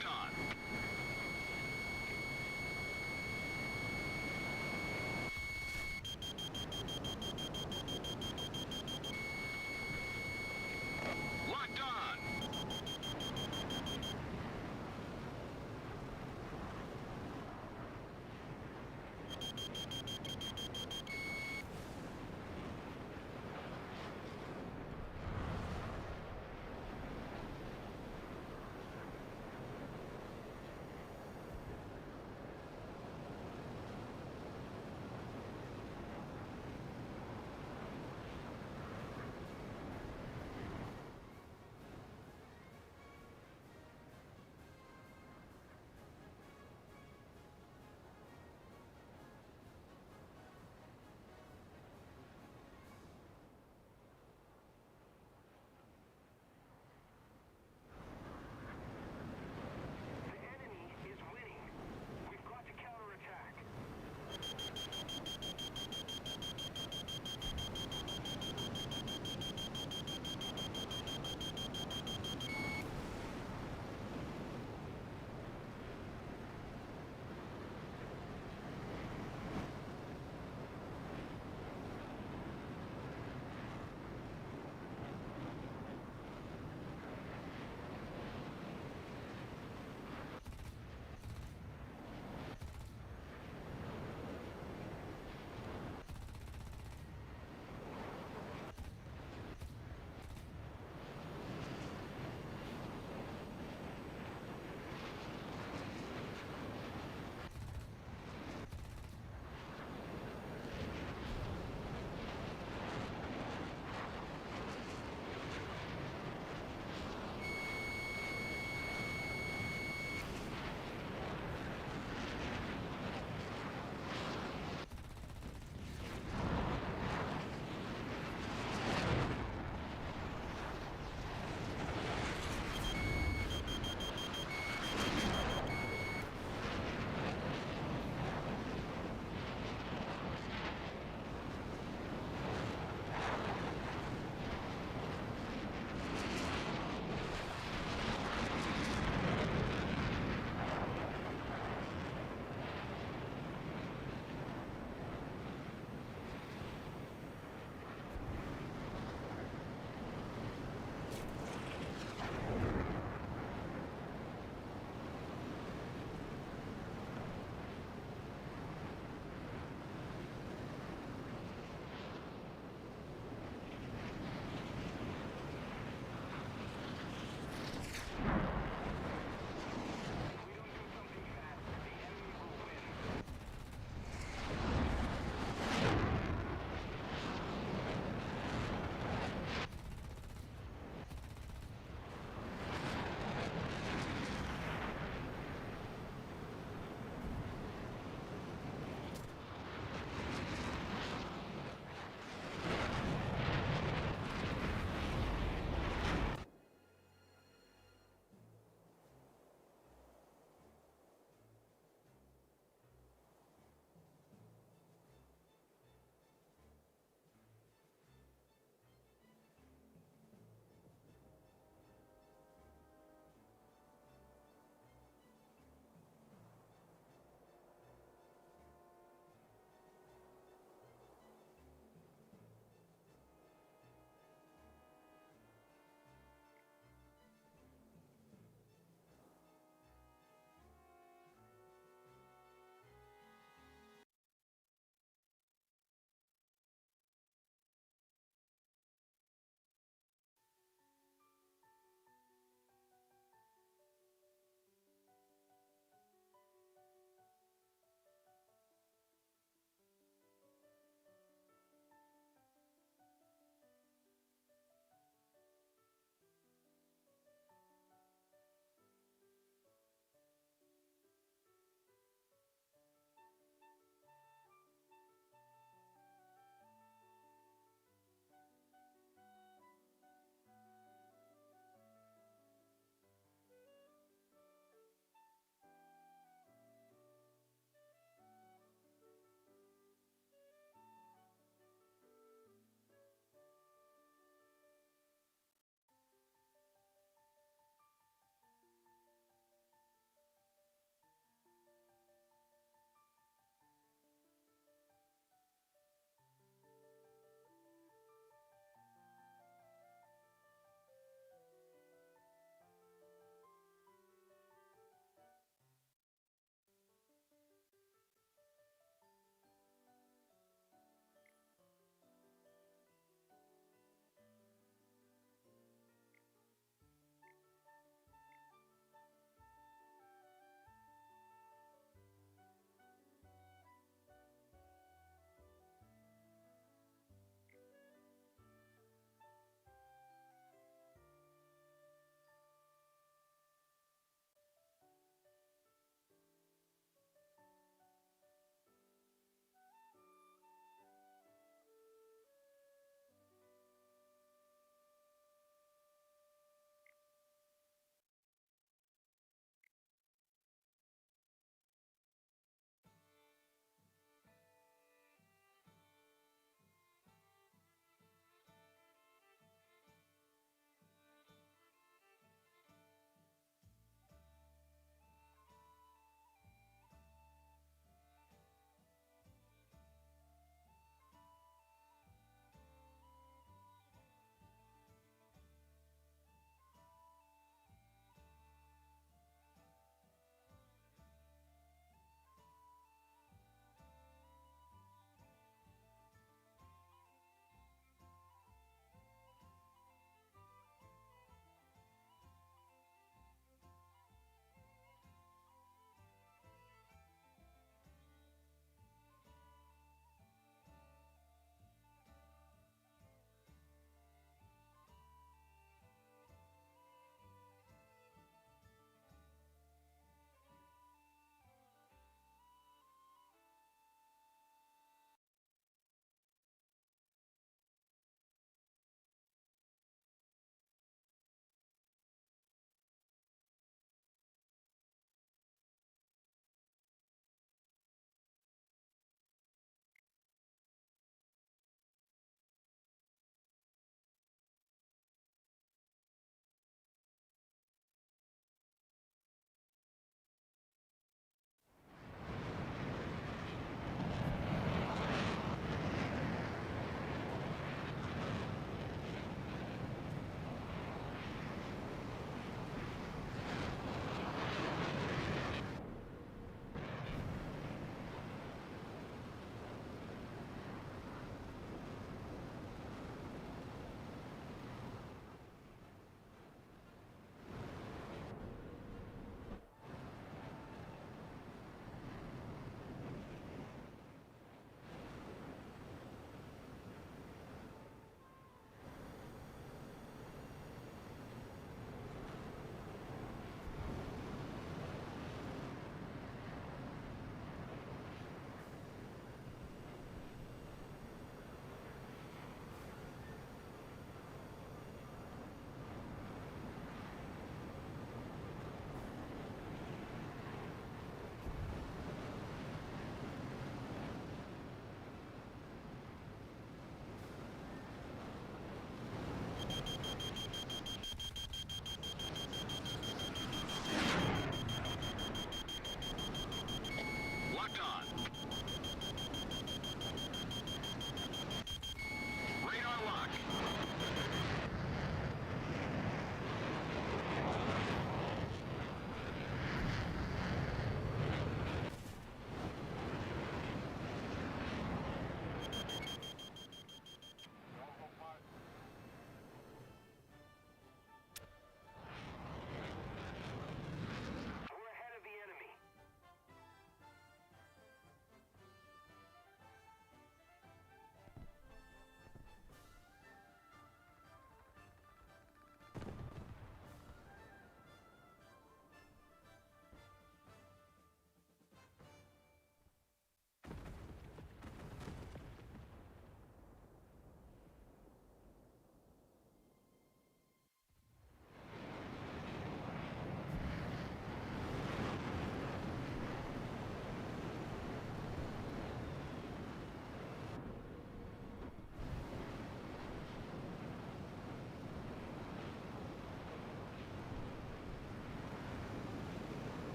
Locked on. Locked on.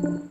Locked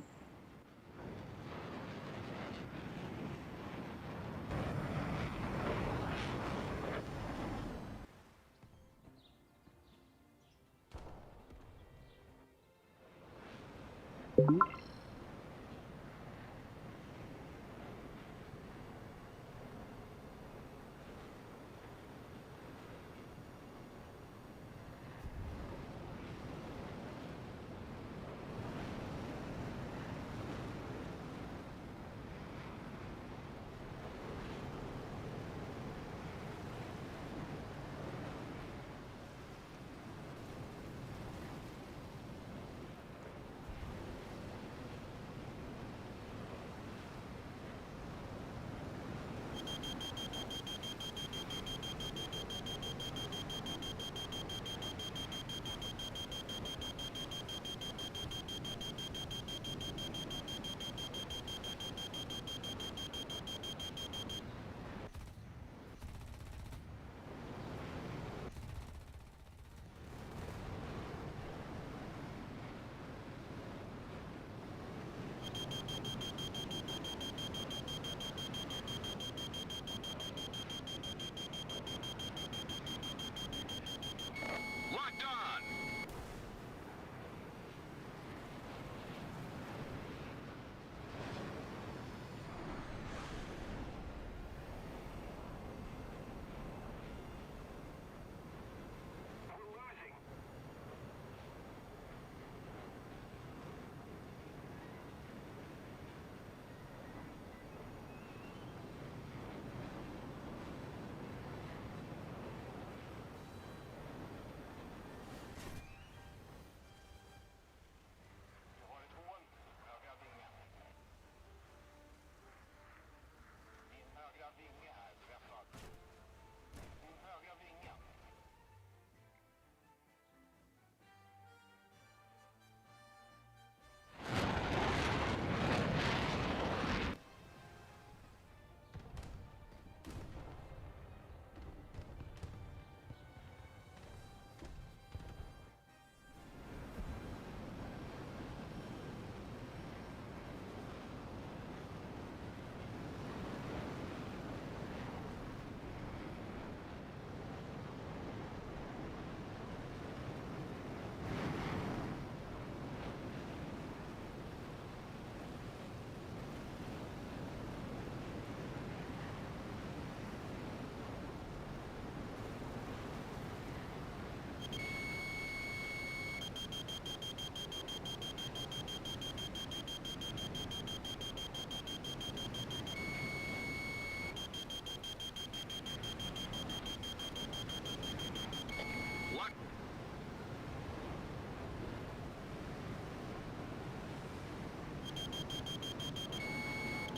on.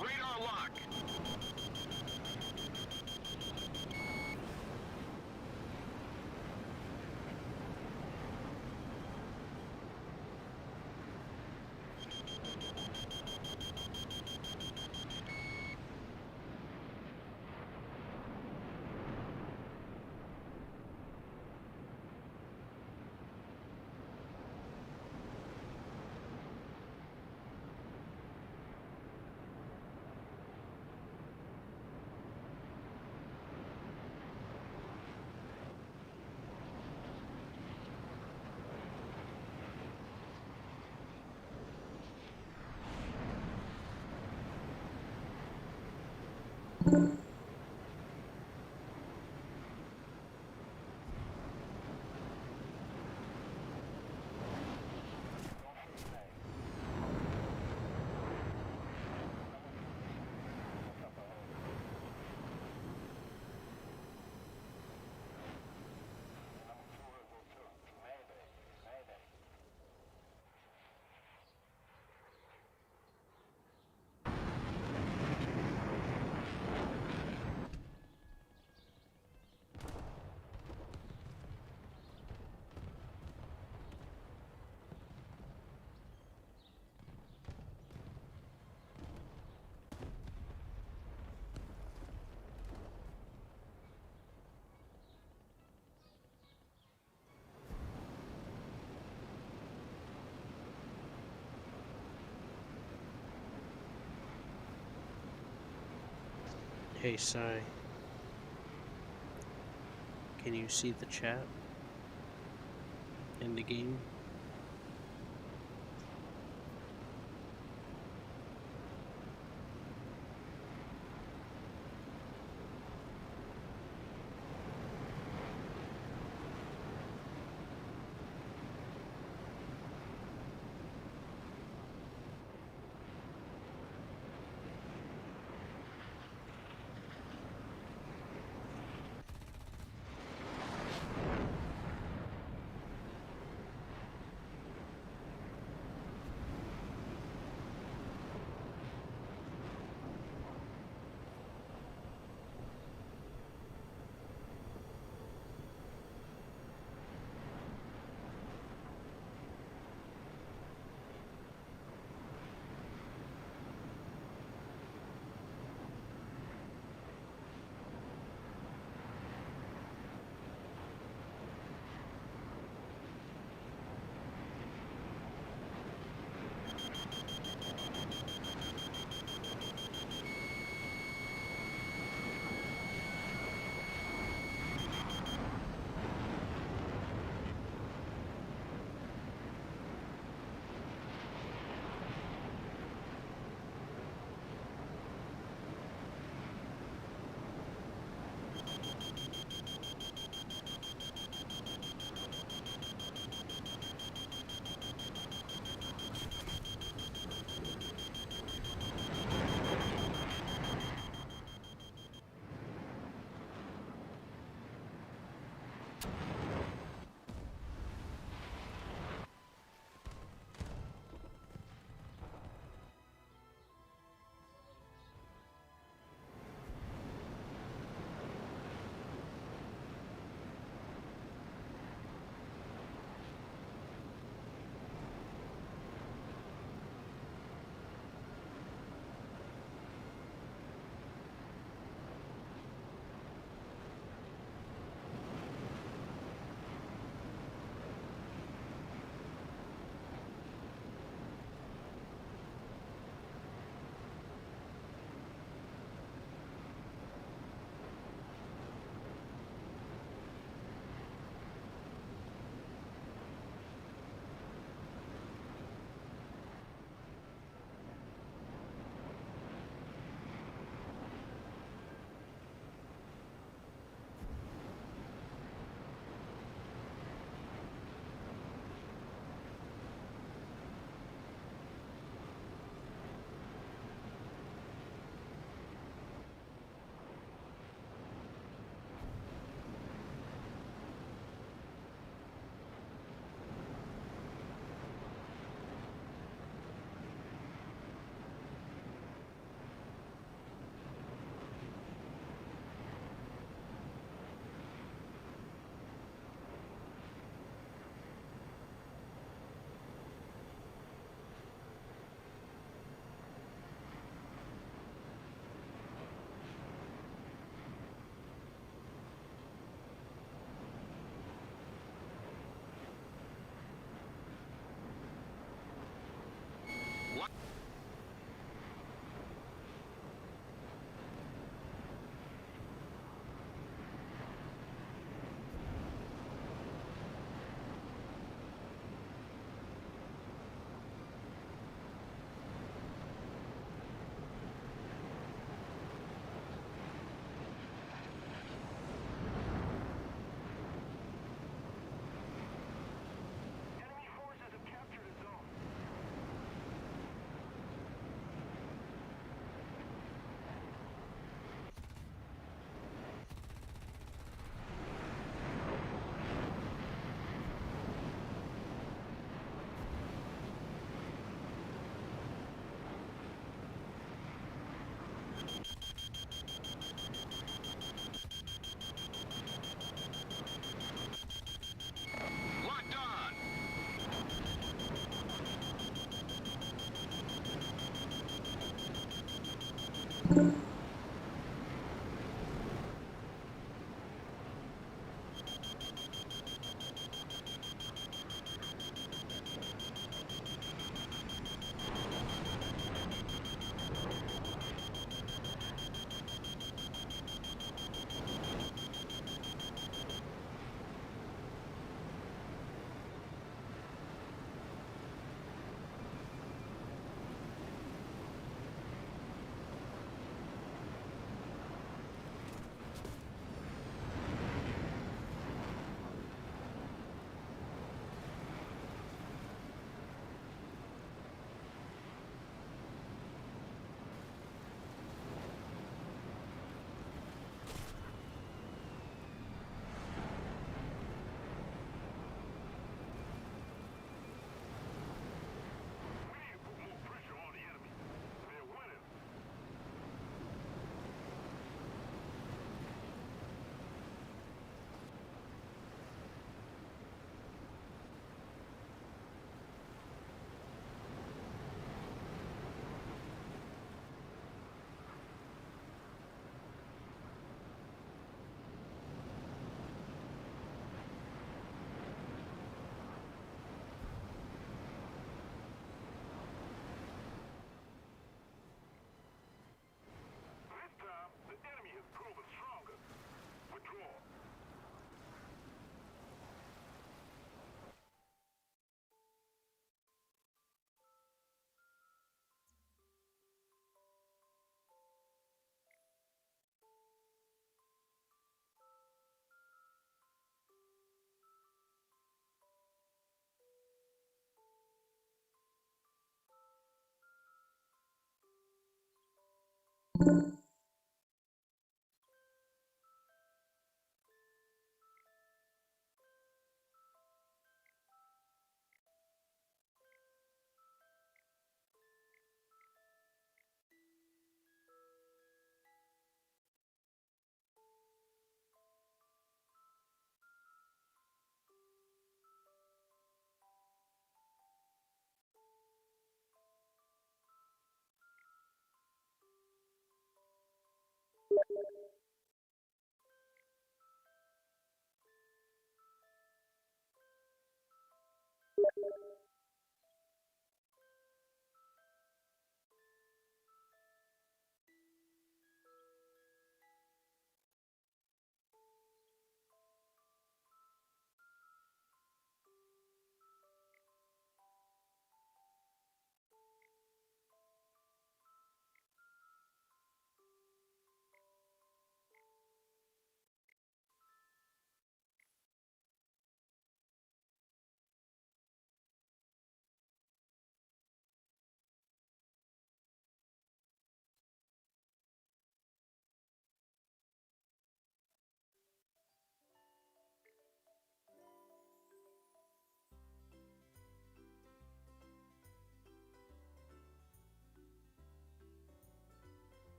Radar lock. Hey, Sai, can you see the chat in the game? Destroy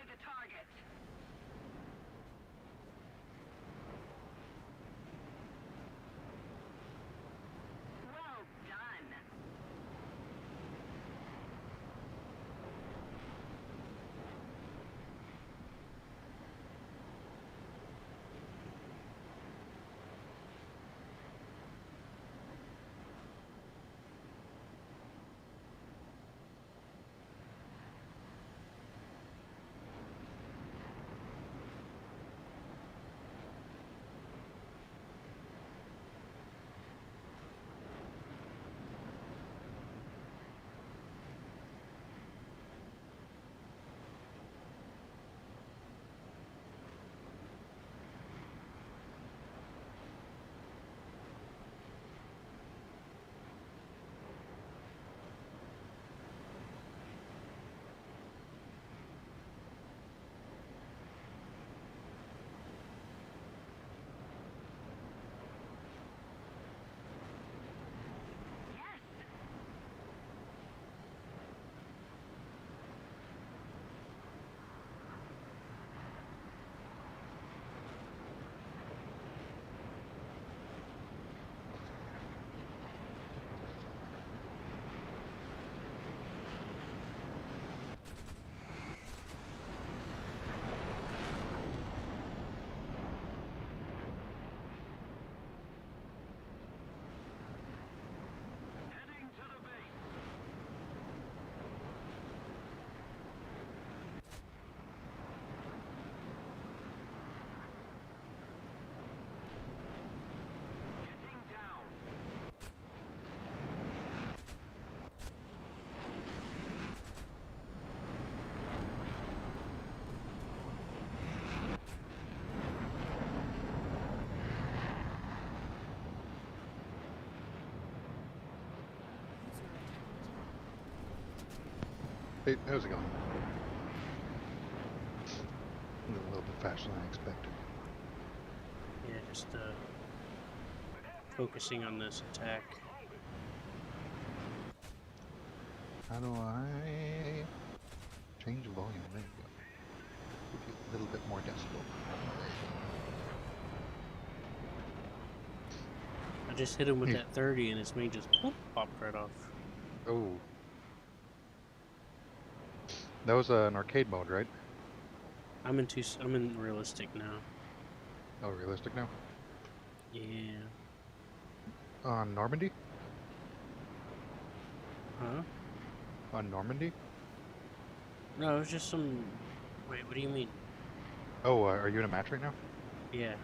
the target. Hey, how's it going? A little bit faster than I expected. Yeah, just focusing on this attack. How do I change the volume? There you go. Give you a little bit more decibel. I just hit him with Yeah. that 30 and his main just popped right off. Oh. That was an arcade mode, right? I'm in realistic now. Oh, realistic now? Yeah. On Normandy? Huh? On Normandy? No, it was just some. Wait, what do you mean? Oh, are you in a match right now? Yeah.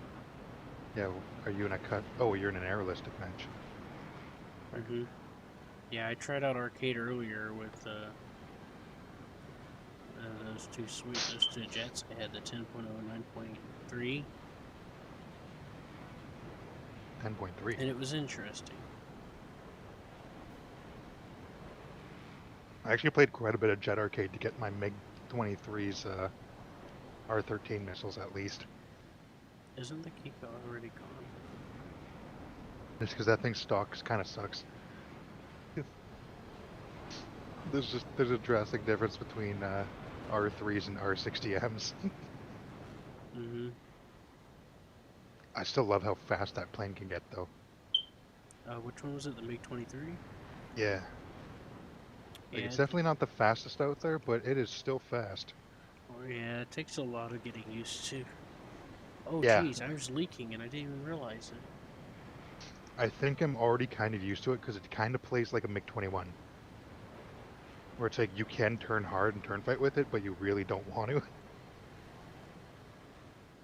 Yeah, are you in a cut? Oh, you're in an aerialistic match. Mhm. Yeah, I tried out arcade earlier with those two jets. I had the 10.0 and 9.3, 10.3. and it was interesting. I actually played quite a bit of Jet Arcade to get my MiG-23's R-13 missiles at least. Isn't the Kiko already gone? Just because that thing's stock kind of sucks. There's a drastic difference between R3s and R60Ms. Mhm. I still love how fast that plane can get though. Which one was it? The MiG-23? Yeah. Like, Yeah. it's definitely not the fastest out there, but it is still fast. Yeah, it takes a lot of getting used to. Oh, Yeah. geez, I was leaking and I didn't even realize it. I think I'm already kind of used to it because it kind of plays like a MiG-21. Where it's like you can turn hard and turn fight with it, but you really don't want to.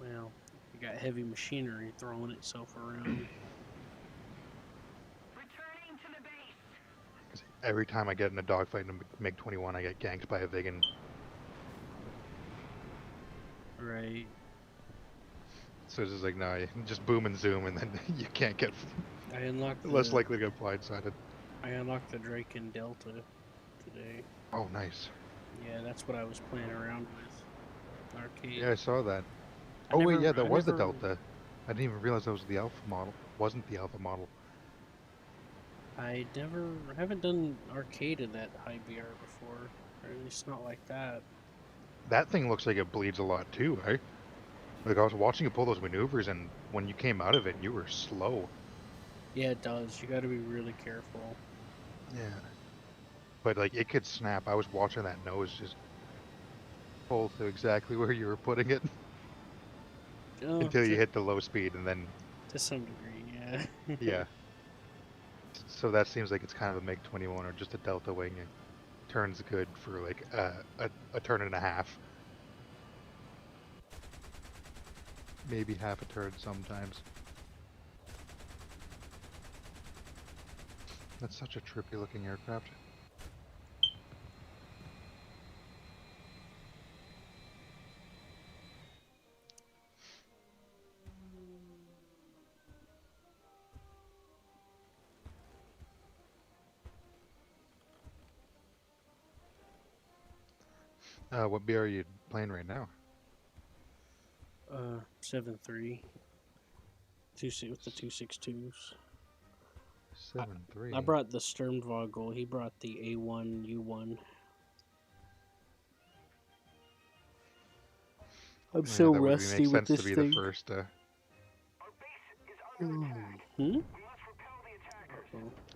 Well, you got heavy machinery throwing itself around. Returning to the base. 'Cause every time I get in a dogfight in a MiG-21, I get ganked by a Vigan. Right. So it's just like, no, you just boom and zoom, and then you can't get I unlocked less likely to get blindsided. I unlocked the Drake and Delta today. Oh, nice. Yeah, that's what I was playing around with. Arcade. Yeah, I saw that. I Oh wait, never- yeah, that I was the never- Delta. I didn't even realize that was the Alpha model. Wasn't the Alpha model. I haven't done arcade in that high BR before, or at least not like that. That thing looks like it bleeds a lot too, right? Like I was watching you pull those maneuvers, and when you came out of it, you were slow. Yeah, it does. You got to be really careful. Yeah. But like it could snap. I was watching that nose just pull to exactly where you were putting it Oh, until you hit the low speed, and then to some degree, yeah. yeah. So that seems like it's kind of a MiG-21 or just a Delta wing. It turns good for like a turn and a half. Maybe half a turn sometimes. That's such a trippy looking aircraft. What BR are you playing right now? 7.3. With the 2.62s. 7.3. I brought the Sturmvogel. He brought the A1 U1. I'm so that would rusty make with sense this to be thing. the first. Hmm?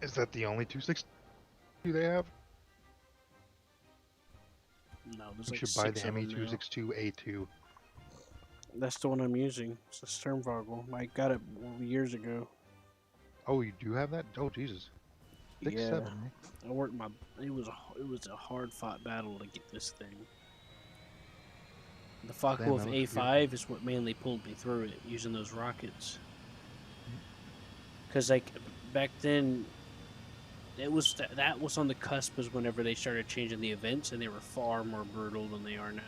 Is that the only 262 they have? No, there's You like should buy the 6 of them now. ME262A2. That's the one I'm using. It's a Sturmvogel. I got it years ago. Oh, you do have that? Oh, Jesus. 6, Yeah. 7, eh? I worked my. It was a hard fought battle to get this thing. The Focke-Wulf that looks A5 is what mainly pulled me through it, using those rockets. Because like back then, it was that was on the cusp was whenever they started changing the events, and they were far more brutal than they are now.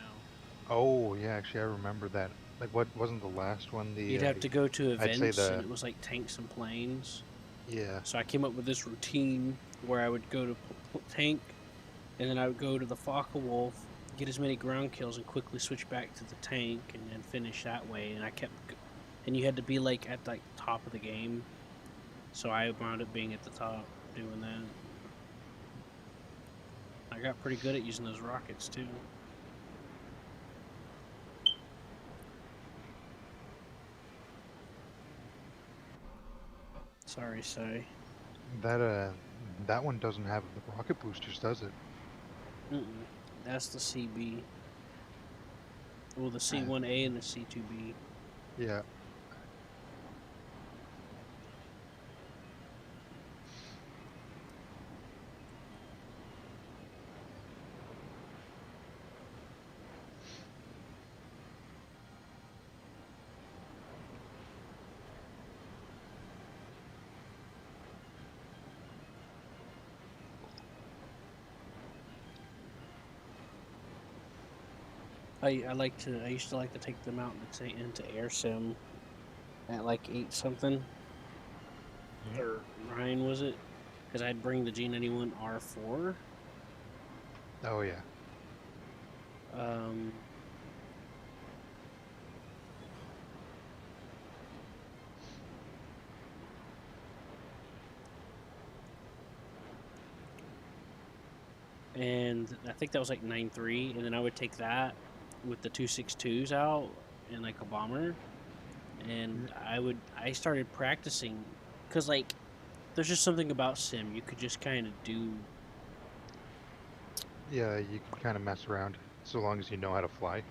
Oh, yeah, actually, I remember that. Like, what wasn't the last one? You'd have to go to I'd say events, and it was like tanks and planes. Yeah. So I came up with this routine where I would go to tank, and then I would go to the Focke-Wulf, get as many ground kills, and quickly switch back to the tank, and then finish that way. And I kept, and you had to be like at the top of the game, so I wound up being at the top doing that. I got pretty good at using those rockets too. Sorry, Sai. That one doesn't have the rocket boosters, does it? That's the CB. Well, the C1A and the C2B. Yeah. I used to like to take them out into air sim at like 8 something. Or 9 was it? Because I'd bring the G91 R4. Oh yeah. Um, and I think that was like 9.3, and then I would take that with the 262s out and like a bomber, and I started practicing, because like there's just something about sim you could just kind of do. Yeah, you can kind of mess around so long as you know how to fly.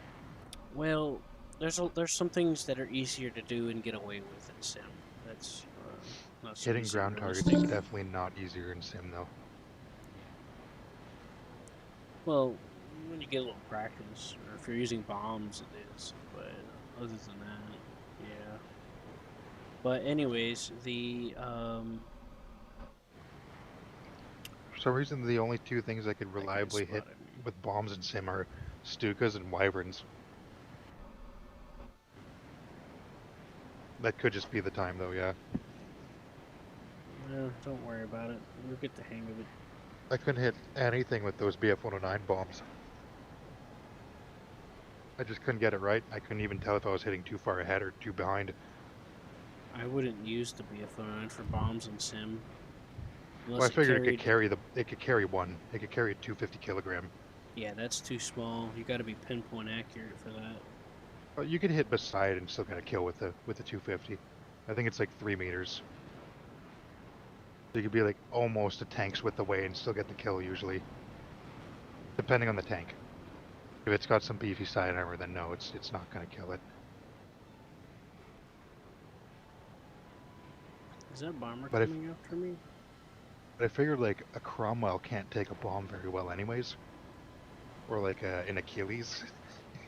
Well, there's some things that are easier to do and get away with in sim. That's not so Hitting easy in ground targets is realistic. definitely not easier in sim though. Well, when you get a little practice, or if you're using bombs, it is. But other than that, yeah. But anyways, For some reason, the only two things I could that guy reliably hit spotted me. with bombs in sim are Stukas and Wyverns. That could just be the time though, yeah. No, don't worry about it. You'll get the hang of it. I couldn't hit anything with those BF-109 bombs. I just couldn't get it right. I couldn't even tell if I was hitting too far ahead or too behind. I wouldn't use the BF-9 for bombs in sim Well, I unless it figured carried. it could carry one. It could carry a 250 kilogram. Yeah, that's too small. You got to be pinpoint accurate for that. But you could hit beside and still get a kill with the 250. I think it's like 3 meters. So you could be like almost a tank's width away and still get the kill usually, depending on the tank. If it's got some beefy side armor, then no, it's not gonna kill it. Is that bomber But coming after me? I figured like a Cromwell can't take a bomb very well anyways, or like an Achilles.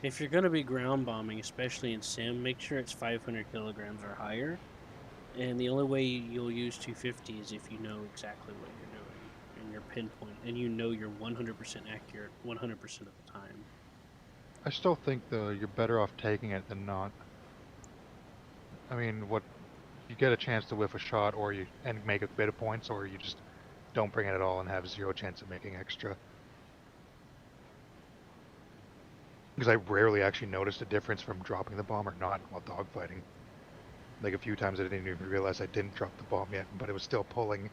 If you're gonna be ground bombing, especially in sim, make sure it's 500 kilograms or higher. And the only way you'll use 250 is if you know exactly what you're doing and you're pinpoint, and you know you're 100% accurate 100% of the time. I still think though you're better off taking it than not. I mean, what you get a chance to whiff a shot, or you and make a bit of points, or you just don't bring it at all and have zero chance of making extra. Because I rarely actually noticed a difference from dropping the bomb or not while dogfighting. Like a few times I didn't even realize I didn't drop the bomb yet, but it was still pulling.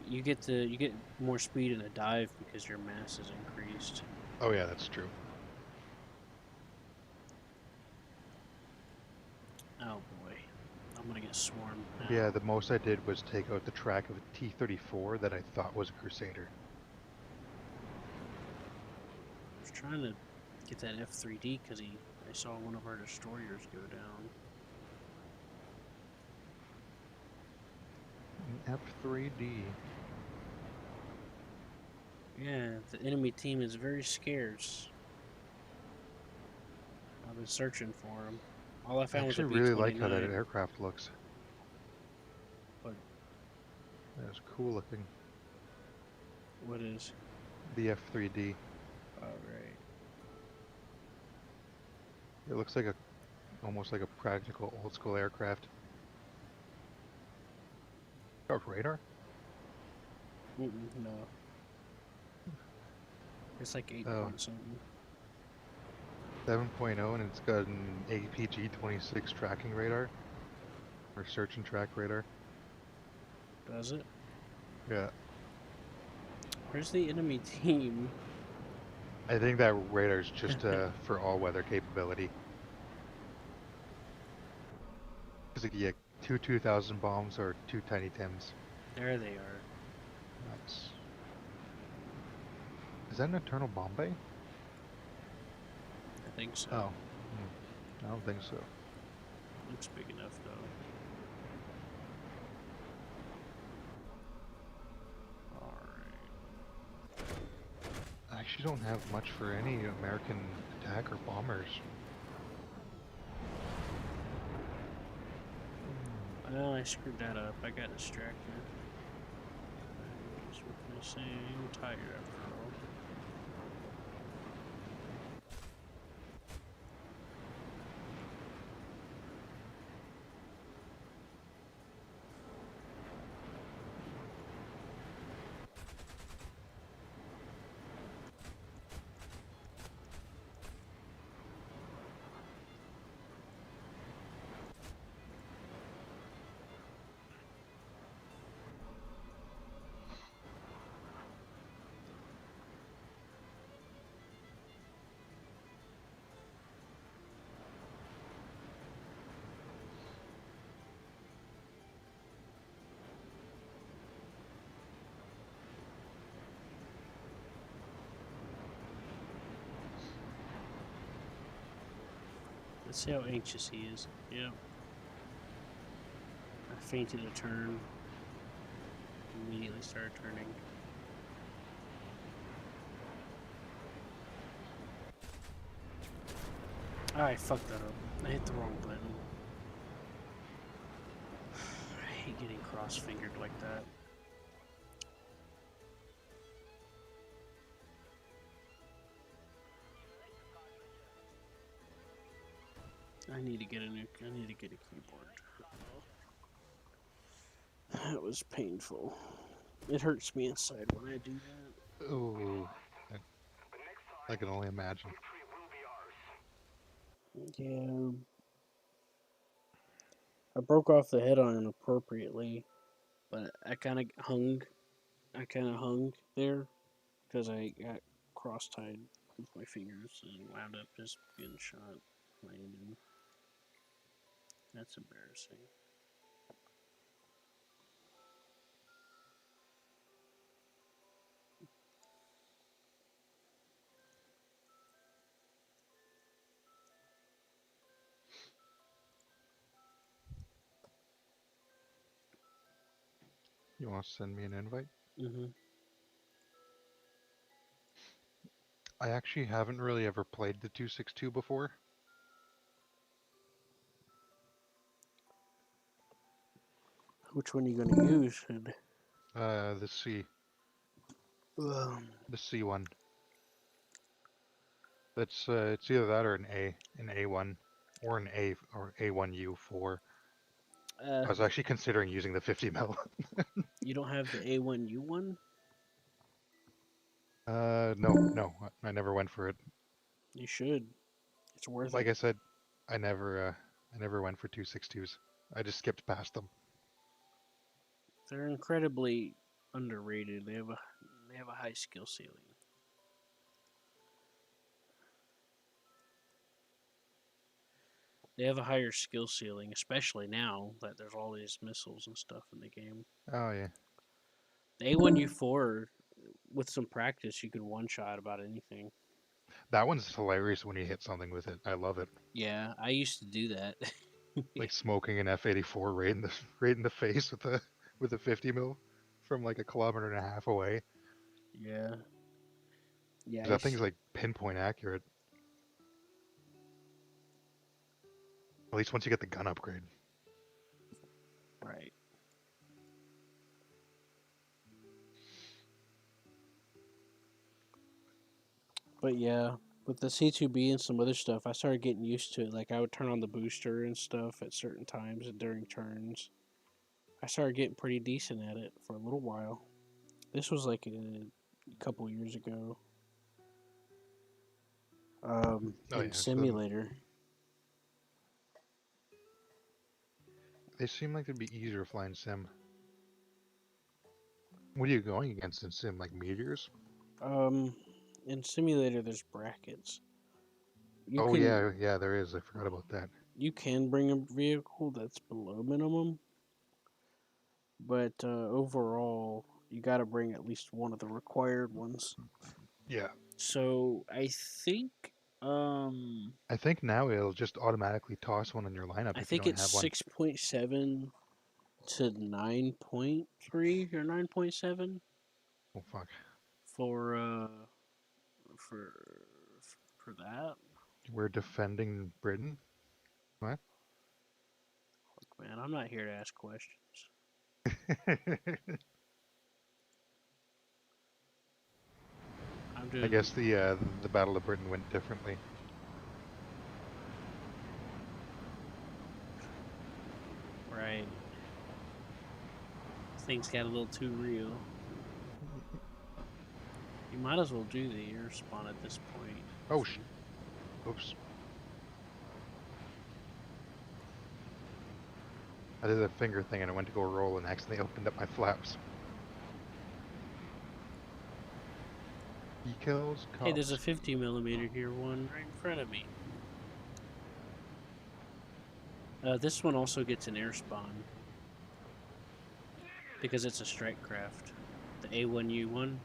You get more speed in a dive because your mass is increased. Oh yeah, that's true. Oh boy, I'm gonna get swarmed now. Yeah, the most I did was take out the track of a T-34 that I thought was a Crusader. I was trying to get that F3D because I saw one of our destroyers go down. An F3D. Yeah, the enemy team is very scarce. I've been searching for them. All I I found was a actually really like how that B-29. aircraft looks. What? That's cool looking. What is? The F3D. Oh, right. It looks like almost like a practical old school aircraft. Got radar? No. It's like 8 Oh, point something. 7.0, and it's got an APG-26 tracking radar, or search and track radar. Does it? Yeah. Where's the enemy team? I think that radar's just for all weather capability. Because it can get two 2,000 bombs or two Tiny Tims. There they are. Nice. Is that an internal bomb bay? I think so. Oh. I don't think so. Looks big enough though. Alright. I actually don't have much for any American attack or bombers. Well, I screwed that up. I got distracted. What can I say? I'm tired after all. Let's see how anxious he is. Yep. I fainted a turn. Immediately started turning. I fucked that up. I hit the wrong button. I hate getting cross-fingered like that. I need to get a keyboard. That was painful. It hurts me inside when I do that. Oh, I can only imagine. Yeah. I broke off the head on appropriately, but I kind of hung. I kind of hung there because I got cross-tied with my fingers and wound up just getting shot landing. That's embarrassing. You want to send me an invite? Mm-hmm. I actually haven't really ever played the 262 before. Which one are you gonna use? The C. Um, The C one. It's either that or an A1, or an A1U4. uh, I was actually considering using the 50 mil. you don't have the A1U1? No, I never went for it. You should. It's worth Like it. I said, I never went for 262s. I just skipped past them. They're incredibly underrated. They have a high skill ceiling. They have a higher skill ceiling, especially now that there's all these missiles and stuff in the game. Oh yeah, The A1U4, with some practice, you can one shot about anything. that one's hilarious when you hit something with it. I love it. Yeah, I used to do that. Like smoking an F-84 right in the face with a 50 mil from like a kilometer and a half away. Yeah. Yeah, 'Cause that thing's like pinpoint accurate. At least once you get the gun upgrade. right. But yeah, with the C2B and some other stuff, I started getting used to it. Like I would turn on the booster and stuff at certain times and during turns. I started getting pretty decent at it for a little while. This was like a couple years ago. Oh, in yeah, so simulator. they seem like they'd be easier to fly in sim. What are you going against in sim? Like meteors? Um, in simulator, there's brackets. You Oh can yeah, there is. I forgot about that. you can bring a vehicle that's below minimum, but overall, you got to bring at least one of the required ones. Yeah. So I think I think now it'll just automatically toss one in your lineup I if you think don't it's have one. 6.7 to 9.3 or 9.7 Oh fuck. for for for that. We're defending Britain? What? Look, man, I'm not here to ask questions. I'm I doing guess the Battle of Britain went differently. right. Things got a little too real. You might as well do the air spawn at this point. Oh oops. I did a finger thing and I went to go roll and accidentally opened up my flaps. He kills Hey, there's a cops. 50 millimeter here, one right in front of me. This one also gets an air spawn because it's a strike craft. The A1U1.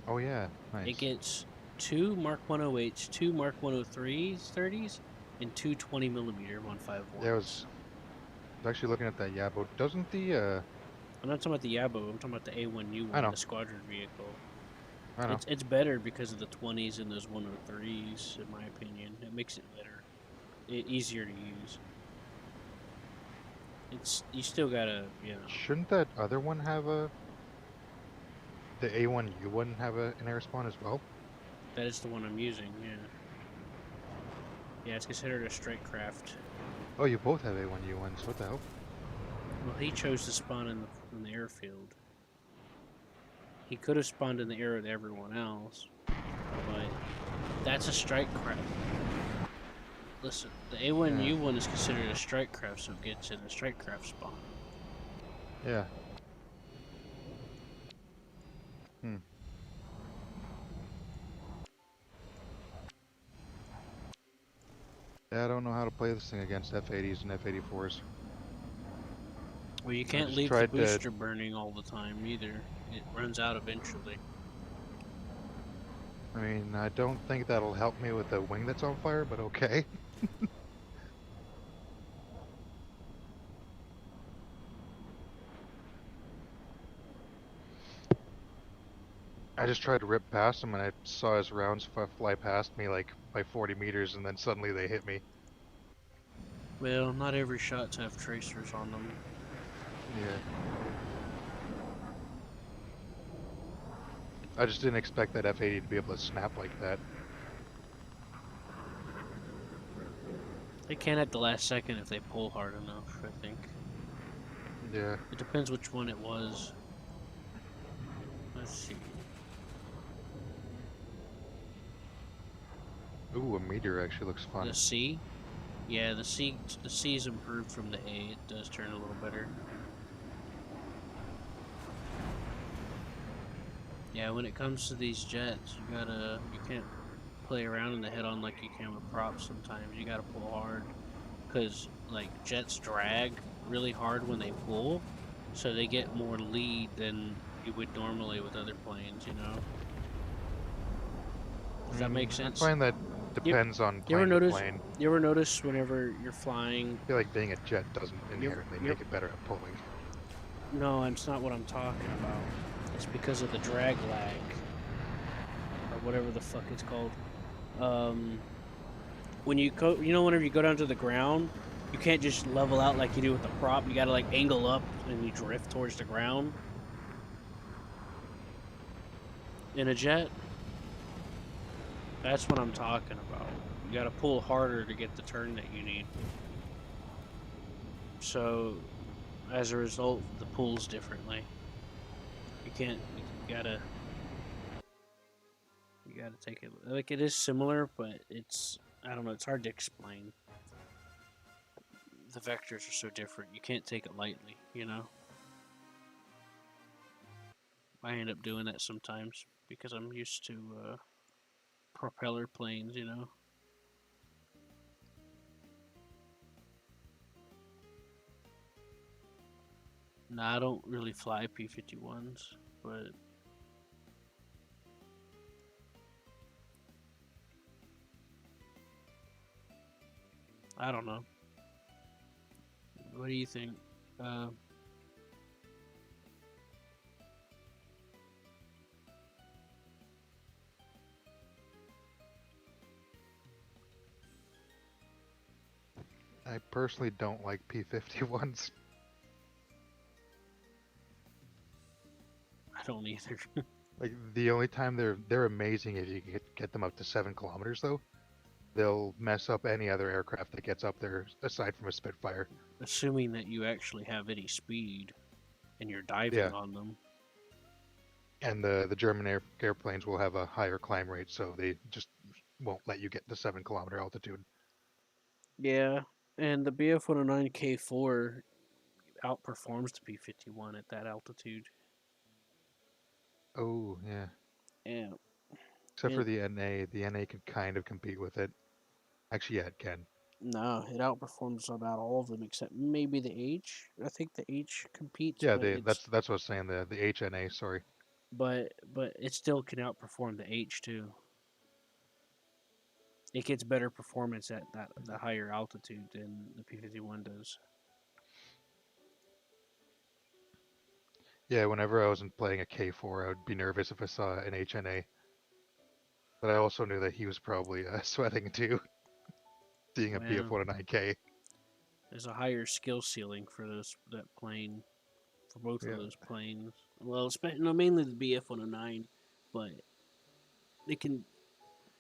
Oh yeah, It nice. gets two Mark 108s, two Mark 103s, 30s, and two 20 millimeter 151s. Yeah, I was actually looking at that. Yeah, but doesn't the I'm not talking about the Yabo. I'm talking about the I A1U1, know, the squadron vehicle. I know. It's better because of the 20s and those 103s, in my opinion. It makes it better, easier to use. It's you still gotta Shouldn't that other one have the A1U1 have an air spawn as well? that is the one I'm using. Yeah, yeah. It's considered a strike craft. Oh, you both have A1U1s. What the hell? Well, he chose to spawn in the airfield. He could have spawned in the air with everyone else, but that's a strike craft. Listen, the Yeah, A1U1 is considered a strike craft, so it gets in the strike craft spawn. yeah. Hmm. Yeah, I don't know how to play this thing against F80s and F84s. Well, you I can't just leave the tried to. booster burning all the time either. It runs out eventually. I mean, I don't think that'll help me with the wing that's on fire, but okay. I just tried to rip past him and I saw his rounds fly past me like by 40 meters and then suddenly they hit me. Well, not every shots have tracers on them. Yeah. I just didn't expect that F80 to be able to snap like that. They can at the last second if they pull hard enough, I think. Yeah. It depends which one it was. Let's see. Ooh, a meteor actually looks fun. The C? Yeah, the C's improved from the A. It does turn a little better. Yeah, when it comes to these jets, you can't play around in the head on like you can with props sometimes. You gotta pull hard. Because, like, jets drag really hard when they pull, so they get more lead than you would normally with other planes, you know? Does that make I sense? find that You, depends on you ever plane to notice? plane. You ever notice whenever you're flying? I feel like being a jet doesn't You're, inherently you're, make it better at pulling. no, it's not what I'm talking about. It's because of the drag lag, or whatever the fuck it's called. When you go, whenever you go down to the ground, you can't just level out like you do with the prop. You gotta like angle up and you drift towards the ground. In a jet, that's what I'm talking about. You gotta pull harder to get the turn that you need. So, as a result, the pulls differently. You can't. You gotta take it. Like, it is similar, but it's, I don't know, it's hard to explain. The vectors are so different. You can't take it lightly, you know? I end up doing that sometimes because I'm used to propeller planes, you know? Nah, I don't really fly P-51s, but I don't know. What do you think? Uh, I personally don't like P-51s. I don't either. Like the only time they're amazing if you get them up to 7 kilometers though. They'll mess up any other aircraft that gets up there aside from a Spitfire. Assuming that you actually have any speed and you're diving Yeah, on them. and the German airplanes will have a higher climb rate, so they just won't let you get to 7 kilometer altitude. Yeah, and the BF-109K4 outperforms the P-51 at that altitude. Oh yeah, Yeah, except for and the NA. The NA can kind of compete with it. Actually, yeah, it can. no, it outperforms about all of them except maybe the H. I think the H competes, Yeah, but it's that's what I was saying. The HNA. Sorry. but it still can outperform the H too. It gets better performance at the higher altitude than the P-51 does. Yeah, whenever I wasn't playing a K4, I would be nervous if I saw an HNA. But I also knew that he was probably sweating too, seeing a Well, BF-109K. there's a higher skill ceiling for that plane, for both of Yeah, those planes. Well, no, mainly the BF-109, but they can.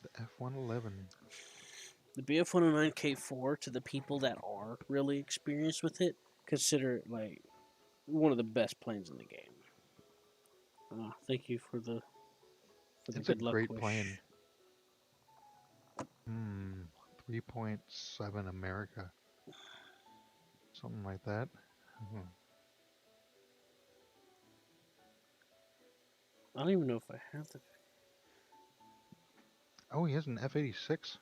the F-111. The BF-109K4, to the people that are really experienced with it, consider it like one of the best planes in the game. Thank you for the It's a good luck great plane. wish. 3.7 America. Something like that. Hmm. I don't even know if I have the. Oh, he has an F-86.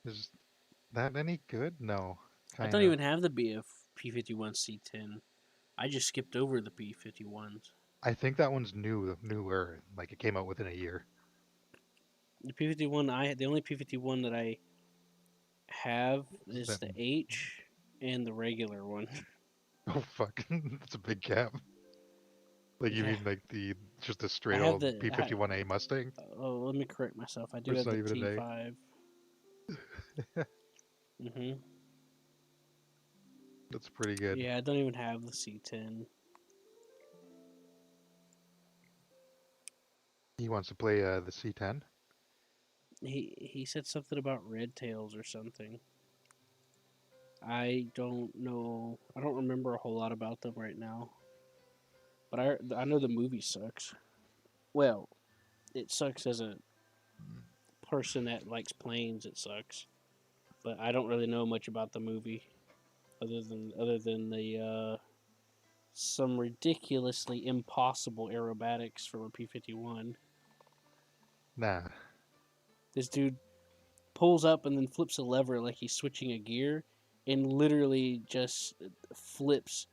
Is that any good? No, I don't kind of. even have the BF P-51 C10. I just skipped over the P-51s. I think that one's newer. Like it came out within a year. The P-51 the only P-51 that I have Is is that? the H and the regular one. Oh fuck, that's a big gap. Like you Yeah, mean like the just a I straight have old the. P-51A Mustang? Oh, let me correct myself. I Or do it's have not the even an A. T5. Mhm. That's pretty good. Yeah, I don't even have the C10. He wants to play the C10. He said something about red tails or something. I don't know. I don't remember a whole lot about them right now. But I know the movie sucks. Well, it sucks as a person that likes planes. It sucks. But I don't really know much about the movie other than the some ridiculously impossible aerobatics from a P-51. Nah. This dude pulls up and then flips a lever like he's switching a gear and literally just flips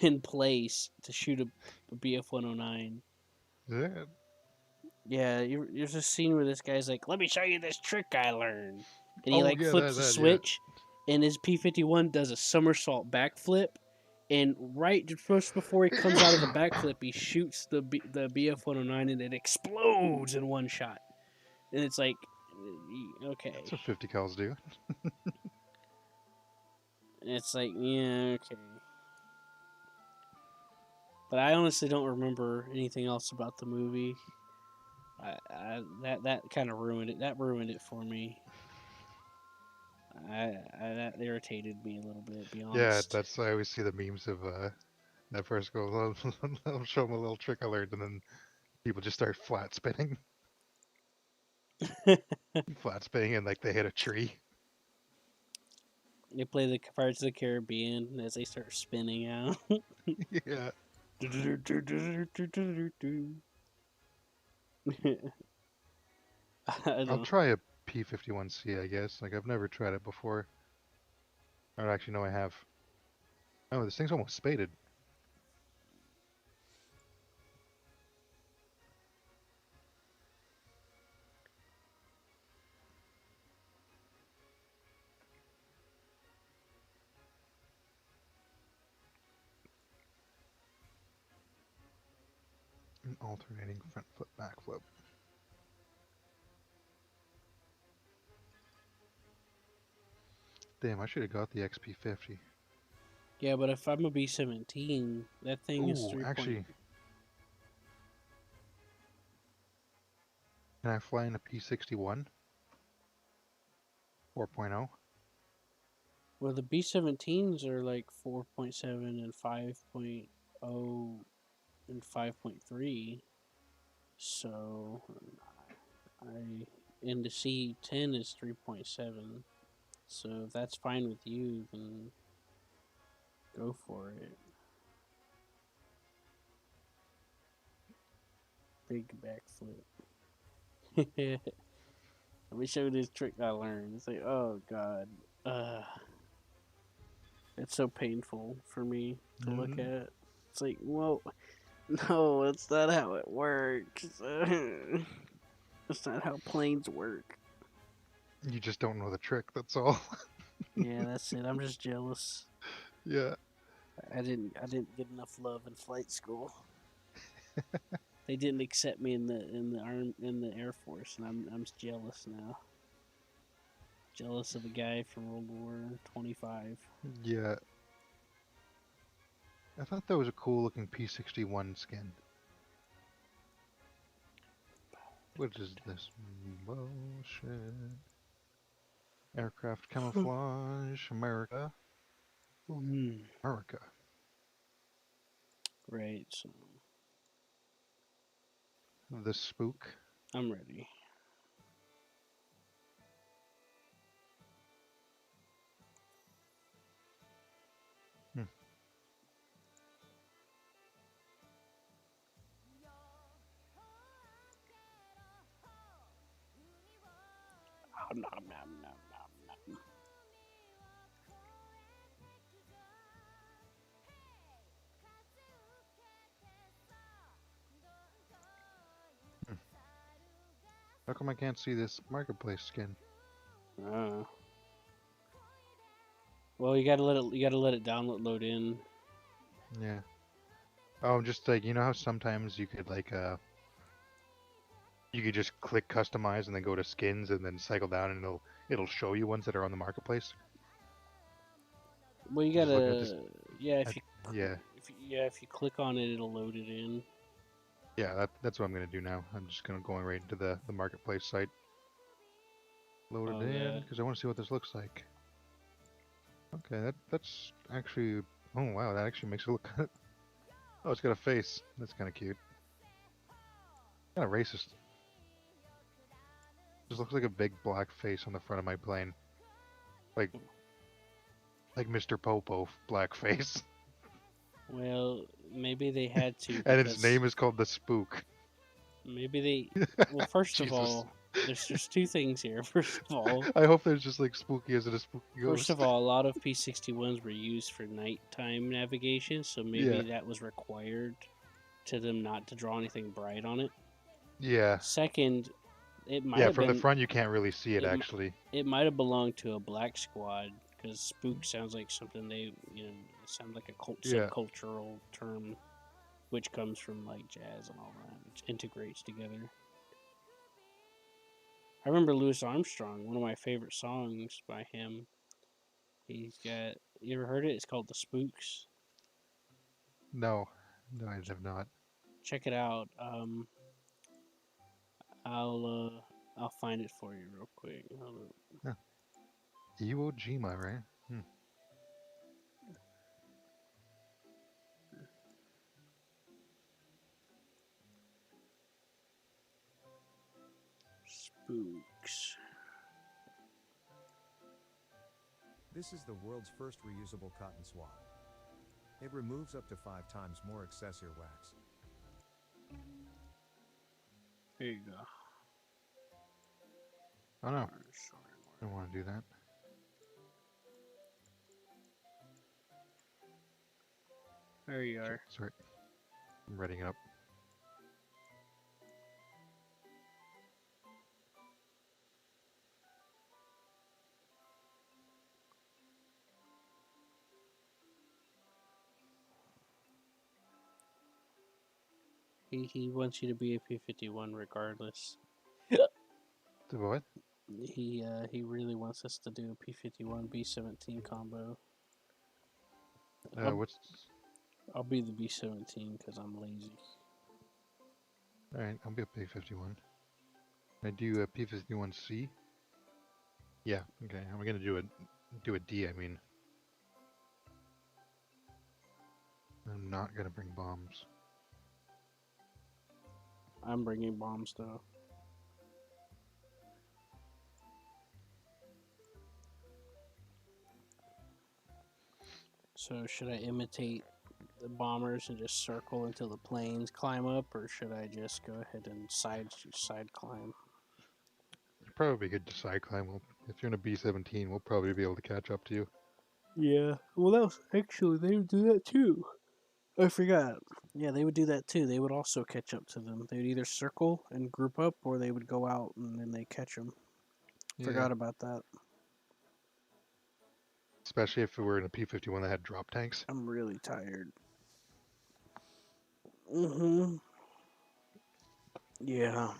in place to shoot a BF 109. Yeah. Yeah, there's a scene where this guy's like, "Let me show you this trick I learned," and he Oh like yeah, flips the yeah. switch, and his P-51 does a somersault backflip, and right just before he comes out of the backflip, he shoots the BF 109, and it explodes in one shot, and it's like, okay, That's what 50 cals do. it's like, yeah, okay. But I honestly don't remember anything else about the movie. That kind of ruined it. That ruined it for me. That irritated me a little bit. Be Yeah, honest. that's I always see the memes of That first goal, I'll show them a little trick I learned, and then people just start flat spinning. Flat spinning, and like they hit a tree. They play the Pirates of the Caribbean as they start spinning out. Yeah. I I'll don't. try a P51C, I guess. Like, I've never tried it before. Or actually, no, I have. Oh, this thing's almost spaded. An alternating front flip, back flip. Damn, I should have got the XP50. Yeah, but if I'm a B-17, that thing is Ooh, 3 point. actually, can I fly in a P61? 4.0? Well, the B-17s are like 4.7 and 5.0 and 5.3. So I and the C10 is 3.7. So if that's fine with you, then go for it. Big backflip. Let me show you this trick I learned. It's like, oh god, it's so painful for me to look at. It's like, well, no, that's not how it works. That's not how planes work. You just don't know the trick, that's all. Yeah, that's it. I'm just jealous. Yeah. I didn't get enough love in flight school. They didn't accept me in the Air Force, and I'm jealous now. Jealous of a guy from World War 25. Yeah. I thought that was a cool looking P61 skin. What is this bullshit? Aircraft camouflage, America. America. Right, so The spook. I'm ready. Hmm. Nom, nom, nom, nom, nom. How come I can't see this marketplace skin? Well, you gotta let it download in. Yeah. Oh, just like, you know how sometimes you could like you could just click customize and then go to skins and then cycle down and it'll show you ones that are on the marketplace. Well, you Just looking at this. gotta, yeah. Yeah. If you click on it, it'll load it in. Yeah, that's what I'm gonna do now. I'm just gonna going right into the marketplace site. Load it Oh in god. because I want to see what this looks like. Okay, that's actually. Oh wow, that actually makes it look. Oh, it's got a face. That's kind of cute. Kind of racist. Just looks like a big black face on the front of my plane. Like Mr. Popo black face. Well, maybe they had to And its because name is called the Spook. maybe they. Well, first of Jesus. all, there's two things here. I hope there's just like spooky as in a spooky First ghost. of all, a lot of P-61s were used for nighttime navigation, so maybe Yeah. that was required to them not to draw anything bright on it. Yeah. Second, it might Yeah, have from the been front you can't really see it it, actually. it might have belonged to a black squad because spook sounds like something it sounds like a Yeah. subcultural term, which comes from like jazz and all that, which integrates together. I remember Louis Armstrong, one of my favorite songs by him. He's got, you ever heard it? It's called The Spooks. No. No, I have not. Check it out. I'll find it for you real quick. Hold up. Huh. Iwo Jima, right? Hmm. spooks. This is the world's first reusable cotton swab. It removes up to 5 times more excess earwax. There you go. Oh no, I don't want to do that. There you are. Sorry, I'm writing it up. He wants you to be a P-51 regardless. The what? He really wants us to do a P-51 B-17 combo. I'll be the B-17 because I'm lazy. Alright, I'll be a P-51. I do a P-51C? Yeah, okay. I'm gonna do a D, I mean. I'm not gonna bring bombs. I'm bringing bombs though. So should I imitate the bombers and just circle until the planes climb up, or should I just go ahead and side climb? It'd probably be good to side climb. If you're in a B-17, we'll probably be able to catch up to you. Yeah. Well, that was actually they would do that too. I forgot. Yeah, they would do that too. They would also catch up to them. They would either circle and group up, or they would go out and then they catch them. Yeah. Forgot about that. Especially if we were in a P-51 that had drop tanks. I'm really tired. Mm-hmm. Yeah.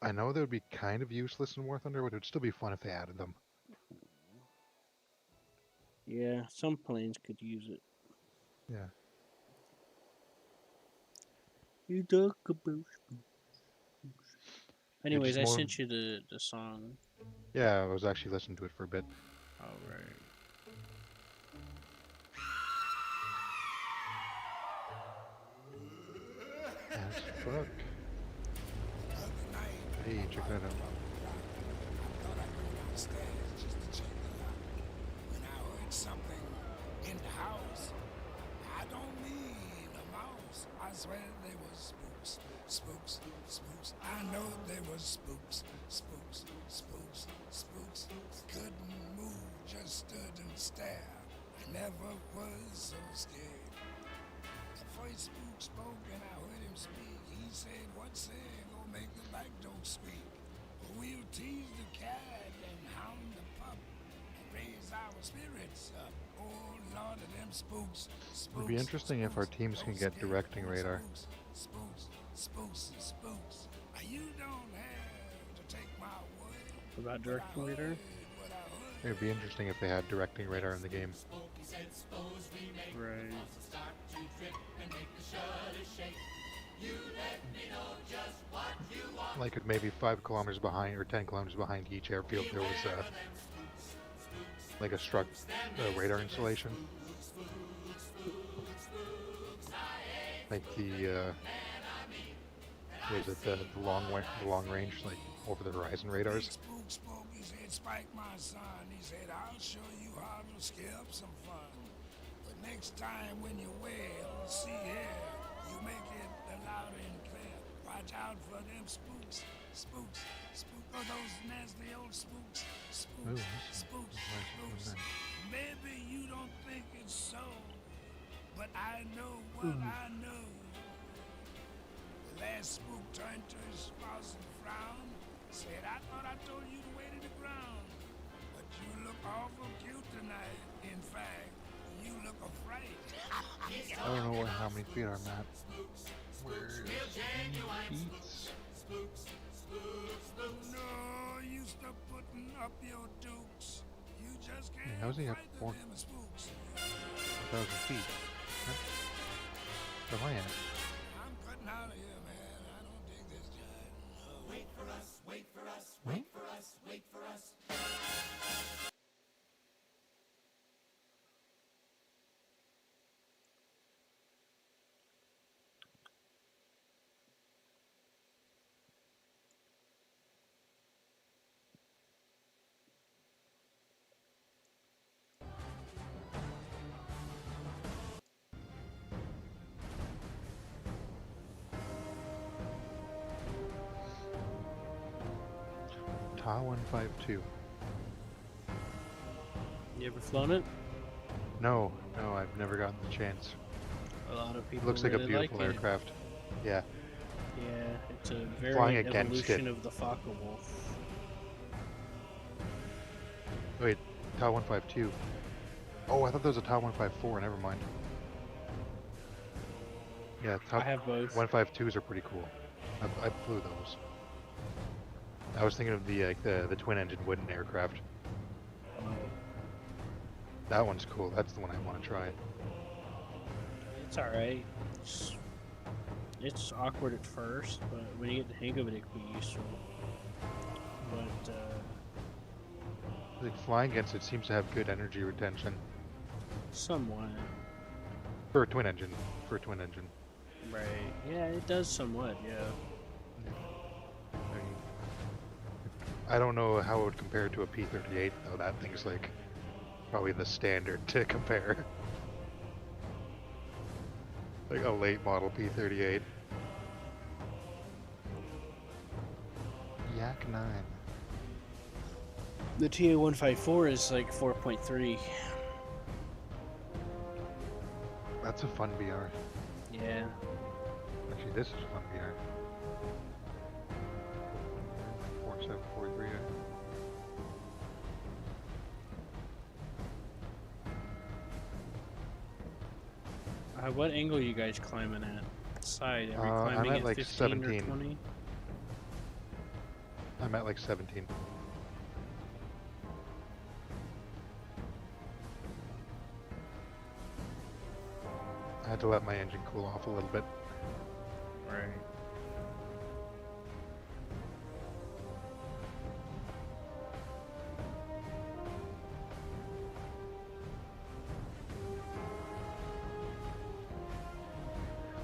I know they would be kind of useless in War Thunder, but it would still be fun if they added them. Yeah, some planes could use it. Yeah. You talk about spooks. Anyways, I more... sent you the song. Yeah, I was actually listening to it for a bit. Alright. As fuck. Hey, check that out. When I heard something in the house, I don't mean a mouse. I swear they were spooks, spooks, spooks. I know they were spooks, spooks, spooks, spooks. Couldn't move, just stood and stared. I never was so scared. The first spook spoke and I heard him speak. He said, "What say? Go make the back door squeak. We'll tease the cat and hound the pup and raise our spirits up. Oh Lord of them spooks, spooks. It'd be interesting if our teams can get directing radar. Spooks, spooks, spooks. You don't have to take my word. What about directing radar? It'd be interesting if they had directing radar in the game. Right. Like at maybe 5 kilometers behind or 10 kilometers behind each airfield there was like a struck radar installation. Like the was it the long range, like over the horizon radars? Spook spoke, he said, "Spike my son." He said, "I'll show you how to scare up some fun. But next time when you wail, see here, you make it loud and clear. Watch out for them spooks, spooks, spooks. Oh, those nasty old spooks, spooks, spooks, spooks. Maybe you don't think it's so, but I know what I know." The last spook turned to his spouse and frowned. Said, "I thought I told you to wait in the ground. But you look awful cute tonight. In fact, you look afraid." I don't know how many feet I'm at. Where's feet? No, you stop putting up your dukes. You just can't how's he at fight 4,000 them spooks. feet? Where am I at? I'm cutting out of here, man. I don't dig this job. Wait for us, wait for us, wait for us, wait for us. Ta 152. You ever flown it? No, no, I've never gotten the chance. A lot of It people looks like a really beautiful like it. aircraft. Yeah. Yeah, it's a Flying variant against evolution it. of the Focke-Wulf. Wait, Ta 152. Oh, I thought there was a Ta 154. Never mind. Yeah, I have both. 152s are pretty cool. I flew those. I was thinking of the twin engine wooden aircraft. That one's cool. That's the one I want to try. It's alright. It's awkward at first, but when you get the hang of it, it can be useful. But, Like flying against it seems to have good energy retention somewhat. for a twin engine. For a twin engine. Right. Yeah, it does somewhat, yeah. I don't know how it would compare to a P-38 though. That thing's like probably the standard to compare. Like a late model P-38. Yak 9. The TA-154 is like 4.3. That's a fun VR. Yeah. Actually, this is a fun VR. 4743. What angle are you guys climbing at? Side? Are we I'm climbing at like 15 17. or 20? I'm at like 17. I had to let my engine cool off a little bit. Right.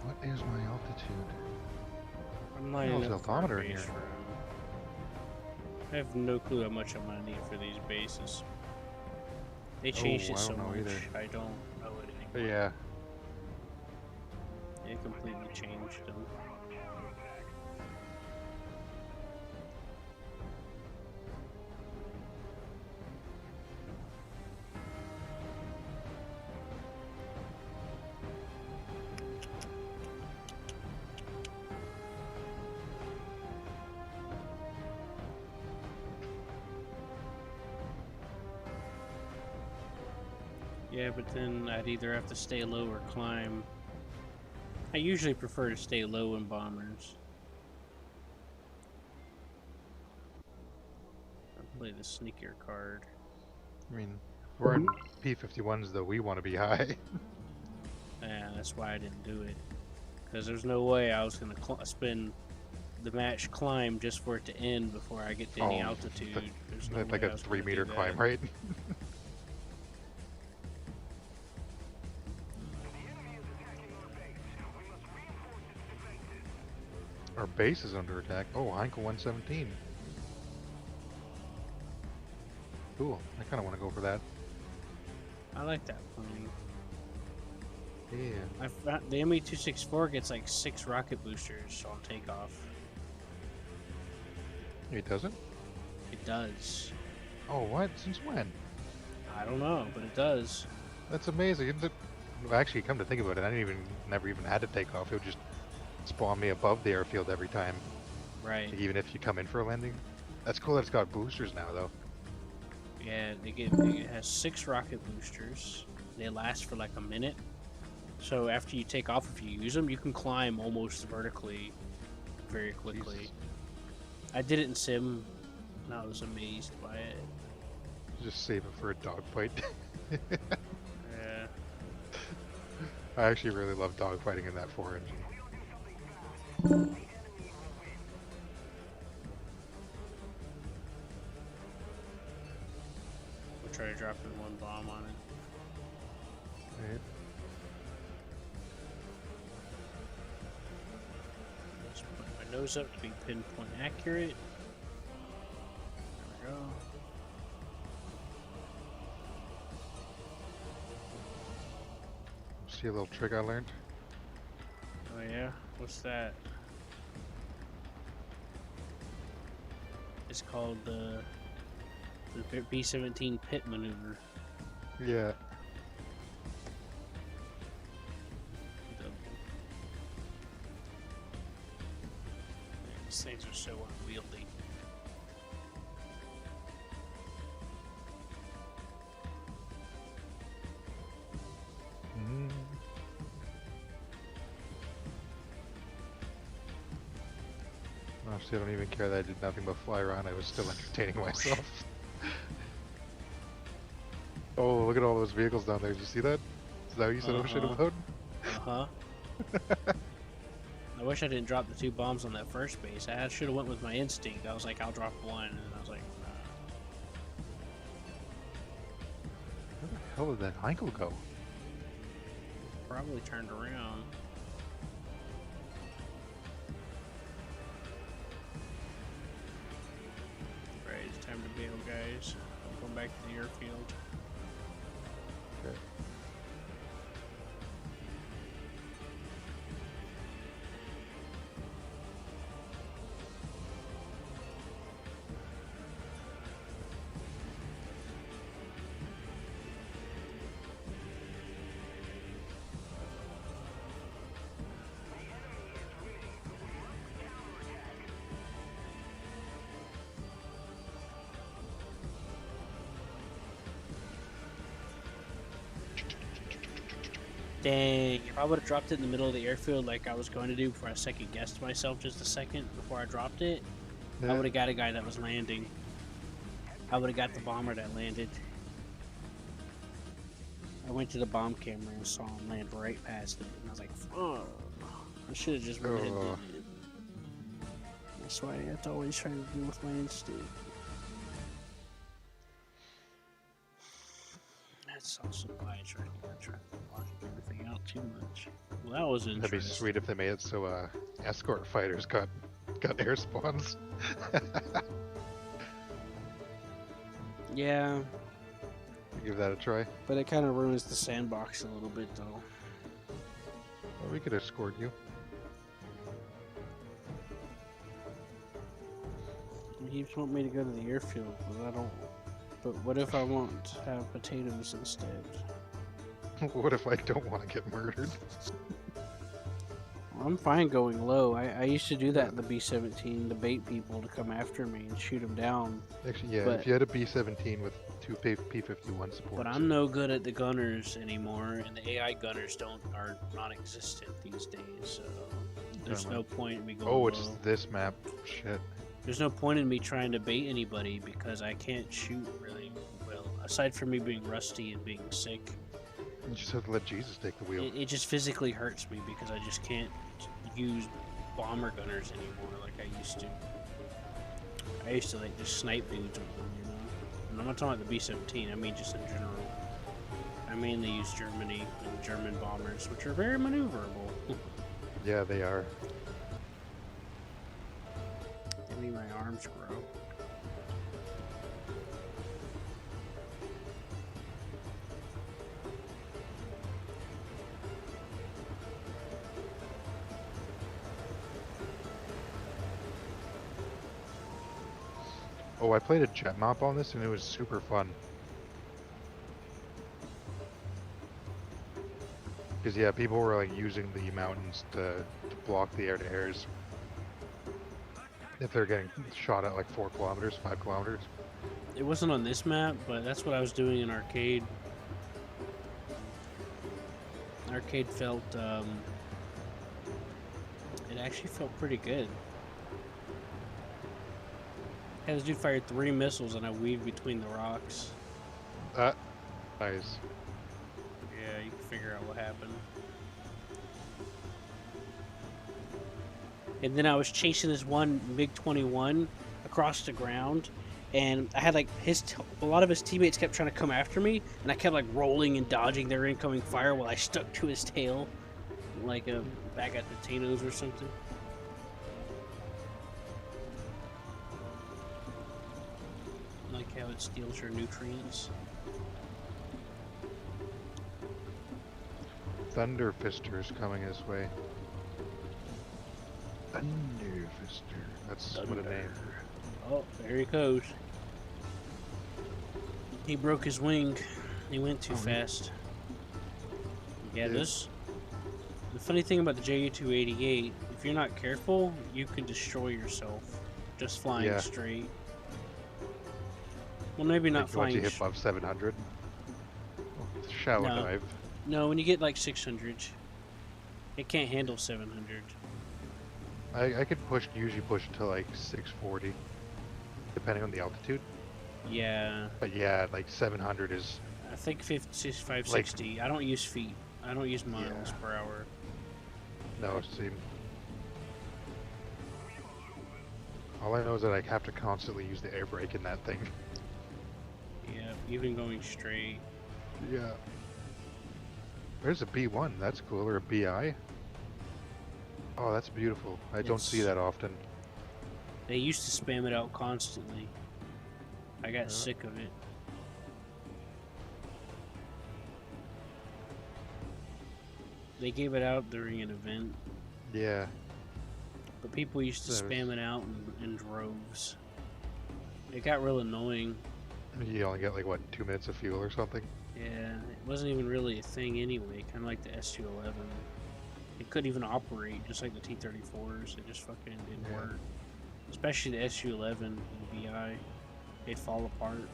What is my altitude? I'm lining there's up for a altimeter in base here. room. I have no clue how much I'm gonna need for these bases. They changed Oh, it I so don't know much, either. I don't know it But anymore. yeah, It completely changed them. Yeah, but then I'd either have to stay low or climb. I usually prefer to stay low in bombers. I'll play the sneakier card. I mean, if we're in P-51s though, we want to be high. Yeah, that's why I didn't do it. Because there's no way I was going to spend the match climb just for it to end before I get to any Oh, altitude. There's no That's like way I a was gonna 3-meter do climb, that. right? Our base is under attack. Oh, Heinkel 117. Cool. I kind of want to go for that. I like that plane. Yeah. The ME-264 gets like 6 rocket boosters on takeoff. It doesn't? It does. Oh, what? Since when? I don't know, but it does. That's amazing. Well, actually, come to think about it, I never even had to take off. It would just spawn me above the airfield every time, Right. even if you come in for a landing. That's cool that it's got boosters now, though. Yeah, it has 6 rocket boosters. They last for like a minute. So after you take off, if you use them, you can climb almost vertically very quickly. Jesus. I did it in sim, and I was amazed by it. Just save it for a dogfight. Yeah. I actually really love dogfighting in that 4 engine. We'll try to drop in 1 bomb on it. Right. Just put my nose up to be pinpoint accurate. There we go. See a little trick I learned? Oh yeah? What's that? It's called the B-17 pit maneuver. Yeah. These things are so unwieldy. Mm. Honestly, I don't even care that I did nothing but fly around. I was still entertaining myself. Oh, look at all those vehicles down there. Did you see that? Is that what you said I should have voted? Uh-huh. I wish I didn't drop the 2 bombs on that first base. I should have went with my instinct. I was like, I'll drop 1, and I was like, nah. Where the hell did that Heinkel go? Probably turned around. Right, it's time to bail, guys. I'm going back to the airfield. Okay. Dang, if I would have dropped it in the middle of the airfield like I was going to do before I second guessed myself just a second before I dropped it, I would have got a guy that was landing. I would have got the bomber that landed. I went to the bomb camera and saw him land right past it, and I was like, "Oh, I should have just went ahead and did it." That's why I have to always try to do with my instinct. That's also why I try to block everything out too much. Well, that was interesting. That'd be sweet if they made it so escort fighters got air spawns. Yeah, Give that a try. but it kind of ruins the sandbox a little bit, though. Well, we could escort you. He keeps wanting me to go to the airfield, but I don't. But what if I want to have potatoes instead? What if I don't want to get murdered? Well, I'm fine going low. I used to do that in the B-17 to bait people to come after me and shoot them down. Actually, yeah, But- if you had a B-17 with 2 P-51 supports. But I'm no good at the gunners anymore, and the AI gunners are non-existent these days. So there's Never no mind. point in me going Oh, low. it's this map. Shit. There's no point in me trying to bait anybody because I can't shoot really well. Aside from me being rusty and being sick, You just have to let Jesus take the wheel. it just physically hurts me because I just can't use bomber gunners anymore like I used to. I used to like just snipe dudes with them, you know. And I'm not talking about the B-17. I mean just in general. I mainly use Germany and German bombers, which are very maneuverable. Yeah, they are. I mean, my arms grow. Oh, I played a jet map on this and it was super fun. Because yeah, people were like using the mountains to block the air-to-airs. If they're getting shot at like 4 kilometers, 5 kilometers. It wasn't on this map, but that's what I was doing in arcade. Arcade felt, it actually felt pretty good. Yeah, this dude fired 3 missiles and I weaved between the rocks. Nice. Yeah, you can figure out what happened. And then I was chasing this one MiG-21 across the ground, and I had like a lot of his teammates kept trying to come after me, and I kept like rolling and dodging their incoming fire while I stuck to his tail, like a bag of potatoes or something. Like how it steals your nutrients. Thunder Fister's coming this way. Thunder Fister. That's what a name. Oh, there he goes. He broke his wing. He went too Oh, fast. Yeah, Yeah. this. The funny thing about the Ju-288, if you're not careful, you can destroy yourself just flying Yeah. straight. Well, maybe not Like once you flying. hit above 700. Shallow No. dive. No, when you get like 600, it can't handle 700. I could usually push to like 640, depending on the altitude. Yeah, But yeah, like 700 is. I think 560. I don't use feet. I don't use miles Yeah. per hour. No, see. All I know is that I have to constantly use the air brake in that thing. Yeah, even going straight. Yeah. There's a B1. That's cool. Or a BI. Oh, that's beautiful. I don't see It's- that often. They used to spam it out constantly. I got Yeah. sick of it. They gave it out during an event, Yeah. but people used to That was- spam it out in droves. It got real annoying. You only get like what, 2 minutes of fuel or something? Yeah, it wasn't even really a thing anyway, kind of like the SU-11. It couldn't even operate, just like the T-34s. It just fucking didn't Yeah. work. Especially the SU-11 and the VI. They'd fall apart.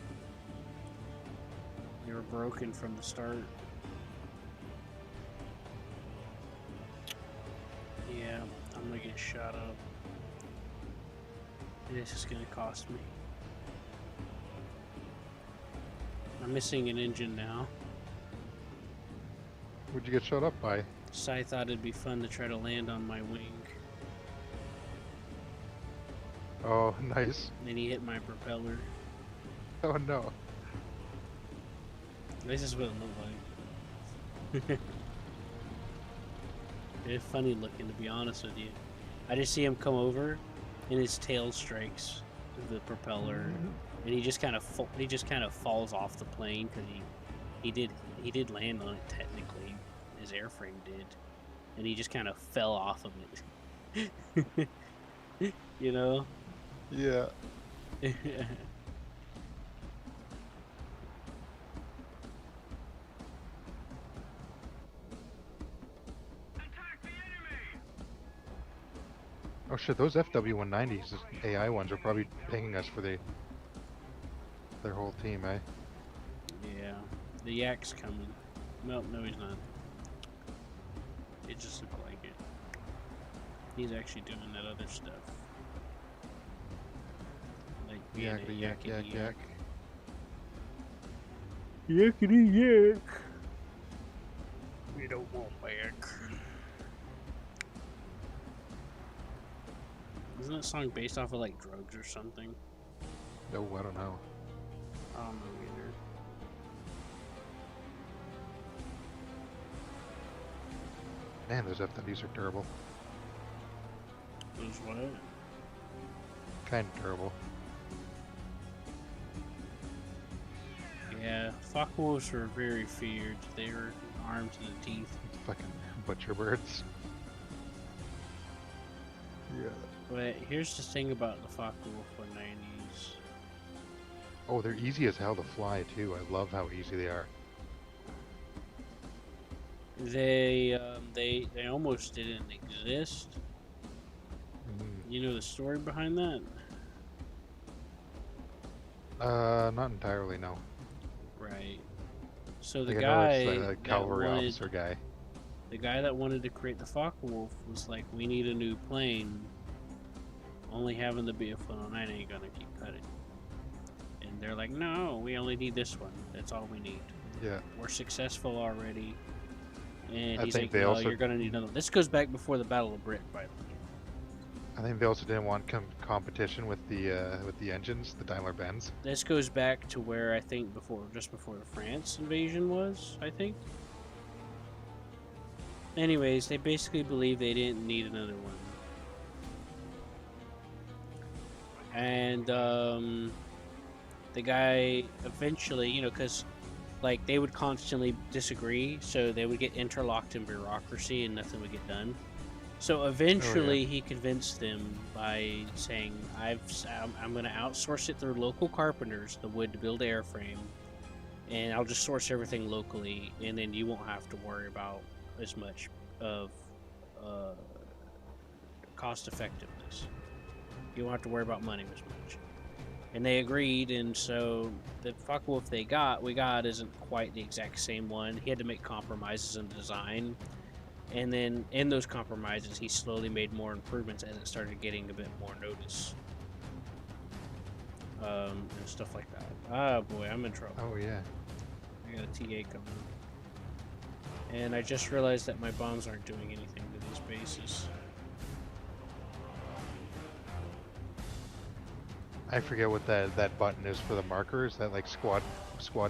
They were broken from the start. Yeah, I'm gonna get shot up. And this is gonna cost me. I'm missing an engine now. What'd you get shot up by? So I thought it'd be fun to try to land on my wing. Oh, nice. And then he hit my propeller. Oh no. This is what it looked like. It's funny looking, to be honest with you. I just see him come over, and his tail strikes the propeller, and he just kind of falls off the plane because he did land on it technically. His airframe did, and he just kind of fell off of it. You know. Yeah. Attack the enemy! Oh shit, those FW-190s, those AI ones, are probably pinging us for their whole team, eh? Yeah, the yak's coming. Well, no, he's not. It just looked like it. He's actually doing that other stuff. Like being a Yakety yak, yak, yakety yak. Yakety yak. We don't want back. Isn't that song based off of like drugs or something? No, I don't know. I don't know either. Man, those FWs are durable. Those what? Kind of durable. Yeah, Focke-Wulfs were very feared. They were armed to the teeth. Fucking butcher birds. Yeah. But here's the thing about the Focke-Wulf 190s. Oh, they're easy as hell to fly too. I love how easy they are. They almost didn't exist. You know the story behind that? Not entirely, no. Right. So the Like, I know guy it's, like, a that cavalry wanted, officer guy. the guy that wanted to create the Focke-Wulf was like, we need a new plane. Only having the BF-109 ain't gonna keep cutting. And they're like, no, we only need this one. That's all we need. Yeah. We're successful already. And I he's think like, they no, also- you're gonna need another one. This goes back before the Battle of Britain, by the way. I think they also didn't want competition with the engines, the Daimler Benz. This goes back to where I think just before the France invasion was, I think. Anyways, they basically believe they didn't need another one. And the guy eventually, you know, because like they would constantly disagree, so they would get interlocked in bureaucracy and nothing would get done. So eventually he convinced them by saying, I'm going to outsource it through local carpenters, the wood to build the airframe, and I'll just source everything locally, and then you won't have to worry about as much of cost effectiveness. You won't have to worry about money as much. And they agreed, and so the Focke-Wulf we got isn't quite the exact same one. He had to make compromises in design. And then in those compromises, he slowly made more improvements as it started getting a bit more notice. And stuff like that. Ah, boy, I'm in trouble. Oh yeah. I got a TA coming. And I just realized that my bombs aren't doing anything to these bases. I forget what that button is for the marker. Is that like squad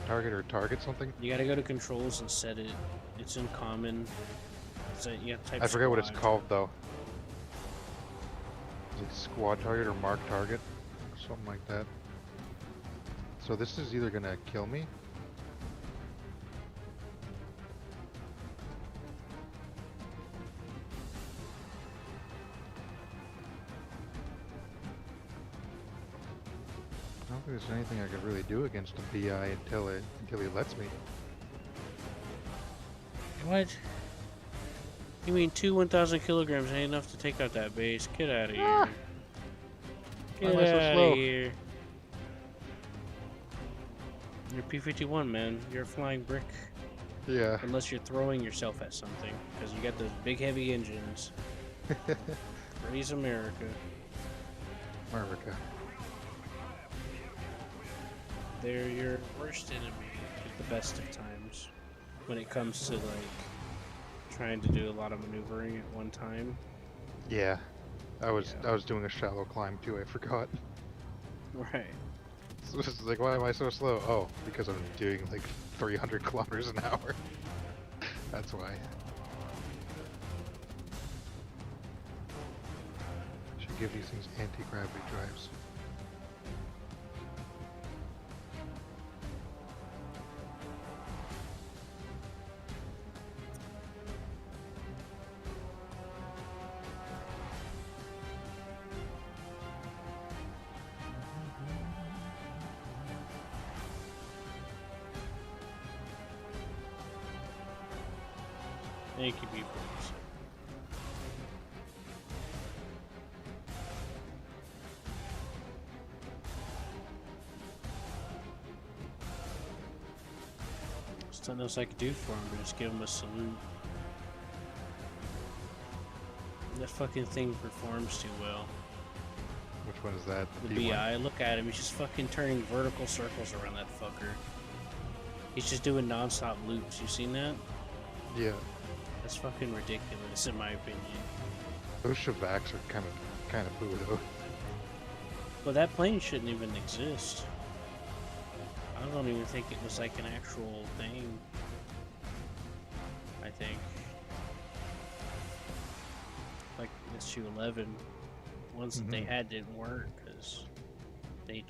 target or target something? You gotta go to controls and set it. It's in common. So you have to type I forget what it's squad. called though. Is it squad target or mark target? Something like that. So this is either gonna kill me. I don't think there's anything I could really do against a BI until he lets me. What? You mean 1,000 kilograms ain't enough to take out that base? Get out of Ah! here. Why Get am I so out slow? of here. You're P-51, man. You're a flying brick. Yeah. Unless you're throwing yourself at something. Because you got those big, heavy engines. Praise America. America. They're your worst enemy at the best of times. When it comes to, like, trying to do a lot of maneuvering at one time. Yeah. I was doing a shallow climb too, I forgot. Right. So it's like, why am I so slow? Oh, because I'm doing like 300 kilometers an hour. That's why. Should give these things anti-gravity drives. Thank you, B-Boys. There's nothing else I could do for him, but just give him a salute. That fucking thing performs too well. Which one is that? The D1? BI, look at him, he's just fucking turning vertical circles around that fucker. He's just doing non-stop loops, you seen that? Yeah. That's fucking ridiculous, in my opinion. Those Shavaks are kind of poo though. But that plane shouldn't even exist. I don't even think it was like an actual thing. I think. Like the Su-11, ones that they had didn't work because they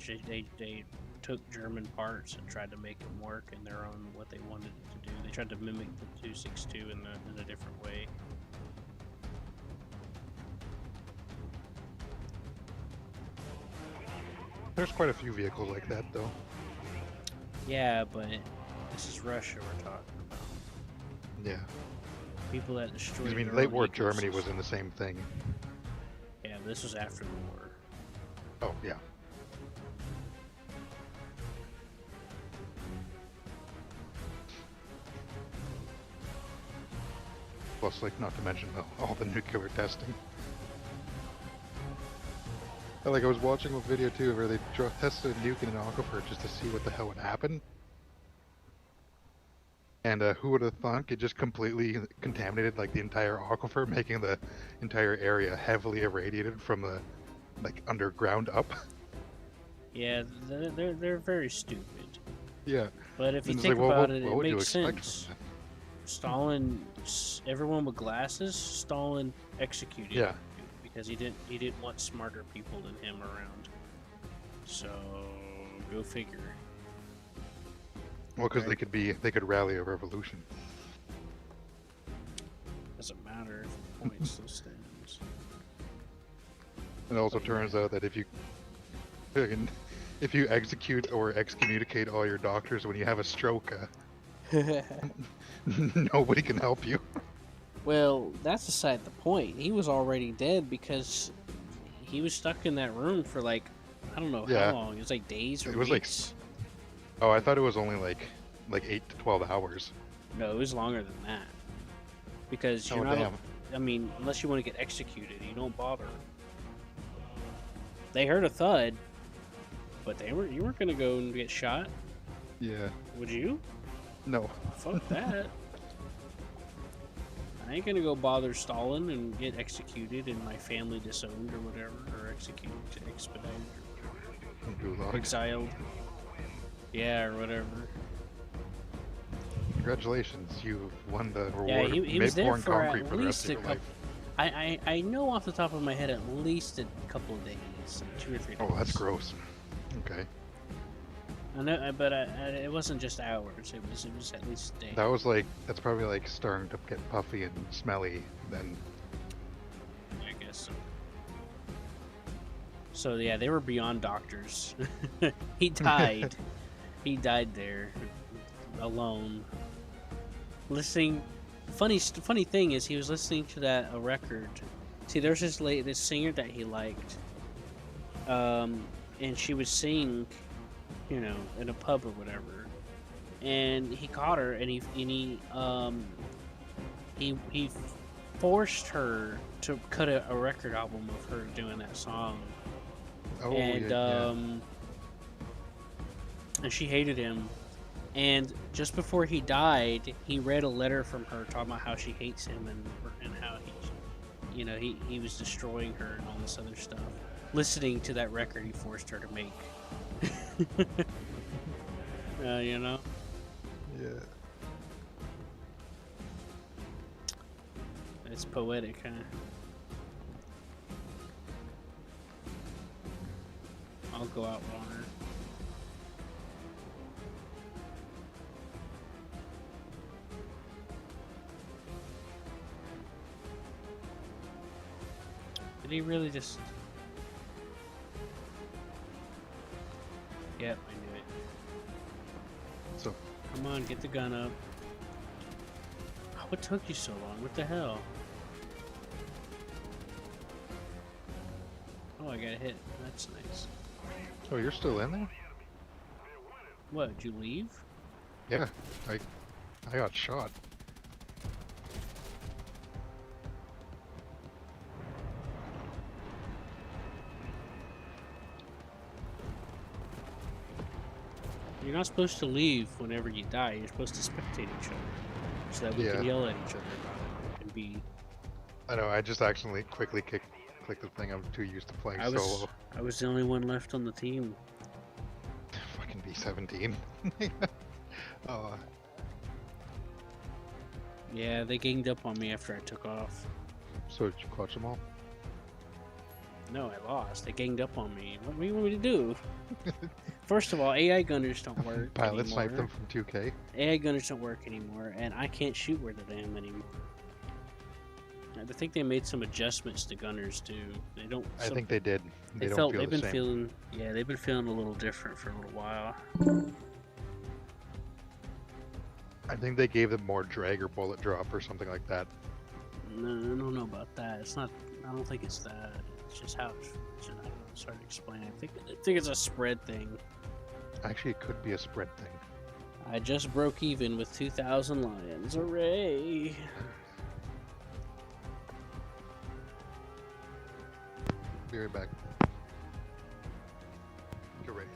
took German parts and tried to make them work in their own what they wanted it to do. They tried to mimic the 262 in a different way. There's quite a few vehicles like that though. Yeah, but this is Russia we're talking about. Yeah. People that destroyed. I mean, their late own war Germany was ecosystems. in the same thing. Yeah, this was after the war. Oh, yeah. Plus, like, not to mention all the nuclear testing. Like, I was watching a video too where they tested a nuke in an aquifer just to see what the hell would happen. And who would have thunk it just completely contaminated like the entire aquifer, making the entire area heavily irradiated from the like underground up. Yeah, they're very stupid. Yeah. But if you And it's think like, well, about what- it, what it would you makes expect from sense. that? Stalin, everyone with glasses, Stalin executed Yeah. because he didn't want smarter people than him around. So go figure. Well, because Right. they could rally a revolution. Doesn't matter if the point still stands. happens. It also But turns yeah. out that if you execute or excommunicate all your doctors when you have a stroke, nobody can help you. Well, that's beside the point. He was already dead because he was stuck in that room for like, I don't know how Yeah, long. It was like days or it was like, weeks. oh, I thought it was only like 8 to 12 hours. No, it was longer than that. Because Oh you're not. damn! I mean, unless you want to get executed, you don't bother. They heard a thud, but you weren't gonna go and get shot, Yeah, would you? no. Fuck that. I ain't gonna go bother Stalin and get executed and my family disowned or whatever, or executed, expedited, Gulag. exiled. Yeah, or whatever. Congratulations, you won the reward Yeah, of he was there pouring for concrete at for the rest least of a your life. couple. I know off the top of my head at least a couple of days, like 2 or 3 days. Oh, that's gross. Okay, I know, but it wasn't just hours. It was at least a day. that's probably like starting to get puffy and smelly. Then I guess so. So yeah, they were beyond doctors. He died. He died there, alone. Listening. Funny thing is, he was listening to a record. See, there's this singer that he liked, and she would sing, in a pub or whatever, and he caught her, and he forced her to cut a record album of her doing that song. oh And yeah. and she hated him. And just before he died, he read a letter from her talking about how she hates him and how he was destroying her and all this other stuff. Listening to that record he forced her to make. Yeah. It's poetic, huh? I'll go out on her. Did he really just... Yep, I knew it. So Come on, get the gun up. What took you so long? What the hell? Oh, I got hit. That's nice. oh, you're still in there? What, did you leave? Yeah, I got shot. You're not supposed to leave whenever you die. You're supposed to spectate each other. So that we Yeah. can yell at each other about it. And be... I know. I just accidentally quickly clicked the thing. I'm too used to playing I solo. was the only one left on the team. Fucking B-17. Oh, Yeah, they ganged up on me after I took off. so did you clutch them all? No, I lost. They ganged up on me. What do you want me to do? First of all, AI gunners don't work Pilot anymore. sniped them from 2K. AI gunners don't work anymore, and I can't shoot where the damn anymore. I think they made some adjustments to gunners too. They don't. I think they did. They don't feel they've the been same. feeling. Yeah, they've been feeling a little different for a little while. I think they gave them more drag or bullet drop or something like that. No, I don't know about that. It's not. I don't think it's that. It's just how. It's hard to explain. I think it's a spread thing. Actually, it could be a spread thing. I just broke even with 2,000 lions. Hooray! Be right back. Get ready.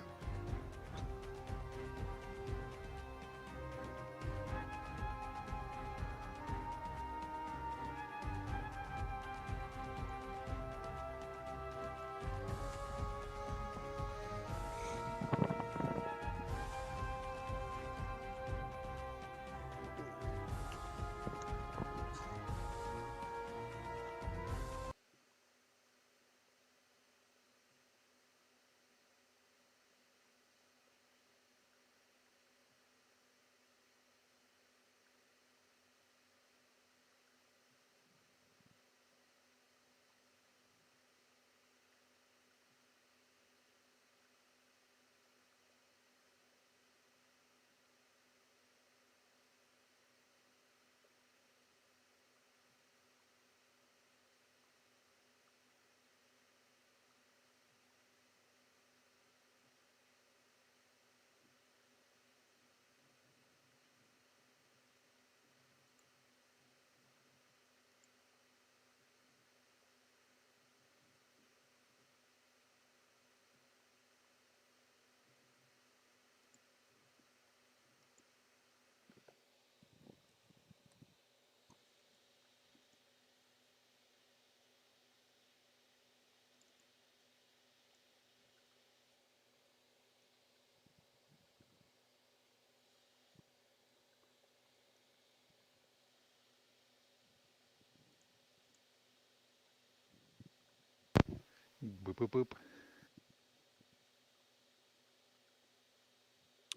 Boop boop boop.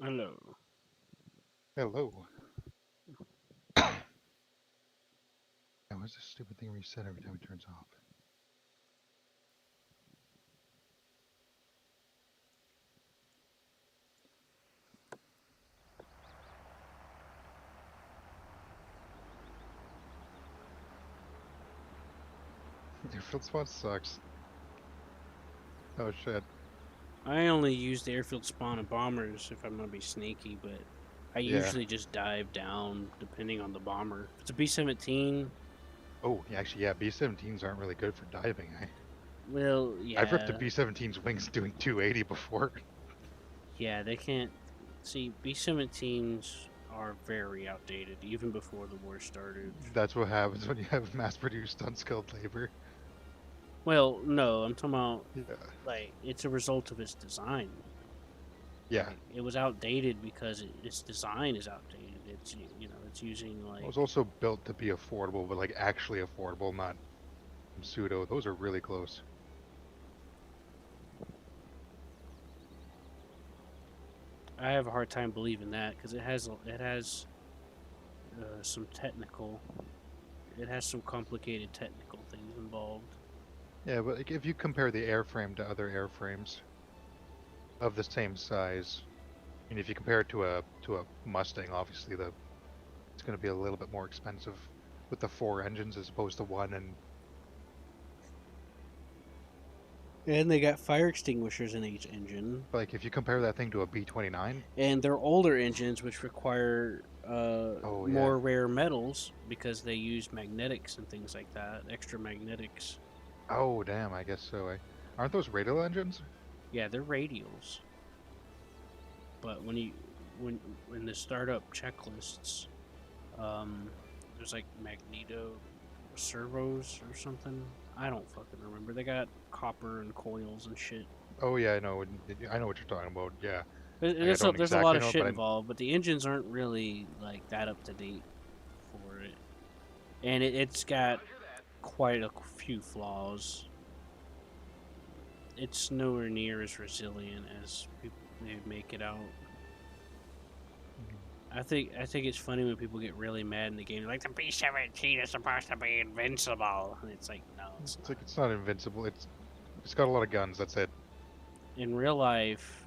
Hello. Hello. Why does this stupid thing reset every time it turns off? Airfield spot sucks. Oh shit. I only use the airfield spawn of bombers if I'm gonna be sneaky, but I Yeah. usually just dive down depending on the bomber. If it's a B-17, Oh, yeah, actually, yeah, B-17s aren't really good for diving. well, I've ripped a yeah, B-17's wings doing 280 before. yeah, they can't. See, B-17s are very outdated, even before the war started. That's what happens when you have mass-produced unskilled labor. Well, no, I'm talking about Yeah. like it's a result of its design. Yeah. Like, it was outdated because its design is outdated. It's it's using like It was also built to be affordable, but like actually affordable, not pseudo. Those are really close. I have a hard time believing that because it has some it has some complicated technical things involved. Yeah, but like, if you compare the airframe to other airframes of the same size, and if you compare it to a Mustang, obviously it's going to be a little bit more expensive with the 4 engines as opposed to 1. And And they got fire extinguishers in each engine, like if you compare that thing to a B-29, and they're older engines which require oh yeah, more rare metals because they use magnetics and things like that, extra magnetics. oh damn, I guess so. Aren't those radial engines? Yeah, they're radials. But when the startup checklists, there's like magneto servos or something. I don't fucking remember. They got copper and coils and shit. Oh yeah, I know. I know what you're talking about. Yeah, like, I There's don't there's a lot exactly of know, shit but involved, but the engines aren't really like that up to date for it, and it's got quite a few flaws. It's nowhere near as resilient as people they make it out. I think it's funny when people get really mad in the game. Like the B-17 is supposed to be invincible, and it's like no, it's it's not. like it's not invincible. It's got a lot of guns. That's it. In real life,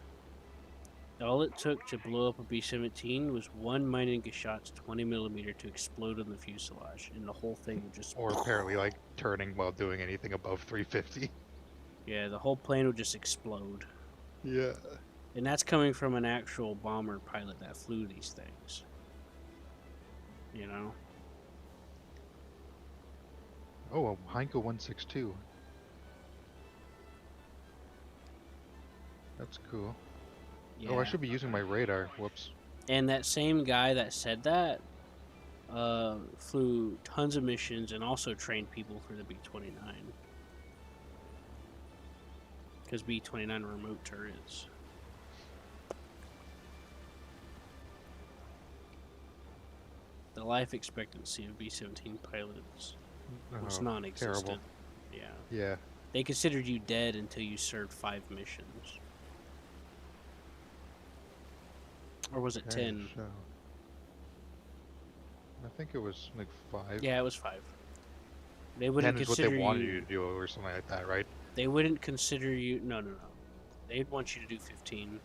all it took to blow up a B-17 was one Meininger shot's 20mm to explode in the fuselage, and the whole thing would just. Or apparently like turning while doing anything above 350. Yeah, the whole plane would just explode. Yeah. And that's coming from an actual bomber pilot that flew these things. You know? Oh, a Heinkel 162. That's cool. Yeah. Oh, I should be using my radar. Whoops. And that same guy that said that flew tons of missions and also trained people for the B-29. Because B-29 are remote turrets. The life expectancy of B-17 pilots was Oh, non-existent. terrible. Yeah. Yeah. They considered you dead until you served 5 missions. Or was it 10? So. I think it was like 5. Yeah, it was 5. They 10 wouldn't is what consider they wanted you. you to do, or something like that, right? They wouldn't consider you. No. They'd want you to do 15.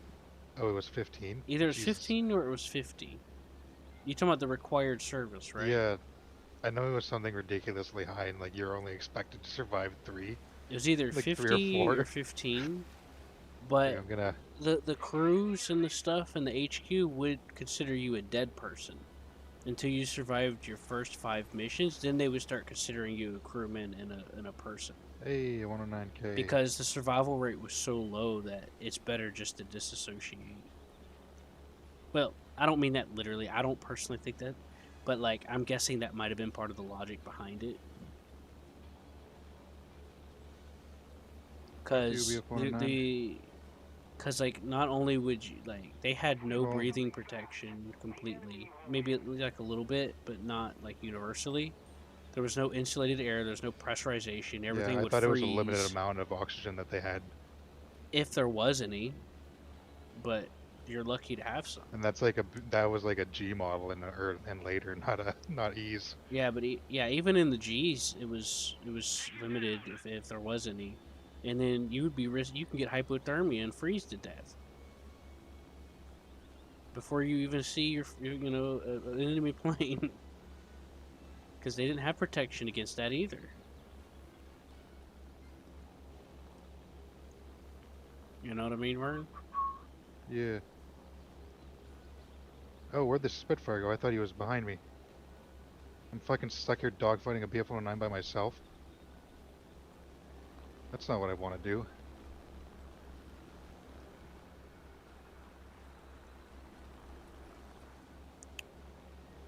Oh, it was 15. Either it was Jesus. 15 or it was 50. You talking about the required service, right? Yeah. I know it was something ridiculously high, and like you're only expected to survive 3. It was either Like 3 or 50 4. or 15. But I'm gonna. the crews and the stuff and the HQ would consider you a dead person until you survived your first 5 missions. Then they would start considering you a crewman and a person. Hey, 109K. Because the survival rate was so low that it's better just to disassociate. Well, I don't mean that literally. I don't personally think that. But, like, I'm guessing that might have been part of the logic behind it. Because like, not only would you, like, they had no Well- breathing protection completely. Maybe, like, a little bit, but not, like, universally. There was no insulated air. There's no pressurization. Everything Yeah, I would thought it was freeze a limited amount of oxygen that they had, if there was any. But you're lucky to have some. and that was like a G model and later, not E's. Yeah, but yeah, even in the G's, it was limited if there was any, and then you would be you can get hypothermia and freeze to death before you even see your an enemy plane, because they didn't have protection against that either. You know what I mean, Vern? Yeah. Oh, where'd the Spitfire go? I thought he was behind me. I'm fucking stuck here dogfighting a BF-109 by myself. That's not what I want to do.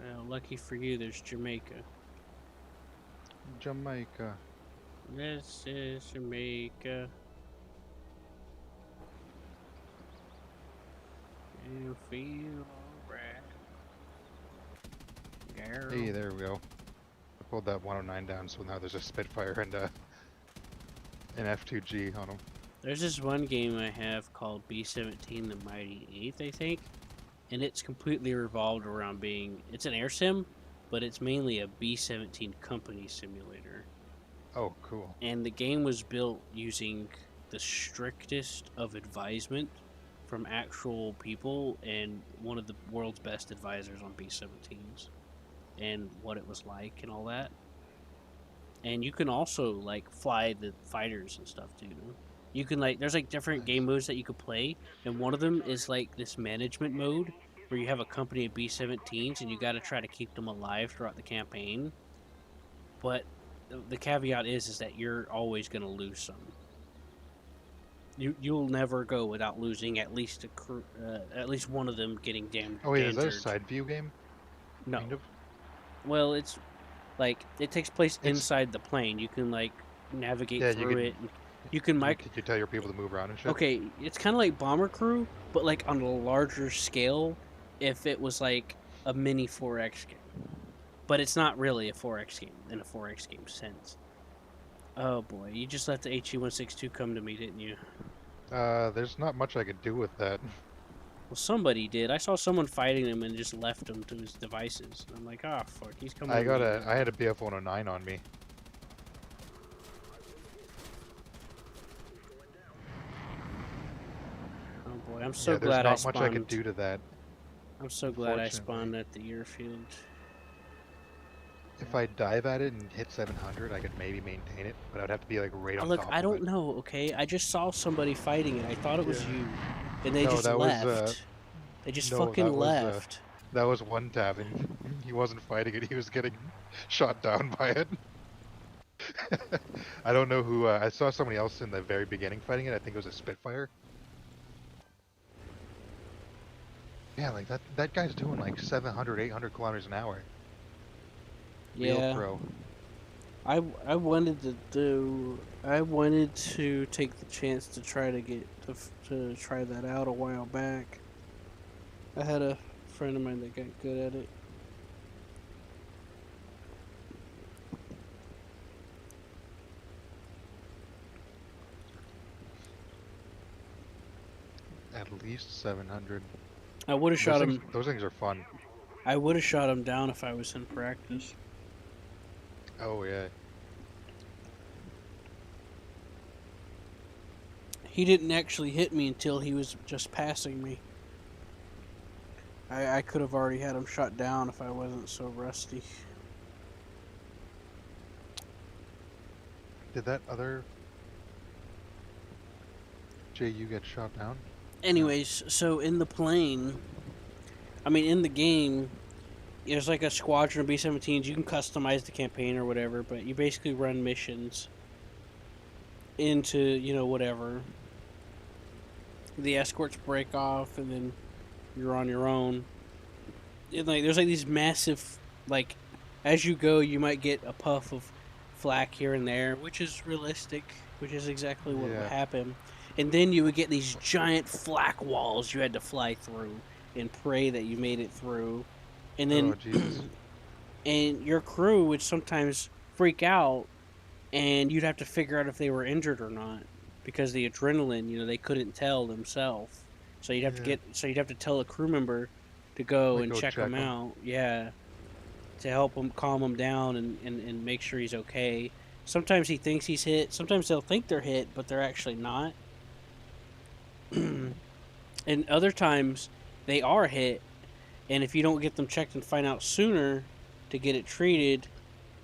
Well, lucky for you, there's Jamaica. Jamaica. This is Jamaica. You feel alright. Girl. Hey, there we go. I pulled that 109 down, so now there's a Spitfire and an F2G on them. There's this one game I have called B-17 The Mighty Eighth, I think, and it's completely revolved around it's an air sim, but it's mainly a B-17 company simulator. Oh, cool. And the game was built using the strictest of advisement from actual people and one of the world's best advisors on B-17s and what it was like and all that. And you can also like fly the fighters and stuff too. You can there's like different game modes that you could play, and one of them is like this management mode where you have a company of B-17s and you got to try to keep them alive throughout the campaign. But the caveat is that you're always going to lose some. You'll never go without losing at least at least one of them getting damaged. Oh wait, is that a side view game? No. Kind of? Well, it's like it takes place inside the plane. You can like navigate through it. And you can Could you tell your people to move around and shit? Okay, it's kind of like Bomber Crew, but like on a larger scale. If it was like a mini 4X game, but it's not really a 4X game in a 4X game sense. Oh boy, you just let the HE-162 come to me, didn't you? There's not much I could do with that. Well, somebody did. I saw someone fighting him and just left him to his devices. I'm like, oh fuck, he's coming. I had a BF-109 on me. Oh boy, I'm so glad I spawned. There's not much I could do to that. I'm so glad I spawned at the airfield. If I dive at it and hit 700, I could maybe maintain it, but I'd have to be like right on Look, top of it. I don't know, okay? I just saw somebody fighting it. I thought it was you. And they just that left. Was, they just no, fucking left. That was one tab, and he wasn't fighting it. He was getting shot down by it. I don't know who. I saw somebody else in the very beginning fighting it. I think it was a Spitfire. Yeah, like that guy's doing like 700, 800 kilometers an hour. Yeah. Real pro. I wanted to take the chance to try to try that out a while back. I had a friend of mine that got good at it. At least 700. I would have shot him. Those things are fun. I would have shot him down if I was in practice. Oh yeah. He didn't actually hit me until he was just passing me. I could have already had him shot down if I wasn't so rusty. Did that other JU get shot down? Anyways, so in the plane, in the game, there's like a squadron of B-17s. You can customize the campaign or whatever, but you basically run missions into, whatever. The escorts break off, and then you're on your own. And there's these massive, as you go, you might get a puff of flak here and there, which is realistic, which is exactly what would happen. And then you would get these giant flak walls you had to fly through and pray that you made it through. And then and your crew would sometimes freak out, and you'd have to figure out if they were injured or not because the adrenaline, they couldn't tell themselves. So Yeah. you'd have to tell a crew member to go Like and go check check him them. out. Yeah, to help him calm him down and make sure he's okay. Sometimes he thinks he's hit. Sometimes they'll think they're hit, but they're actually not. And other times they are hit, and if you don't get them checked and find out sooner to get it treated,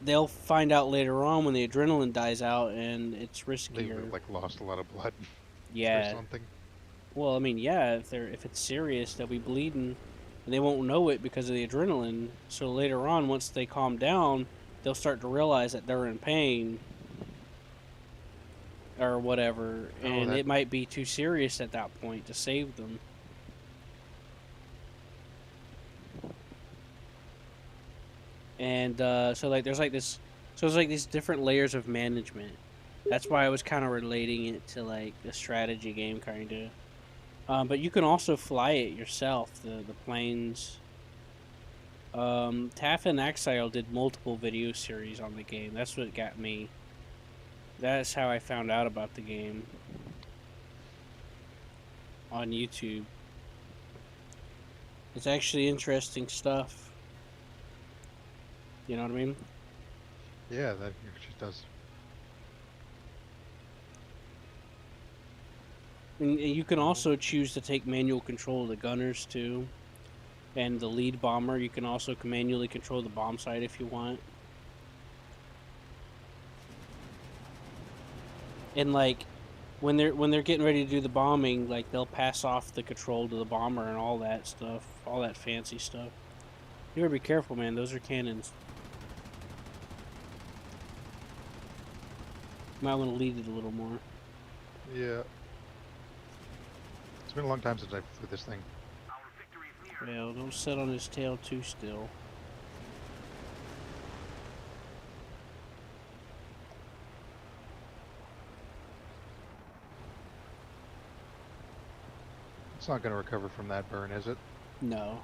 they'll find out later on when the adrenaline dies out, and it's They would riskier. have like lost a lot of blood or Yeah. something. Well, I mean, yeah, if it's serious, they'll be bleeding, and they won't know it because of the adrenaline. So later on, once they calm down, they'll start to realize that they're in pain or whatever, Oh, and that it might be too serious at that point to save them. And so like there's like this, so it's like these different layers of management. That's why I was kind of relating it to like a strategy game, kind of. But you can also fly it yourself. The planes. Taff and Exile did multiple video series on the game. That's what got me. That's how I found out about the game on YouTube. It's actually interesting stuff. You know what I mean? yeah, that she does. And you can also choose to take manual control of the gunners too. And the lead bomber, you can also manually control the bomb site if you want. And like when they're getting ready to do the bombing, like they'll pass off the control to the bomber and all that stuff, all that fancy stuff. You gotta be careful, man. Those are cannons. Might want to lead it a little more. Yeah. It's been a long time since I flew this thing. Our victory is near. Well, don't sit on his tail too still. It's not going to recover from that burn, is it? No,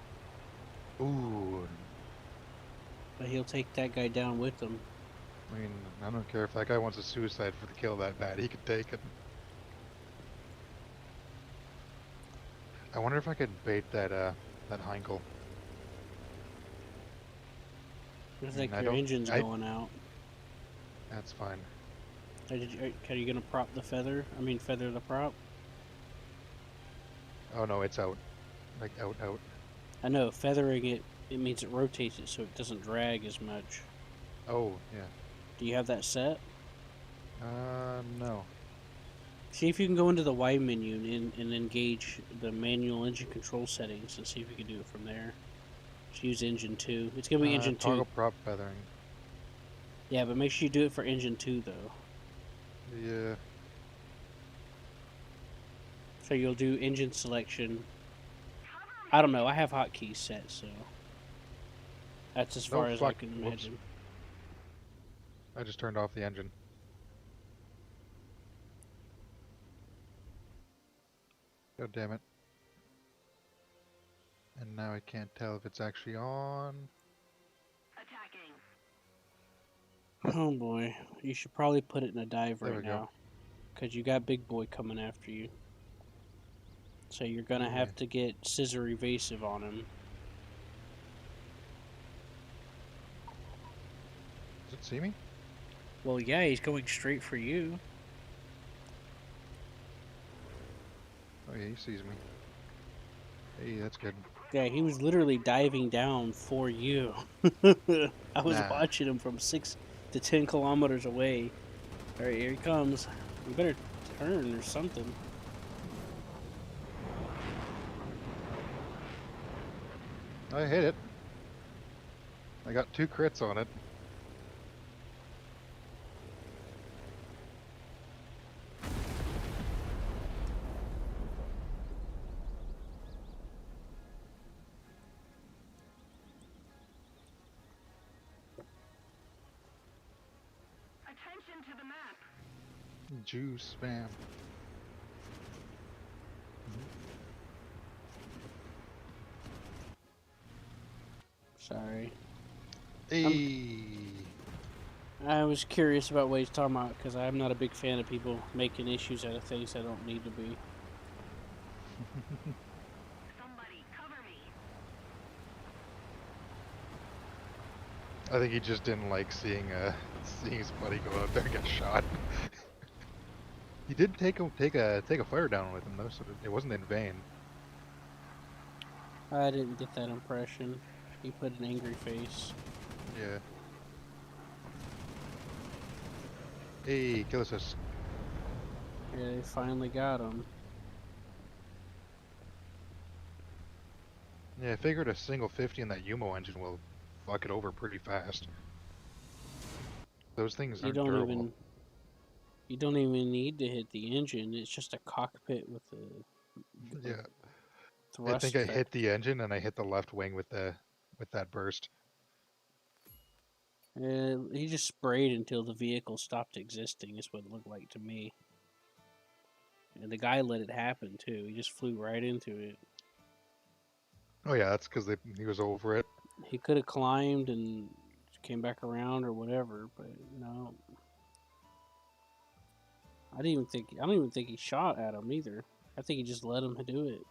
Ooh. but he'll take that guy down with him. I mean, I don't care if that guy wants a suicide for the kill that bad. He could take it. I wonder if I could bait that Heinkel. Looks I mean, like I your don't- engine's I- going out. That's fine. Are you gonna prop the feather? I mean, feather the prop? Oh no, it's out. Like out. I know, feathering it means it rotates it so it doesn't drag as much. Oh, yeah. Do you have that set? No. See if you can go into the Y menu and engage the manual engine control settings and see if you can do it from there. Just use engine 2. It's gonna be engine 2. Toggle prop feathering. Yeah, but make sure you do it for engine 2 though. Yeah. So you'll do engine selection. I don't know, I have hotkeys set, so that's as far as I fuck. can Whoops. imagine. I just turned off the engine. God damn it. And now I can't tell if it's actually on. Attacking. Oh boy, you should probably put it in a dive There right we go. now, because you got Big Boy coming after you. So you're gonna Yeah. have to get scissor evasive on him. Does it see me? Well, yeah, he's going straight for you. Oh yeah, he sees me. Hey, that's good. Yeah, he was literally diving down for you. I was Nah. watching him from 6 to 10 kilometers away. All right, here he comes. You better turn or something. I hit it. I got 2 crits on it. Attention to the map. Juice spam. Sorry. Hey. I was curious about what he's talking about because I'm not a big fan of people making issues out of things that don't need to be. Somebody cover me. I think he just didn't like seeing seeing his buddy go out there and get shot. He did take a fire down with him though, so it wasn't in vain. I didn't get that impression. He put an angry face. Yeah. Hey, kill assist. Yeah, they finally got him. Yeah, I figured a single 50 in that Yumo engine will fuck it over pretty fast. Those things You aren't don't durable. even. You don't even need to hit the engine. It's just a cockpit with a Yeah. I thrust think I effect. hit the engine and I hit the left wing with that burst. He just sprayed until the vehicle stopped existing. Is what it looked like to me. And the guy let it happen too. He just flew right into it. Oh yeah, that's because he was over it. He could have climbed and came back around or whatever, but no. I don't even think he shot at him either. I think he just let him do it.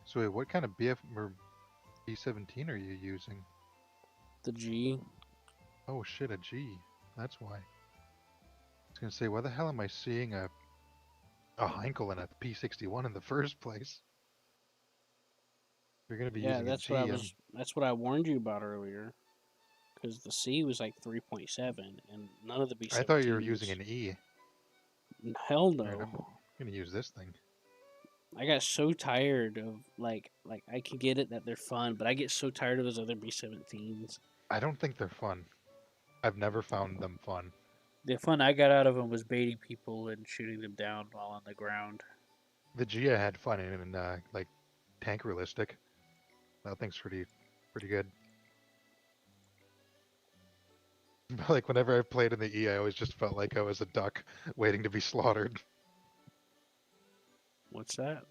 So wait, what kind of BF or B-17 are you using? The G. Oh shit, a G. That's why. I was gonna say, why the hell am I seeing a Heinkel and a P-61 in the first place? If you're gonna be Yeah, using a G, that's what I warned you about earlier. Because the C was like 3.7, and none of the I thought you were using B-17s. an E. Hell Alright, I'm no. gonna use this thing. I got so tired of like I can get it that they're fun, but I get so tired of those other B-17s. I don't think they're fun. I've never found them fun. The fun I got out of them was baiting people and shooting them down while on the ground. The G I had fun in, like tank realistic. That thing's pretty good. But like whenever I played in the E, I always just felt like I was a duck waiting to be slaughtered. What's that?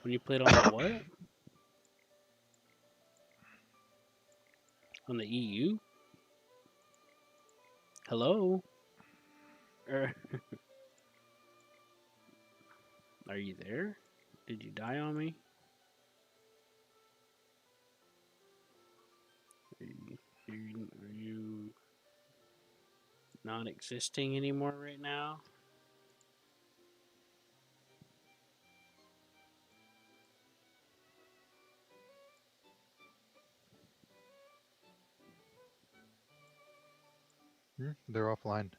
When you played on the what? On the EU? Hello? Er, Are you there? Did you die on me? Are you not existing anymore right now? They're offline.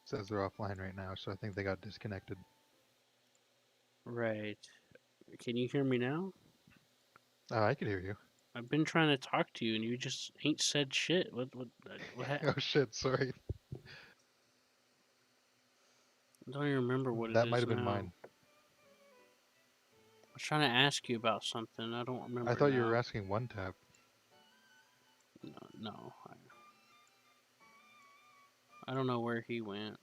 Says they're offline right now, so I think they got disconnected. Right. Can you hear me now? I can hear you. I've been trying to talk to you and you just ain't said shit. What Oh shit, sorry. I don't even remember what it That might is have been now. mine. I was trying to ask you about something. I don't remember. I thought you now. were asking one tap. No. I don't know where he went.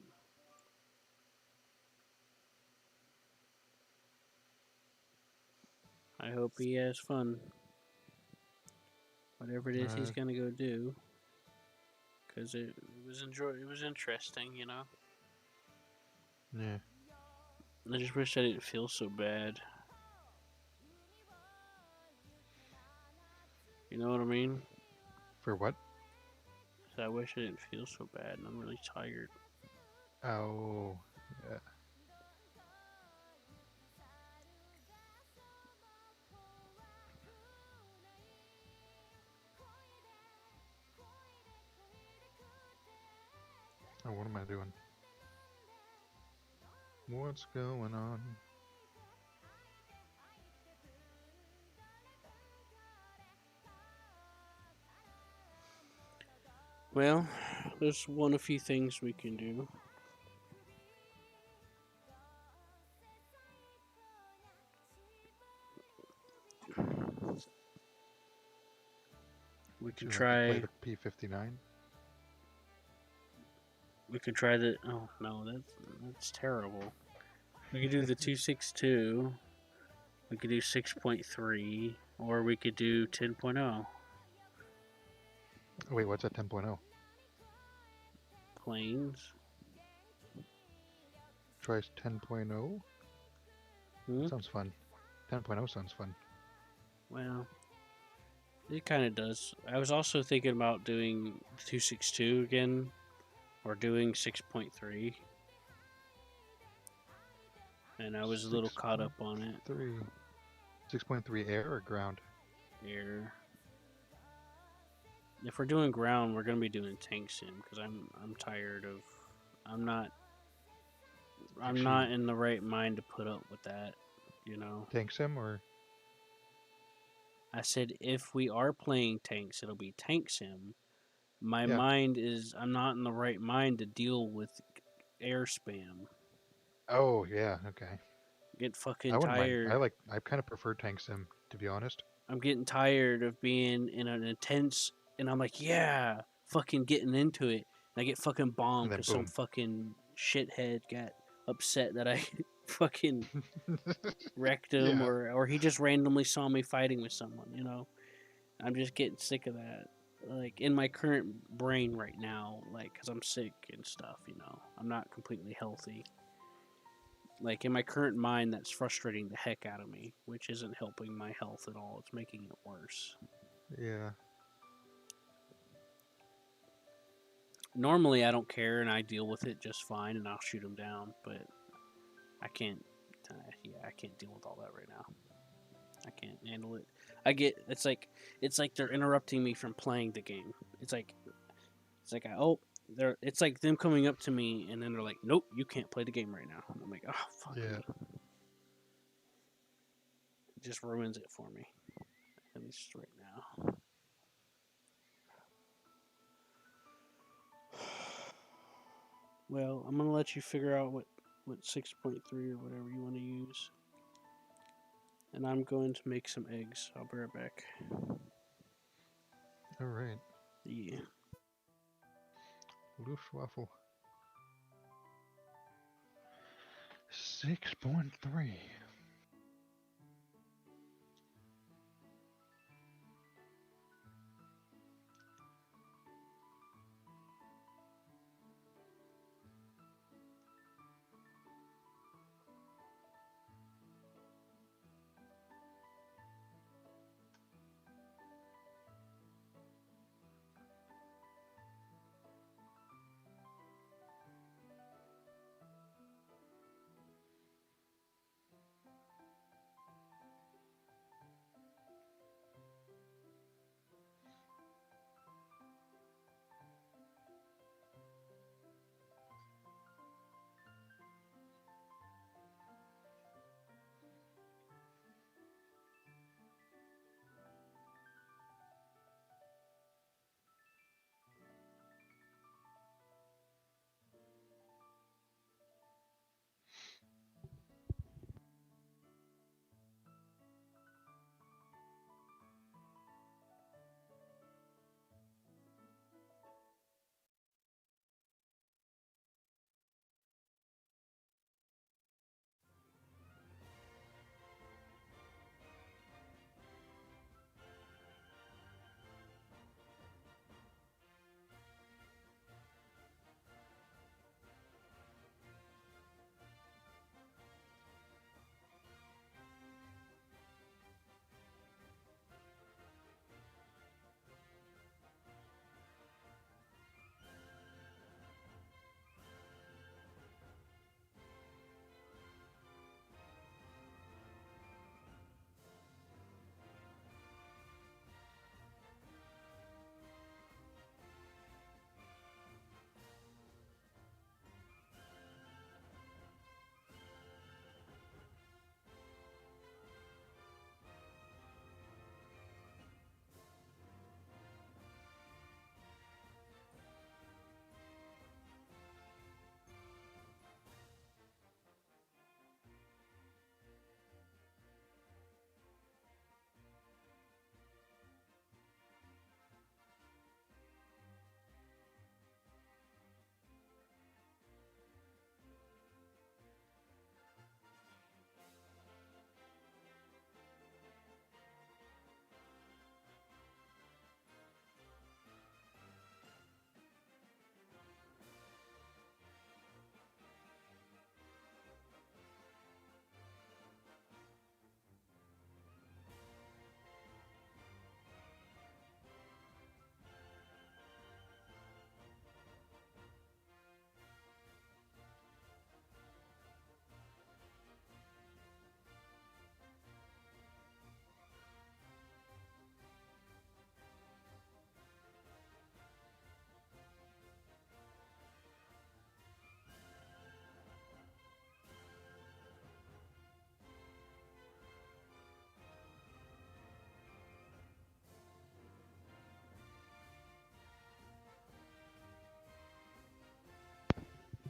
I hope he has fun. Whatever it is he's gonna go do. Cause it was interesting, you know. Yeah. I just wish I didn't feel so bad. You know what I mean? For what? So I wish I didn't feel so bad, and I'm really tired. Oh, yeah. Oh, what am I doing? What's going on? Well, there's a few things we can do. We can You have to play try. the P-59. We can try the. Oh no, that's terrible. We could do the 262. We could do 6.3, or we could do 10.0 Wait, what's that 10.0? planes. Try 10.0? Hmm? Sounds fun. 10.0 sounds fun. Well, it kind of does. I was also thinking about doing 262 again, or doing 6.3, and I was a little caught up on it. 3. 6.3 air or ground? Air. If we're doing ground, we're gonna be doing tank sim because I'm tired of. I'm not Actually, in the right mind to put up with that. You know. tank sim or I said if we are playing tanks, it'll be tank sim. My yeah. mind is I'm not in the right mind to deal with air spam. Oh yeah, okay. Get I fucking wouldn't mind. tired. I kind of prefer tank sim to be honest. I'm getting tired of being in an intense, and I'm like, yeah, fucking getting into it. And I get fucking bombed And then because some boom. fucking shithead got upset that I fucking wrecked him, Yeah. or he just randomly saw me fighting with someone. You know, I'm just getting sick of that. Like in my current brain right now, like because I'm sick and stuff. You know, I'm not completely healthy. Like in my current mind, that's frustrating the heck out of me, which isn't helping my health at all. It's making it worse. Yeah. Normally, I don't care and I deal with it just fine, and I'll shoot them down. But I can't. Yeah, I can't deal with all that right now. I can't handle it. I get it's like they're interrupting me from playing the game. It's like it's like them coming up to me and then they're like, nope, you can't play the game right now. And I'm like, oh fuck Yeah. me. It just ruins it for me. At least right now. Well, I'm gonna let you figure out what 6.3 or whatever you want to use, and I'm going to make some eggs. I'll be right back. All right. Yeah. Luftwaffe. 6.3.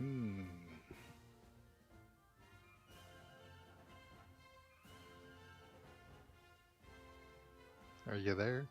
Hmm. Are you there?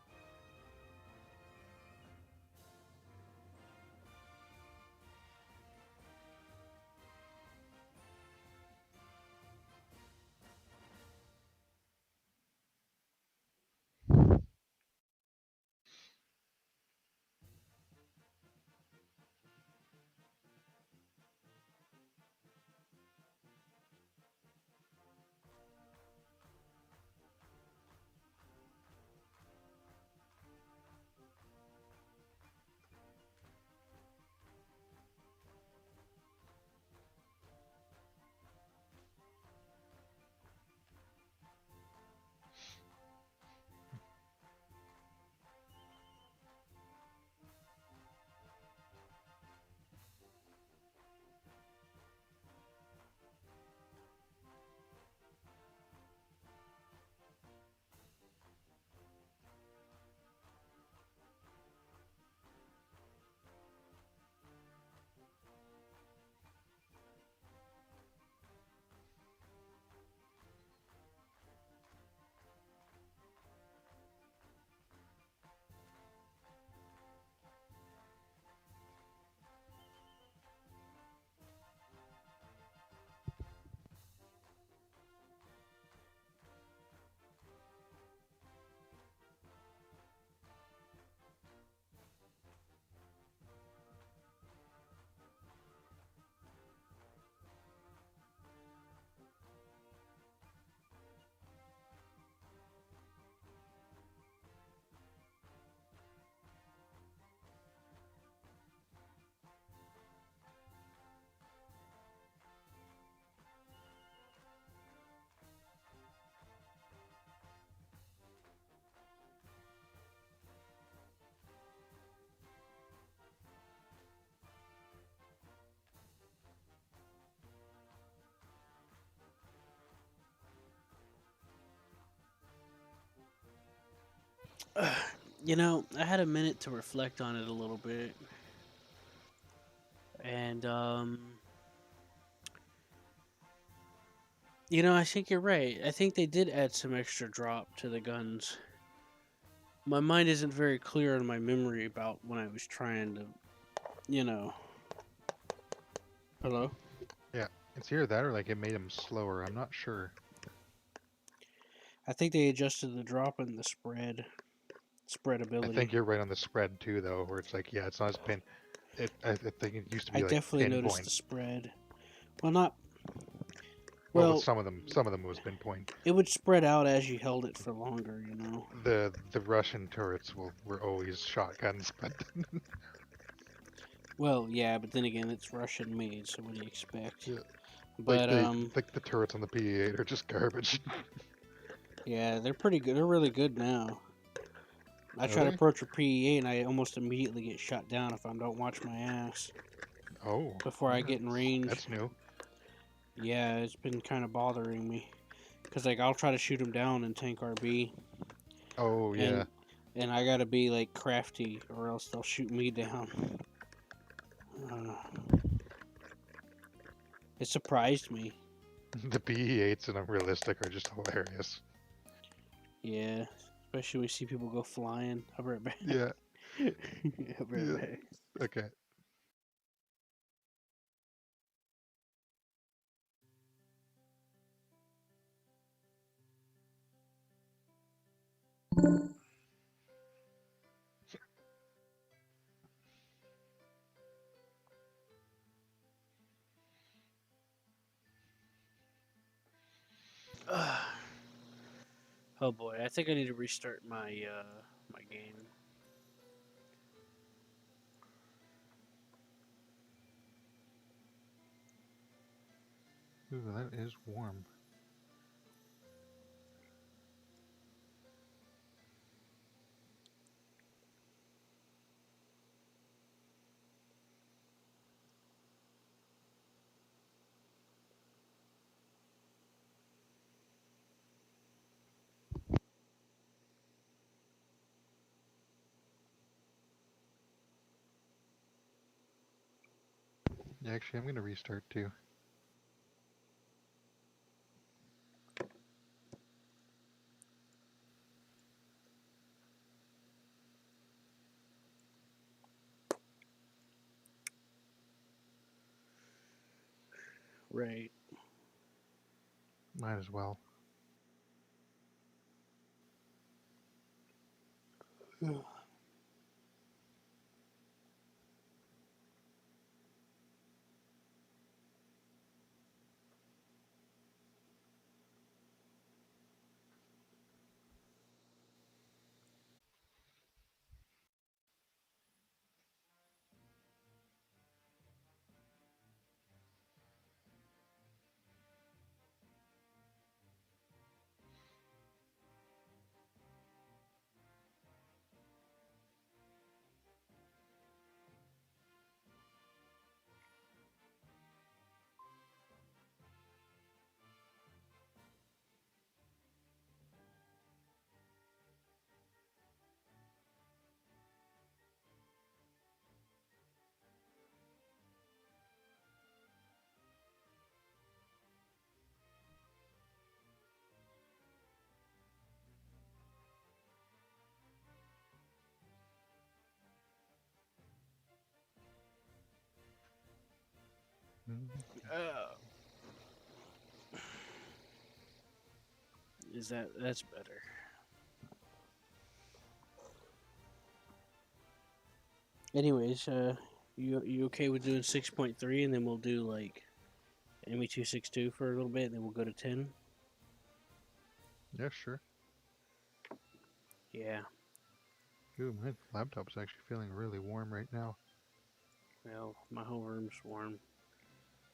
You know, I had a minute to reflect on it a little bit, and you know, I think you're right. I think they did add some extra drop to the guns. My mind isn't very clear in my memory about when I was trying to, you know. Hello? Yeah, it's either that or like it made him slower. I'm not sure. I think they adjusted the drop and the spread I ability. think you're right on the spread too, though, where it's like, yeah, it's not as pin. I think it used to I be like definitely noticed pinpoint. the spread. Well, not Well, with well. some of them was pinpoint. It would spread out as you held it for longer. You know. The Russian turrets were always shotguns, but Well, yeah, but then again, it's Russian made, so what do you expect? yeah, But like the turrets on the PE8 are just garbage. yeah, they're pretty good. They're really good now. I Are try to they? approach a PEA and I almost immediately get shot down if I don't watch my ass Oh, before I get in range. that's new. Yeah, it's been kind of bothering me because like I'll try to shoot them down in tank RB, Oh yeah, and I gotta be like crafty or else they'll shoot me down. Uh, it surprised me. the PE8s and unrealistic are just hilarious. Yeah, especially when we see people go flying. I'll be right back. Yeah, I'll be right yeah. back. Okay. Oh boy, I think I need to restart my my game. Ooh, that is warm. Yeah, actually, I'm gonna restart too. Right. Might as well. That's better. Anyways, you okay with doing 6.3 and then we'll do like enemy 262 for a little bit and then we'll go to 10? Yeah, sure. Yeah. Ooh, my laptop's actually feeling really warm right now. Well, my whole room's warm.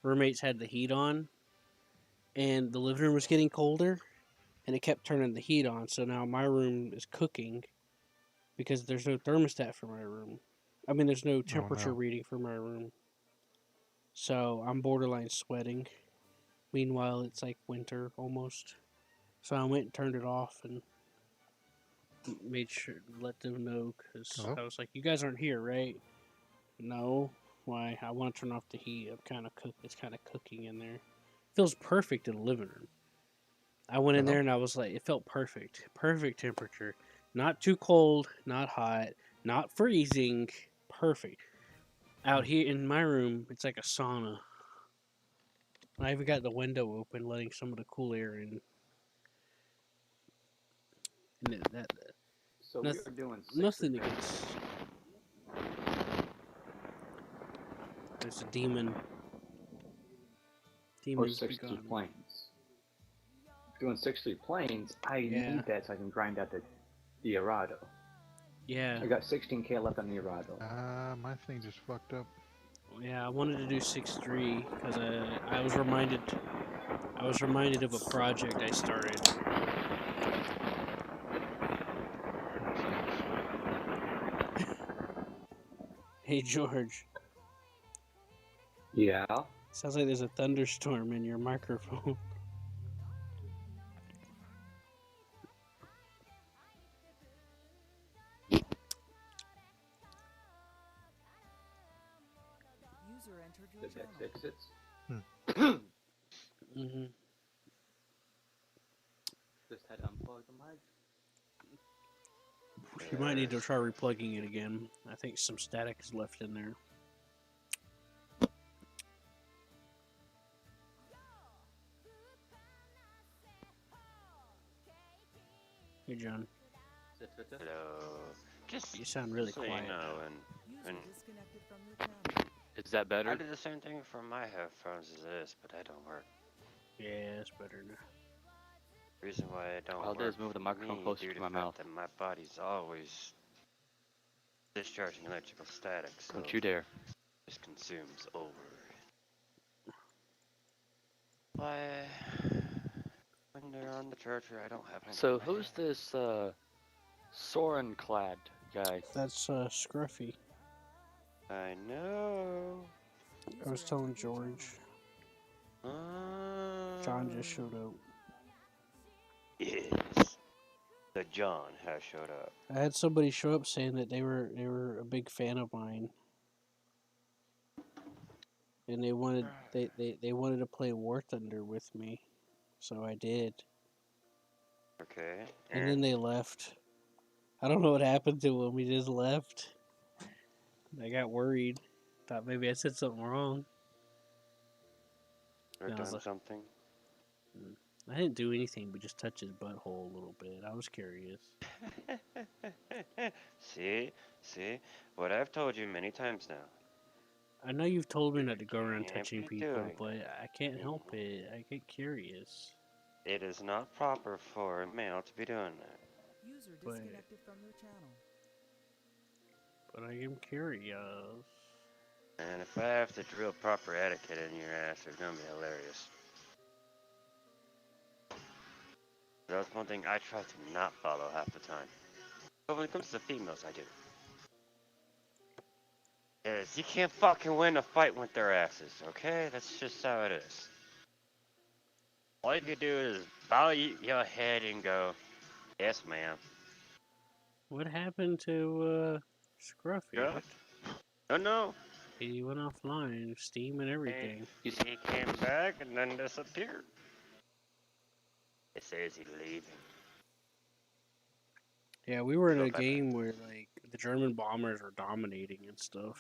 Roommates had the heat on and the living room was getting colder and it kept turning the heat on, so now my room is cooking because there's no thermostat for my room. I mean, there's no temperature no. reading for my room. So I'm borderline sweating. Meanwhile, it's like winter almost. So I went and turned it off and made sure to let them know because Hello? I was like, "You guys aren't here, right?" No. Why? I want to turn off the heat. I'm kind of It's kind of cooking in there. Feels perfect in the living room. I went in Hello? there and I was like, it felt perfect. Perfect temperature. Not too cold, not hot, not freezing. Perfect. Out here in my room, it's like a sauna. I even got the window open, letting some of the cool air in. And So we are doing 6 nothing advance. against. There's a demon. Or Demons 6 be through gone. planes. Doing 6 through planes, I Yeah. need that so I can grind out the Arado. Yeah. I got 16k left on the Arado. My thing just fucked up. Yeah, I wanted to do 6.3 because I was reminded of a project I started. Hey George, Yeah. sounds like there's a thunderstorm in your microphone. User entered your Did that channel. fix it? Mm-hmm. Just had to unplug the mic. You might need to try replugging it again. I think some static is left in there. Hey John, Hello. Just you sound really so quiet. you know, User and disconnected from your channel. Is that better? I did the same thing for my headphones as this, but that don't work. Yeah, it's better now. Reason why it don't All I work did is move the for microphone me closer due to to my the fact mouth. that my body's always discharging electrical static, so Don't you dare. it just consumes over. Why, when they're on the charger, I don't have anything So in my who's hand. this Soren-clad guy? That's Scruffy. I know. I was telling George. John just showed up. Yes. The John has showed up. I had somebody show up saying that they were a big fan of mine. and they wanted to play War Thunder with me, so I did. Okay. And then they left. I don't know what happened to them. He just left. I got worried. Thought maybe I said something wrong. Or I was done like, something. I didn't do anything but just touch his butthole a little bit. I was curious. See? See? What I've told you many times now. I know you've told me not to go around Can't touching be people, doing but that. I can't help it. I get curious. It is not proper for a male to be doing that. User But- disconnected from your channel. But I am curious. And if I have to drill proper etiquette in your ass, it's gonna be hilarious. That's one thing I try to not follow half the time. But when it comes to females, I do. Is you can't fucking win a fight with their asses, okay? That's just how it is. All you can do is bow your head and go, yes, ma'am. What happened to Scruffy? Yeah. What? Oh no. He went offline, Steam and everything. He came back and then disappeared. It says he's leaving. Yeah, we were in Go a back. game where like the German bombers were dominating and stuff.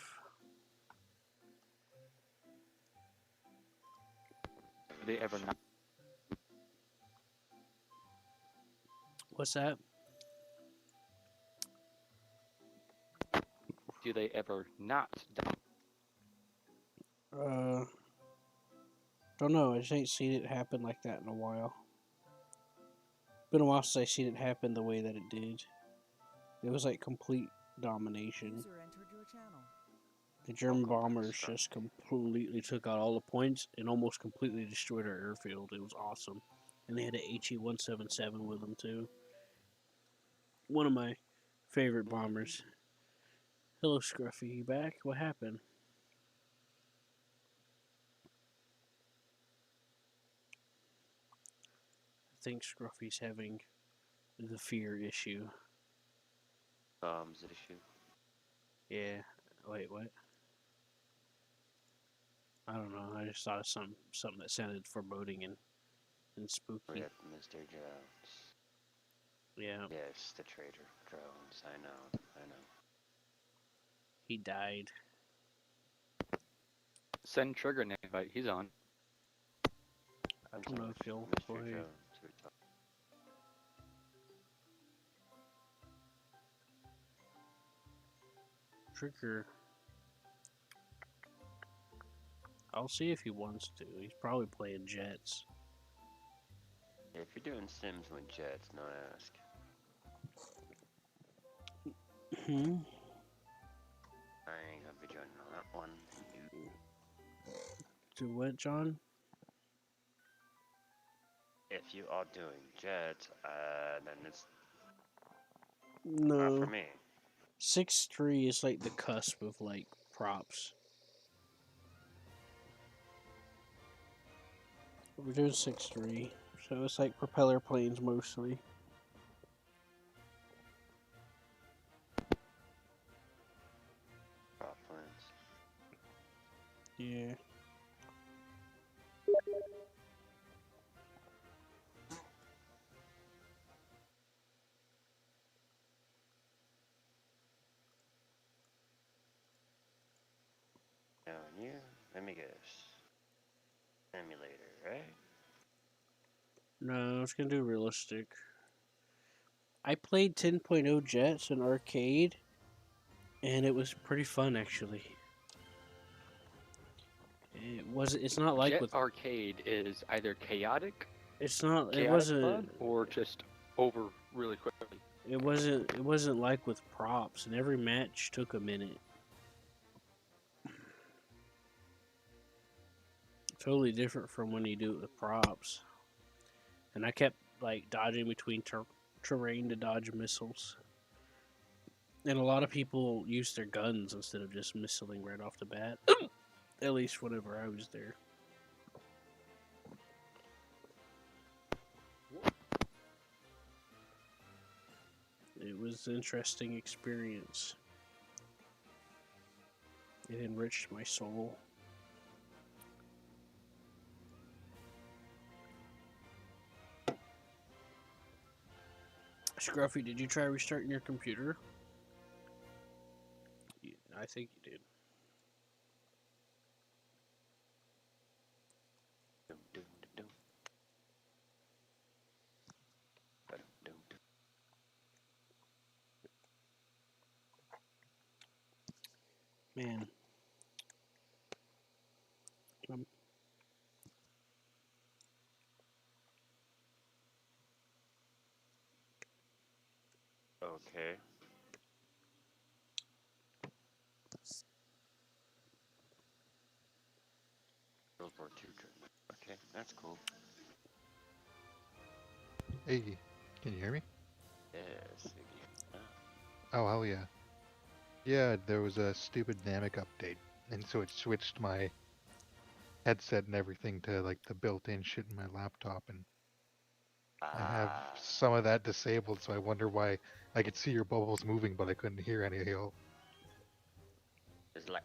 Do they ever not? What's that? Do they ever not? Don't know. I just ain't seen it happen like that in a while. Been a while since I seen it happen the way that it did. It was like complete domination. User entered your channel. The German Welcome back, bombers Scruffy. just completely took out all the points and almost completely destroyed our airfield. It was awesome. And they had an HE-177 with them too. One of my favorite bombers. Hello, Scruffy. You back? What happened? I think Scruffy's having the fear issue. Bombs issue. Yeah. Wait, what? I don't know. I just thought of something that sounded foreboding and spooky. Rip Mr. Jones. Yeah, Yes, the traitor drones. I know. he died. Send Trigger an invite. He's on. I don't know if he'll Mr. play. Jones. We're talking. Trigger. I'll see if he wants to. He's probably playing Jets. If you're doing Sims with Jets, don't ask. Hmm. I ain't gonna be joining on that one. Do what, John? If you are doing Jets, then it's No. not for me. 6-3 is like the cusp of like props. We're doing 6-3, so it's like propeller planes mostly. Prop plans. Yeah. Now, you, let me guess. Emulator, right? No, I was gonna do realistic. I played 10.0 Jets in arcade, and it was pretty fun actually. It's not like Jet with. Arcade is either chaotic, It's not. It chaotic wasn't. fun, or just over really quickly. It wasn't like with props, and every match took a minute. Totally different from when you do it with props. And I kept like dodging between terrain to dodge missiles. And a lot of people use their guns instead of just missiling right off the bat. At least whenever I was there. It was an interesting experience. It enriched my soul. Scruffy, did you try restarting your computer? Yeah, I think you did. Dum, dum, dum, dum. Ba-dum, dum, dum. Man. Okay. World War II tournament. Okay, that's cool. Hey, can you hear me? Yes. Iggy. Oh, hell yeah. Yeah, there was a stupid Namek update, and so it switched my headset and everything to like the built-in shit in my laptop, and I have Ah, some of that disabled, so I wonder why I could see your bubbles moving, but I couldn't hear any of y'all. it's like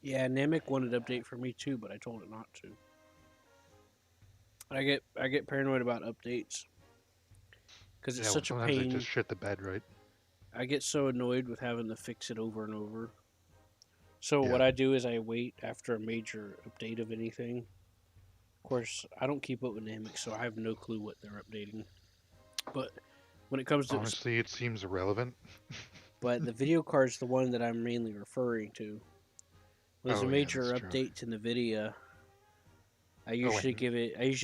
Yeah, Namek wanted an update for me too, but I told it not to. I get paranoid about updates because it's Yeah, well, such a sometimes they pain. just shit the bed, right? I get so annoyed with having to fix it over and over. So Yeah. what I do is I wait after a major update of anything. Of course, I don't keep up with Namek, so I have no clue what they're updating. But when it comes to Honestly, it seems irrelevant. but the video card's the one that I'm mainly referring to. When there's a Oh yeah, that's major true. update to NVIDIA, I Oh, usually and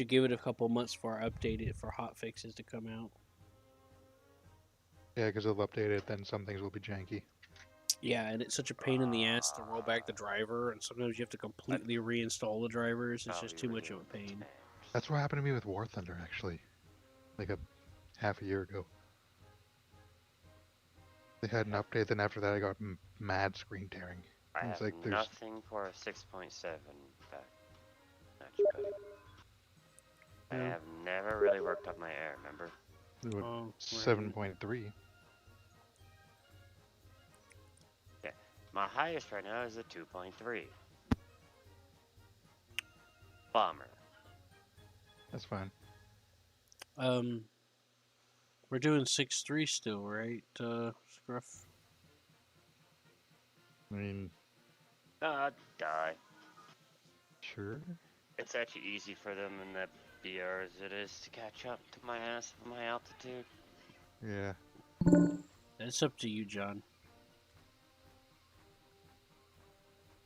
give it a couple months before I update it for hot fixes to come out. yeah, because they'll update it, then some things will be janky. Yeah, and it's such a pain in the ass to roll back the driver, and sometimes you have to completely reinstall the drivers. It's oh, just we too were much of doing a pain. tanks. That's what happened to me with War Thunder, actually, like a half a year ago. They had an update, then after that I got mad screen tearing. I And have it's like there's nothing for a 6.7 back notch, but I Yeah. have never really worked on my air, remember? Oh, right. 7.3. My highest right now is a 2.3. Bomber. That's fine. We're doing 6-3 still, right, Scruff? I mean, Die. sure. It's actually easy for them in that BR as it is to catch up to my ass with my altitude. Yeah. That's up to you, John.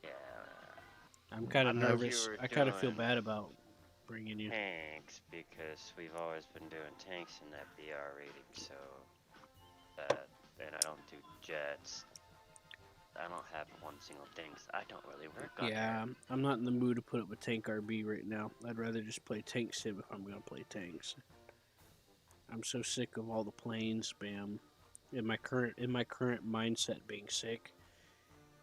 Yeah. I'm kind I of thought you nervous. were I kind of feel doing bad about bringing you. tanks because we've always been doing tanks in that BR rating, so that and I don't do jets. I don't have one single thing 'cause I don't really work on Yeah, that. I'm not in the mood to put up with Tank RB right now. I'd rather just play Tank Sim if I'm gonna play tanks. I'm so sick of all the plane spam. In my current mindset being sick.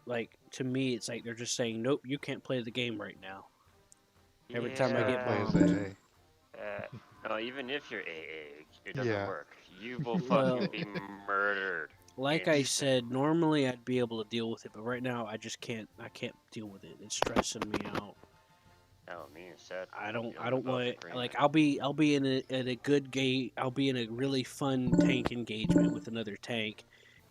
Like to me, it's like they're just saying, "Nope, you can't play the game right now." Every time I get Play as bombed. No, even if you're AA, it doesn't Yeah. work. You will Well, fucking be murdered. like I Instant. said, normally I'd be able to deal with it, but right now I just can't. I can't deal with it. It's stressing me out. No, me and Seth. I don't we're both want agreement. like I'll be in a good game. I'll be in a really fun tank engagement with another tank,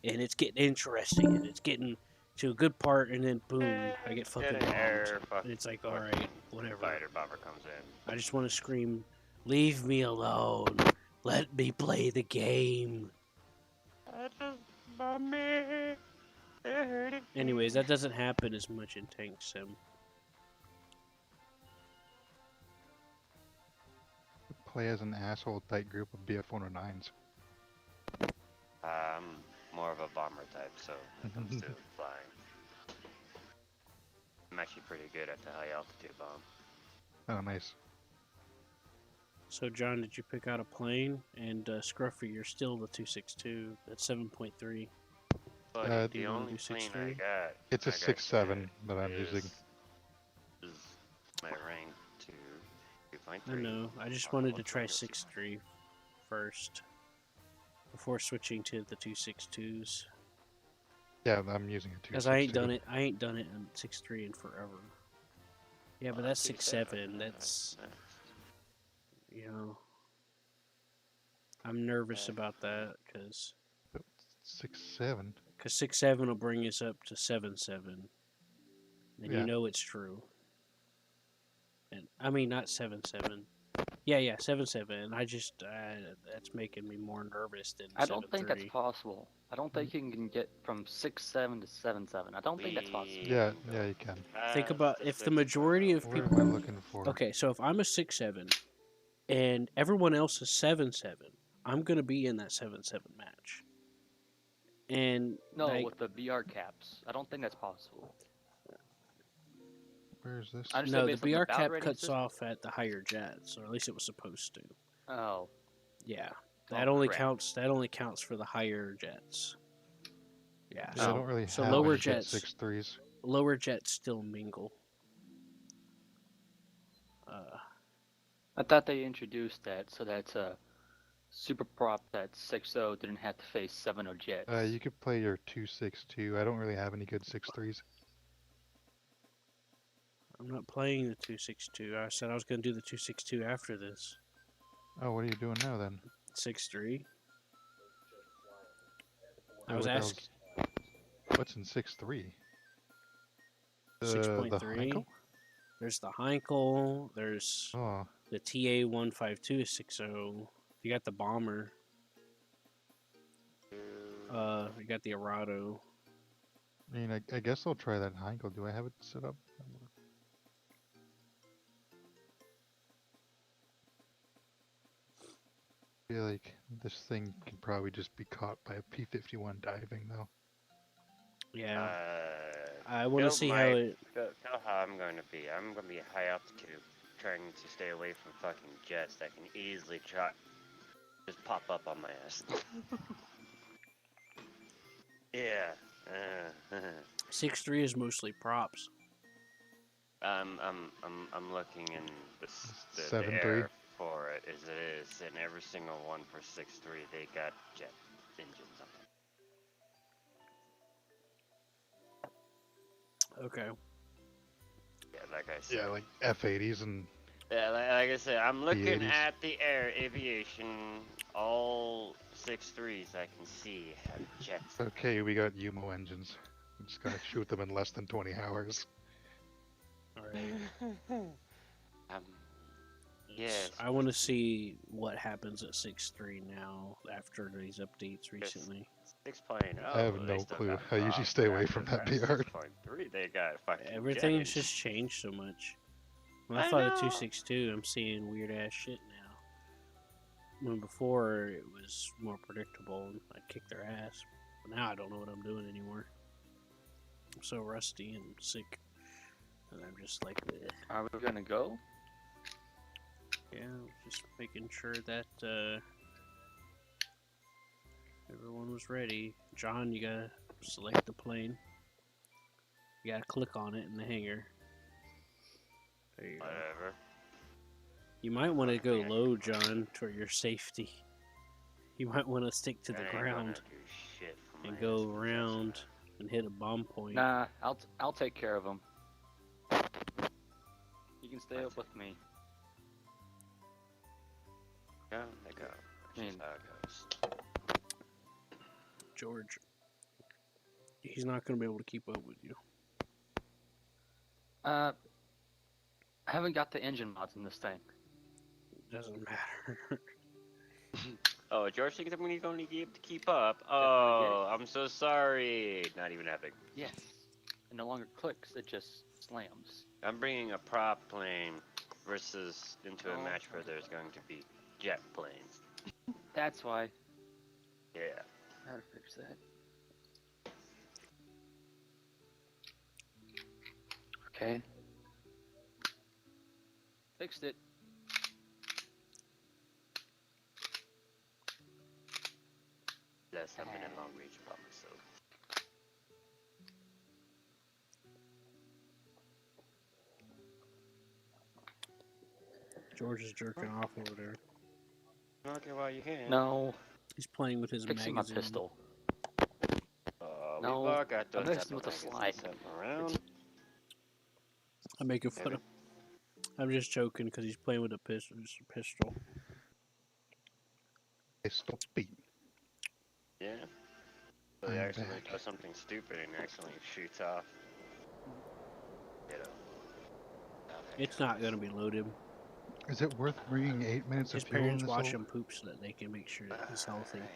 and it's getting interesting and it's getting to a good part, and then boom, I get fucking Then bombed. an air And it's like, all fucking right, whatever. fighter bomber comes in. I just want to scream, "Leave me alone! Let me play the game." That's just mommy. It hurted me. Anyways, that doesn't happen as much in Tank Sim. Play as an asshole tight group of BF-109s. I'm more of a bomber type, so when it comes to flying, I'm actually pretty good at the high altitude bomb. Oh, nice. So, John, did you pick out a plane? And Scruffy, you're still the 262. That's 7.3. But do you the wanna only do plane 6.3? I got, It's a like I 6.7 said, that I'm using. is my rank to 2.3. I know. I just on wanted to what try plane you'll see 6.3 first before switching to the 262s. Yeah, I'm using a 2.62. Because I ain't done it. I ain't done it in 6.3 in forever. Yeah, but mine. that's 2.7, 6.7. That's, you know. I'm nervous about that because 6-7. 6-7 will bring us up to 7-7, and Yeah. you know it's true. And I mean not 7-7. Yeah, 7-7. And I just that's making me more nervous than I don't think that's 7-3. possible. I don't think you can get from 6-7 to 7-7. I don't think that's possible. Yeah, yeah, you can. Think about if the majority of What am people. I looking for? Okay, so if I'm a 6-7 and everyone else is 7-7, I'm gonna be in that 7-7 match. And No, like, with the BR caps. I don't think that's possible. Where is this? I understand no, the based on BR bout cap rating cuts system. off at the higher jets, or at least it was supposed to. Oh, Yeah, Oh, that only crap. counts. That only counts for the higher jets. Yeah, Yeah, I don't really so have lower any good jets. 6-3s. Lower jets still mingle. I thought they introduced that so that super prop that 6-0 didn't have to face 7-0 jets. You could play your 2-6-2. I don't really have any good 6-3s. I'm not playing the 2-6-2. I said I was going to do the 2-6-2 after this. Oh, what are you doing now then? 6-3. I Oh, was what the asking. hell's- What's in 6-3? The 6.3. Heinkel? There's the Heinkel. There's Oh, the TA-152 is 6-0. You got the Bomber. You got the Arado. I mean, I guess I'll try that Heinkel. Do I have it set up? I feel like this thing can probably just be caught by a P-51 diving, though. Yeah. I want to see how it. Feel how I'm going to be. I'm going to be high altitude, trying to stay away from fucking jets that can easily just pop up on my ass. Yeah. 6-3 is mostly props. I'm looking in the 7-3. air for it as it is, and every single one for 6-3 they got jet engines on it. Okay. Yeah, like I said. Yeah, like F-80s and... Yeah, like I said, I'm looking P-80s. at the air aviation. All 6-3s I can see have jets. Okay, we got UMO engines. We just gotta shoot them in less than 20 hours. All right. Yes. I want to see what happens at 6-3 now after these updates recently. 6.0. I have they no still clue. got I usually stay away from that Raptors. PR. 6.3, they got fucking Everything's jet just changed so much. When I I thought of know. 262, I'm seeing weird ass shit now. When before it was more predictable and I'd kick their ass. But now I don't know what I'm doing anymore. I'm so rusty and sick. And I'm just like, bleh. Are we gonna go? Yeah, just making sure that everyone was ready. John, you gotta select the plane. You gotta click on it in the hangar. There you go. Whatever. You might want to go low, John, for your safety. You might want to stick to the That ain't gonna ground do shit for and my go ass. around and hit a bomb point. Nah, I'll take care of them. You can stay up with me. Go, they go. That's just how it goes. George, he's not going to be able to keep up with you. I haven't got the engine mods in this thing. Doesn't matter. Oh, George thinks I'm going to be able to keep up. Oh, I'm so sorry. Not even happening. Yes. It no longer clicks, it just slams. I'm bringing a prop plane versus into a Oh. match where there's going to be jet planes. That's why. Yeah. How to fix that. Okay. Fixed it. Less I'm in a long range by myself. George is jerking off over there. Okay, well, you can. No. He's playing with his Fixing magazine. my pistol. We've No, all got those I'm type messing of with the magazines slide. sitting around. I'm making fun Maybe. of. I'm just joking because he's playing with a pistol. Stop beat. Yeah. So he I'm actually back. does something stupid and actually shoots off. You know. how that It's not goes. gonna be loaded. Is it worth bringing 8 minutes His of fuel in parents this wash hole? him poop so that they can make sure that he's healthy. Alright.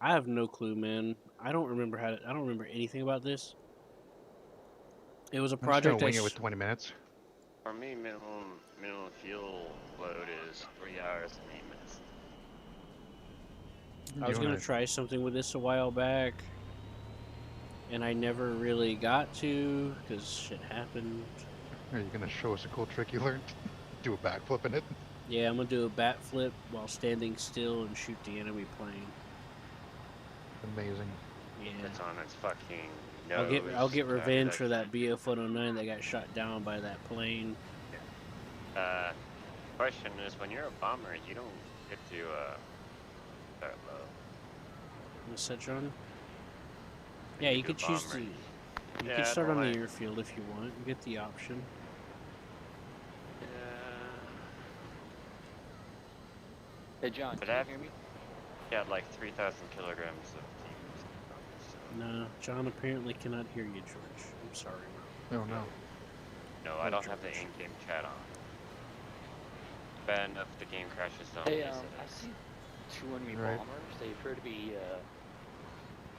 I have no clue, man. I don't remember I don't remember anything about this. It was a I'm just gonna project wing it with 20 minutes. For me, minimum fuel load is 3 hours and 8 minutes. I was You gonna wanna- try something with this a while back, and I never really got to because shit happened. Are you gonna show us a cool trick you learned? Do a backflip in it? Yeah, I'm gonna do a bat flip while standing still and shoot the enemy plane. Amazing. Yeah. It's on its fucking I'll nose. get revenge for that after BF-109 that got shot down by that plane. Question is, when you're a bomber, you don't get to start low. What's that, John? Yeah, you do could choose to. bomber. You Yeah, can I start don't on like- the airfield if you want. You get the option. Hey John, But can you I've- hear me? Yeah, like 3,000 kilograms of fumes. No, John apparently cannot hear you, George. I'm sorry. Oh no. No, I Oh, don't have the George. in-game chat on. Bad enough the game crashes on Hey, me as I it is. see two enemy Right. bombers. They appear to be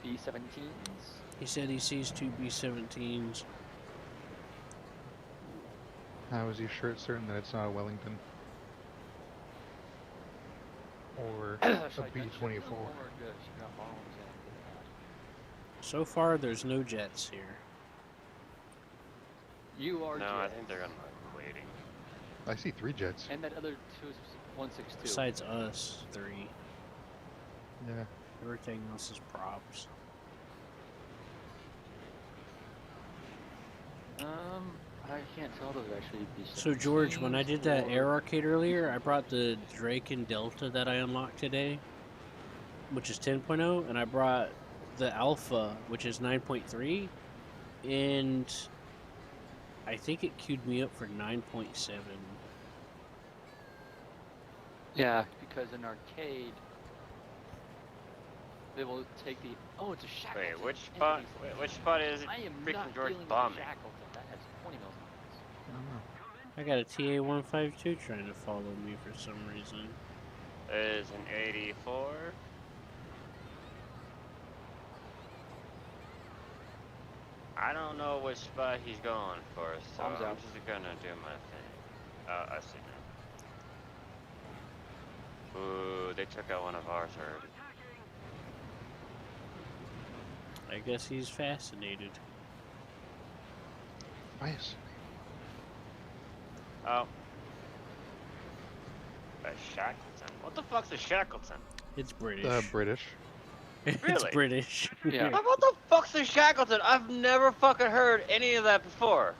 B-17s. He said he sees two B-17s. How is your shirt certain that it's not a Wellington? Or a Should I gunship them B-24? or just got bombs in? So far, there's no jets here. You are No, I jets. think they're gonna be waiting. I see 3 jets. And that other two is 162. Besides us, 3. Yeah. Everything else is props. I can't tell those actually be. So George, when I did that 17s air or- arcade earlier, I brought the Drake and Delta that I unlocked today, which is 10.0, and I brought the Alpha, which is 9.3, and I think it queued me up for 9.7. Yeah, because in arcade, they will take the. Oh, it's a Shackleton. Wait, which spot? enemies. Wait, which spot is it? I am freaking not George dealing with bombing? the Shackleton. That has 20 mils. I don't know. I got a TA-152 trying to follow me for some reason. Is an 84. I don't know which spot he's going for, so Bombs I'm out. just gonna do my thing. I see now. Ooh, they took out one of ours already. I guess he's fascinated. Nice. Oh. A Shackleton? What the fuck's a Shackleton? It's British. British. It's Really? British. Yeah. What the fuck's a Shackleton? I've never fucking heard any of that before.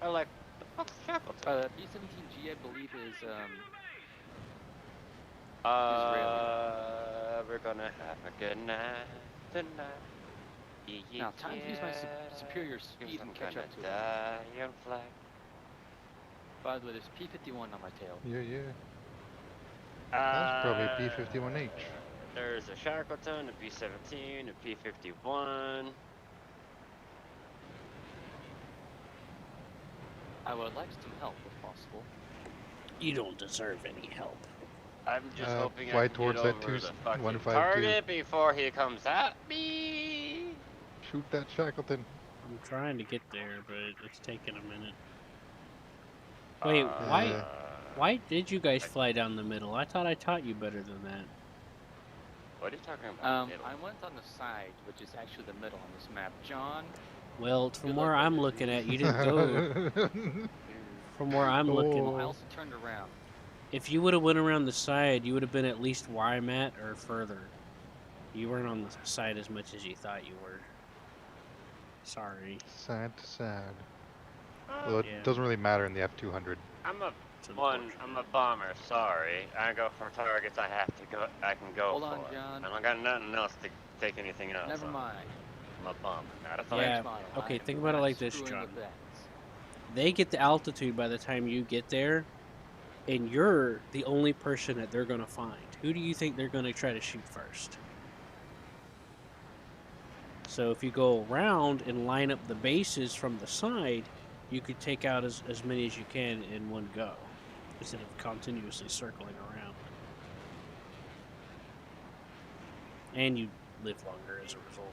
I'm like, the fuck's a Shackleton? B-17G, I believe, is We're gonna have a good night tonight. Now, time to use my superior speed and catch up to it. Die and fly. By the way, there's P-51 on my tail. Yeah, yeah. That's probably a P-51H. There's a Shackleton, a B-17, a P-51. I would like some help if possible. You don't deserve any help. I'm just hoping fly I can towards get that over the fucking 152. target before he comes at me. Shoot that Shackleton. I'm trying to get there, but it's taking a minute. Wait, Uh, why did you guys fly down the middle? I thought I taught you better than that. What are you talking about? middle? I went on the side, which is actually the middle on this map. John, Well, from Good where luck, I'm buddy. looking at, you didn't go. From where I'm I looking, also turned around. if you would have went around the side, you would have been at least where I'm at or further. You weren't on the side as much as you thought you were. Sorry. Sad to sad. Oh, Well, it Yeah. doesn't really matter in the F200. I'm a It's one. unfortunate. I'm a bomber. Sorry, I go for targets. I have to go. I can go Hold for. on, John. I don't got nothing else to take anything else. Never on. mind. I'm a bomber, not a Yeah. fighter. Thanks, Model. okay, I think am about it not like this, screwing John. with that. They get the altitude by the time you get there, and you're the only person that they're gonna find. Who do you think they're gonna try to shoot first? So if you go around and line up the bases from the side, you could take out as many as you can in one go, instead of continuously circling around. And you live longer as a result.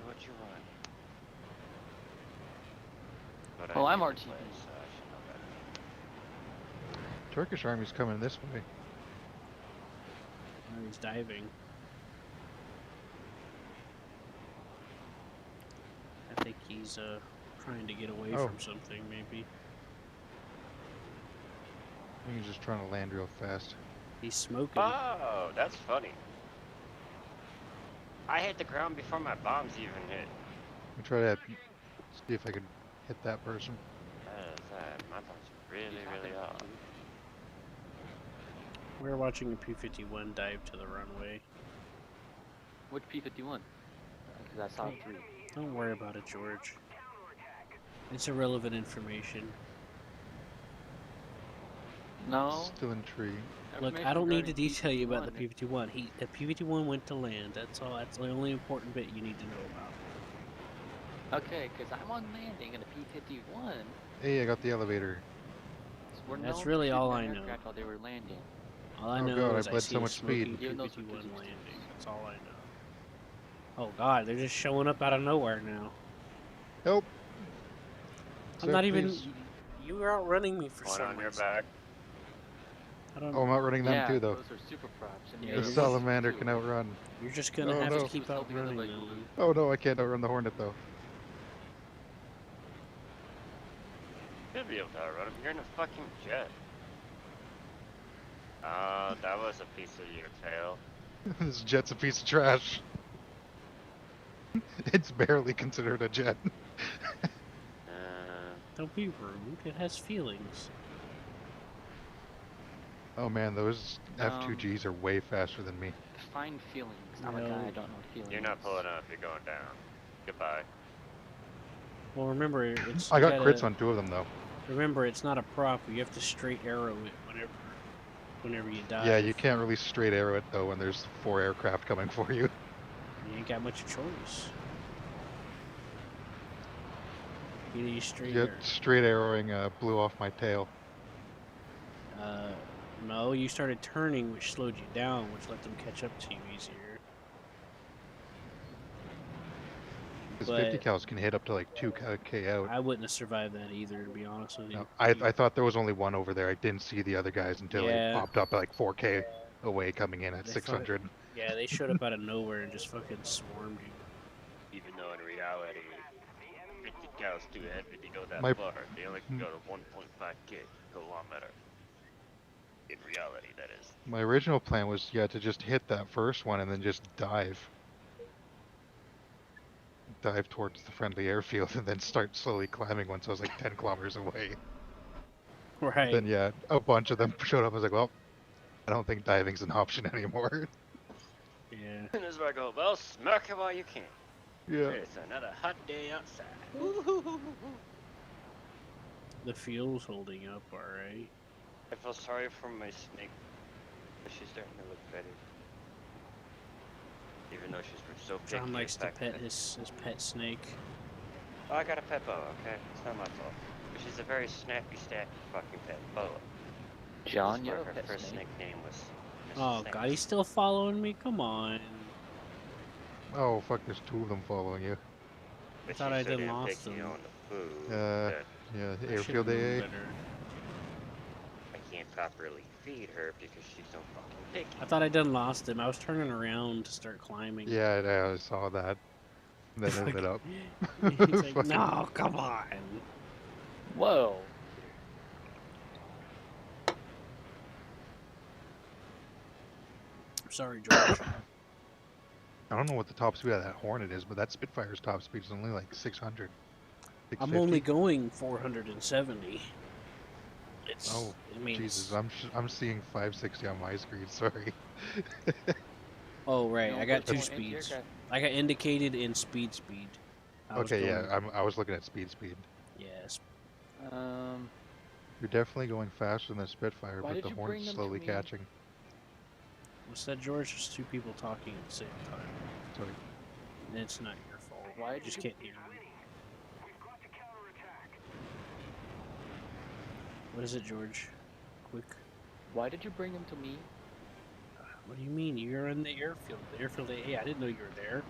What you want? But Oh, I I'm need to RTB. play, so I should know better. Turkish army's coming this way. Now he's diving. I think he's trying to get away Oh. from something, maybe. I think he's just trying to land real fast. He's smoking. Oh, that's funny. I hit the ground before my bombs even hit. I'm try to see if I can hit that person. My bombs are really off. We're watching a P-51 dive to the runway. Which P-51? Because I saw 3. Don't worry about it, George. It's irrelevant information. No. Still in tree. Look, I don't need to detail you about the P-51. The P-51 went to land. That's all. That's the only important bit you need to know about. Okay, because I'm on landing in a P-51. Hey, I got the elevator. So we're That's known really for all shooting I an know. aircraft while they were landing. All I Oh know God, is I I bled see so a much smoking speed. Even those were P-51 cruisers. landing. That's all I know. Oh God, they're just showing up out of nowhere now. Help! I'm Sir, not even. please. You were outrunning me for One some on your reason. back. I don't Oh, I'm know. outrunning them Yeah, too, though. those are super props. And Yeah, The you're- salamander can outrun. You're just gonna Oh, have no. to keep Who's helping the outrunning leg them. balloon? Oh no, I can't outrun the Hornet though. You'll be able to outrun him. You're in a fucking jet. Oh, that was a piece of your tail. This jet's a piece of trash. It's barely considered a jet. Don't be rude. It has feelings. Oh man, those F2Gs are way faster than me. Define feelings. I'm a No. guy, I don't know what feelings. You're not pulling up. You're going down. Goodbye. Well, remember, it's. I you got gotta- crits on 2 of them though. Remember, it's not a prop. You have to straight arrow it whenever you die. Yeah, you can't really straight arrow it though when there's 4 aircraft coming for you. You ain't got much choice. Either you straight Yeah, arrow. straight arrowing blew off my tail. No, you started turning, which slowed you down, which let them catch up to you easier. Because But- 50 cals can hit up to like 2k out. I wouldn't have survived that either, to be honest with you. No, I thought there was only one over there. I didn't see the other guys until Yeah. they popped up like 4k away coming in at They 600. Yeah, they showed up out of nowhere and just fucking swarmed you. Even though in reality, 50 cows too heavy to go that My- far. They only can go to 1.5 kilometer. In reality, that is. My original plan was, yeah, to just hit that first one and then just dive. Dive towards the friendly airfield and then start slowly climbing once I was like 10 kilometers away. Right. Then yeah, a bunch of them showed up. I was like, well, I don't think diving's an option anymore. Yeah. And that's where I go, well, smack it while you can. Yeah. It's another hot day outside. The fuel's holding up alright. I feel sorry for my snake. She's starting to look better. Even though she's so picky. John likes to back pet then. his pet snake. Oh, I got a pet boa, okay? It's not my fault. But she's a very snappy, fucking pet boa. John, That's you're why a her pet first snake. nickname was Mrs. Oh Snake. god, he's still following me? Come on. Oh fuck, there's 2 of them following you. But thought she's I so did damn lost picky them. on the food Yeah, that airfield Should've AA. known better. I can't properly feed her because she's so fucking picky. I thought I done lost him. I was turning around to start climbing. Yeah, I saw that. And then ended up. He's like, Fucking- no, come on. Whoa. I'm sorry, George. I don't know what the top speed of that Hornet is, but that Spitfire's top speed is only like 600. I'm 650. only going 470. It's. Oh, I mean, Jesus, I'm seeing 560 on my screen. Sorry. Oh right, You I don't got put 2 point into your speeds. cat. I got indicated in speed. I was Okay, going- yeah, I was looking at speed. Yes. You're definitely going faster than the Spitfire, Why but did the you Hornet's bring them to slowly me? catching. What's that, George? There's two people talking at the same time. Sorry. And it's not your fault. Why You did just you- can't hear me. What is it, George? Quick. Why did you bring them to me? What do you mean? You're in the airfield. The airfield AA. I didn't know you were there.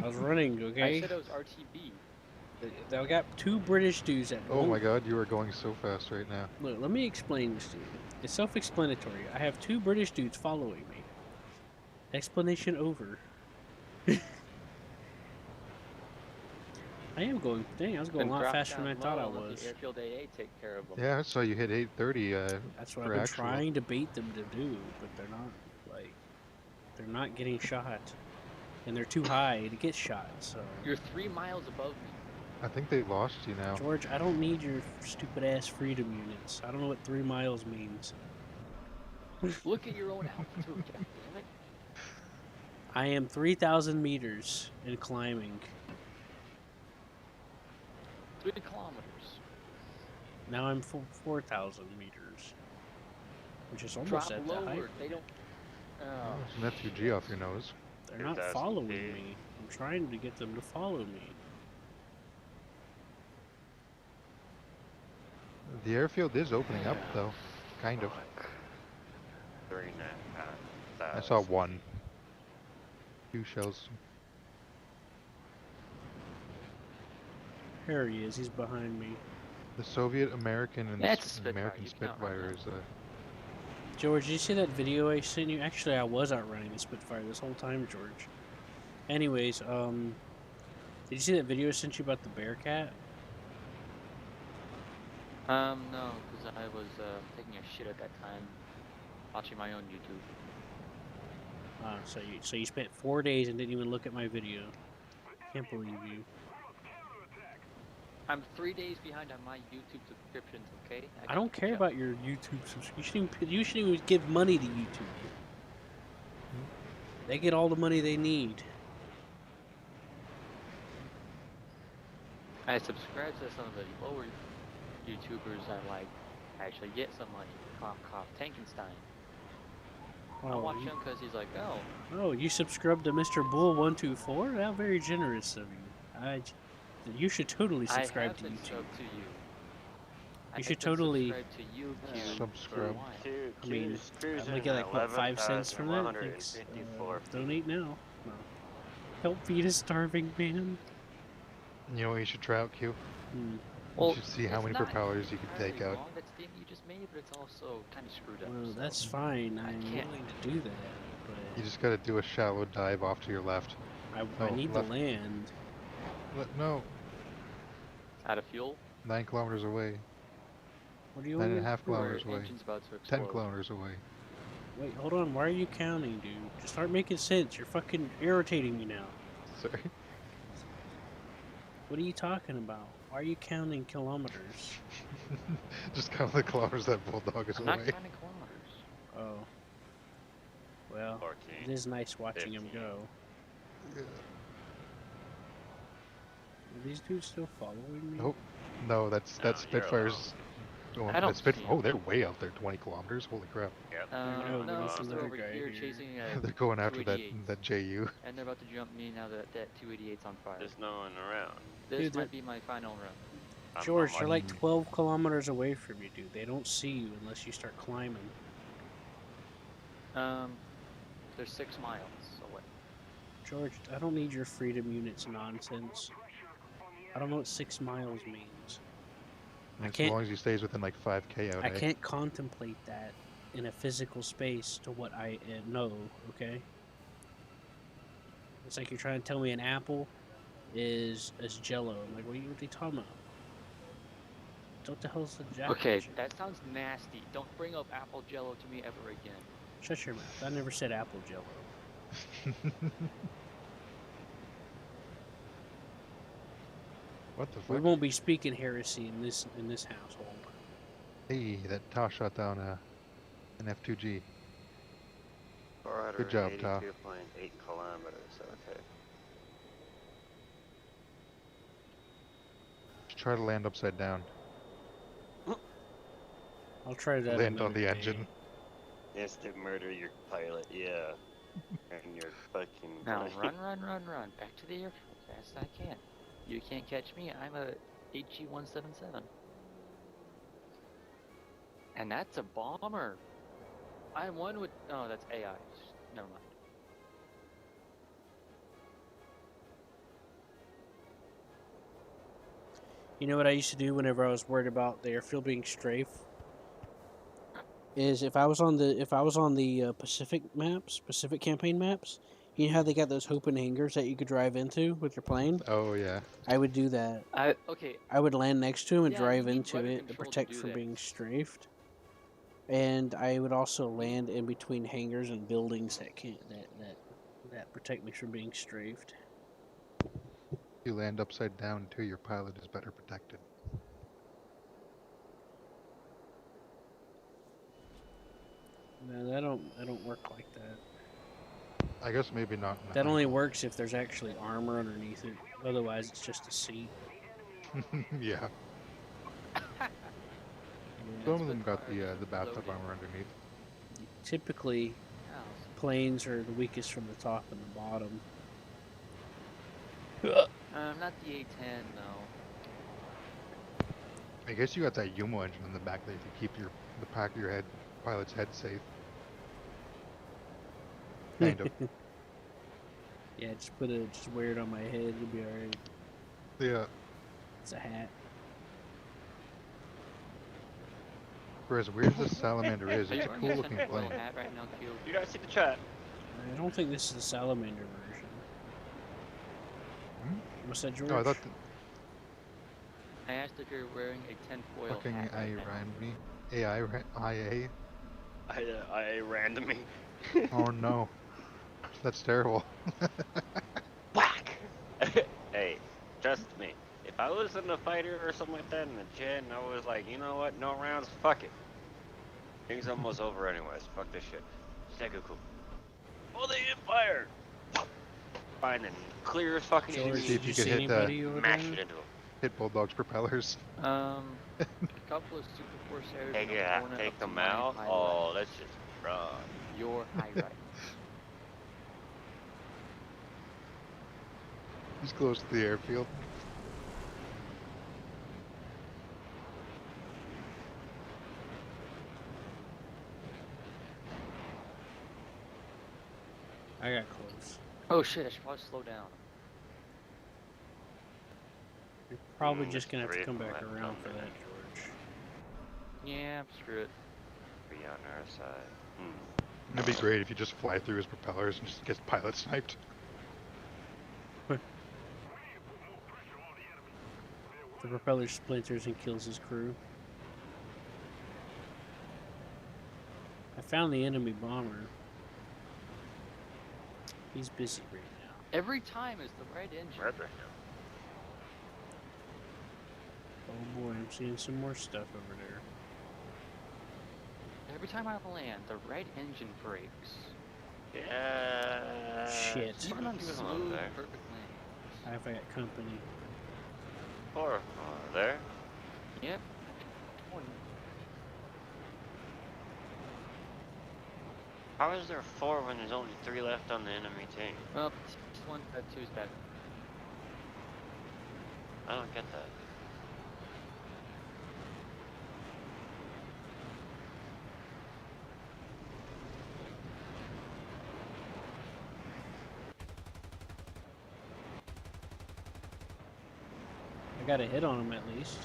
I was running, okay? I said it was RTB. I got two British dudes that Oh won't- my god, you are going so fast right now. Look, let me explain this to you. It's self-explanatory. I have two British dudes following me. Explanation over. I am going. Dang, I was going Then a lot drop faster than I down thought I low and let was. the airfield AA take care of them. Yeah, I saw you hit 830. That's what for I've been actual. trying to bait them to do, but they're not. Like, they're not getting shot, and they're too high to get shot. So, You're 3 miles above me. I think they lost you now. George, I don't need your stupid ass freedom units. I don't know what 3 miles means. Look at your own altitude, God damn it. I am 3,000 meters and climbing. 3 kilometers. Now I'm 4,000 meters, which is almost Drop at that height. lower. They don't. Oh, There's an FUG off your nose. They're not 2,000 following feet. me. I'm trying to get them to follow me. The airfield is opening up though, kind of. 3,500. I saw one. 2 shells. Here he is. He's behind me. The Soviet American and That's a the Spitfire, American you can't run Spitfire that. is George, did you see that video I sent you? Actually, I was outrunning the Spitfire this whole time, George. Anyways, did you see that video I sent you about the Bearcat? no, because I was taking a shit at that time, watching my own YouTube. So you spent 4 days and didn't even look at my video. Can't believe you. I'm 3 days behind on my YouTube subscriptions. Okay. I don't care about your YouTube subscription. You shouldn't even give money to YouTube. They get all the money they need. I subscribe to some of the lower YouTubers that like actually get some money. Cough, Tankenstein. I watch him because he's like, oh, Oh, you subscribed to Mr. Bull 124? How very generous of you. You should totally I subscribe have to been YouTube. subbed to you. You should totally- subscribe to you, Q, for a Subscribe. while. I mean, I'm gonna get like what, 5 cents from that? Thanks. Donate now. No. Help feed a starving man. You know what you should try out, Q? Hmm. You should see how it's many not propellers you can entirely take out. wrong, that statement you just made, but it's also kind of screwed up. Well, so- that's fine. I I'm can't- willing to do that, You but just gotta do a shallow dive off to your left. I Oh, need left. to land. No, Out of fuel. 9 kilometers away. What do you 9 want and a me half to do? Where kilometers away. engine's about to 10 explode. kilometers away. Wait, hold on. Why are you counting, dude? Just start making sense. You're fucking irritating me now. Sorry. What are you talking about? Why are you counting kilometers? Just count the kilometers that Bulldog is I'm not away. counting kilometers. Oh. Well, 14. it is nice watching him 15. go. Yeah. Are these dudes still following me? Nope. No, that's No, you're Spitfire's. I don't see Oh, 'em. they're way out there, 20 kilometers. Holy crap! Yep. know, No, there's they're another over guy here here. chasing They're going after that 288s. JU. And they're about to jump me now that that 288's on fire. There's no one around. This Dude, might be my final run. I'm George, on they're my- like 12 kilometers away from you, dude. They don't see you unless you start climbing. They're 6 miles away. George, I don't need your freedom units nonsense. I don't know what 6 miles means. I As can't- long as he stays within like 5k out. I can't contemplate that in a physical space to what I know, okay? It's like you're trying to tell me an apple is Jello. I'm like, what are you talking about? What the hell's the jack? Okay, that sounds nasty. Don't bring up apple jello to me ever again. Shut your mouth. I never said apple Jello. What the We fuck? won't be speaking heresy in this household. Hey, that Ta shot down an F2G. Good job, Ta. 482.8 kilometers. Okay. Just try to land upside down. I'll try that Land on another the day. engine. Instant murder your pilot, yeah. And your fucking Now plane. run. Back to the airfield fast as I can. You can't catch me. I'm a HG-177. And that's a bomber. I'm one with. Oh, that's AI. Never mind. You know what I used to do whenever I was worried about the airfield being strafe? Is if I was on the Pacific maps, Pacific campaign maps, you know how they got those open hangars that you could drive into with your plane? Oh yeah. I would do that. Okay. I would land next to him and Yeah, you drive need into rudder it to control to protect do from that. being strafed. And I would also land in between hangars and buildings that protect me from being strafed. You land upside down too, your pilot is better protected. No, that don't work like that. I guess maybe not. In That high only works if there's actually armor underneath it. Otherwise, it's just a seat. Yeah. Yeah. Some of them got the bathtub loaded. armor underneath. Typically, planes are the weakest from the top and the bottom. Not the A10 though. I guess you got that Yumo engine in the back there to keep the back of your head, pilot's head safe. Kind of. Yeah, just wear it on my head. You'll be alright. Yeah. It's a hat. For as weird as the salamander is, Are you it's a wearing cool a looking tinfoil plane. hat right now, Q? You guys see the chat? I don't think this is the salamander version. Hmm? What's that, George? Oh, I thought I asked if you're wearing a tinfoil fucking hat right now. IA. I ran to me. Oh no. That's terrible. Whack! Hey, trust me. If I was in a fighter or something like that in the jet and I was like, you know what, no rounds, fuck it. Thing's almost over anyways. Fuck this shit. Stego cool. Oh, they didn't fire! Fine and clear as fucking George, See if did you you could see hit anybody over Mash there? it into him. Hit Bulldog's propellers. A couple of Super Force areas Take in it the out, corner take up to them my out. high Oh, right. that's just wrong. Your high right. He's close to the airfield. I got close. Oh shit, I should probably slow down. You're probably There's just gonna have to three come of them back that around come for in. that, George. Yeah, screw it. Be on our side. It'd be great if you just fly through his propellers and just get pilot sniped. The propeller splinters and kills his crew. I found the enemy bomber. He's busy right now. Every time it's the right engine. Murder him. Oh boy, I'm seeing some more stuff over there. Every time I land, the right engine breaks. Yeah. Shit. Even on Keep him smooth, there. perfect landings. I've got company. Four there. Yep. One. How is there 4 when there's only 3 left on the enemy team? Well, one, two's better. I don't get that. I got a hit on him at least.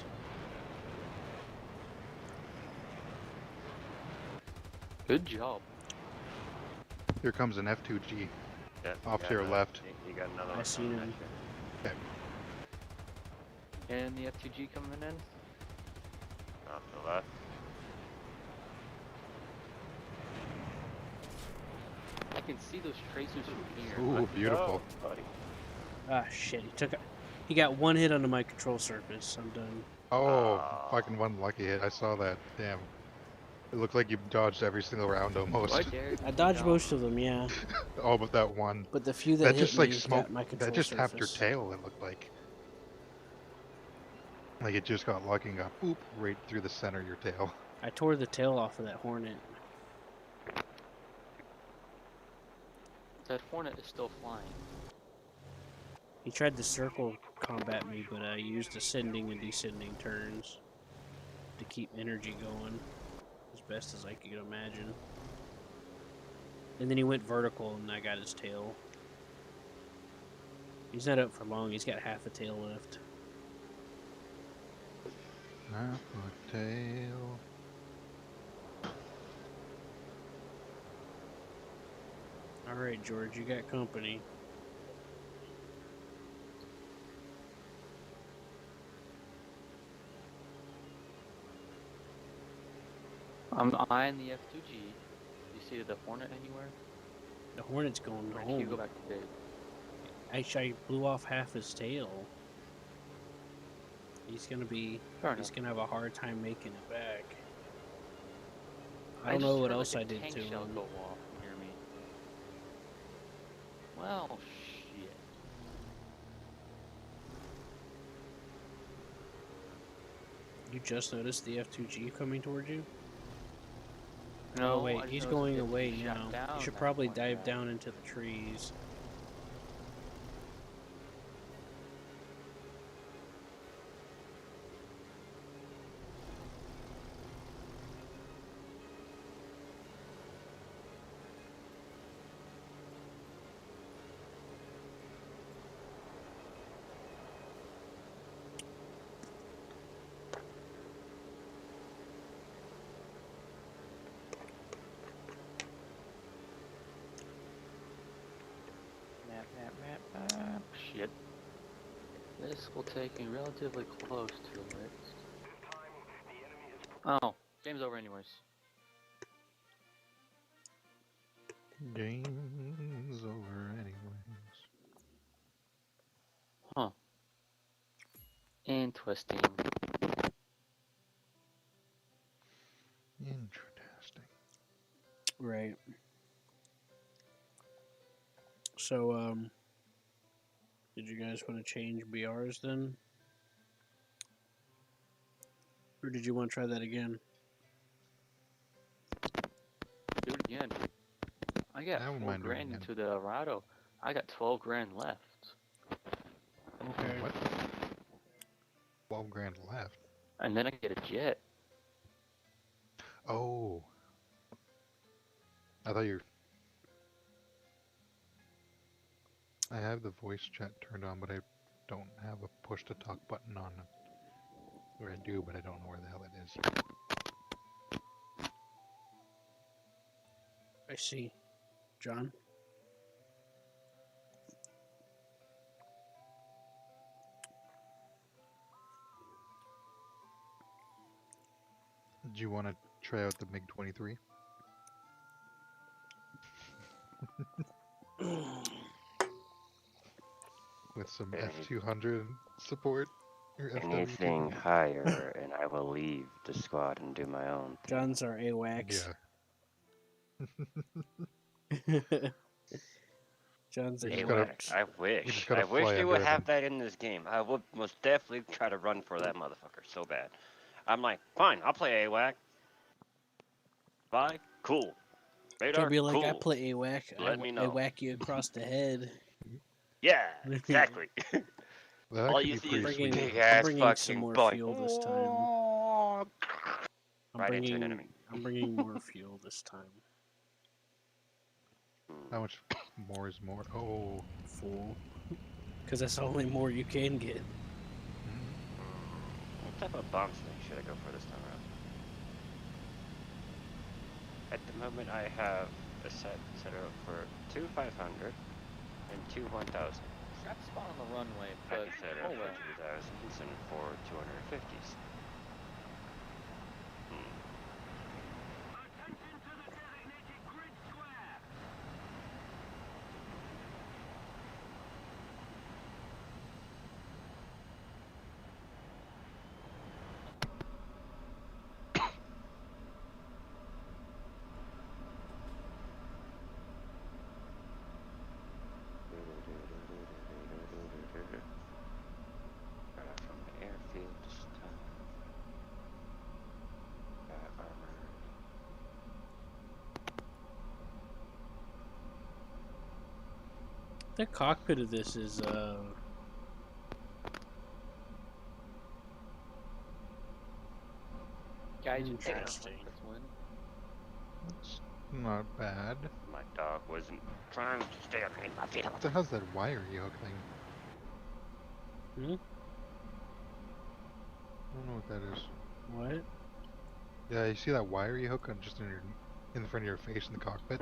Good job. Here comes an F2G. Yeah, Off you to your got left. You got another I one seen coming him. at you. And the F2G coming in. Off to the left. I can see those tracers from here. Ooh, beautiful. Oh, buddy. Ah shit, he got one hit onto my control surface. I'm done. Oh, fucking one lucky hit. I saw that. Damn. It looked like you dodged every single round almost. What dared I you dodged dodge? most of them, yeah. All but that one. But the few that, That hit just like me smoked. got my control That just tapped your surface. tail. It looked like. Like it just got lucky and got boop right through the center of your tail. I tore the tail off of that Hornet. That Hornet is still flying. He tried to circle combat me, but I used ascending and descending turns to keep energy going as best as I could imagine. And then he went vertical and I got his tail. He's not up for long, he's got half a tail left. Half a tail. Alright, George, you got company. I'm eyeing the F2G. You see the Hornet anywhere? The Hornet's going Or did you go home. back to bed? Actually, I blew off half his tail. He's gonna have a hard time making it back. I don't know what else I did to shell him. go off near me. Well, shit. You just noticed the F2G coming towards you? No, Oh I wait, just he's noticed going the away F2G shot now. down You should that probably point dive back. down into the trees. Map. Shit. This will take me relatively close to it. Oh, game's over anyways. Game's over anyways. Huh. Interesting. Interesting. Right. So, did you guys want to change BRs then? Or did you want to try that again? Do it again. I got I wouldn't 4 mind doing it grand again. into the Eldorado. I got 12 grand left. Okay. What? 12 grand left. And then I get a jet. Oh. I thought you. I have the voice chat turned on, but I don't have a push to talk button on it. Or I do, but I don't know where the hell it is. I see. John? Do you want to try out the MiG-23? With some Any- F200 support? Or Anything FW2? higher, and I will leave the squad and do my own thing. John's our AWACS. Yeah. John's You our just gotta- AWACS. I You wish. just gotta I wish fly they under would it have then. that in this game. I would most definitely try to run for that motherfucker so bad. I'm like, fine, I'll play AWAC. Bye, cool. Radar, Can't be like, cool. I play AWAC. Let me know. I whack you across the head. Yeah, exactly. That All could you be see pretty is sweet. big I'm ass bringing some fucking more bike. fuel this time. Right into an enemy. I'm bringing more fuel this time. How much more is more? Oh. Full. Because that's the only more you can get. What type of bomb sting should I go for this time around? At the moment, I have a set up for 2 500 and 2 1000. Got the spot on the runway, I but can set it oh up for well. 2000s and for 250s. Right from the airfield this time. The cockpit of this is Guys, Interesting. Let's win. It's not bad. My dog wasn't trying to stay underneath my feet. What the hell's that wiry hook thing? Hmm? I don't know what that is. What? Yeah, you see that wiry hook on just in the front of your face in the cockpit?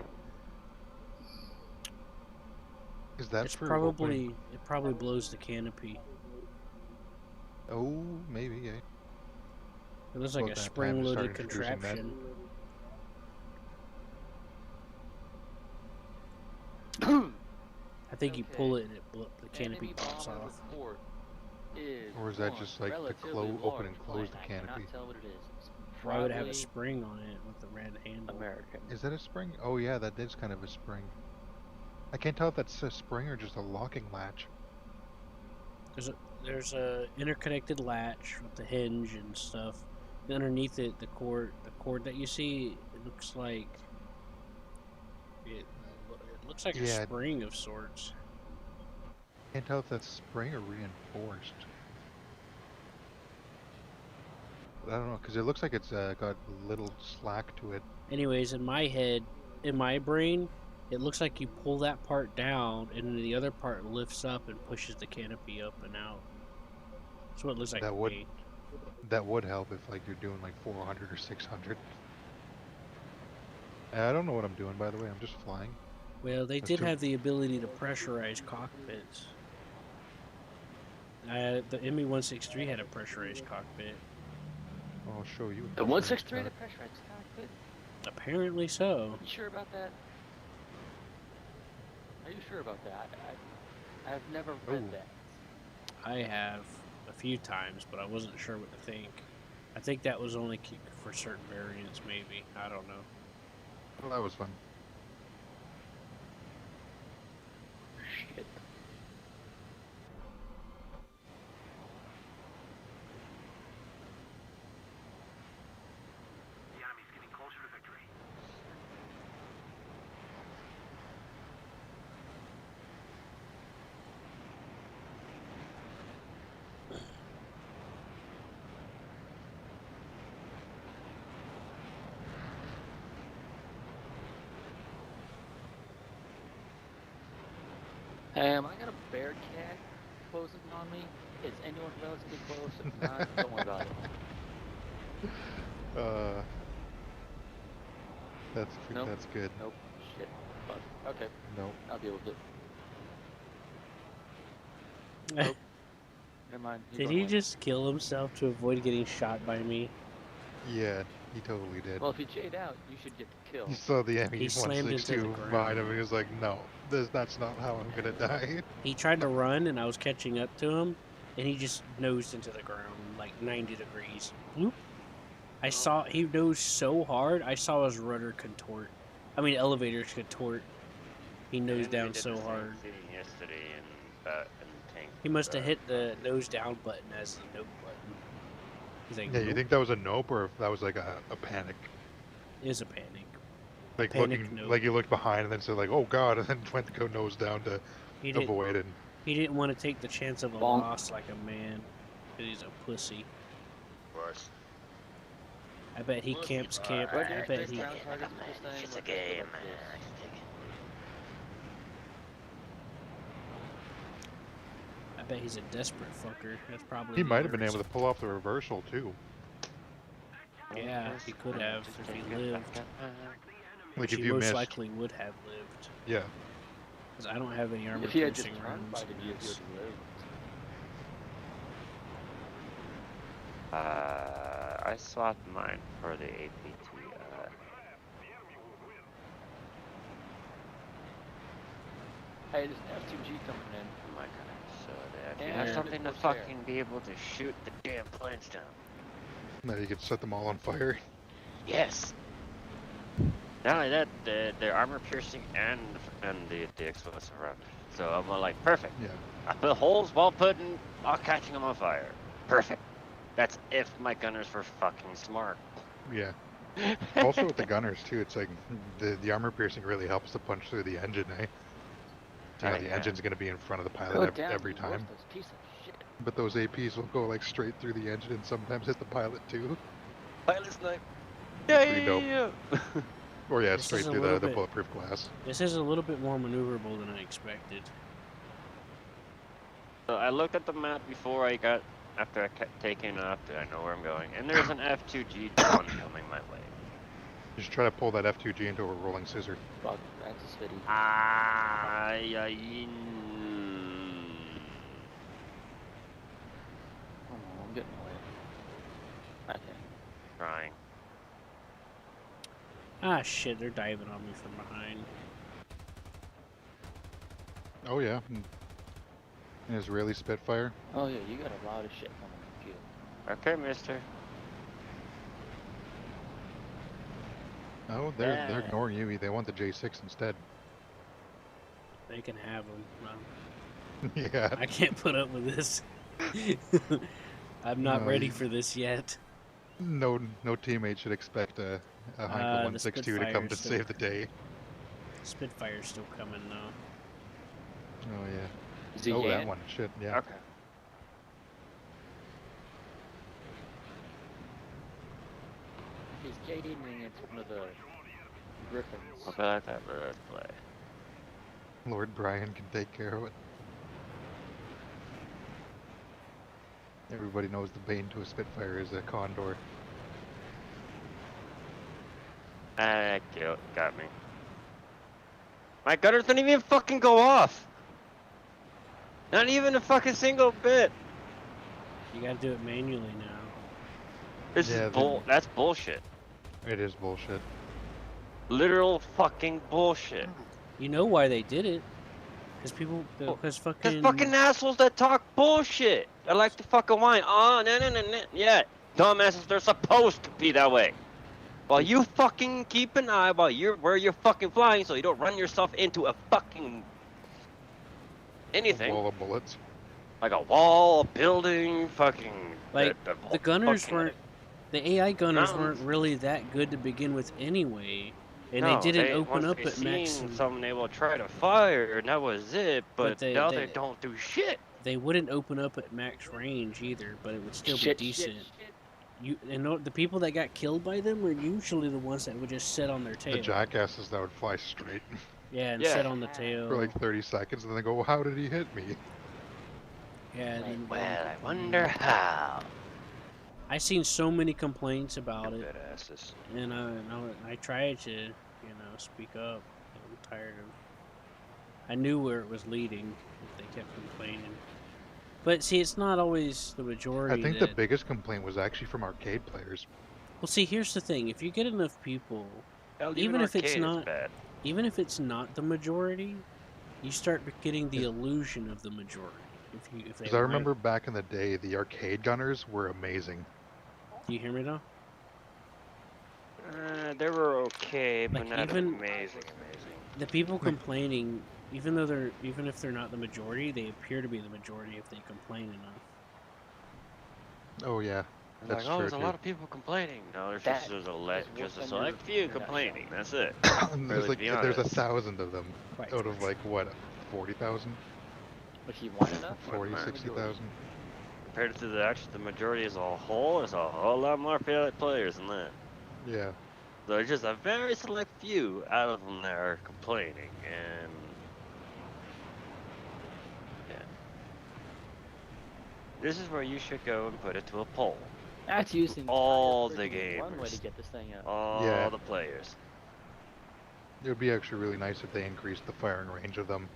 Is that It's for probably opening? it probably blows the canopy. Oh, maybe, yeah. It looks like About a that time to spring-loaded start introducing that. contraption. I think you pull it and the canopy Enemy pops bomber off. report is Or is that one just like the relatively open large and close the plane. I canopy? cannot tell what it is. It's Why would it have a probably spring on it with the red handle? American. Is that a spring? Oh yeah, that is kind of a spring. I can't tell if that's a spring or just a locking latch. There's a interconnected latch with the hinge and stuff. And underneath it, the cord that you see, it looks like it looks like a Yeah. spring of sorts. Can't tell if that's spring or reinforced. I don't know, because it looks like it's got a little slack to it. Anyways, in my head, in my brain, it looks like you pull that part down and then the other part lifts up and pushes the canopy up and out. That's what it looks like That to would- me. That would help if like you're doing like 400 or 600. I don't know what I'm doing, by the way. I'm just flying. Well, they That's did too- have the ability to pressurize cockpits. The ME-163 had a pressurized cockpit. I'll show you. The 163, the pressurized cockpit. Apparently so. You sure about that? Are you sure about that? I've never read Ooh. that. I have a few times, but I wasn't sure what to think. I think that was only for certain variants, maybe. I don't know. Well, that was fun. Shit. The enemy's getting closer to victory. I got a bear cat closing on me. Is anyone relatively close? If not, don't worry about it. Nope. That's good. Nope. Shit. Fuck. Okay, Nope. I'll deal with it. Nope. Never mind. he's Did going he away. just kill himself to avoid getting shot by me? Yeah, he totally did. Well, if you jade out, you should get the kill. He saw the He slammed into the ME-162 behind him. He was like, "No, that's not how I'm gonna die." He tried to run, and I was catching up to him, and he just nosed into the ground like 90 degrees. Bloop. I saw he nosed so hard, I saw his rudder contort. I mean, elevators contort. He nosed down so hard. Yesterday in tank. He must have hit the nose down button as the nope button. He's like, Yeah, you nope. think that was a nope or if that was like a panic? It is a panic. Like Panic looking, nope. like you looked behind and then said like, "Oh God," and then went to go nose down to He didn't. avoid it. He didn't want to take the chance of a Bonk. loss like a man. 'Cause he's a pussy. Of course. I bet he camps camp. What I is bet this he. ground target that you're saying? It's a What- game, what's man. this? I bet he's a desperate fucker. That's probably. He the might have been worst. able to pull off the reversal too. Yeah, he could have if he lived. Like Which if he you most missed, likely would have lived. yeah. Because I don't have any armor If he had just piercing turned by rounds. the in you this. would live. I swapped mine for the APT. Hey, there's an F2G coming in. My God. So that you And have it's something to close there. fucking be able to shoot the damn planes down. Now you could set them all on fire. Yes. Not only that, the armor piercing and the explosive round. So I'm like, perfect. Yeah. I put holes while catching them on fire. Perfect. That's if my gunners were fucking smart. Yeah. Also with the gunners too, it's like the armor piercing really helps to punch through the engine, eh? Yeah, Oh, the yeah. engine's gonna be in front of the pilot Go down, every you time. worthless piece of shit. But those APs will go like straight through the engine and sometimes hit the pilot too. Pilot snipe. Pretty dope. Yeah. Or yeah, This straight is a through little the bit- bulletproof glass. This is a little bit more maneuverable than I expected. So I looked at the map before I got, after I kept taking off, I know where I'm going, and there's an F2G drone coming my way. You should try to pull that F2G into a rolling scissor. Fuck, that's a city. Oh, I'm getting away. Okay. Trying. Ah, shit, they're diving on me from behind. Oh yeah. An Israeli Spitfire. Oh yeah, you got a lot of shit coming at you. Okay, mister. Oh, they're Yeah. ignoring you. They want the J6 instead. They can have them. Yeah. I can't put up with this. I'm not No, ready you- for this yet. No teammate should expect a Heinkel The 162 to come to Spitfire's still- save the day. Spitfire's still coming though. Oh yeah. Is he Oh, that Yan? one. Shit. Yeah. Okay. He's aiming at one of the griffins. I'll bet I that bird play. Lord Brian can take care of it. Everybody knows the bane to a Spitfire is a Condor. Ah, got me. My gunners didn't even fucking go off. Not even a fucking single bit. You gotta do it manually now. This Yeah, is bull. That's bullshit. It is bullshit. Literal fucking bullshit. You know why they did it? Because people, because There's fucking, fucking assholes that talk bullshit. I like to fucking whine. Oh, no. Yeah, dumbasses. They're supposed to be that way. While you fucking keep an eye while where you're fucking flying, so you don't run yourself into a fucking anything. A wall of bullets. Like a wall, a building, fucking. Like, the gunners fucking- weren't, the AI gunners No. weren't really that good to begin with anyway. And No, they didn't open once up they at max. seen something they will try to fire, and that was it. But, they- now they- they don't do shit. They wouldn't open up at max range either, but it would still Shit, be decent. shit. The people that got killed by them were usually the ones that would just sit on their tail. The jackasses that would fly straight Yeah, and Yeah. sit on the tail. for like 30 seconds and then they go, well, how did he hit me? Yeah, and then- Well, I wonder how. I seen so many complaints about it, Badasses. and I tried to, speak up. I'm tired of. I knew where it was leading if they kept complaining. But see, it's not always the majority. I think that, the biggest complaint was actually from arcade players. Well, see, here's the thing: if you get enough people, Hell, Even if it's arcade is not- bad. even if it's not the majority, you start getting the illusion of the majority. If they Because I weren't- remember back in the day, the arcade gunners were amazing. Do you hear me now? They were okay, but Like, not even- amazing. The people complaining, even if they're not the majority, they appear to be the majority if they complain enough. Oh yeah, It's that's like, oh, true there's a too. lot of people complaining. No, there's That just is just a what select I'm few in that complaining. shop. That's it. And Really, to be there's honest. 1,000 of them Right. out of like what, 40,000, But he won enough? 40, Right. 60,000. Compared to the majority as a whole, there's a whole lot more players than that. Yeah, There's just a very select few out of them that are complaining, and yeah, this is where you should go and put it to a poll. That's using All entire the freaking runway gamers. to get this thing up. All Yeah. the players. it would be actually really nice if they increased the firing range of them.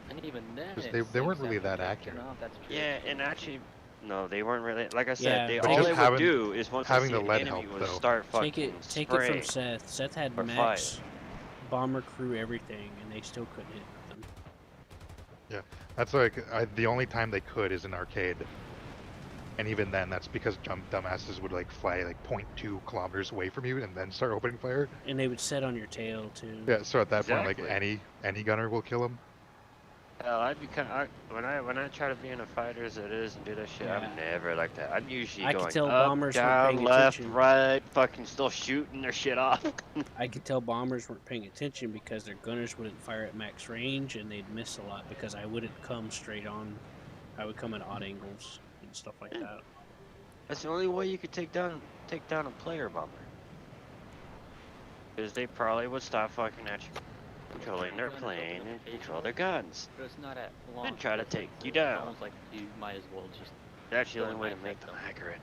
And even then, 'Cause it's they weren't 6, really 7, that 8, accurate. no, that's true. Yeah, and actually, no, they weren't really. Like I Yeah, said, but all just they would having- do is once they having see the an lead enemy help, would though. start fucking Take it spraying. from Seth. Seth had or max bomber crew everything, and they still couldn't hit them. That's like the only time they could is in arcade. And even then, that's because dumbasses would like fly like 0.2 kilometers away from you and then start opening fire. And they would sit on your tail too. Yeah, so at that point, Exactly. like any gunner will kill them. Hell, I'd be when I try to be in a fighter as it is and do that shit, Yeah. I'm never like that. I'm usually I could going tell up, bombers weren't down, paying left, attention. right, fucking still shooting their shit off. I could tell bombers weren't paying attention because their gunners wouldn't fire at max range and they'd miss a lot because I wouldn't come straight on. I would come at odd angles and stuff like that. That's the only way you could take down a player bomber. Because they probably would stop fucking at you, controlling their plane and control their guns, But it's not at long. and try to take you It's down. almost like you might as well just. That's the only Going way to back make at them them. accurate.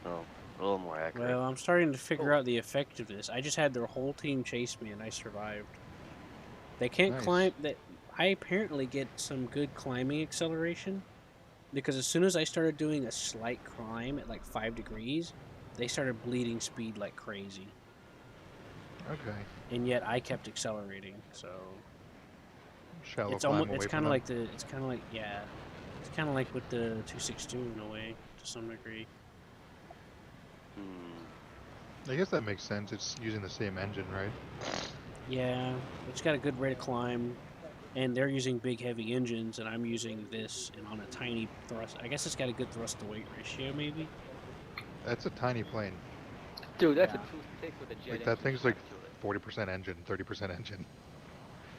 Well, a little more accurate. Well, I'm starting to figure out the effectiveness. I just had their whole team chase me and I survived. They can't Nice. climb. That I apparently get some good climbing acceleration because as soon as I started doing a slight climb at like 5 degrees, they started bleeding speed like crazy. Okay. And yet I kept accelerating. So Shallow it's climb almost away it's from kind of them. like the it's kind of like yeah, it's kind of like with the 262 in a way to some degree. Hmm. I guess that makes sense. It's using the same engine, right? Yeah, it's got a good rate of climb, and they're using big heavy engines, and I'm using this and on a tiny thrust. I guess it's got a good thrust to weight ratio, maybe. That's a tiny plane. Dude, that's Yeah. a true thick with a jet Like that engine thing's like strapped to it. 40% engine, 30% engine.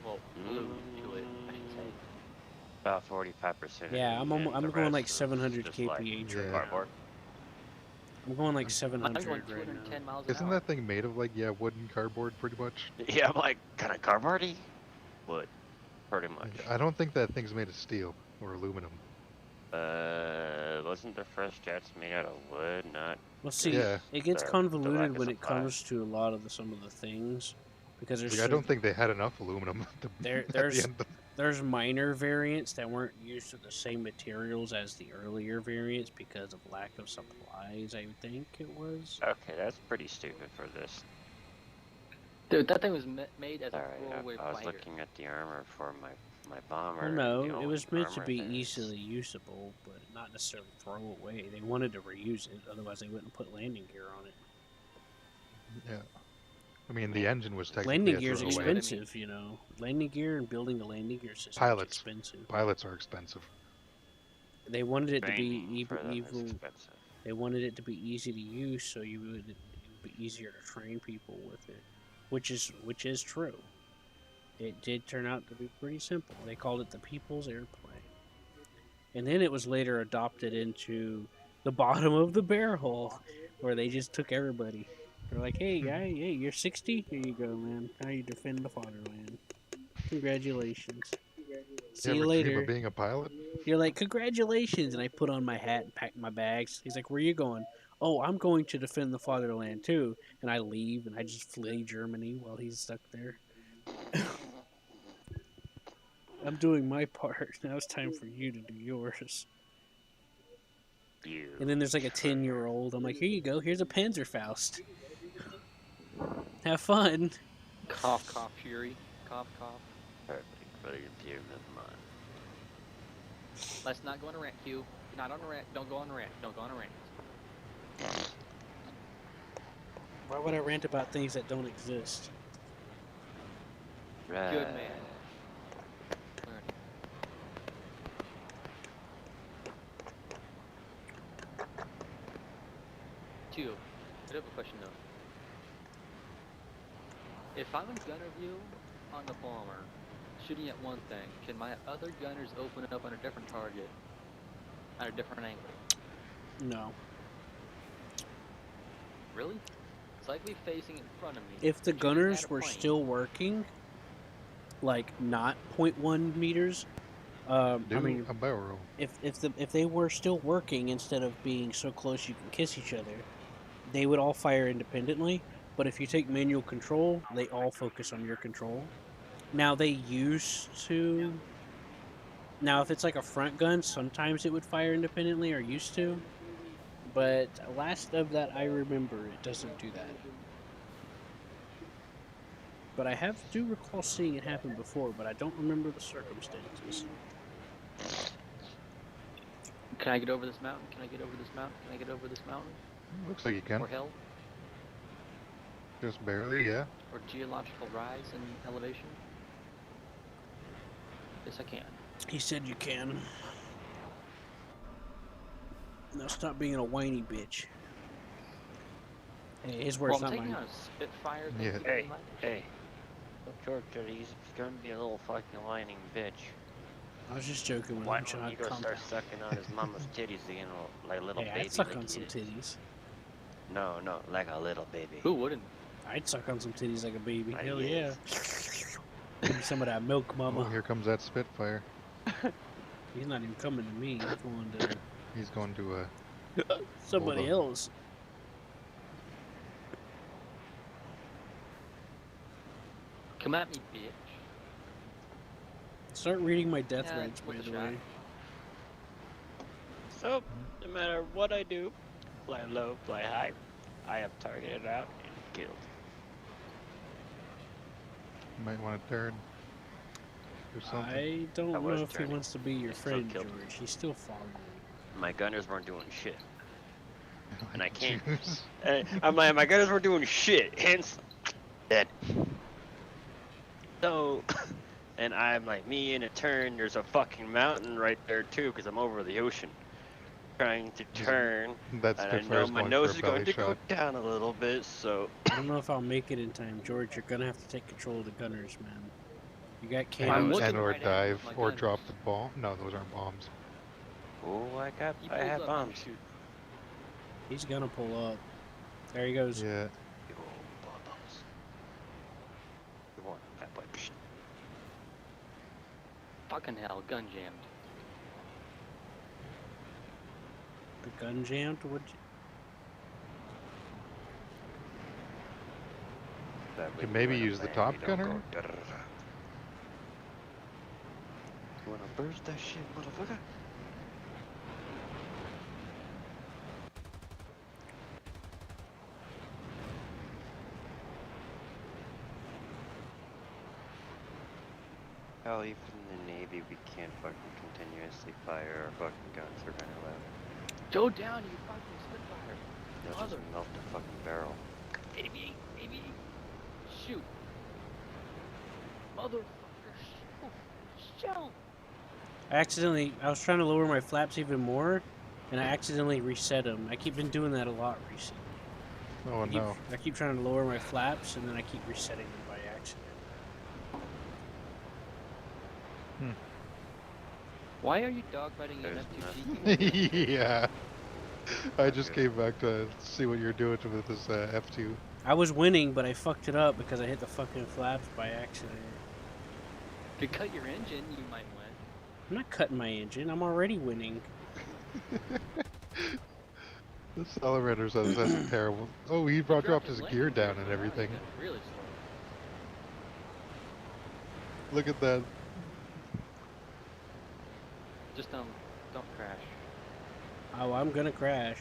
Well, glued to it, I should say. About 45%. Yeah, I'm going like 700 just like kph Yeah. right cardboard. now. I'm going like I'm 700 going right now. 210 miles an Isn't hour. that thing made of like, yeah, wood and cardboard pretty much? Yeah, I'm like, kind of cardboardy? Wood. Pretty much. Like, I don't think that thing's made of steel or aluminum. Wasn't the first jets made out of wood, not... Well, see, Yeah. it gets The lack convoluted of when it supply. comes to a lot of some of the things, because there's Like, I don't think they had enough aluminum at the there's end. there's minor variants that weren't used to the same materials as the earlier variants because of lack of supplies. I think it was. Okay, that's pretty stupid for this. Dude, that thing was made as a Sorry, throwaway I was fighter. looking at the armor for my bomber. Well, and no, the it only was meant to armor be there is- easily usable, but not necessarily throw away. They wanted to reuse it, otherwise they wouldn't put landing gear on it. Yeah. I mean, the engine was technically Landing a gear is throwaway. expensive, you know. Landing gear and building a landing gear system Pilots. is expensive. Pilots are expensive. They wanted it to be Training for them is even. expensive. They wanted it to be easy to use, so it would be easier to train people with it, which is true. It did turn out to be pretty simple. They called it the People's Airplane, and then it was later adopted into the bottom of the barrel, where they just took everybody. They're like, "Hey, guy, hey, you're 60. Here you go, man. Now you defend the fatherland. Congratulations. See you ever dream later." of being a pilot? You're like, "Congratulations," and I put on my hat and pack my bags. He's like, "Where you going?" "Oh, I'm going to defend the fatherland too." And I leave and I just flee Germany while he's stuck there. I'm doing my part. Now it's time for you to do yours. You. And then there's like a 10-year-old. I'm like, "Here you go. Here's a Panzerfaust. Have fun." Cough, cough, Fury. Cough, cough. Perfect for the improvement of mine. Let's not go on a rant, Q. You're not on a rant. Don't go on a rant. Don't go on a rant. Why would I rant about things that don't exist? Right. Good man. Alright. Q, I have a question though. If I'm in gunner view on the bomber, shooting at one thing, can my other gunners open it up on a different target? At a different angle? No. Really? It's like me facing in front of me. If the shooting gunners at a were plane. still working, like not 0.1 meters, I Do mean, a barrel. if they were still working instead of being so close you can kiss each other, they would all fire independently. But if you take manual control, they all focus on your control. Now they used to. Now if it's like a front gun, sometimes it would fire independently or used to. But last of that I remember, it doesn't do that. But I do recall seeing it happen before, but I don't remember the circumstances. Can I get over this mountain? Can I get over this mountain? Can I get over this mountain? Looks like you can. Or hill? Just barely, yeah. Or geological rise in elevation? Yes, I can. He said you can. Now stop being a whiny bitch. Hey, his Well, words, I'm not taking mine. on a Spitfire. Thank Yeah. you very Hey, much. hey. Look, George, he's gonna be a little fucking whining bitch. I was just joking with Why him, don't John. you go Calm start down. sucking on his mama's titties again, like a little Hey, baby I'd suck like on he some is? titties. No, like a little baby. Who wouldn't? I'd suck on some titties like a baby. Like Hell he yeah. Give me some of that milk, Oh, mama. here comes that Spitfire. He's not even coming to me. He's going to He's going to somebody Hold else. Come at me, bitch. Start reading my death Yeah, threats, by worth a the shot. way. So, no matter what I do, fly low, fly high, I am targeted out and killed. might want to turn. Do something. I don't I know was if he turning. wants to be your I still friend, killed George. him. He's still following me. My gunners weren't doing shit. And I Like can't. Jews. I'm like, my gunners weren't doing shit, hence dead. So, and I'm like, me in a turn, there's a fucking mountain right there too, because I'm over the ocean. Trying to turn, That and I know Spitfire's my going nose for is a going belly to go shot. down a little bit, so. I don't know if I'll make it in time, George. You're gonna have to take control of the gunners, man. You got And, cannons. I'm was- looking and or right at you dive with my or gunners. drop the bomb. No, those aren't bombs. Oh, I He had pulls up, I'm bombs. shooting. He's gonna pull up. There he goes. Yeah. Big ol' bombs. Good one, fat boy. Psh. Fucking hell, gun jammed. The gun jammed. What? That way Can maybe when I'm use the there, top you don't go gunner? da-da-da-da. You wanna burst that shit, motherfucker? Hell, even in the Navy, we can't fucking continuously fire our fucking guns. They're kinda loud. Go down, you fucking Spitfire. They'll just Mother. melt the fucking barrel. 88, 88. Shoot. Motherfucker, shoot. Shoot. I was trying to lower my flaps even more, and I accidentally reset them. I keep been doing that a lot recently. Oh no. I keep trying to lower my flaps, and then I keep resetting them by accident. Why are you dogfighting an There's F2G? Yeah. I just Okay. came back to see what you're doing with this F2. I was winning, but I fucked it up because I hit the fucking flaps by accident. If you cut your engine, you might win. I'm not cutting my engine. I'm already winning. The accelerators that's terrible. Oh, he dropped his landing gear down gear, and so now everything. he's gonna really slow. Look at that. Just don't crash. Oh, I'm gonna crash.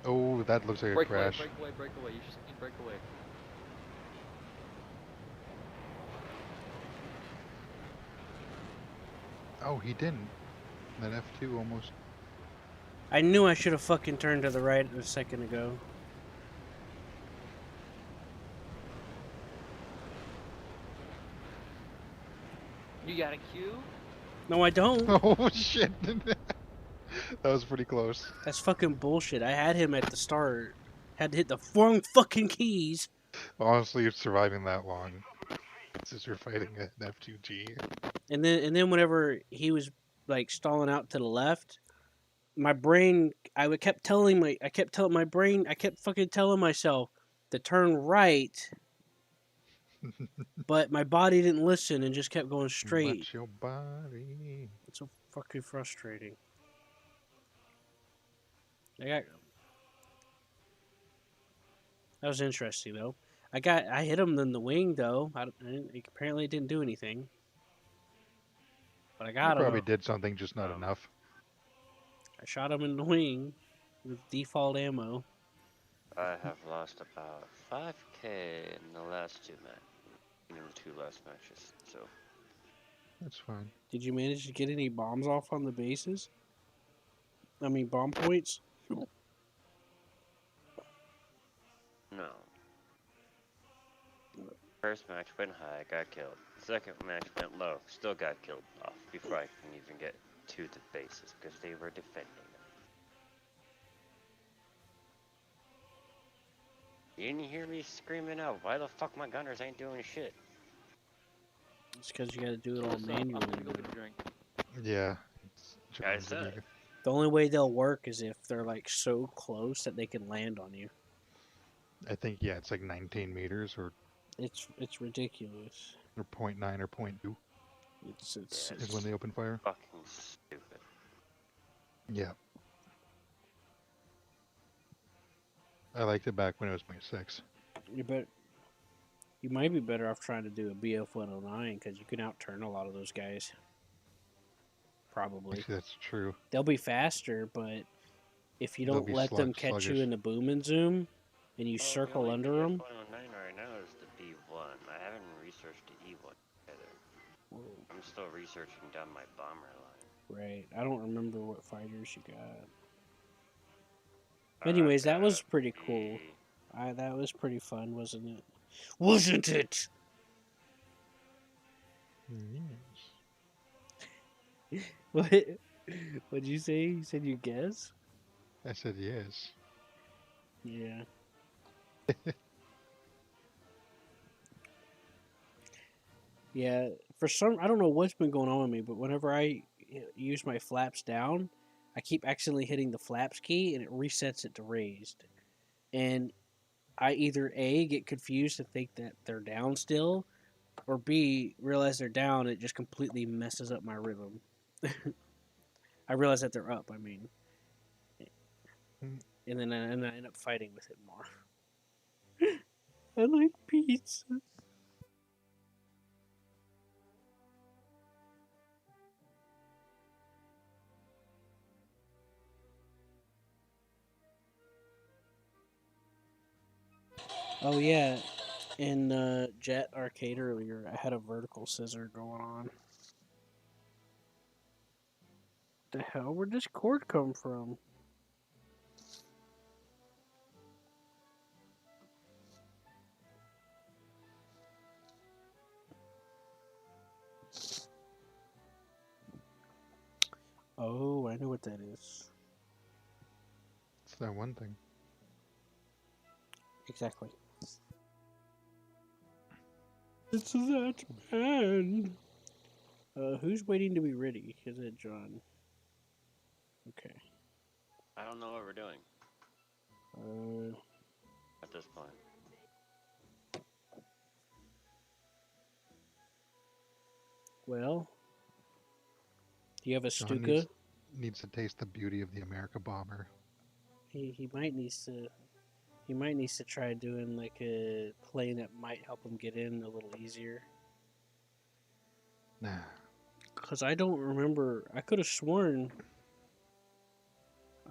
Oh, that looks like a Break away, crash. break away, break away. You just need break away. Oh, he didn't. That F2 almost. I knew I should have fucking turned to the right a second ago. You got a cue? No, I don't. Oh shit. That was pretty close. That's fucking bullshit. I had him at the start. Had to hit the wrong fucking keys. Honestly, you're surviving that long. Since you're fighting an F2G. And then whenever he was like stalling out to the left, my brain I kept telling myself to turn right, but my body didn't listen and just kept going straight. Watch your body. It's so fucking frustrating. That was interesting though. I hit him in the wing though. Apparently it didn't do anything. But I You got him. probably did something, just not enough. I shot him in the wing with default ammo. I have lost about 5k in the last two last matches, so. That's fine. Did you manage to get any bombs off on the bases? I mean, bomb points? No. First match went high, got killed. Second match went low, still got killed off before I can even get to the bases because they were defending them. You didn't hear me screaming out, why the fuck my gunners ain't doing shit? It's because you got to do it all What's up? I'm manually. gonna go get now. a drink. Yeah. It's I challenging. said. The only way they'll work is if they're like so close that they can land on you. I think yeah, it's like 19 meters or It's ridiculous. 0.9 or 0.2 It's Yeah, is when they open fire. fucking stupid. Yeah. I liked it back when it was 0.6. you might be better off trying to do a BF 109 because you can outturn a lot of those guys. Probably Actually, that's true. they'll be faster, but if you They'll don't be let them catch you sluggish. in the boom and zoom, and you The circle only under them, BF-109 right now is the B1. I haven't researched the E1 either. I'm still researching down my bomber line. right? I don't remember what fighters you got. I've Anyways, that was got pretty the- cool. That was pretty fun, wasn't it? Wasn't it? Yes. What? What'd you say? You said you guess? I said yes. Yeah. Yeah. For some, I don't know what's been going on with me, but whenever I use my flaps down, I keep accidentally hitting the flaps key, and it resets it to raised. And I either A, get confused and think that they're down still, or B, realize they're down and it just completely messes up my rhythm. I realize that they're up, I mean. And then I end up fighting with it more. I like pizza. Oh, yeah. In Jet Arcade earlier, I had a vertical scissor going on. The hell? Where'd this cord come from? Oh, I know what that is. It's that one thing. Exactly. It's that man. Who's waiting to be ready? Is it John? Okay. I don't know what we're doing Uh, at this point. well, do you have a John Stuka? needs to taste the beauty of the America bomber. He might needs to. He might needs to try doing like a plane that might help him get in a little easier. Nah. Cause I don't remember. I could have sworn.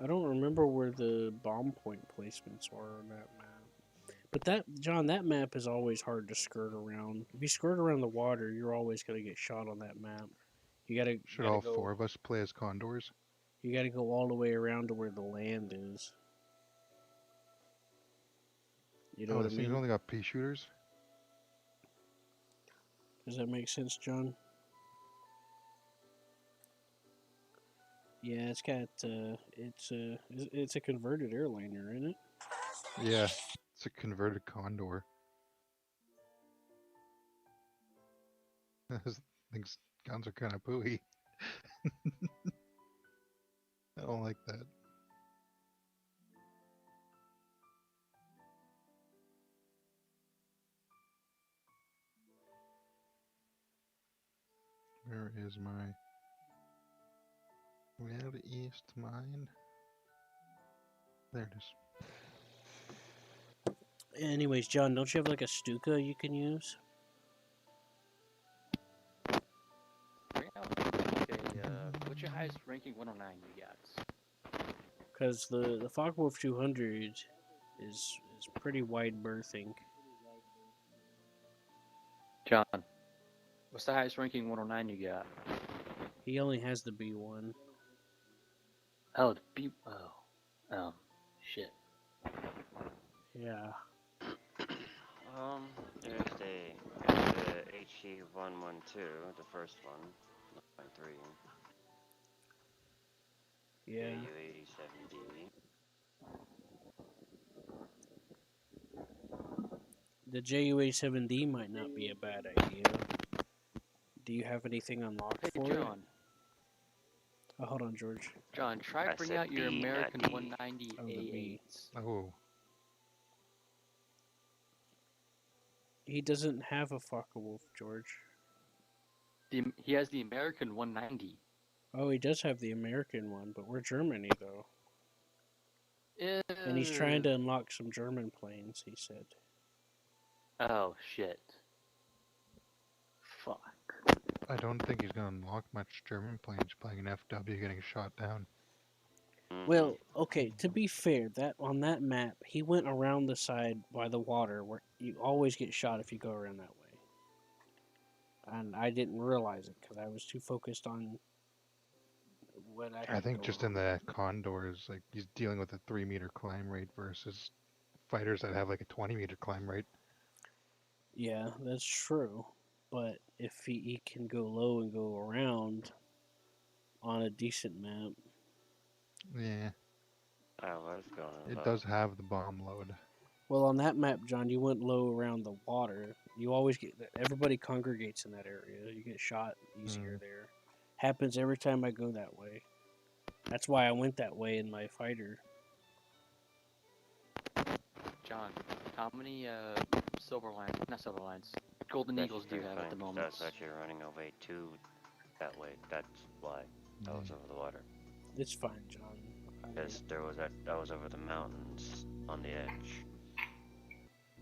I don't remember where the bomb point placements are on that map. But that, John, that map is always hard to skirt around. If you skirt around the water, you're always gonna get shot on that map. You gotta. Should all four of us play as condors? You gotta go all the way around to where the land is. You know Oh, what I this thing's mean? only got pea shooters? Does that make sense, John? Yeah, it's got it's a converted airliner, isn't it? Yeah. It's a converted condor. This thing's guns are kind of pooey. I don't like that. Where is my Where is mine? There it is. Anyways, John, don't you have like a Stuka you can use? What's your highest ranking 109 you got? Because the Focke-Wulf 200 is pretty wide berthing. John, what's the highest ranking 109 you got? He only has the B1. Oh, the B. Oh, shit. Yeah. There's the HE112, the first one, 3. Yeah. AU87D. The JUA7D might not be a bad idea. Do you have anything unlocked Hey, for John. it? Oh, hold on, George. John, try I bring said out your B, not American D. 190 Oh, the B. A8s. Oh, He doesn't have a Focke-Wulf, George. He has the American 190. Oh, he does have the American one, but we're Germany, though. And he's trying to unlock some German planes, he said. Oh, shit. Fuck. I don't think he's gonna unlock much German planes playing an FW getting shot down. Well, okay, to be fair, that on that map, he went around the side by the water where you always get shot if you go around that way. And I didn't realize it because I was too focused on what I had I think going just on. in the Condors, like he's dealing with a 3-meter climb rate versus fighters that have like a 20-meter climb rate. Yeah, that's true. But if he can go low and go around on a decent map, Yeah, I was going it low. does have the bomb load. well, on that map, John, you went low around the water. You always get everybody congregates in that area. You get shot easier there. Happens every time I go that way. That's why I went that way in my fighter. John, how many not silver lines, golden That's eagles do you pretty have at fine, the 'cause moment? That's actually running away too that way. That's why I was over the water. It's fine, John. Because I was over the mountains on the edge.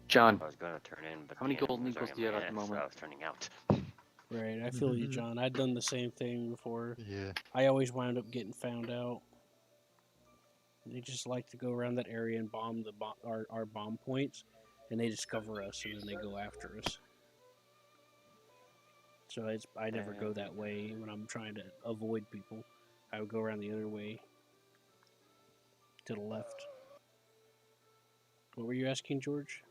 John, I was going to turn in, but how many the enemy golden was eagles already do you on have my at the ass, so moment? I was turning out. Right, I feel you, John. I'd done the same thing before. Yeah. I always wound up getting found out. They just like to go around that area and bomb our bomb points, and they discover us, and then they go after us. So I never go that way when I'm trying to avoid people. I would go around the other way to the left. What were you asking, George?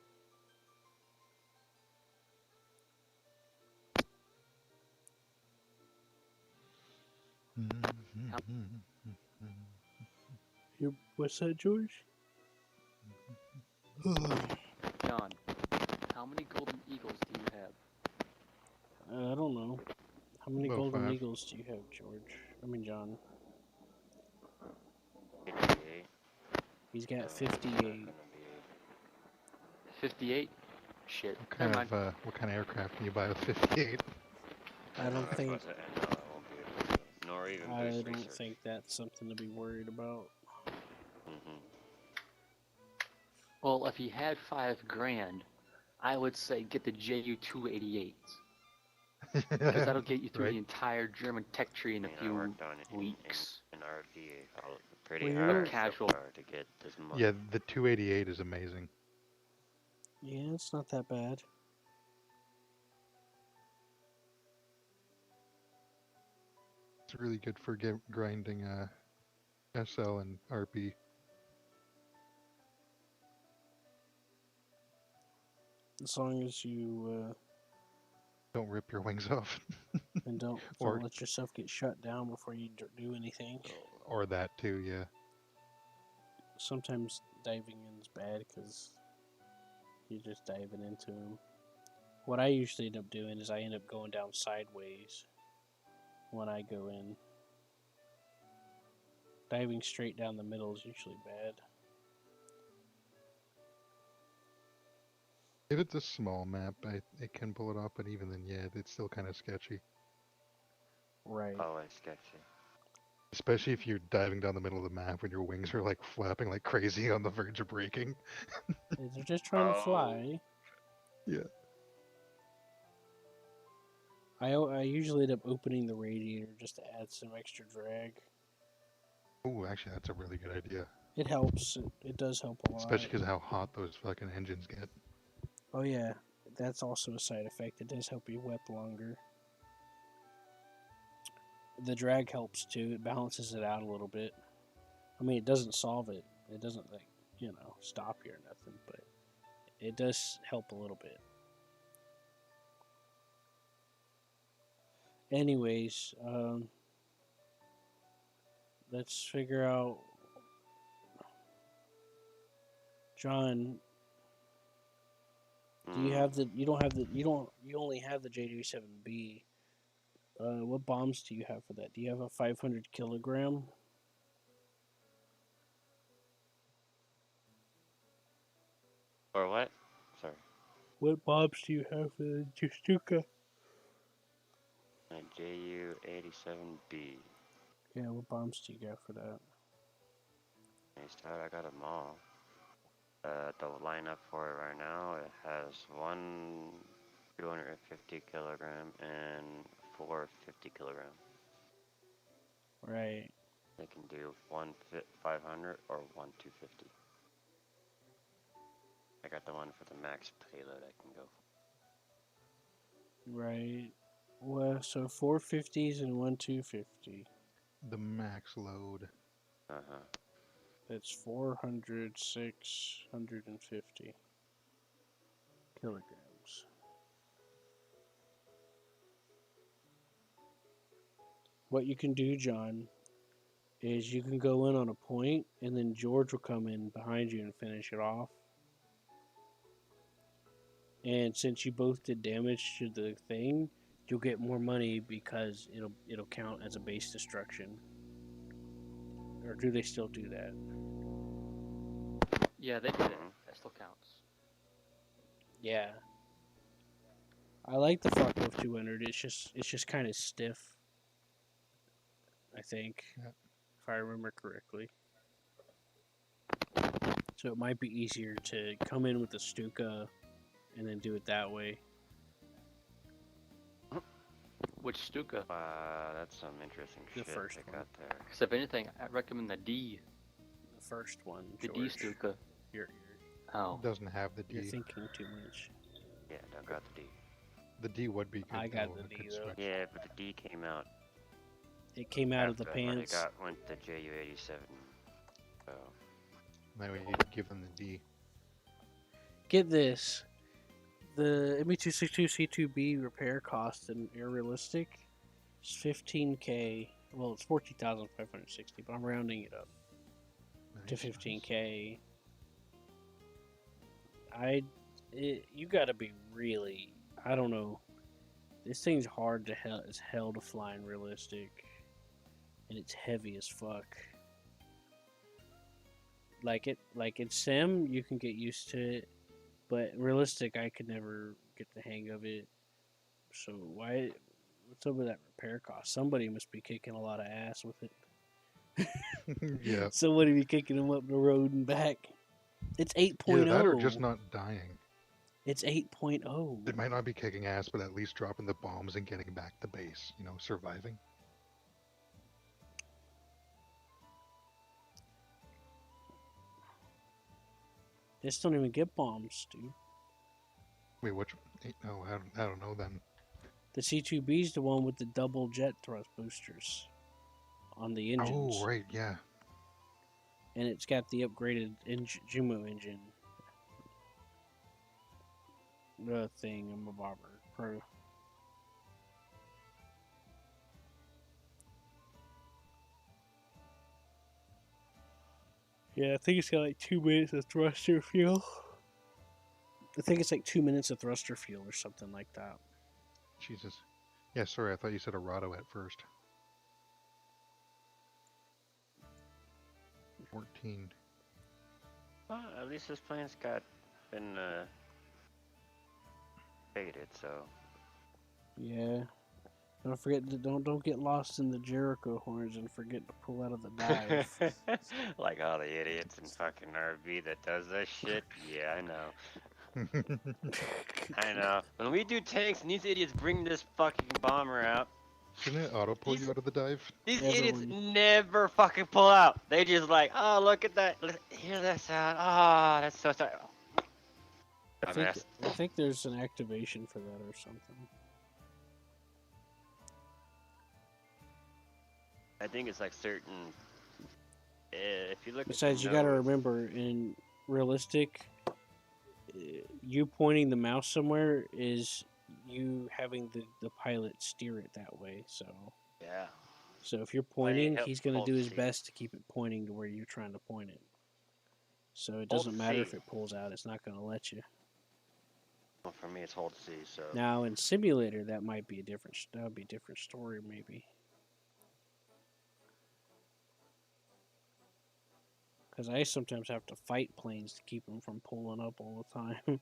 What's that, George? John, how many golden eagles do you have? I don't know. How many About golden 5. eagles do you have, George? I mean, John. 58. He's got So it's not 58. gonna be 58? Shit. What Never kind mind. of what kind of aircraft can you buy with 58? I don't think. I won't be able to, nor even I boost don't research. think that's something to be worried about. Well, if he had $5,000, I would say get the JU-288s. Because that'll get you through Right. the entire German tech tree in a I few worked on it weeks. in RV pretty Well, hard casual. so far to get this money. Yeah, the 288 is amazing. Yeah, it's not that bad. It's really good for grinding SL and RP. As long as you Don't rip your wings off. and don't Or- let yourself get shut down before you do anything. Or that too, yeah. Sometimes diving in is bad because you're just diving into them. What I usually end up doing is I end up going down sideways when I go in. Diving straight down the middle is usually bad. If it's a small map, it can pull it off, but even then, yeah, it's still kind of sketchy. Right. Always sketchy. Especially if you're diving down the middle of the map when your wings are like flapping like crazy on the verge of breaking. They're just trying to fly. Yeah. I usually end up opening the radiator just to add some extra drag. Oh, actually, that's a really good idea. It helps. It does help a lot. Especially because of how hot those fucking engines get. Oh yeah, that's also a side effect. It does help you wet longer. The drag helps too. It balances it out a little bit. I mean, it doesn't solve it. It doesn't stop you or nothing, but it does help a little bit. Anyways, let's figure out. John, do you have the? You don't have the. You don't. You only have the J37B. What bombs do you have for that? Do you have a 500 kilogram? Or what? Sorry. What bombs do you have for the Justuka? A JU-87B. Yeah, what bombs do you got for that? Nice start. I got them all. The lineup for it right now, it has one 250 kilogram and four 50 kilogram. Right. They can do one 500 or one 250. I got the one for the max payload I can go for. Right. Well, so 450s and one 250. The max load. Uh-huh. That's 400, 650 kilograms. What you can do, John, is you can go in on a point, and then George will come in behind you and finish it off. And since you both did damage to the thing, you'll get more money because it'll count as a base destruction. Or do they still do that? Yeah, they did it. That still counts. Yeah. I like the Focke 200. It's just kind of stiff. I think, Yeah. if I remember correctly. So it might be easier to come in with the Stuka and then do it that way. Which Stuka? That's some interesting The shit first they one. got there. Because if anything, I recommend the D. The first one, The George. D Stuka. You're Oh. Doesn't have the you're D. thinking too much. Yeah, don't got the D. The D would be good. I got though, the a D, good though. switch. Yeah, but the D came out It came out of the after when it pants. went to JU-87. So That way you give them the D. Get this. The ME262C2B repair cost in Air Realistic is 15K. Well, it's 14,560, but I'm rounding it up to Nice, 15K. You gotta be really, I don't know. This thing's hard as hell to fly in Realistic, and it's heavy as fuck. Like in Sim, you can get used to it, but Realistic, I could never get the hang of it. So what's up with that repair cost? Somebody must be kicking a lot of ass with it. nice. Yeah. Somebody be kicking them up the road and back. It's 8.0. Either that or just not dying. It's 8.0. They might not be kicking ass, but at least dropping the bombs and getting back to base. You know, surviving. They still don't even get bombs, dude. Wait, which? No, I don't know then. The C2B is the one with the double jet thrust boosters on the engines. Oh, right, yeah. And it's got the upgraded Jumo engine. The thing, I'm a bomber. Pro. Yeah, I think it's got like 2 minutes of thruster fuel. I think it's like 2 minutes of thruster fuel or something like that. Jesus. Yeah, sorry, I thought you said Arado at first. 14. well, at least this plane's been faded, so Yeah. Don't forget to don't get lost in the Jericho horns and forget to pull out of the dive. like all the idiots in fucking RV that does that shit. Yeah, I know. I know. When we do tanks and these idiots bring this fucking bomber out, Shouldn't it auto pull you out of the dive? these Everyone- idiots never fucking pull out. They just like, oh, look at that. Hear that sound. Oh, that's so sorry. I think there's an activation for that or something. I think it's like certain. If you look. Besides, at you the got to nose- remember in Realistic, you pointing the mouse somewhere is you having the pilot steer it that way. Yeah. So if you're Well, it pointing, helps he's going to hold do his steer. best to keep it pointing to where you're trying to point it. So it Hold doesn't matter if C. it pulls out; it's not going to let you. Well, for me, it's hold C. So. Now in simulator, that might be a different. That would be a different story, maybe. Because I sometimes have to fight planes to keep them from pulling up all the time.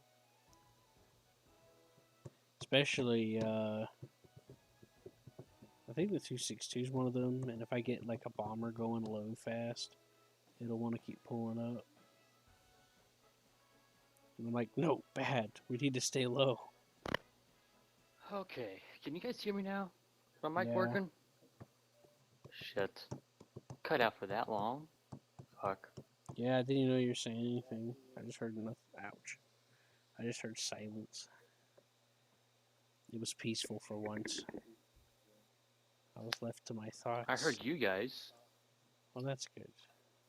Especially, I think the 262 is one of them. And if I get like a bomber going low fast, it'll want to keep pulling up. And I'm like, no, bad. We need to stay low. Okay, can you guys hear me now? Is my mic Yeah. working? Shit. Cut out for that long. Fuck. Yeah, I didn't know you were saying anything. I just heard nothing. Ouch. I just heard silence. It was peaceful for once. I was left to my thoughts. I heard you guys, Well, that's good.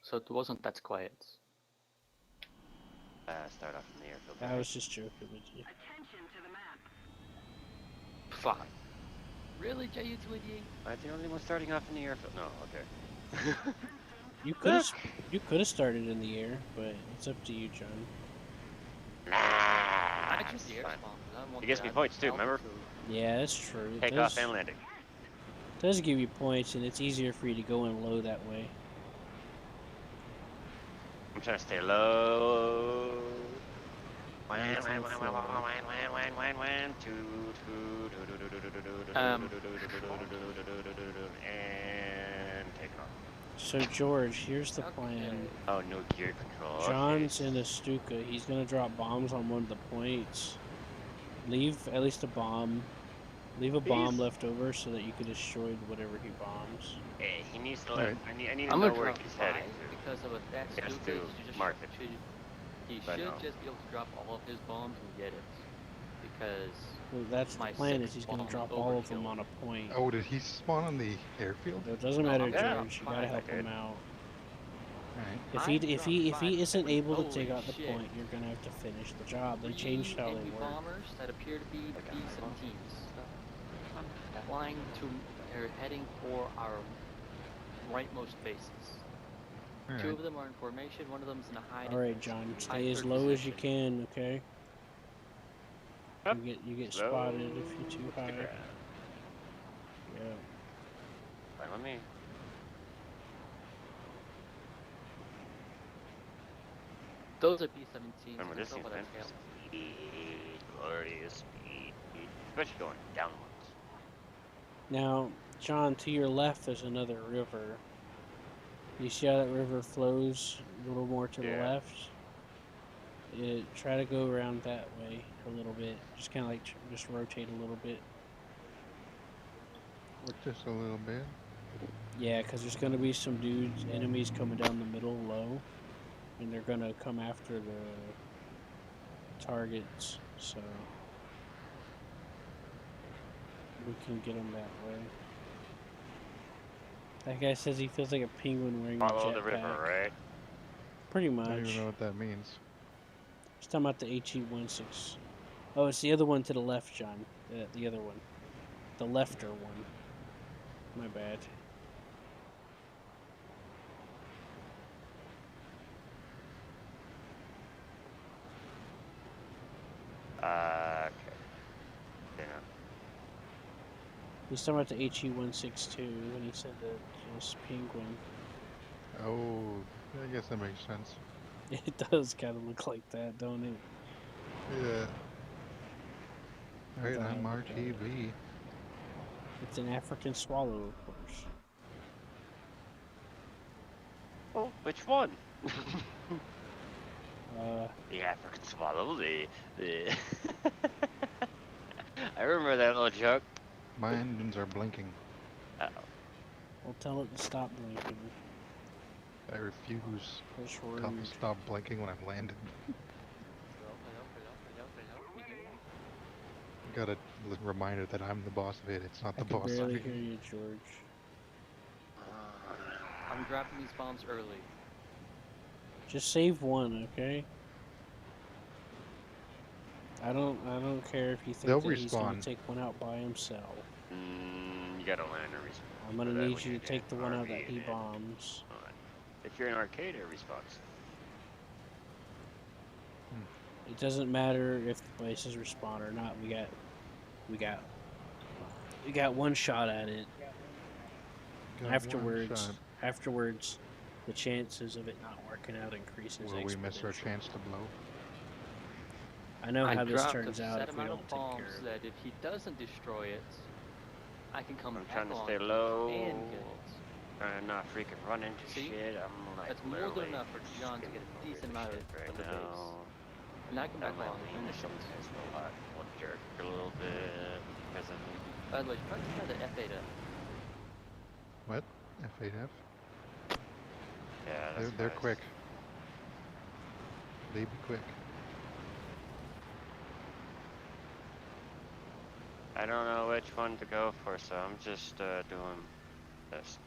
so it wasn't that quiet. Start off in the airfield. I was just joking with you. Attention to the map. Fuck. Really, JU28? Am I the only one starting off in the airfield? No, okay. You could have started in the air, but it's up to you, John. I Nah, choose the air fine. spawn. 'Cause I want It gives me that points too, remember? altitude. Yeah, that's true. It Takeoff and landing. does give you points, and it's easier for you to go in low that way. I'm trying to stay low. And take off. So George, here's the plan. Oh, no gear control. John's in a Stuka. He's gonna drop bombs on one of the points. Leave at least a bomb. Leave a bomb left over so that you can destroy whatever he bombs. Hey, he needs to. Alright. I need to I'm know gonna where drop he's 5 heading to. because of that He has stupid. to You just mark it. He But should no. just be able to drop all of his bombs and get it. Because Well, that's the My plan. sixth Is he's gonna bomb drop all of them overkill. on a point. Oh, did he spawn on the airfield? So it doesn't No, matter, I'm gonna George. You drop gotta five, help I him did. out. Alright. If I he dropped 5 isn't able to Holy take out the shit. point, you're gonna have to finish the job. They 3 changed how they enemy work. bombers that appear to be Like a B-17s. Flying to, or heading for our rightmost bases. 2 Alright. of them are in formation, one of them's in a high. All right, John. high Stay as third low as you position. can, okay? Up. You get Slow. spotted if you're too Stick high. around. Yeah. Fine with me. Those are B-17s. Remember, and this so thing's what meant I for failed. speed, glorious speed. Especially going downwards. Now, John, to your left, there's another river. You see how that river flows a little more to the Yeah. left? Try to go around that way a little bit. Just kind of like just rotate a little bit. Just a little bit. Yeah, because there's going to be some enemies coming down the middle low. And they're going to come after the targets. So we can get them that way. That guy says he feels like a penguin wearing a Follow jetpack. the river, right? Pretty I don't much. even know what that means. He's talking about the HE-16. Oh, it's the other one to the left, John. The other one. The lefter one. My bad. Okay. Yeah. He's talking about the HE-162 when he said that this penguin. Oh, I guess that makes sense. It does kind of look like that, don't it? Yeah. Alright, Forgot I'm about that. RTV. It's an African swallow, of course. Oh, which one? The African swallow. The. I remember that little joke. My engines are blinking. Uh-oh. We'll tell it to stop blinking. I refuse. That's Tell rude. me to stop blinking when I've landed. Got a reminder that I'm the boss of it. It's not I the can boss of barely it. hear you, George. I'm dropping these bombs early. Just save one, okay? I don't care if you think They'll that he's gonna respawn. take one out by himself. You gotta land a respawn. I'm gonna for that need when you you're to take the doing one out RV that he and bombs. If you're in arcade, it respawns. It doesn't matter if the places respawn or not. We got one shot at it. Got one shot. Afterwards, the chances of it not working out increases Will we miss our exponentially. chance to blow? I know I how this dropped a turns out set if we amount don't of take bombs care of that it. if he doesn't destroy it, I can come I'm back trying to on stay it low. and get it. Trying to not freaking run into See? shit. I'm like That's more literally than enough for John to get a skimming over decent the amount shit right of the base. now. And I come back I'm like on and leaning finish it. sometimes a lot. Will jerk a little bit because of me. By the way, try to try the F8 up. What? F8F? Yeah, that's They're nice. quick. They be quick. I don't know which one to go for, so I'm just doing this.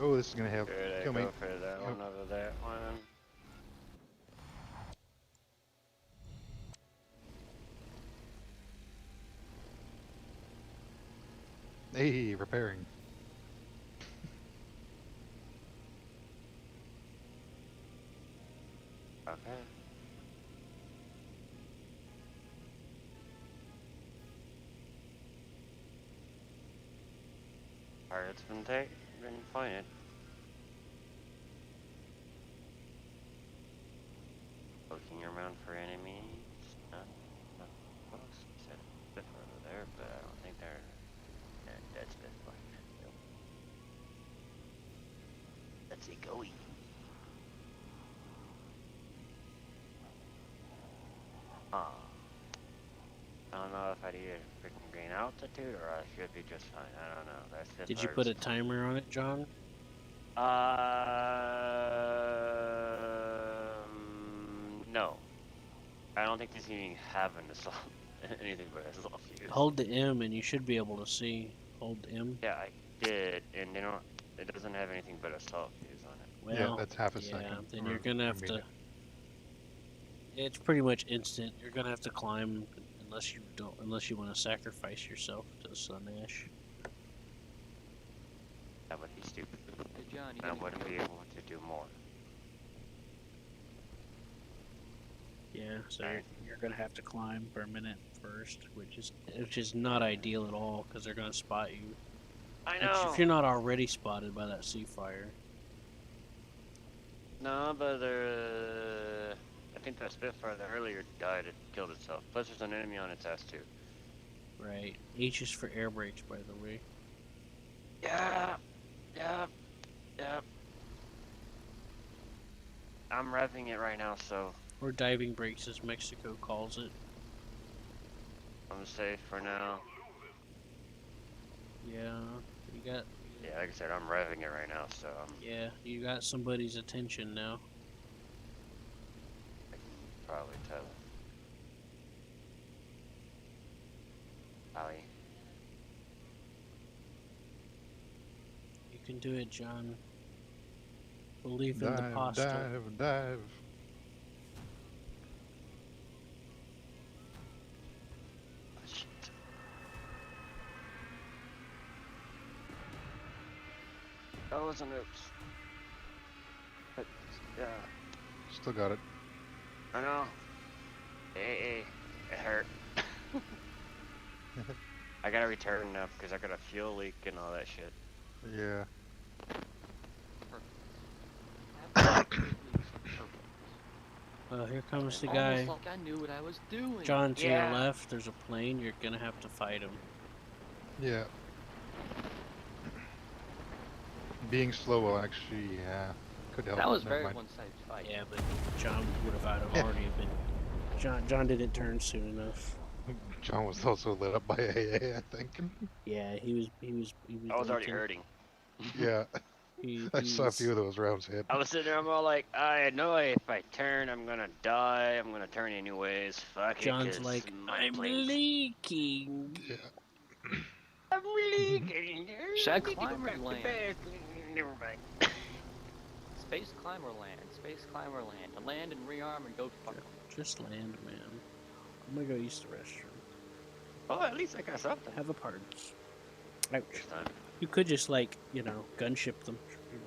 Oh, this is gonna have Should I kill go me. for that one over that one? Hey, repairing. Okay. Pirates been pointed. Looking around for enemies. Not close. Said a bit further there, but I don't think they're. Yeah, that's been fine. Nope. Let's see, go eat. I don't know if I'd either freaking gain altitude or I should be just fine. I don't know. That's the Did you put a timer on it, John? No. I don't think this even having to solve anything but a self use. Hold the M and you should be able to see. Hold M. Yeah, I did, and they don't. It doesn't have anything but a self use on it. Well, Yeah, that's half a yeah, second. then or you're gonna a have to. minute. It's pretty much instant. You're gonna have to climb unless you want to sacrifice yourself to Sun Ash. That would be stupid. Hey John, you I gotta wouldn't be able to do more. Yeah, so Alright. you're gonna have to climb for a minute first, which is not ideal at all because they're gonna spot you. I Like, know. if you're not already spotted by that sea fire. No, but I think that Spitfire that earlier died, it killed itself. Plus, there's an enemy on its ass too. Right. H is for air brakes, by the way. Yeah. I'm revving it right now, so Or diving brakes, as Mexico calls it. I'm safe for now. Yeah. You got. Yeah, like I said, I'm revving it right now, so Yeah, you got somebody's attention now. I can probably tell. Ali. You can do it, John. Believe in the Dive, pasta. dive, dive. Oh, shit. That was an oops. But, yeah, Still got it. I know. Hey, it hurt. I gotta return now because I got a fuel leak and all that shit. Yeah. Well, here comes the Almost guy. like I knew what I was doing. John, to Yeah. your left, there's a plane. You're gonna have to fight him. Yeah. Being slow will actually, could help. That was Never very mind. one-sided fight. Yeah, but John would have already been. John didn't turn soon enough. John was also lit up by AA, I think. Yeah, he was. I was already leaking. hurting. Yeah. I saw a He's- few of those rounds hit. I was sitting there, I'm all like, I know if I turn, I'm gonna die. I'm gonna turn anyways. Fuck it. John's 'cause like, my I'm plane's- leaking. Yeah. I'm leaking. Should I climb or land? Never mind. Space climber land. Space climber land. To land and rearm and go fuck 'em. Just land, man. I'm gonna go use the restroom. Oh, at least I got something. Have a parts. Ouch. This time. You could just like, you know, gunship them,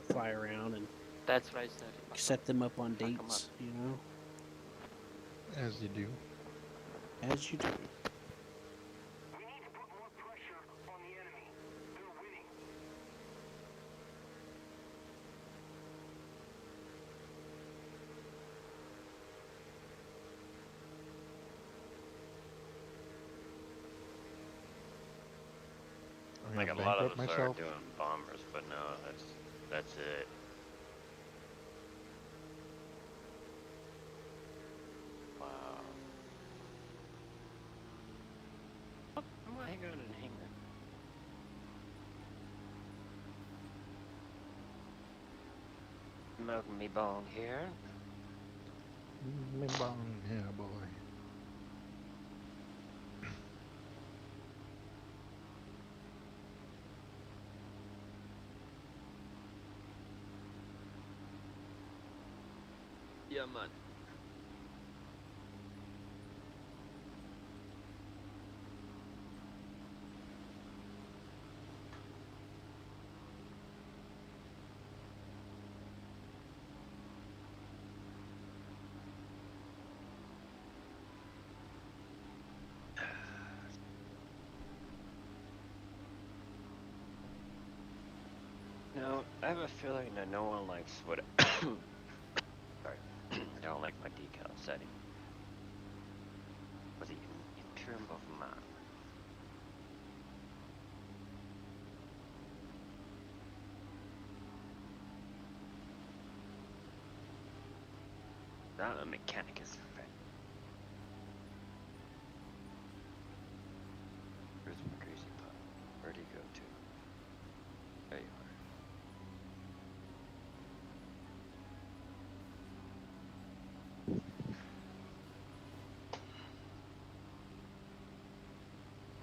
fly around and That's what I said. Fuck 'em. set them up on 'em dates, you know, As you do. as you do. We need to put more pressure on the enemy. They're winning. I'm Like a gonna lot of bankrupt us are myself. doing bombers, but no, that's it. Wow. What? I'm gonna hang out and hang there. Smoking me bong here. Me bong, yeah, boy. Yeah, man. No, I have a feeling that no one likes what. Sorry, I don't like my decal setting. Was it in terms of man? Not a mechanic is perfect. Where's my crazy pup? Where'd he go to? There you are.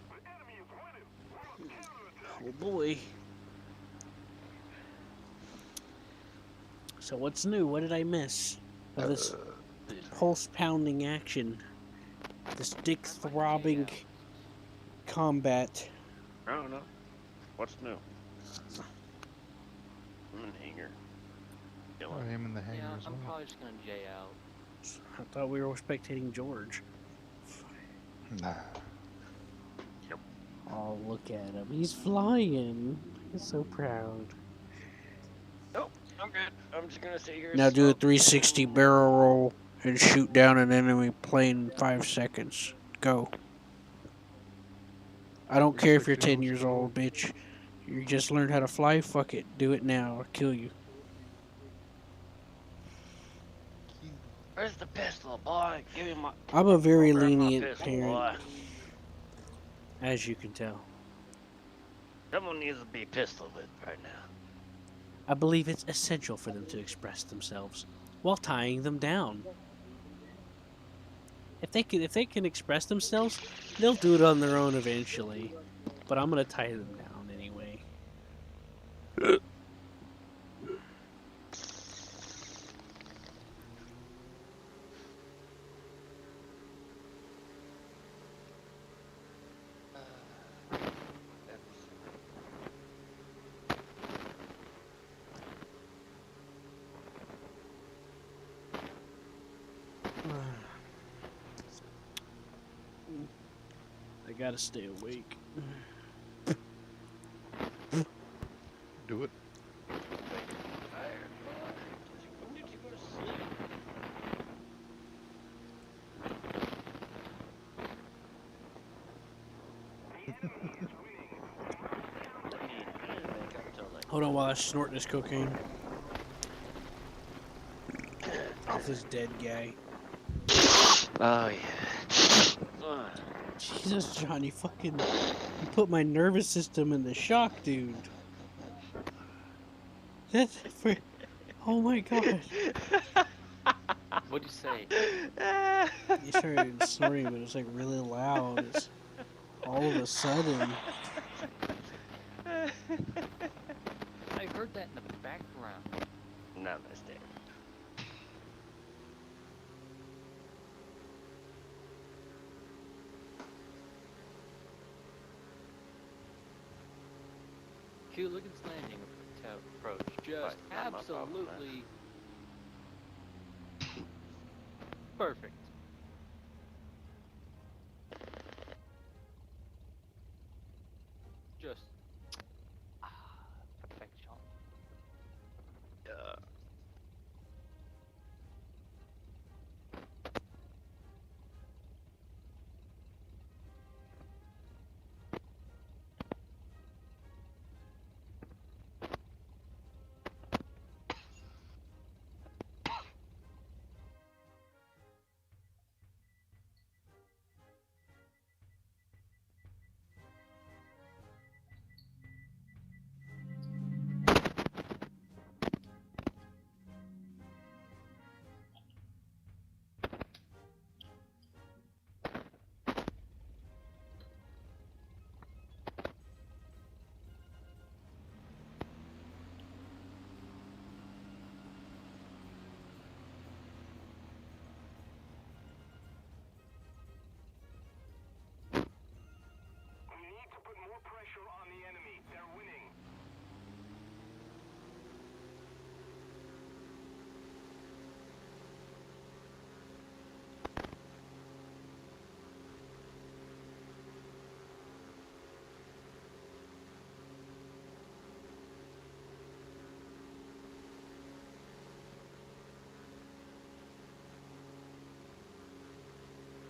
The enemy is winning. We're on counterattack. Oh boy. So what's new? What did I miss of this pulse pounding action? This dick throbbing combat. I don't know. What's new? I'm in hanger. I am in the hangar Yeah, as I'm well. probably just gonna J out. I thought we were spectating George. Nah. Oh, look at him. He's flying. He's so proud. Nope, I'm good. I'm just gonna sit here. Now do a smoke. 360 barrel roll and shoot down an enemy plane in 5 seconds. Go. I don't care if you're 10 years old, bitch. You just learned how to fly? Fuck it. Do it now. I'll kill you. Where's the pistol, boy? Give me my. I'm a very Grab my lenient pistol, parent, boy. as you can tell. Someone needs to be pistol whipped right now. I believe it's essential for them to express themselves while tying them down. If they can express themselves, they'll do it on their own eventually. But I'm gonna tie them down anyway. I gotta stay awake. Do it. When did you go to sleep? I didn't wake up till like. Hold on while I snort this cocaine off this dead guy. Oh yeah. Jesus, John, you put my nervous system in the shock, dude. That's for. Oh my god. What'd you say? You started snoring, but it was like really loud. It's all of a sudden. I heard that in the background. Namaste. Cooligans Landing approach. Just Right, not my problem, man. absolutely perfect. Just perfection. Yeah. We need to put more pressure on the enemy. They're winning.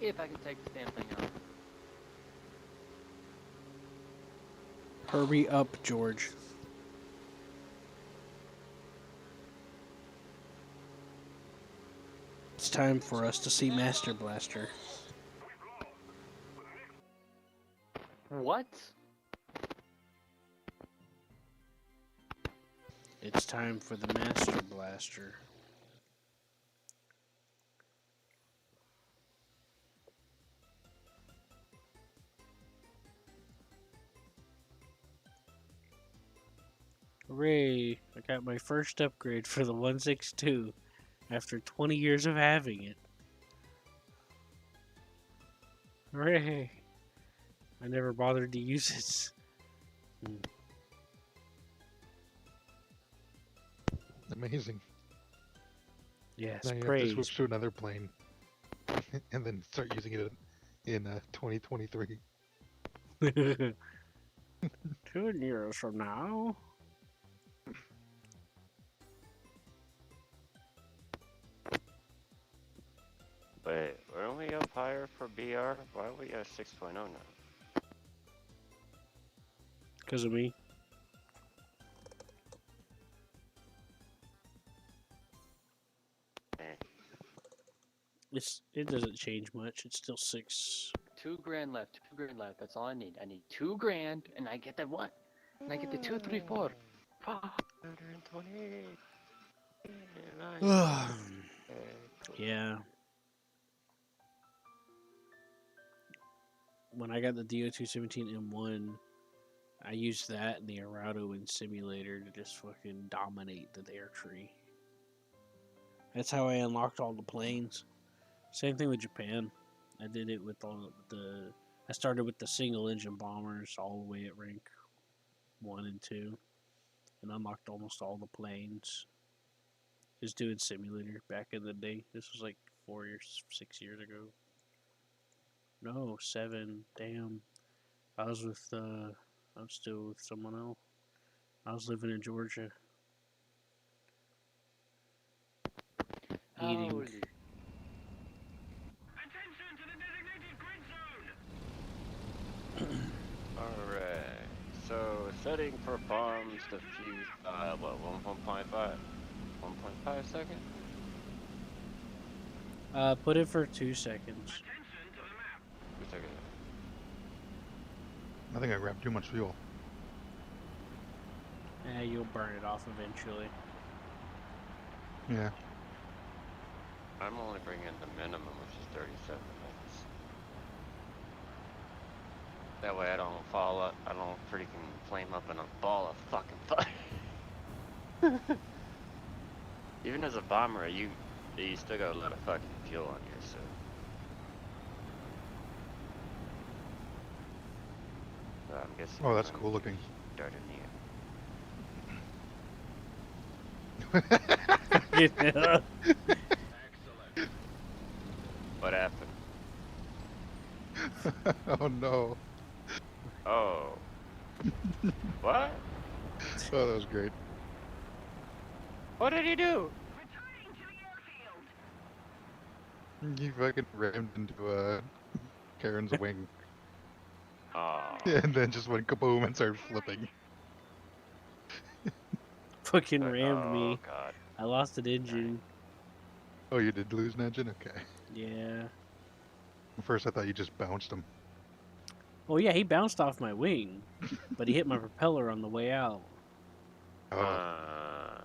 If I can take the damn thing out. Hurry up, George. It's time for us to see Master Blaster. What? It's time for the Master Blaster. Hooray! I got my first upgrade for the 162 after 20 years of having it. Hooray! I never bothered to use it. Amazing. Yes, Now you have to praise. switch to another plane, and then start using it in 2023. 2 years from now. Wait, weren't we up higher for BR? Why are we at 6.0 now? Because of me. Eh. It doesn't change much. It's still 6. $2 grand left. $2 grand left. That's all I need. I need $2 grand, and I get the what? And I get the 2, 3, 4. 128. Yeah. When I got the DO217M1, I used that and the Arado in Simulator to just fucking dominate the air tree. That's how I unlocked all the planes. Same thing with Japan. I did it with all the. I started with the single engine bombers all the way at rank 1 and 2, and unlocked almost all the planes. Just doing Simulator back in the day. This was like 4 years, 6 years ago. No, 7. Damn. I was still with someone else. I was living in Georgia. Eating. Holy. Attention to the designated grid zone. Alright, so setting for bombs defuse, what, 1.5? 1.5 seconds? Put it for 2 seconds. Attention to the map. 2 seconds. I think I grabbed too much fuel. You'll burn it off eventually. Yeah. I'm only bringing the minimum, which is 37 minutes. That way I don't fall up, I don't freaking flame up in a ball of fucking fire. Even as a bomber, you still got a lot of fucking fuel on you, so. I'm guessing. Oh, I'm that's going cool to looking. Start in here. Yeah. What happened? Oh no. Oh. What? Oh, that was great. What did he do? Returning to the airfield. He fucking rammed into Karen's wing, Oh. and then just went kaboom and started flipping. Fucking rammed Oh me. god. I lost an engine. Oh, you did lose an engine? Okay. Yeah. At first I thought you just bounced him. Oh yeah, he bounced off my wing, but he hit my propeller on the way out. Oh, I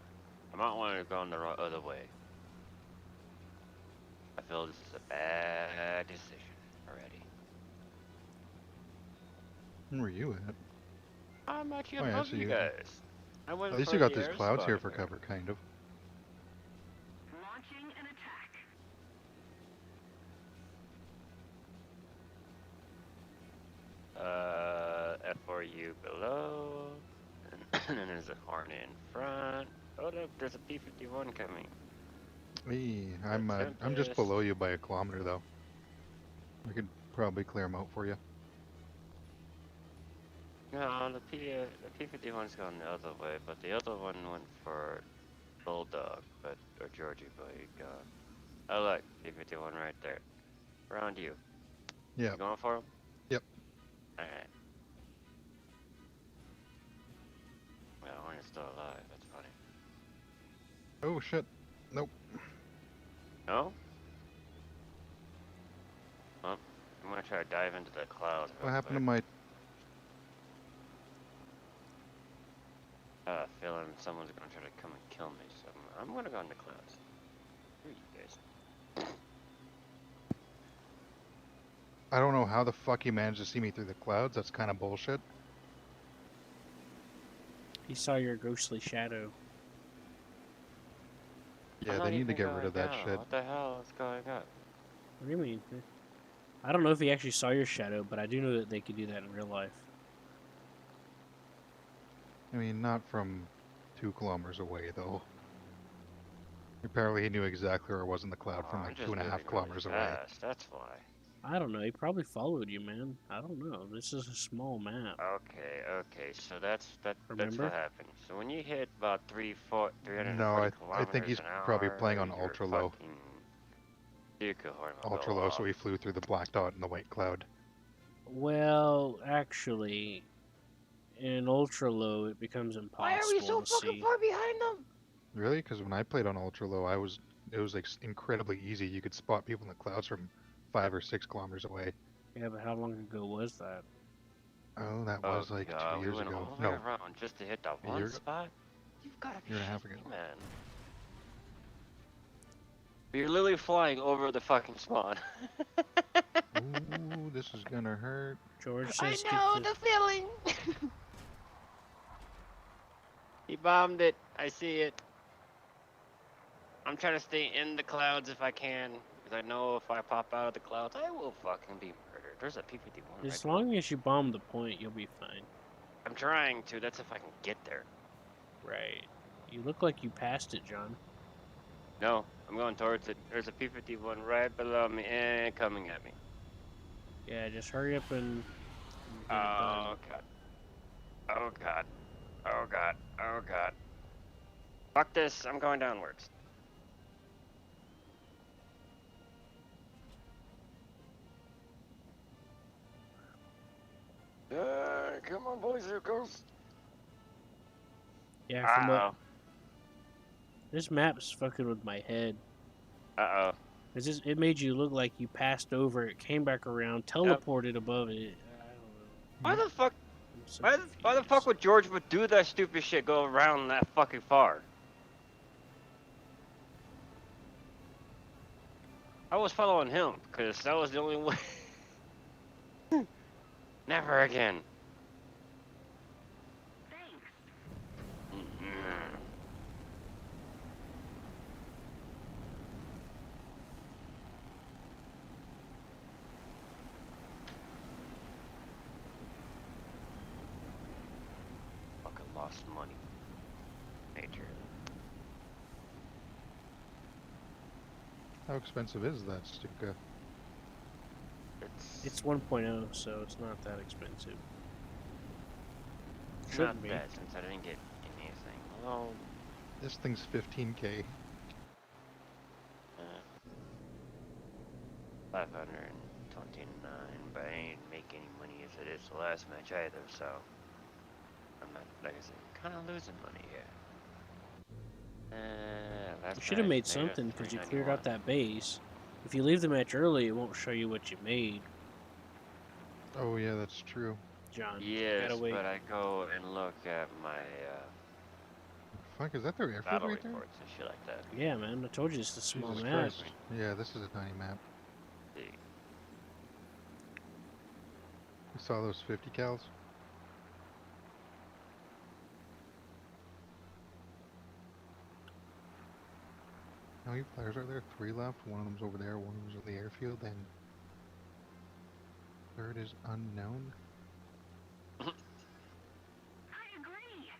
might want to go on the other way. I feel this is a bad decision already. where were you at? I'm actually Oh, yeah, I above see you you. guys. I went At least for you got the these air clouds spot here in for there. cover, kind of. Launching an attack. F4U below. And then there's a Hornet in front. Oh look, there's a P-51 coming. Me, I'm just Tempest. below you by a kilometer though. I could probably clear them out for you. No, the P-51's going the other way, but the other one went for Bulldog, or Georgie, but he got. Oh look, P-51 right there. Around you. Yeah. You going for him? Yep. Alright. Well, Hornet's still alive, that's funny. Oh shit. Nope. No? Well, I'm gonna try to dive into the clouds. What happened to my? I have a feeling someone's gonna try to come and kill me, so I'm gonna go in the clouds. Who are you guys? I don't know how the fuck he managed to see me through the clouds. That's kind of bullshit. He saw your ghostly shadow. Yeah, I'm they not need to even get rid going of that down. shit. What the hell is going on? What do you mean? I don't know if he actually saw your shadow, but I do know that they could do that in real life. I mean, not from 2 kilometers away though. Apparently he knew exactly where I was in the cloud from I'm like just 2.5 moving kilometers really away. fast, that's why. I don't know. He probably followed you, man. I don't know. This is a small map. Okay, so that's Remember? what happens. So when you hit about 340 No, I kilometers think he's an probably hour, playing on you're ultra low. fucking Duke horn will Ultra go low, off. so he flew through the black dot and the white cloud. Well, actually, in ultra low, it becomes impossible Why are we so to fucking see. far behind them? Really? Because when I played on ultra low, it was like incredibly easy. You could spot people in the clouds from 5 or 6 kilometers away. Yeah, but how long ago was that? Oh, that Oh was like god, 2 years we went ago. all the way No, around just to hit that year one ago? spot? You've gotta be Year and a half shitting me, ago. man. You're literally flying over the fucking spawn. Ooh, this is gonna hurt. George I says know the feeling. He bombed it. I see it. I'm trying to stay in the clouds if I can, because I know if I pop out of the clouds, I will fucking be murdered. There's a P-51 as right long as you bomb the point, you'll be fine. I'm trying to. That's if I can get there. Right. You look like you passed it, John. No, I'm going towards it. There's a P-51 right below me and coming at me. Yeah, just hurry up and get it Oh done. god. Oh god. Oh god. Oh god. Fuck this. I'm going downwards. Come on, boys. Here it goes. Yeah, from what Uh-oh. this map's fucking with my head. Uh-oh. It's just, it made you look like you passed over it, came back around, teleported above it. I don't know. Why the fuck? I'm so Why the fuck confused. would George would do that stupid shit? Go around that fucking far. I was following him because that was the only way. Never again. Thanks. costs money. Major. How expensive is that Stuka? It's 1.0, so it's not that expensive. not Shouldn't be. bad since I didn't get anything. Well, This thing's 15K. 529, but I ain't make any money as it is the last match either, so I'm not, like I said, kind of losing money here. Last You should have match, made something because you cleared out -391. that base. If you leave the match early, it won't show you what you made, Oh yeah, that's true. John. You Yes, gotta wait. but I go and look at my Fuck, is that their airfield battle right there? reports and shit like that. Yeah, man. I told you it's a small Jesus map. Christ. Yeah, this is a tiny map. See. You saw those 50 cals? How many players are there? 3 left. One of them's over there. One of them's at the airfield. And third is unknown. I agree.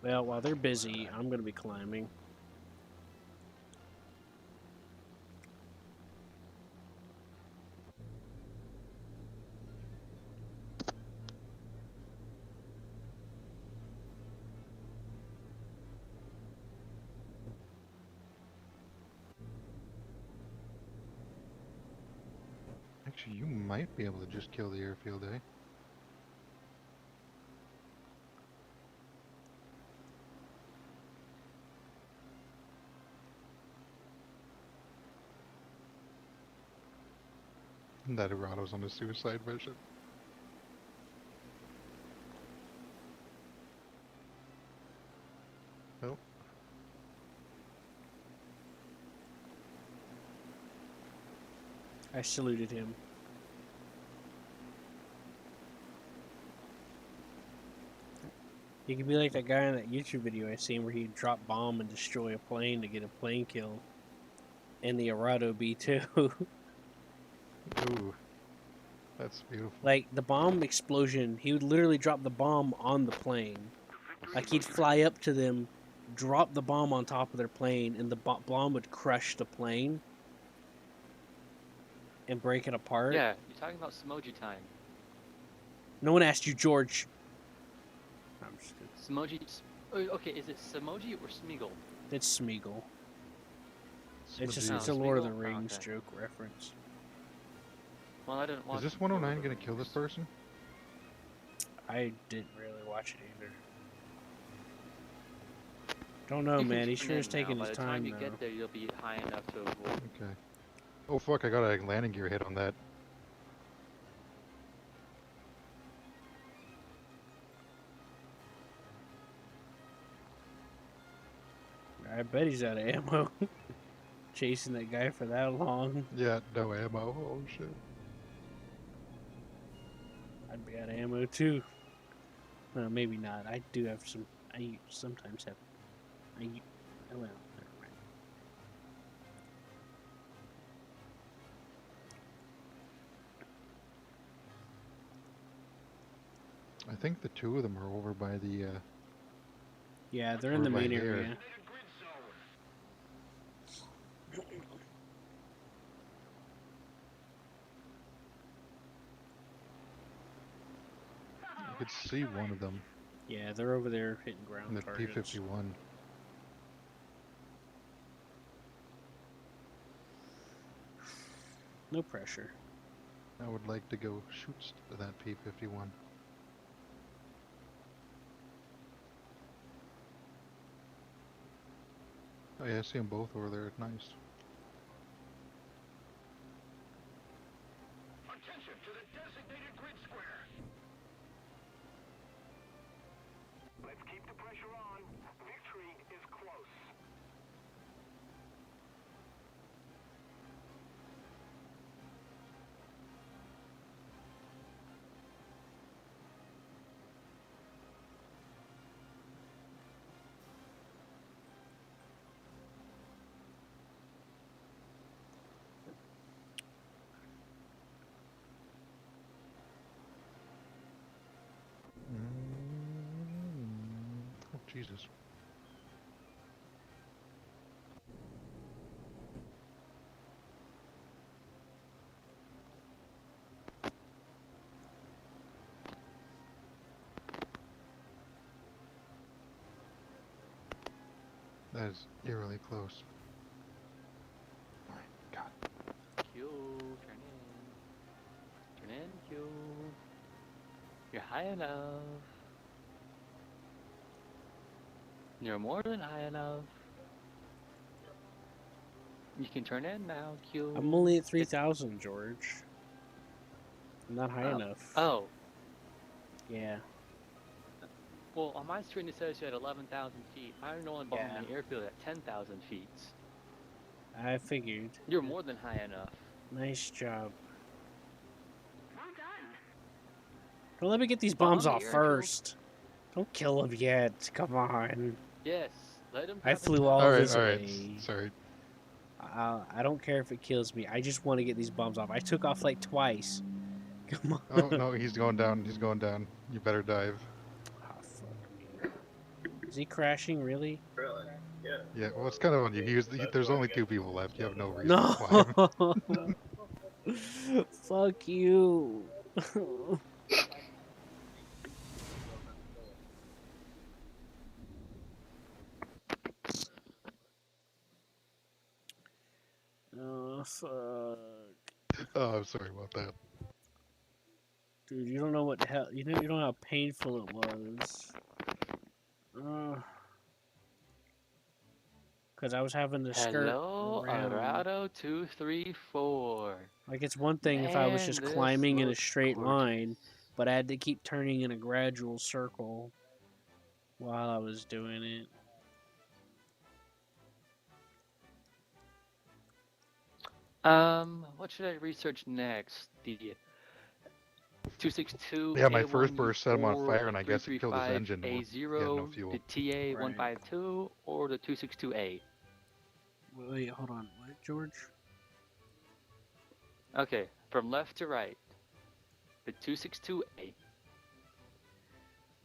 Well, while they're busy, I'm gonna be climbing. Actually, you might be able to just kill the airfield, eh? That Erado's on a suicide mission. Oh, I saluted him. You could be like that guy in that YouTube video I seen where he'd drop bomb and destroy a plane to get a plane kill. And the Arado B2. ooh. That's beautiful. Like, the bomb explosion, he would literally drop the bomb on the plane. Like, he'd fly up to them, drop the bomb on top of their plane, and the bomb would crush the plane and break it apart. Yeah, you're talking about Smoji time. No one asked you, George. I'm just kidding. Smoji. Okay, is it Smoji or Smeagol? It's Smeagol. It's just Smoothie. it's a Lord of the Smeagol? Oh, Rings okay. joke reference. Well, I didn't watch. Is this Lord of 109 the gonna kill this Rings. person? I didn't really watch it either. Don't know, You can man. He tune sure in is taking now. his By the time time you though. get there, you'll be high enough to avoid. Okay. Oh fuck, I got a landing gear hit on that. I bet he's out of ammo. Chasing that guy for that long. Yeah, no ammo. Oh shit. I'd be out of ammo too. No, maybe not. I do have some. I sometimes have. Oh, well, never mind. I think the two of them are over by the Yeah, they're in the Over by main here. area. I could see one of them Yeah, they're over there hitting in ground the targets. P-51. No pressure. I would like to go shoot that P-51. Oh yeah, I see them both over there. Nice. Attention to the designated grid square. Let's keep the pressure on. Victory is close. Jesus. That is eerily close. My God. Q, turn in. Turn in, Q. You're high enough. You're more than high enough. You can turn in now, Q. I'm only at 3,000, George. I'm not high enough. Oh, Yeah. well, on my screen it says you're at 11,000 feet. I'm only behind Yeah. the airfield at 10,000 feet. I figured. You're more than high enough. Nice job. Well done. Don't let me get these Bomb bombs the off airfield. first. Don't kill them yet. Come on. Yes, let him I have flew his all time. Alright, this alright. way. Sorry. I don't care if it kills me. I just want to get these bombs off. I took off like twice. Come on. Oh, no, he's going down. He's going down. You better dive. Ah, fuck me. Is he crashing, really? Really? Yeah. Yeah, well, it's kind of on you. There's only 2 people left. You have no reason No! to climb. Fuck you. Oh, fuck. Oh, I'm sorry about that. Dude, you don't know what the hell. You don't know how painful it was. Because I was having to skirt Hello, around. Arado 234. Like, it's one thing if I was Man, just this climbing in a looks straight gorgeous. line, but I had to keep turning in a gradual circle while I was doing it. What should I research next? The 262 Yeah, my A1 first burst set him on U4 fire, and I guess it killed his 335 engine. He had no A0, fuel. the TA 152, or the 262A? Wait, hold on. What, George? Okay, from left to right. The 262A,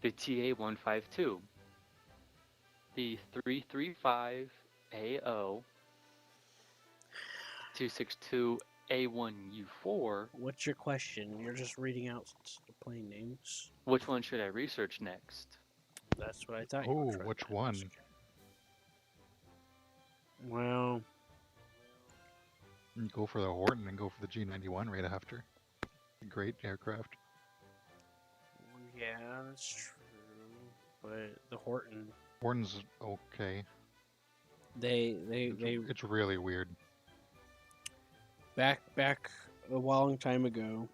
the TA 152, the 335 AO, 262 A1U4. What's your question? You're just reading out the plane names. Which one should I research next? That's what I thought you were Oh, trying which to one? ask. Well, You go for the Horton and go for the G91 right after. Great aircraft. yeah, that's true. But the Horton, Horton's okay. they It's really weird. back a long time ago,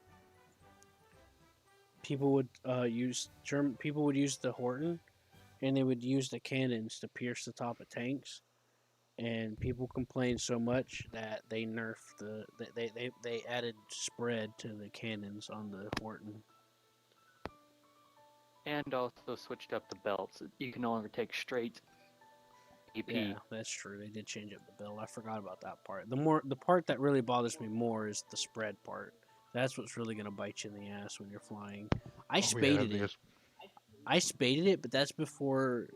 people would use the Horton, and they would use the cannons to pierce the top of tanks. And people complained so much that they nerfed they added spread to the cannons on the Horton. And also switched up the belts. You can no longer take straight AP. Yeah, that's true. They did change up the build. I forgot about that part. The part that really bothers me more is the spread part. That's what's really gonna bite you in the ass when you're flying. I spaded it. I spaded it, but that's before,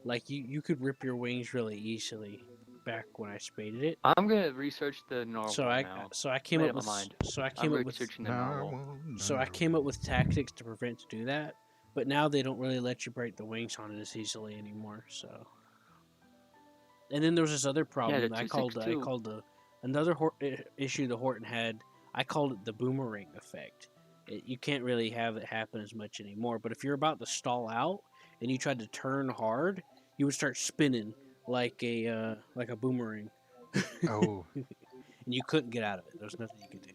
like, you could rip your wings really easily back when I spaded it. I'm gonna research the normal So I came Made up up my with mind. so I I'm came up with researching the normal. so I came up with tactics to prevent to do that. But now they don't really let you break the wings on it as easily anymore. So, and then there was this other problem the that I called 262. another issue the Horton had. I called it the boomerang effect. You can't really have it happen as much anymore. But if you're about to stall out and you tried to turn hard, you would start spinning like a boomerang. Oh. And you couldn't get out of it. There was nothing you could do.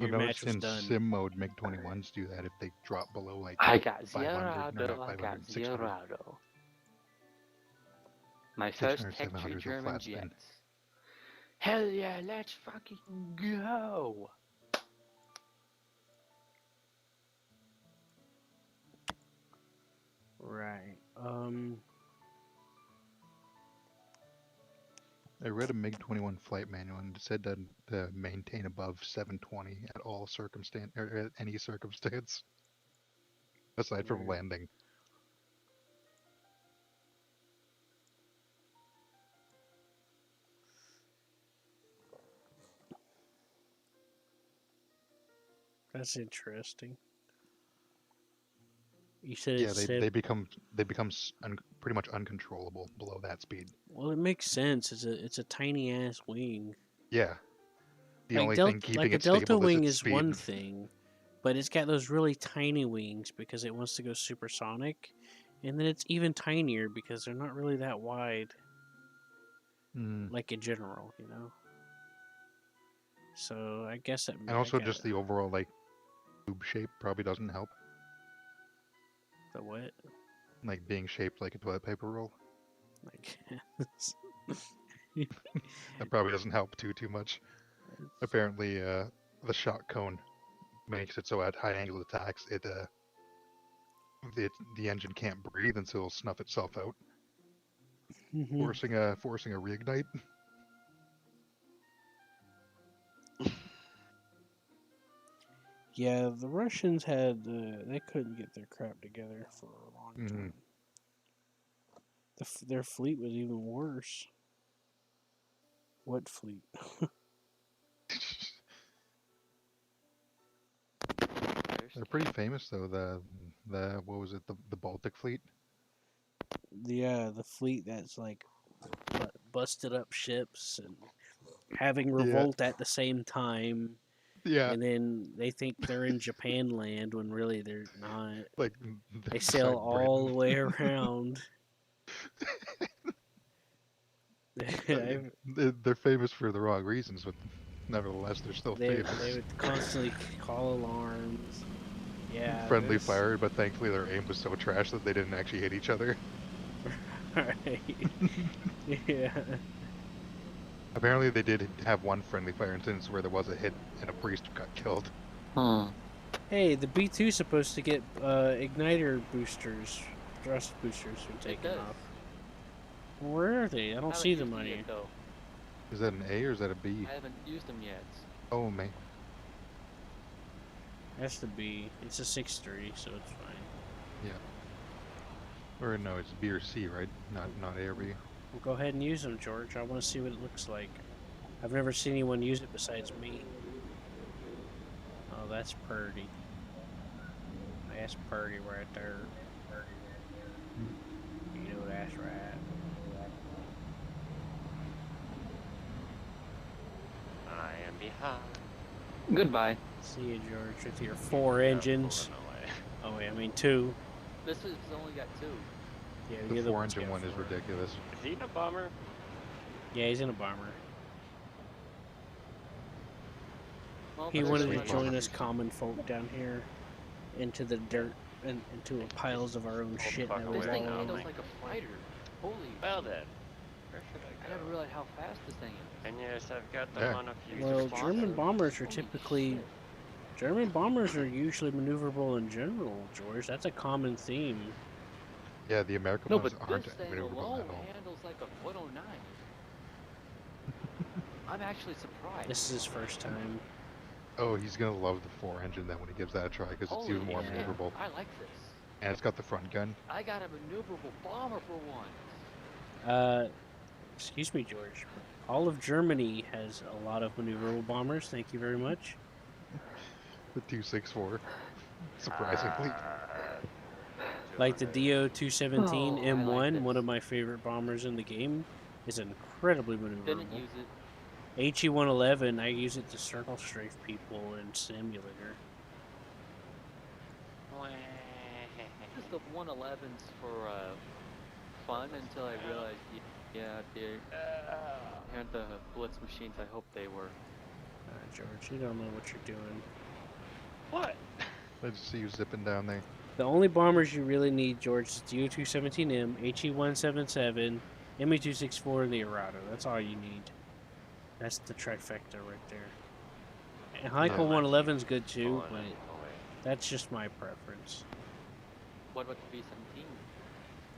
I Your match noticed was in done. sim mode, MiG-21s do that if they drop below like I got 500, or not Zerado, I 500, got 600. Zerado. My 600, first Tech 700 Tree is a German flat spin. jets. Hell yeah, let's fucking go! Right. I read a MiG-21 flight manual and it said that to maintain above 720 at all circumstance or at any circumstance, aside from landing. That's interesting. You said Yeah, it's they become pretty much uncontrollable below that speed. well, it makes sense. It's a tiny ass wing. Yeah. The Like only Delta, thing keeping like a it Delta stable is wing its is speed. one thing, but it's got those really tiny wings because it wants to go supersonic, and then it's even tinier because they're not really that wide, Mm. like in general, you know. So I guess that. And I also got just the overall like tube shape probably doesn't help. the what? Like being shaped like a toilet paper roll. Like That probably doesn't help too much. Apparently, the shot cone makes it so at high angle attacks, the engine can't breathe, and so it'll snuff itself out, forcing a reignite. Yeah, the Russians had they couldn't get their crap together for a long time. Their fleet was even worse. What fleet? They're pretty famous though. The what was it? The Baltic Fleet. Yeah, the fleet that's like busted up ships and having Yeah. revolt at the same time. Yeah. And then they think they're in Japan land when really they're not. Like They they're sail inside all the way Britain. around. They're famous for the wrong reasons, but nevertheless, they're still they famous. would constantly call alarms. Yeah, Friendly there's fire, but thankfully their aim was so trash that they didn't actually hit each other. right. Yeah. Apparently, they did have one friendly fire instance where there was a hit and a priest got killed. Hey, the B2's supposed to get igniter boosters, thrust boosters when taking off. Where are they? I don't see them on here. Though. Is that an A or is that a B? I haven't used them yet. Oh, man. That's the B. It's a 6.3, so it's fine. Yeah. Or no, it's B or C, right? Not A or B. Well, go ahead and use them, George. I want to see what it looks like. I've never seen anyone use it besides me. Oh, that's Purdy. That's Purdy right there. You know that's right. I am behind. Goodbye. See you, George, with your 4 engines. Oh wait, I mean 2. This has only got 2. Yeah, The other one's 4-engine got one is 4. ridiculous. Is he in a bomber? Yeah, he's in a bomber. Well, He but wanted sweet to join bomber. us common folk down here into the dirt and into piles of our own shit that fuck we This away thing now, handles Mike. like a fighter. Holy. Well then, where should I I go? never realized how fast this thing is. And yes, I've got them Yeah. on a few. Well, Responsive. German bombers are Holy typically shit. German bombers are usually maneuverable in general, George. That's a common theme. Yeah, the American No, ones but aren't this thing maneuverable alone at all. handles like a 109. I'm actually surprised. This is his first time. Oh, he's gonna love the 4-engine then when he gives that a try because it's Holy even more shit. maneuverable. I like this. And it's got the front gun. I got a maneuverable bomber for once. Excuse me, George. All of Germany has a lot of maneuverable bombers. Thank you very much. The 264. Surprisingly. Like the DO-217 Oh, I M1, like one this. of my favorite bombers in the game, is incredibly maneuverable. Didn't use it. HE-111, I use it to circle strafe people in Simulator. Just the 111s for fun until I realized, yeah, they aren't the blitz machines I hoped they were. George, you don't know what you're doing. What? I just see you zipping down there. The only bombers you really need, George, is DO-217M, HE-177, ME-264, and the Arado. That's all you need. That's the trifecta right there. And Heinkel 111's good too, but that's just my preference. What about the B-17?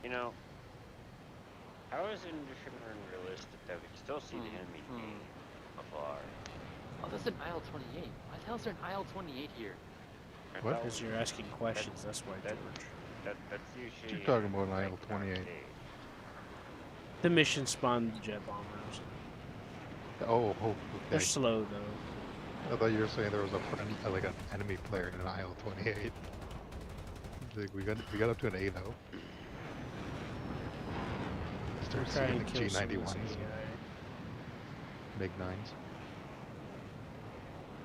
You know, how is it unrealistic that we can still see the enemy team afar? Oh, this is an IL-28. Why the hell's there an IL-28 here? What? Because you're asking questions, that's why, that- George. That's usually. You're talking about an like IL-28. nowadays. The mission spawned the jet bombers. Oh, They're okay. slow though. I thought you were saying there was a friend, like an enemy player in an aisle 28. Like we got up to an A though. Start Try seeing and like kill some of G91s this and AI. MiG-9s.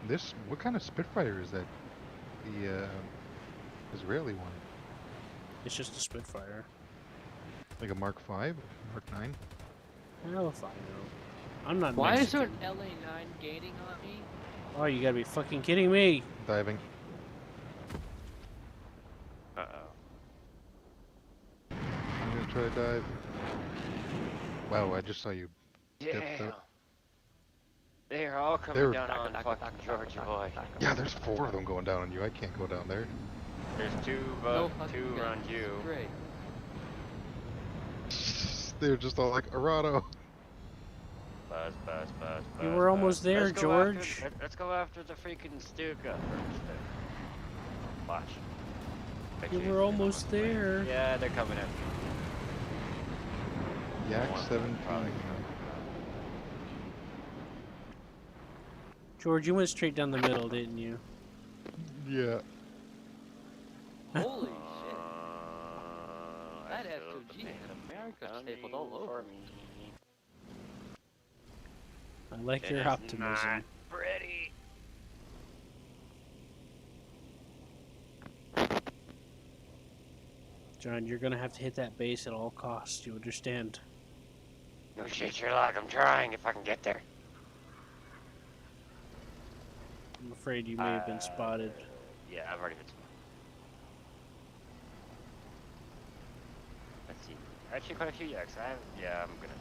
This, what kind of Spitfire is that? The Israeli one, It's just a Spitfire. like a Mark 5, Mark 9. Hell if I know. I'm not Why is there Mexican. an LA9 gaining on me? Oh, you gotta be fucking kidding me. Diving. Uh-oh. I'm gonna try to dive. Wow, I just saw you. Dipped Damn. up. They're all coming They're- down on fucking Georgia boy. Yeah, there's 4 of them going down on you. I can't go down there. There's two fucking two gun. around you. Great. They're just all like, Arado. Buzz, buzz, buzz, You buzz, were almost buzz. there, Let's go George. Let's go after the freaking Stuka first. Watch. You Actually, were almost there. Yeah, they're coming after you. Yak One, 17. probably. George, you went straight down the middle, didn't you? Yeah. Holy shit. I That feel F2G the pain in America coming stapled all over. for me. I like It your is optimism. not pretty. John, you're gonna have to hit that base at all costs. You understand? No shit, Sherlock. I'm trying if I can get there. I'm afraid you may have been spotted. Yeah, I've already been spotted. Let's see. Actually, quite a few yaks. Yeah, I'm gonna.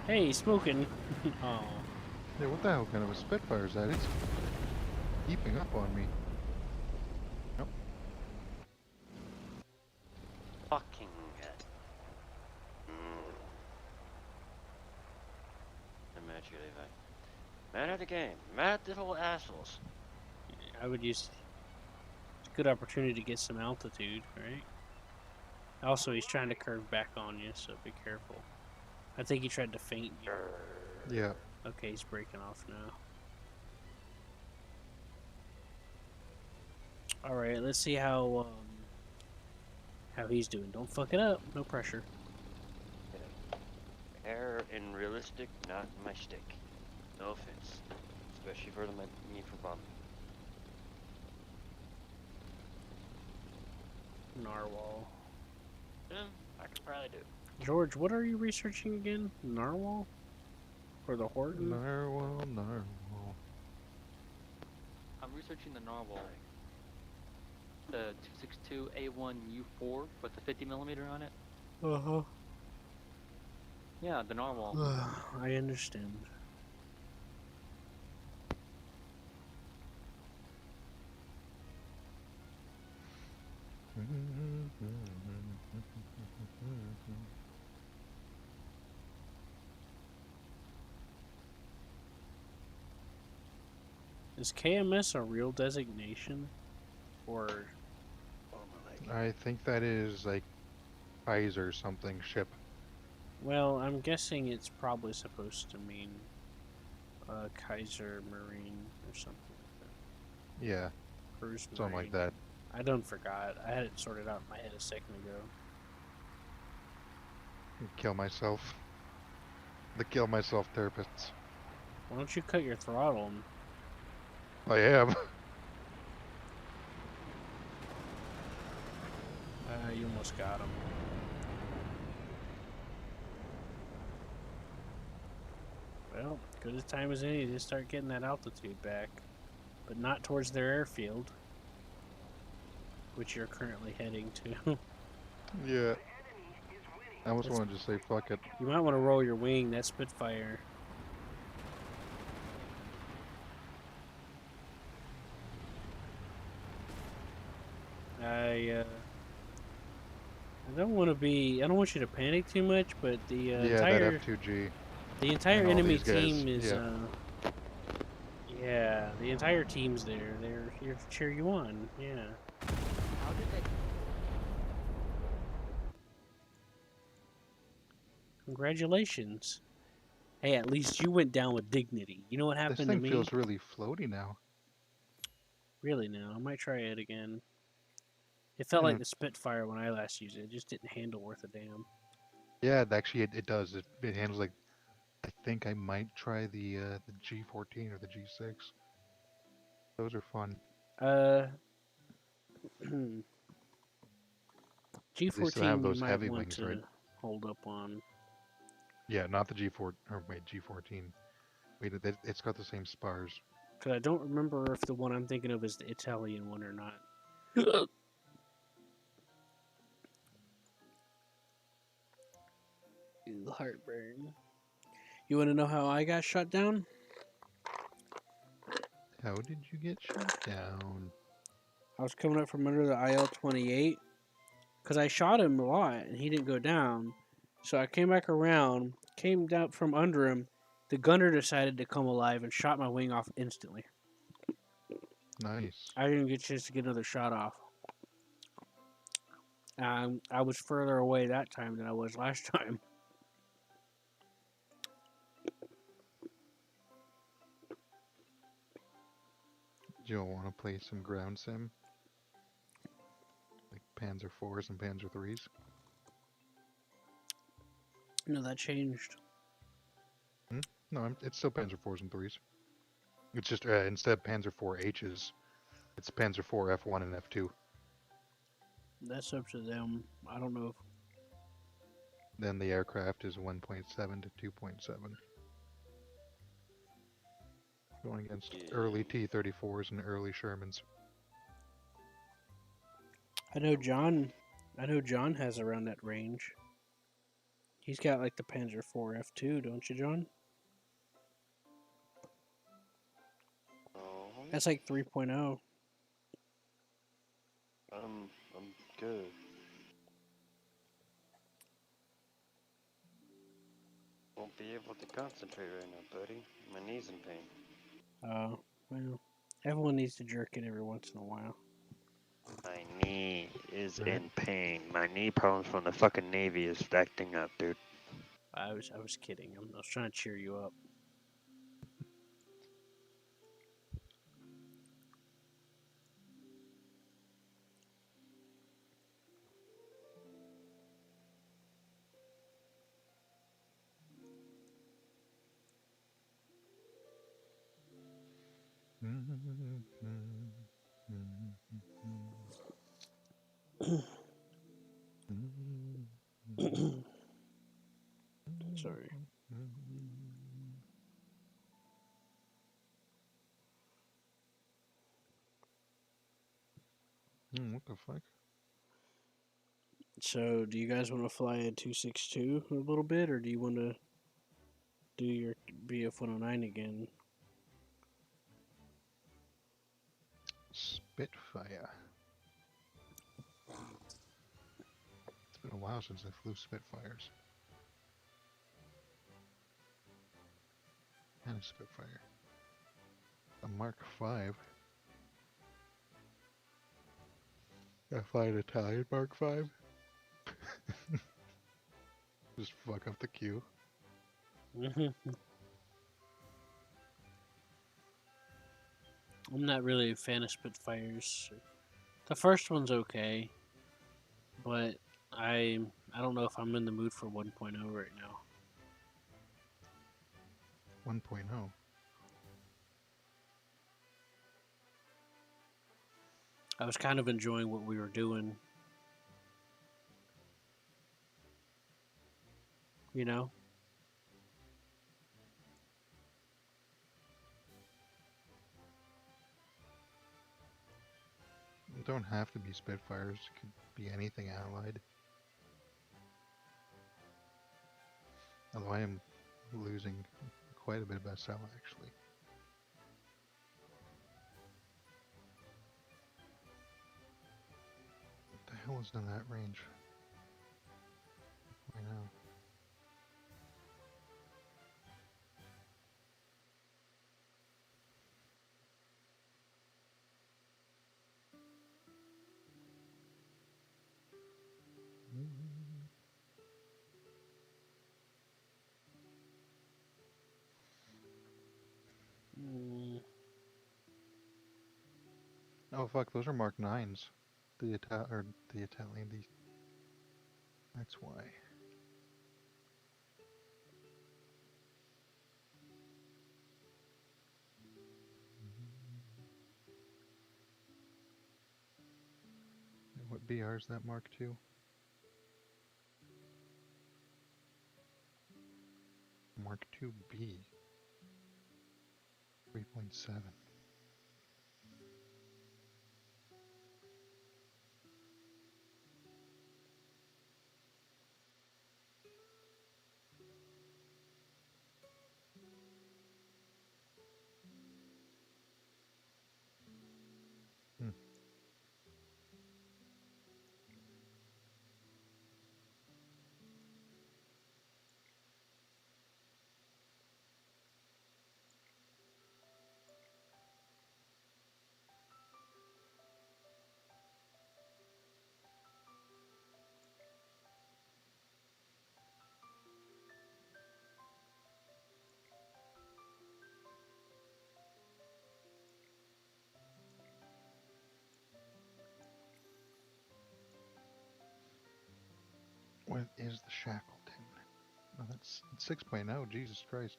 Hey, smoking. Oh, Yeah, what the hell kind of a Spitfire is that? It's keeping up on me. Nope. Fucking head. I'm at you, Levi. Man of the game. Mad little assholes. I would use. It's a good opportunity to get some altitude, right? Also, he's trying to curve back on you, so be careful. I think he tried to feint you. Yeah. Okay, he's breaking off now. All right, let's see how he's doing. Don't fuck it up. No pressure. Error in realistic, not my stick. No offense. Especially for the me for bombing. Narwhal. Yeah, I could probably do it. George, what are you researching again? Narwhal? Or the Horton? Narwhal, narwhal. I'm researching the Narwhal. The 262A1U4 with the 50mm on it. Uh-huh. Yeah, the Narwhal. I understand. Is KMS a real designation? Or... I think that is like Kaiser something ship. Well, I'm guessing it's probably supposed to mean Kaiser Marine or something like that. Yeah, Cruise something Marine. like that. I don't forgot. I had it sorted out in my head a second ago. Kill myself. The kill myself therapists. Why don't you cut your throttle? I am. You almost got him. Well, good as time as any to start getting that altitude back. But not towards their airfield, which you're currently heading to. Yeah. I almost wanted to say fuck it. You might want to roll your wing, that Spitfire. I don't want to be. I don't want you to panic too much, but the Yeah, entire that F2G. the entire and all enemy these guys, team is. yeah. Yeah, the entire team's there. They're here to cheer you on. Yeah. How did they? Congratulations. Hey, at least you went down with dignity. You know what This happened to thing me? feels really floaty now. Really now, I might try it again. It felt like the Spitfire when I last used it. It just didn't handle worth a damn. Yeah, actually, it does. It handles like. I think I might try the G14 or the G6. Those are fun. They still have G14 you those might heavy want wings, to right? hold up on. Yeah, not the G4 or wait, G14. Wait, it's got the same spars. Because I don't remember if the one I'm thinking of is the Italian one or not. Ew, heartburn. You want to know how I got shut down? How did you get shot down? I was coming up from under the IL-28 because I shot him a lot and he didn't go down. So I came back around, came down from under him. The gunner decided to come alive and shot my wing off instantly. Nice. I didn't get a chance to get another shot off. I was further away that time than I was last time. Do you want to play some ground sim? Like Panzer IVs and Panzer IIIs? No, that changed. No, it's still Panzer IVs and 3s. It's just instead of Panzer IV-Hs, it's Panzer IV F1 and F2. That's up to them. I don't know. Then the aircraft is 1.7 to 2.7. Going against early T-34s and early Shermans. I know John has around that range. He's got like the Panzer IV F2, don't you, John? Oh, That's like 3.0. I'm good. Won't be able to concentrate right now, buddy. My knee's in pain. Oh, well, everyone needs to jerk it every once in a while. My knee is in pain. My knee problems from the fucking Navy is acting up, dude. I was kidding. I was trying to cheer you up. Sorry. What the fuck? So, do you guys want to fly a 262 a little bit, or do you want to do your BF-109 again? Spitfire. It's been a while since I flew Spitfires. And a Spitfire. A Mark V. I fly an Italian Mark V. Just fuck up the queue. I'm not really a fan of Spitfires. The first one's okay, but I don't know if I'm in the mood for 1.0 right now. 1.0. I was kind of enjoying what we were doing. You know? It don't have to be Spitfires. It could be anything allied. Although I am losing quite a bit of SL actually. What the hell is in that range? I know. Oh fuck, those are Mark 9s. The Italian, the XY. And what BR is that Mark II? Mark II-B. 3.7. Hmm. What is the Shackleton? Oh, that's 6.0. Jesus Christ.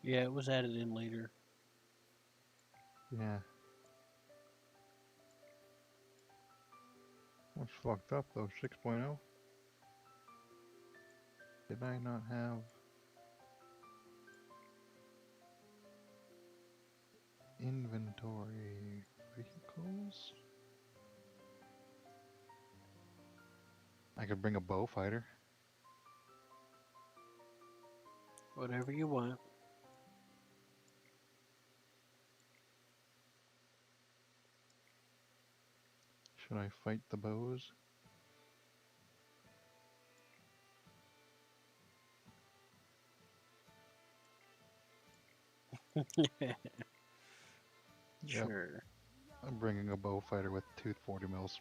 Yeah, it was added in later. Yeah. That's fucked up though. 6.0. Did I not have inventory vehicles? I could bring a bow fighter. Whatever you want. Should I fight the bows? Yep. Sure. I'm bringing a bow fighter with tooth 40 mils.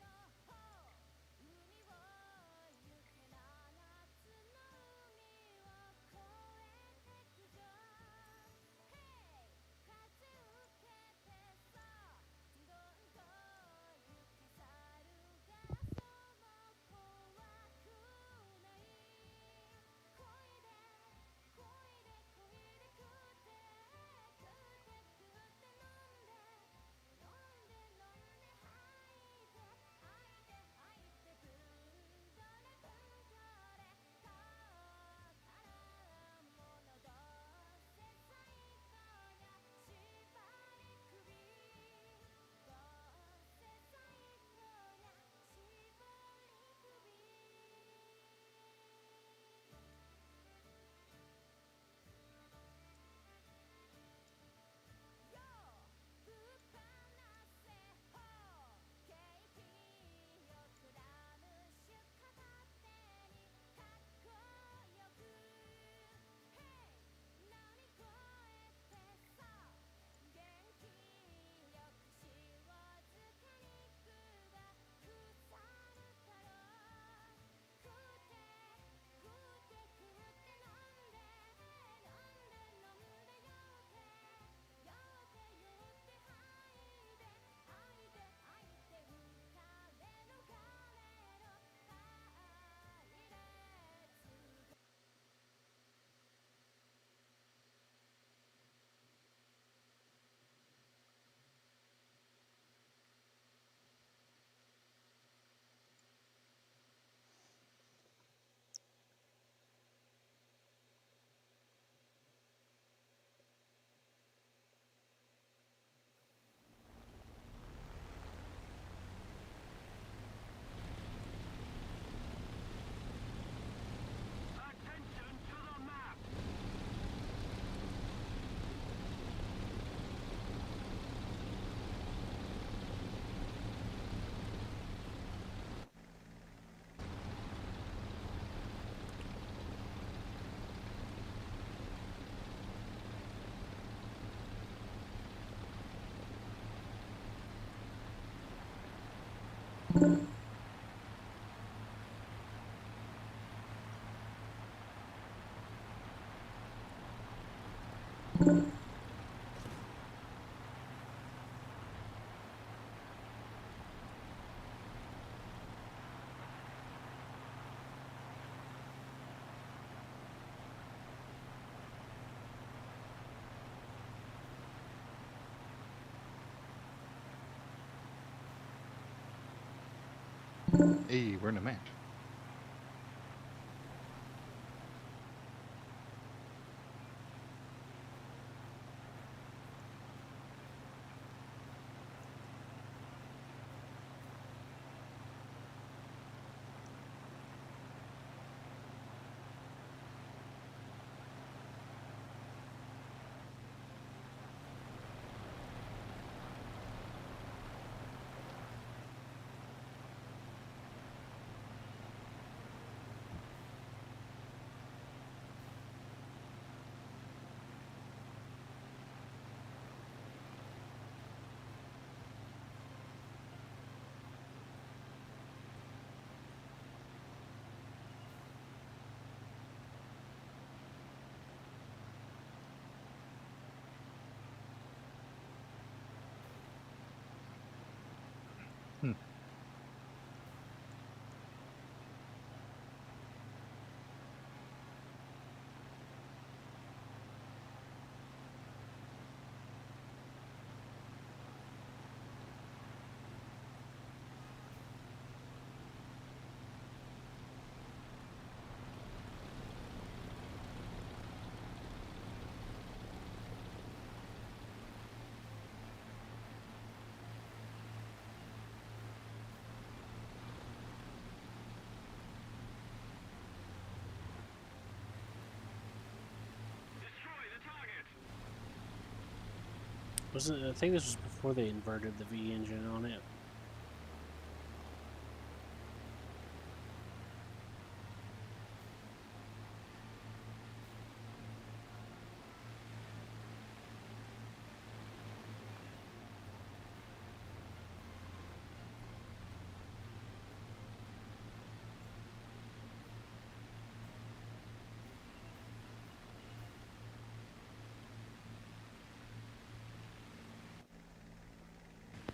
Attention to the map! Hey, we're in a match. Wasn't I think this was before they inverted the V engine on it.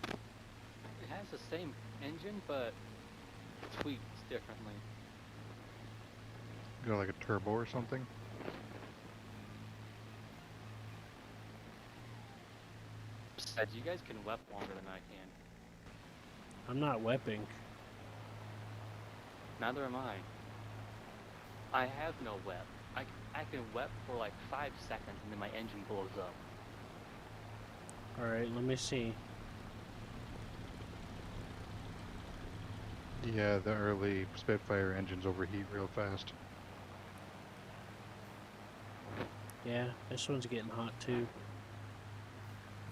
It has the same engine, but tweaked differently. You know, like a turbo or something. Besides, you guys can wep longer than I can. I'm not wepping. Neither am I. I have no wep. I can wep for like 5 seconds and then my engine blows up. Alright, let me see. Yeah, the early Spitfire engines overheat real fast. Yeah, this one's getting hot too.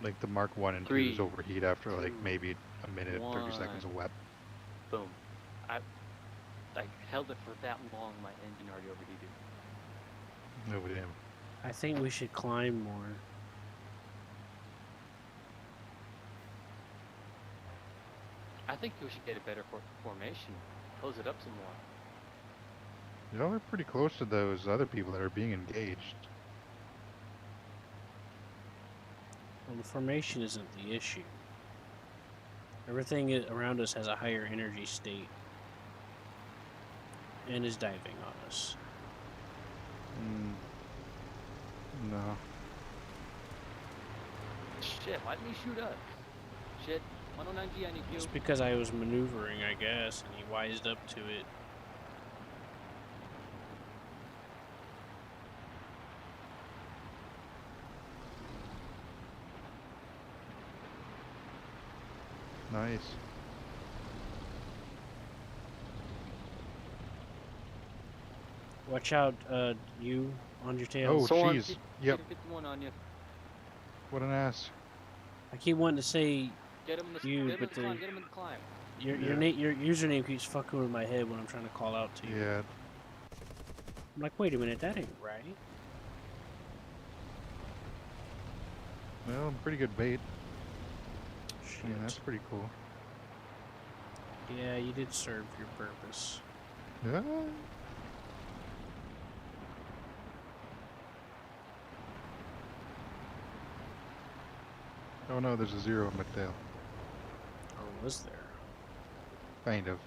Like the Mark 1 and 3, 2s overheat after like 2, maybe a minute, 30 seconds 1. of wet. Boom. I held it for that long, my engine already overheated. No, we didn't. I think we should climb more. I think we should get a better formation. Close it up some more. Y'all are pretty close to those other people that are being engaged. Well, the formation isn't the issue. Everything around us has a higher energy state and is diving on us. No. Shit, why didn't he shoot us? Shit, 109G, I need you. It's because I was maneuvering, I guess, and he wised up to it. Nice. Watch out, you on your tail. Oh, Someone jeez. get- Yep. Get the one on you. What an ass. I keep wanting to say Get him in the, You, get him in but the climb. the- Get him in the climb. your Yeah. your username keeps fucking with my head when I'm trying to call out to you. Yeah. I'm like, wait a minute, that ain't right. Well, pretty good bait. Shit. Yeah, that's pretty cool. Yeah, you did serve your purpose. Yeah. Oh no, there's a zero in my tail. Or was there? Kind of.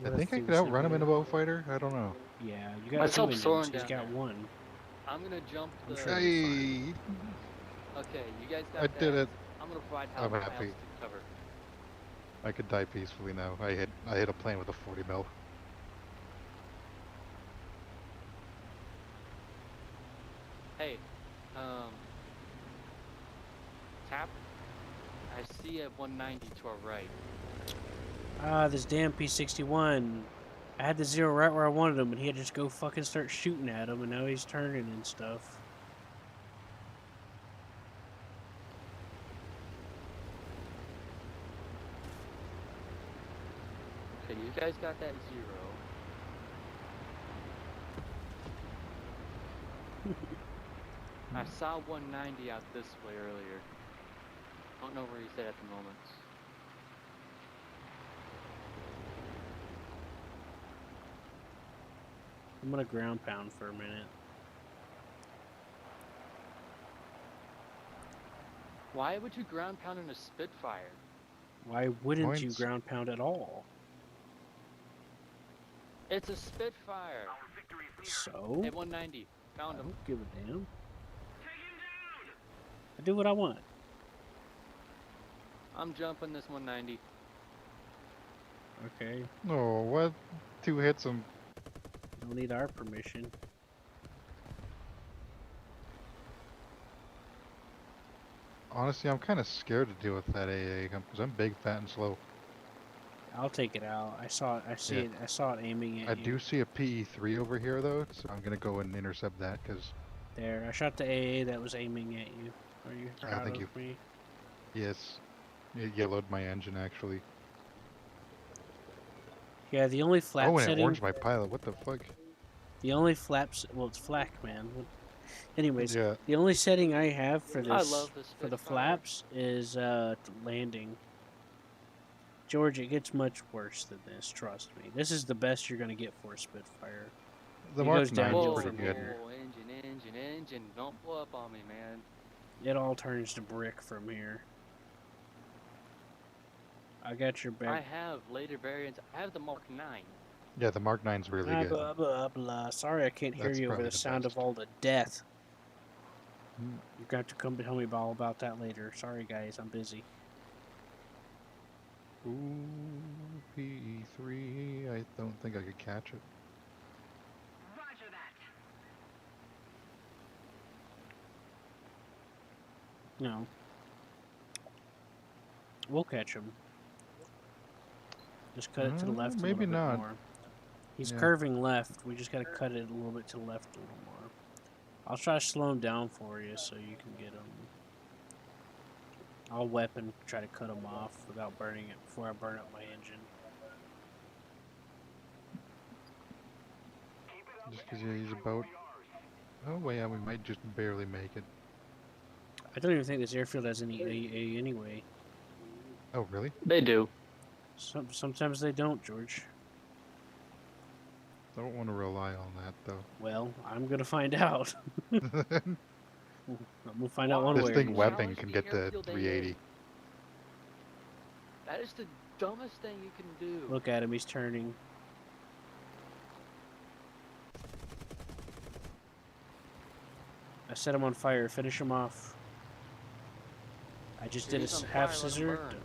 What I think I things could have outrun him in a you- bow fighter. I don't know. Yeah, you got Let's two hope engines. Soren He's down got there. one. I'm gonna jump I'm the. sure. Hey! Okay, you guys got I that. did it. I'm gonna provide I'm house happy. cover. I could die peacefully now. I hit a plane with a 40 mil. Hey, tap. I see at 190 to our right. Ah, this damn P61. I had the zero right where I wanted him, and he had to just go fucking start shooting at him, and now he's turning and stuff. Okay, you guys got that zero. I saw 190 out this way earlier. Don't know where he's at the moment. I'm gonna ground pound for a minute. Why would you ground pound in a Spitfire? Why wouldn't you Points. ground pound at all? It's a Spitfire. So? At 190. I Found him. don't give a damn. I do what I want. I'm jumping this 190. Okay. Oh, what? 2 hits him. Don't need our permission. Honestly, I'm kind of scared to deal with that AA because I'm big, fat, and slow. I'll take it out. I saw it. I see Yeah. it. I saw it aiming at I you. do see a PE3 over here though, so I'm gonna go and intercept that because There. I shot the AA that was aiming at you. Are you proud thank of you. me? yes, it yellowed my engine actually. Yeah. The only flap Oh, and it setting. orange my pilot. What the fuck? The only flaps. Well, it's flak, man. Anyways, Yeah. the only setting I have for I this love this for the Spitfire. flaps is landing. George, it gets much worse than this. Trust me. This is the best you're gonna get for a Spitfire. The He Mark goes 9 is downhill pretty from good. here. Engine. Don't blow up on me, man. It all turns to brick from here. I got your I back. have later variants. I have the Mark 9. Yeah, the Mark 9's really Blah, good. blah, blah, blah. Sorry, I can't hear That's you over probably the the sound best. of all the death. You're going to come to tell me all about that later. Sorry, guys, I'm busy. Ooh, PE3. I don't think I could catch it. Roger that. No. We'll catch him. Just cut it to the left maybe a little not. bit more. He's Yeah. curving left. We just got to cut it a little bit to the left a little more. I'll try to slow him down for you so you can get him. I'll weapon try to cut him off without burning it before I burn up my engine. Just because he's about. Oh, well, yeah, we might just barely make it. I don't even think this airfield has any AA anyway. Oh, really? They do. Sometimes they don't, George. Don't want to rely on that, though. Well, I'm gonna find out. I'm gonna find out one This way. thing or another. weapon can get to 380. That is the dumbest thing you can do. Look at him, he's turning. I set him on fire, finish him off. I just did He's a on half fire, let him scissor. burn.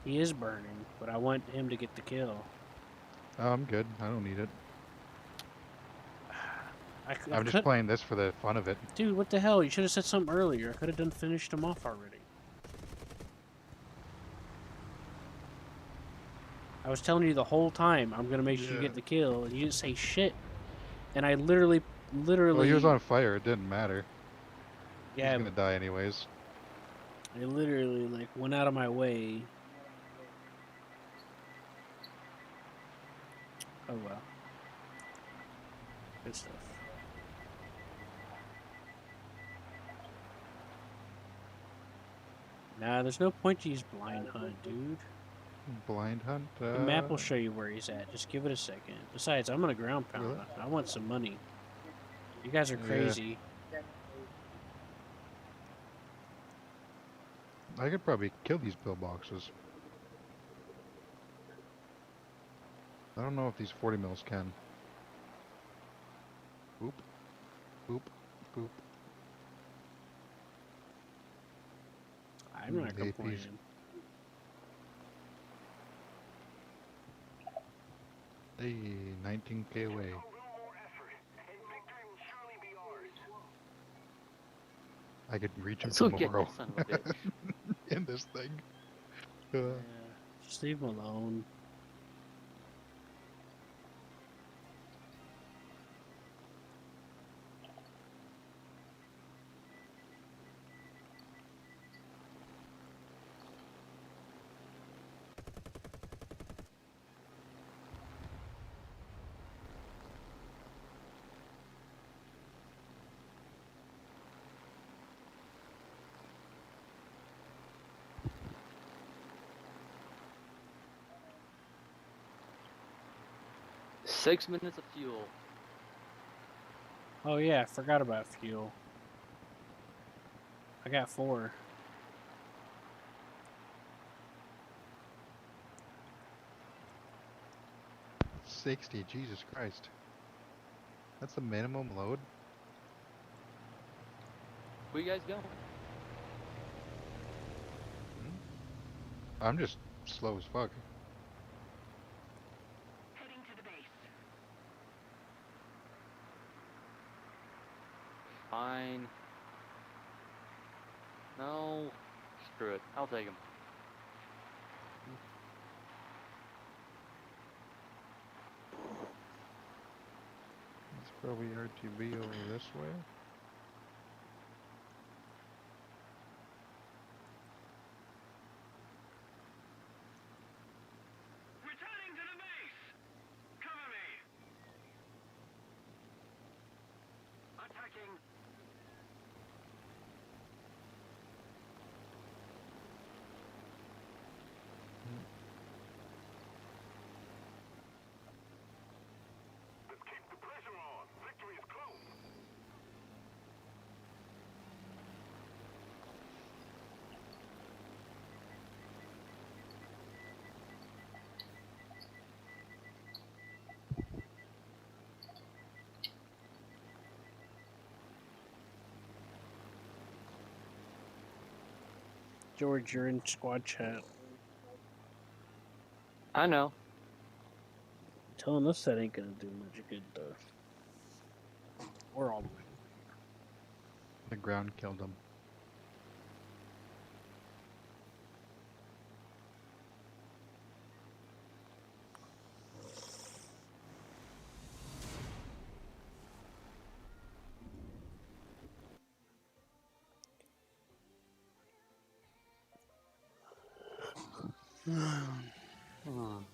He is burning, but I want him to get the kill. Oh, I'm good. I don't need it. I I'm just playing this for the fun of it. Dude, what the hell? You should have said something earlier. I could have finished him off already. I was telling you the whole time I'm gonna make sure you get the kill, and you didn't say shit. And I literally. Well, he was on fire. It didn't matter. Yeah, He's gonna die anyways. I literally like went out of my way. Oh well. Good stuff. Nah, there's no point to use blind hunt, dude. Blind hunt. The map will show you where he's at. Just give it a second. Besides, I'm gonna ground pound. Really? I want some money. You guys are Yeah. crazy. I could probably kill these pillboxes. I don't know if these 40 mils can. Boop. Boop. Boop. I'm not APs. complaining. Hey, 19k away. A little more effort, and victory will surely be ours. I could reach him So get tomorrow that son of a bitch. in this thing. Yeah, just leave him alone. Six minutes of fuel. Oh yeah, I forgot about fuel. I got 4. 60, Jesus Christ. That's the minimum load? Where you guys going? I'm just slow as fuck. Heading to the base. Fine. No. Screw it. I'll take him. It's probably RTB over this way. Returning to the base. Cover me. Attacking. Let's keep the pressure on. Victory is close. George, you're in squad chat. I know. Telling us that ain't gonna do much good though. We're all winning. The ground killed him.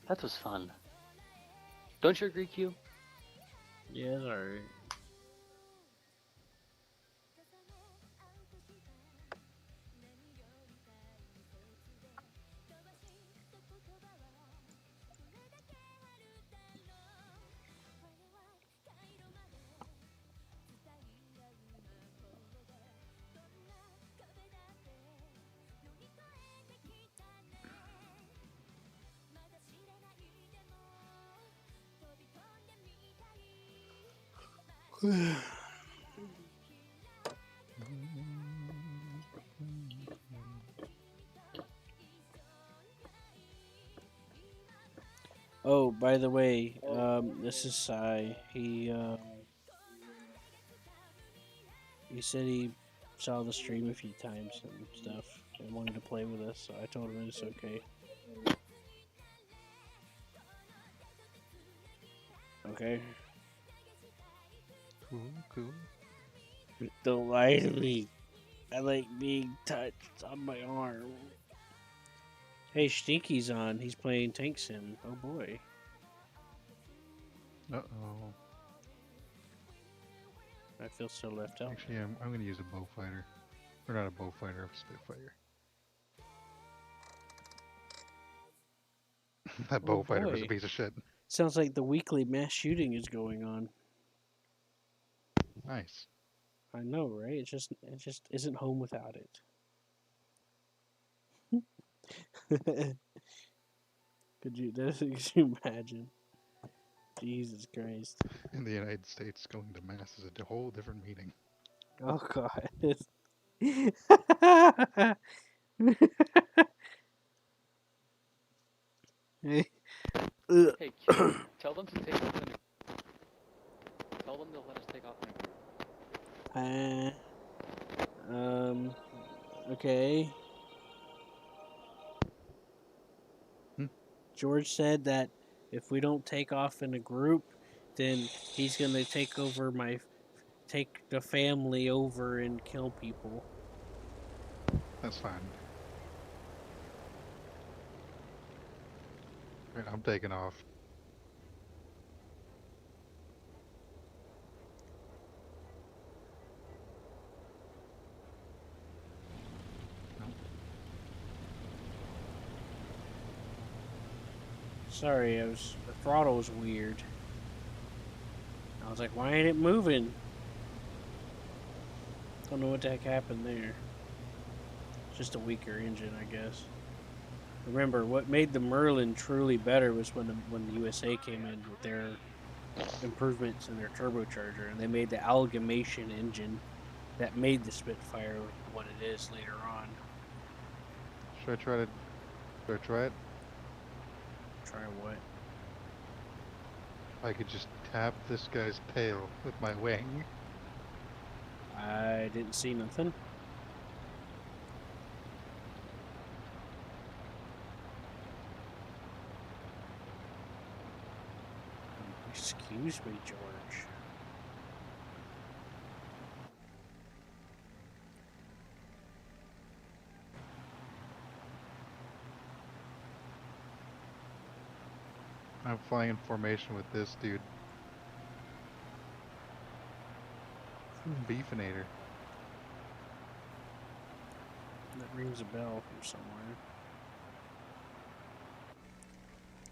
That was fun. Don't you agree, Q? Yeah, it's alright. Oh, by the way, this is Sai. He said he saw the stream a few times and stuff and wanted to play with us, so I told him it's okay. Okay? Cool. Don't lie to me. I like being touched on my arm. Hey, Stinky's on. He's playing Tank Sim. Oh boy. Uh-oh. I feel so left out. Actually, I'm gonna use a bow fighter. Or not a bow fighter, a spitfire. That bow fighter was a boy. piece of shit. Sounds like the weekly mass shooting is going on. Nice. I know, right? It just isn't home without it. Could you imagine? Jesus Christ. In the United States, going to mass is a whole different meaning. Oh God. Hey, Hey, Q, tell them to take off in Tell them to let us take off in a group. Okay. George said that if we don't take off in a group, then he's gonna take the family over and kill people. That's fine. Right, I'm taking off. Sorry, the throttle was weird. I was like, why ain't it moving? Don't know what the heck happened there. Just a weaker engine, I guess. Remember, what made the Merlin truly better was when the USA came in with their improvements in their turbocharger, and they made the amalgamation engine that made the Spitfire what it is later on. Should I try it? Try what? I could just tap this guy's tail with my wing. I didn't see nothing. Excuse me, George. I'm flying in formation with this dude. Beefinator. That rings a bell from somewhere.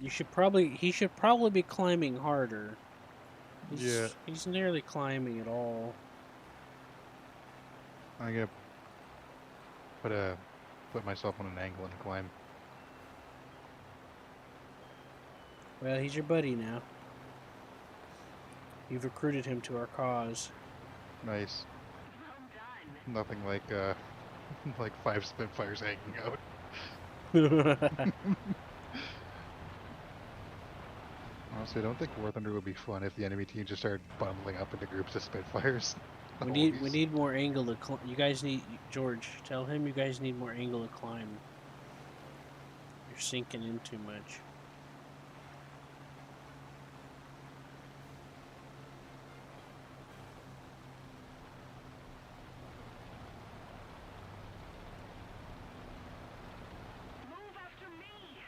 He should probably be climbing harder. He's nearly climbing at all. I'm gonna put myself on an angle and climb. Well, he's your buddy now. You've recruited him to our cause. Nice. Nothing like like 5 Spitfires hanging out. Honestly, I don't think War Thunder would be fun if the enemy team just started bundling up into groups of Spitfires. We need more angle to climb. You guys need George. Tell him you guys need more angle to climb. You're sinking in too much. Move after me.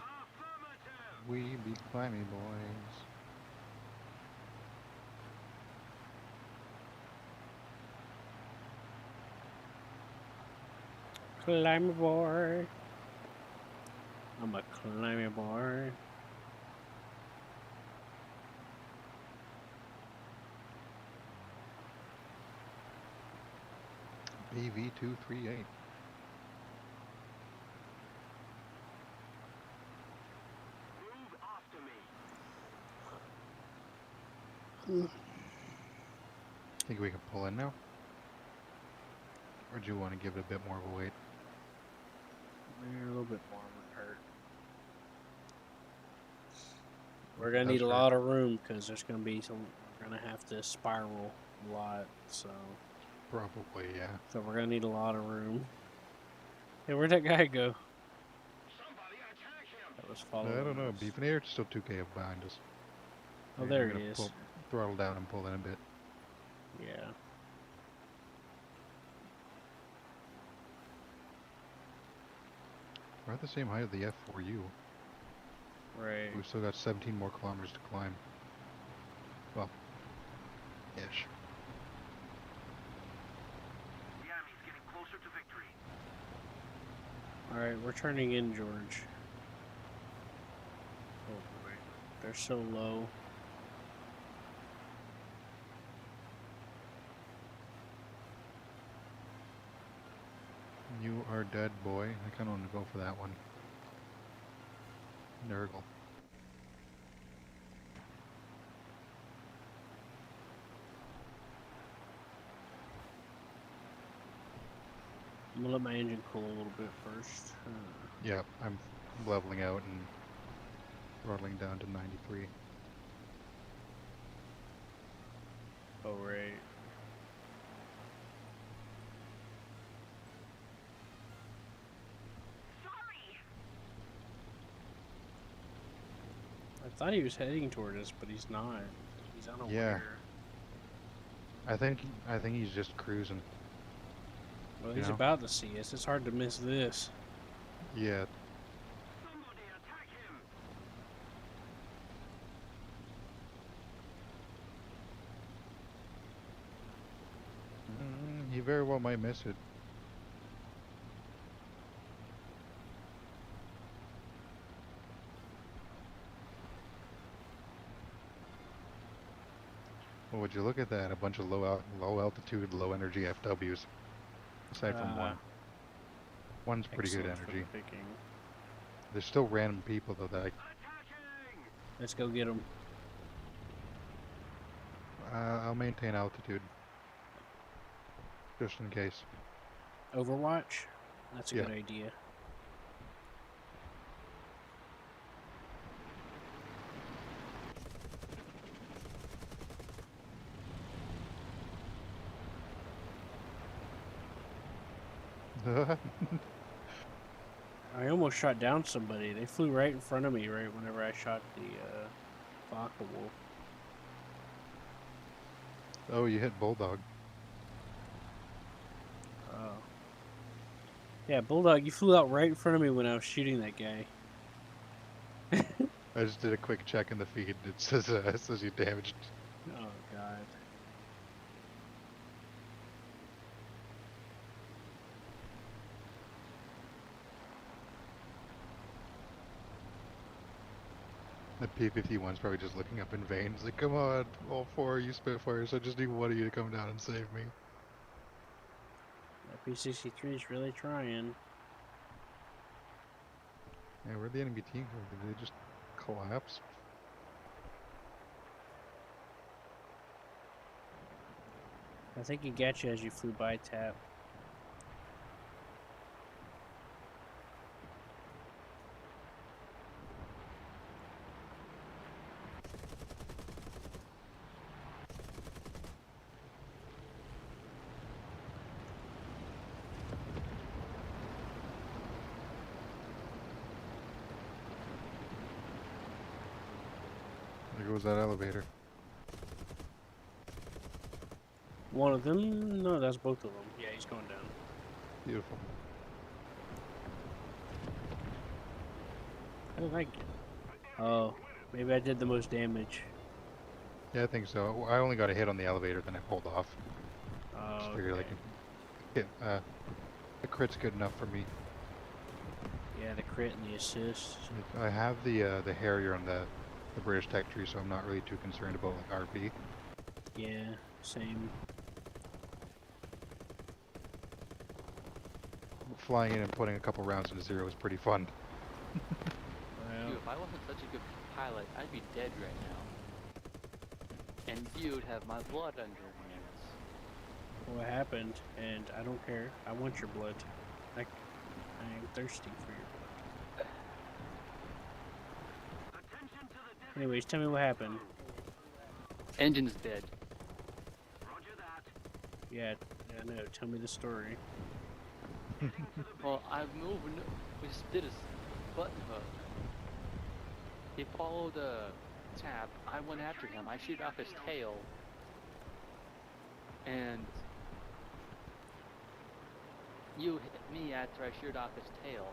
Affirmative. We be climbing boys. Climber boy. I'm a climber boy. AV238. Move after me. Think we can pull in now? Or do you want to give it a bit more of a wait? A little bit more would hurt. We're gonna need a lot of room because there's gonna be some. We're gonna have to spiral a lot, so. Probably, yeah. So we're gonna need a lot of room. Hey, where'd that guy go? Somebody attack him. That was following I don't know. us. Beefinator's still 2k behind us. Oh, Maybe there we're he gonna is. Throttle down and pull in a bit. Yeah. We're at the same height as the F4U. Right. We've still got 17 more kilometers to climb. Well, ish. The enemy's getting closer to victory. Alright, we're turning in, George. Oh boy. They're so low. You are dead, boy. I kind of want to go for that one. Nurgle. I'm gonna let my engine cool a little bit first. Yeah, I'm leveling out and throttling down to 93. Oh, right. Sorry. I thought he was heading toward us, but he's not. He's unaware. Yeah. I think he's just cruising. Well, You he's know? about to see us. It's hard to miss this. Yeah. Somebody attack him. He very well might miss it. Well, would you look at that? A bunch of low altitude, low energy FWs. Aside from one. One's pretty good Excellent for the energy. picking. There's still random people though that Attacking. Let's go get him. I'll maintain altitude. Just in case. Overwatch? That's a Yeah. good idea. I almost shot down somebody. They flew right in front of me right whenever I shot the Vodka Wolf. Oh, you hit Bulldog. Oh. Yeah, Bulldog, you flew out right in front of me when I was shooting that guy. I just did a quick check in the feed. It says you damaged. Oh, God. The P-51's probably just looking up in vain. It's like, come on, all four of you Spitfires. I just need one of you to come down and save me. That P-63 is really trying. Yeah, where'd the enemy team go? Did they just collapse? I think he got you as you flew by, Tap. There goes that elevator. One of them? No, that's both of them. Yeah, he's going down. Beautiful. How did I get? Oh, maybe I did the most damage. Yeah, I think so. I only got a hit on the elevator, then I pulled off. Oh, Just figured like, okay. the crit's good enough for me. Yeah, the crit and the assist. I have the Harrier on the British tech tree, so I'm not really too concerned about like RP. Yeah, same. Flying in and putting a couple rounds into zero is pretty fun. Well, Dude, if I wasn't such a good pilot, I'd be dead right now. And you'd have my blood on your hands. what happened? And I don't care. I want your blood. I am thirsty for your blood. Attention to the Anyways, tell me what happened. Engine's dead. Roger that. Yeah, I know. Tell me the story. Well, I moved. We just did a button hook. He followed a tap. I went after him. I shoot off his tail. And you hit me after I shoot off his tail.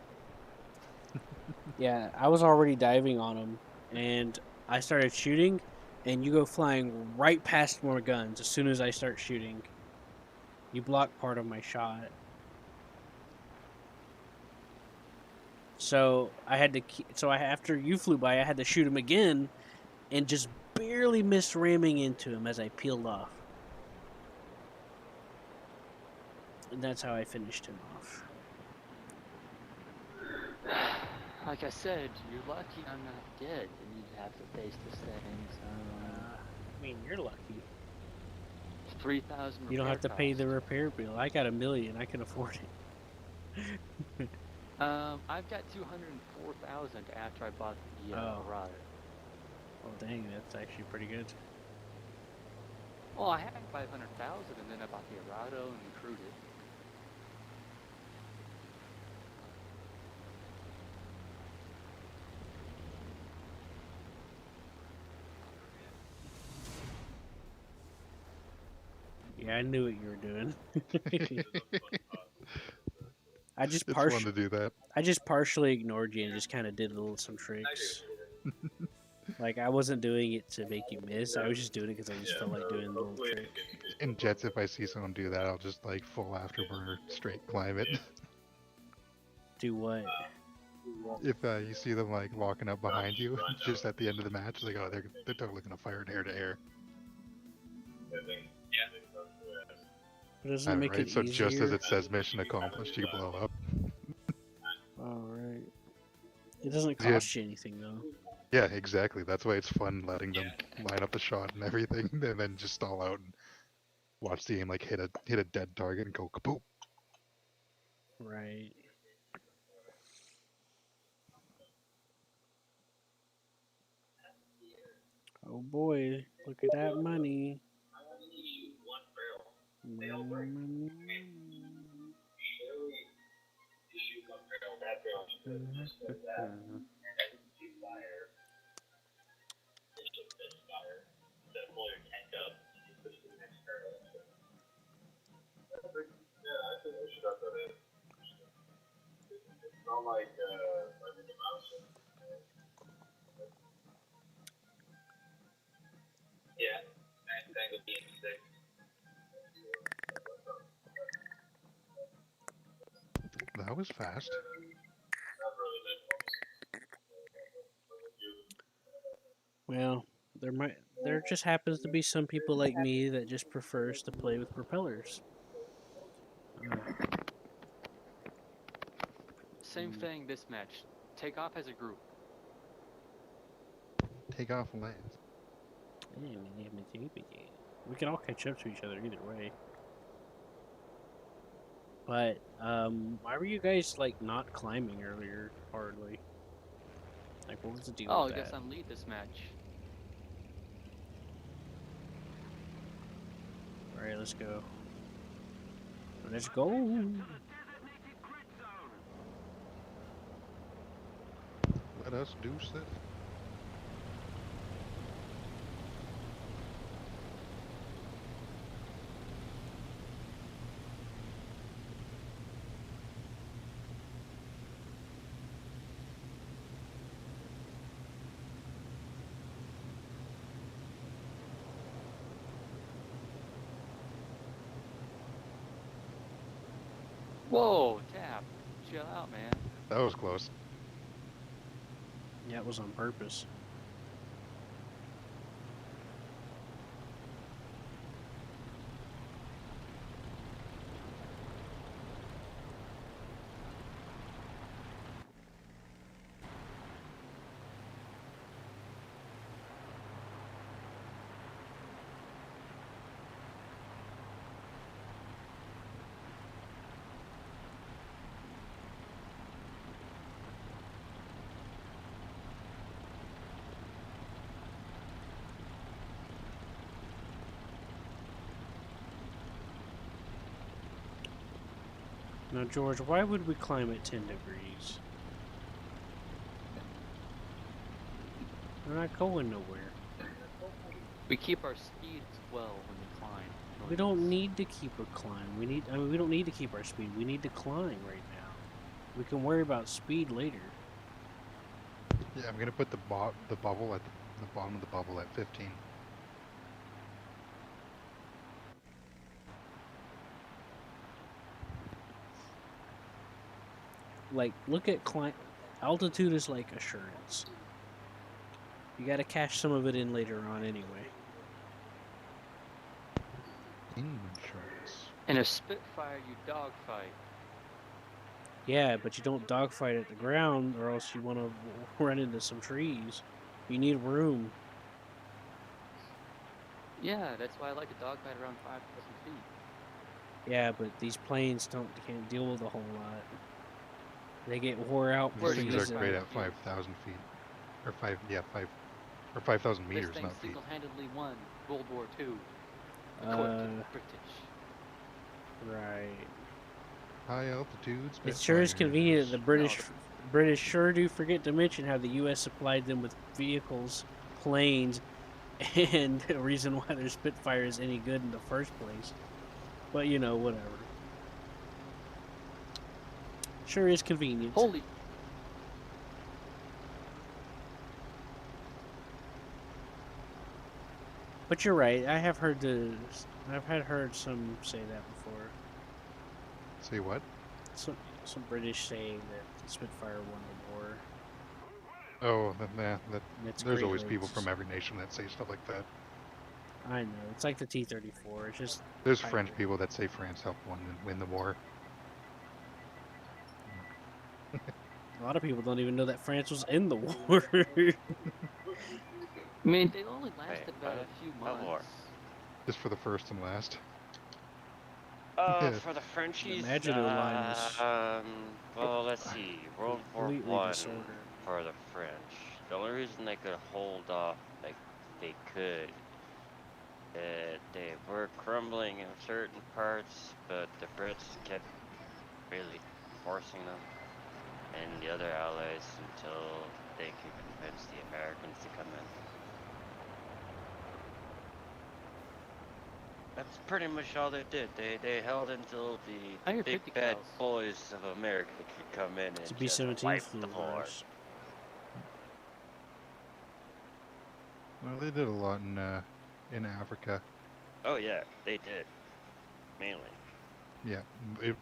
Yeah, I was already diving on him, and I started shooting, and you go flying right past more guns as soon as I start shooting. You block part of my shot. So I had to. After you flew by, I had to shoot him again, and just barely missed ramming into him as I peeled off. And that's how I finished him off. Like I said, you're lucky I'm not dead, and you'd have to face this thing. So I mean, you're lucky. 3,000. You don't have to pay the repair bill. I got $1 million. I can afford it. I've got 204,000 after I bought the Oh. Arado. Oh, dang, that's actually pretty good. Well, I had 500,000, and then I bought the Arado and crewed it. Yeah, I knew what you were doing. I just It's fun to do that. I just partially ignored you and just kind of did some tricks. Like I wasn't doing it to make you miss. I was just doing it because I just felt like doing a little trick. In jets, if I see someone do that, I'll just like full afterburner straight climb it. Do what? If you see them like walking up behind you, just at the end of the match, like, oh, they're totally gonna fire it air to air. But doesn't it make Right? it So easier? just as it says mission accomplished, you blow up. Oh, right. It doesn't Yeah. cost you anything though. Yeah, exactly. That's why it's fun letting them line up the shot and everything, and then just stall out and watch the aim like hit a dead target and go kaboom. Right. Oh boy, look at that money. That was fast. Well, there just happens to be some people like me that just prefers to play with propellers. Same thing this match. Take off as a group. Take off lands. We can all catch up to each other either way. But why were you guys like not climbing earlier hardly? Like what was the deal Oh, I with guess that? I'm lead this match. Alright, let's go. Let's go. Let us do this. Whoa, Tap. Chill out, man. That was close. Yeah, it was on purpose. Now, George, why would we climb at 10 degrees? We're not going nowhere. We keep our speed as well when we climb. We don't need to keep a climb. We don't need to keep our speed. We need to climb right now. We can worry about speed later. Yeah, I'm gonna put the bubble at the bottom of the bubble at 15. Like, look at climb. Altitude is like assurance. You got to cash some of it in later on anyway. Insurance. In a Spitfire, you dogfight. Yeah, but you don't dogfight at the ground, or else you want to run into some trees. You need room. Yeah, that's why I like a dogfight around 5,000 feet. Yeah, but these planes can't deal with a whole lot. They get wore out These pretty things are easily. great at 5,000 feet, or 5,000 This meters, thing not feet. single-handedly won World War II, according to the British. Right. High altitude. It sure is convenient that the Spitfires. British sure do forget to mention how the U.S. supplied them with vehicles, planes, and the reason why their Spitfire is any good in the first place. But you know, whatever. Sure is convenient. Holy! But you're right. I've heard some say that before. Say what? Some British saying that the Spitfire won the war. Oh, And it's there's Great always people Lakes. from every nation that say stuff like that. I know. It's like the T-34. It's just There's hybrid. French people that say France helped win the war. A lot of people don't even know that France was in the war. I mean, they only lasted Wait, about what? a few What war? months. Just for the first and last. For the Frenchies, Maginot Line was well, let's see, World War completely One disordered. for the French. The only reason they could hold off, like they could, they were crumbling in certain parts, but the Brits kept really forcing them, and the other allies until they could convince the Americans to come in. That's pretty much all they did. They held until the big 150 bad cows. boys of America could come in It's a and B-17 just wipe flew the over floor. us. Well, they did a lot in Africa. Oh yeah, they did. Mainly. Yeah,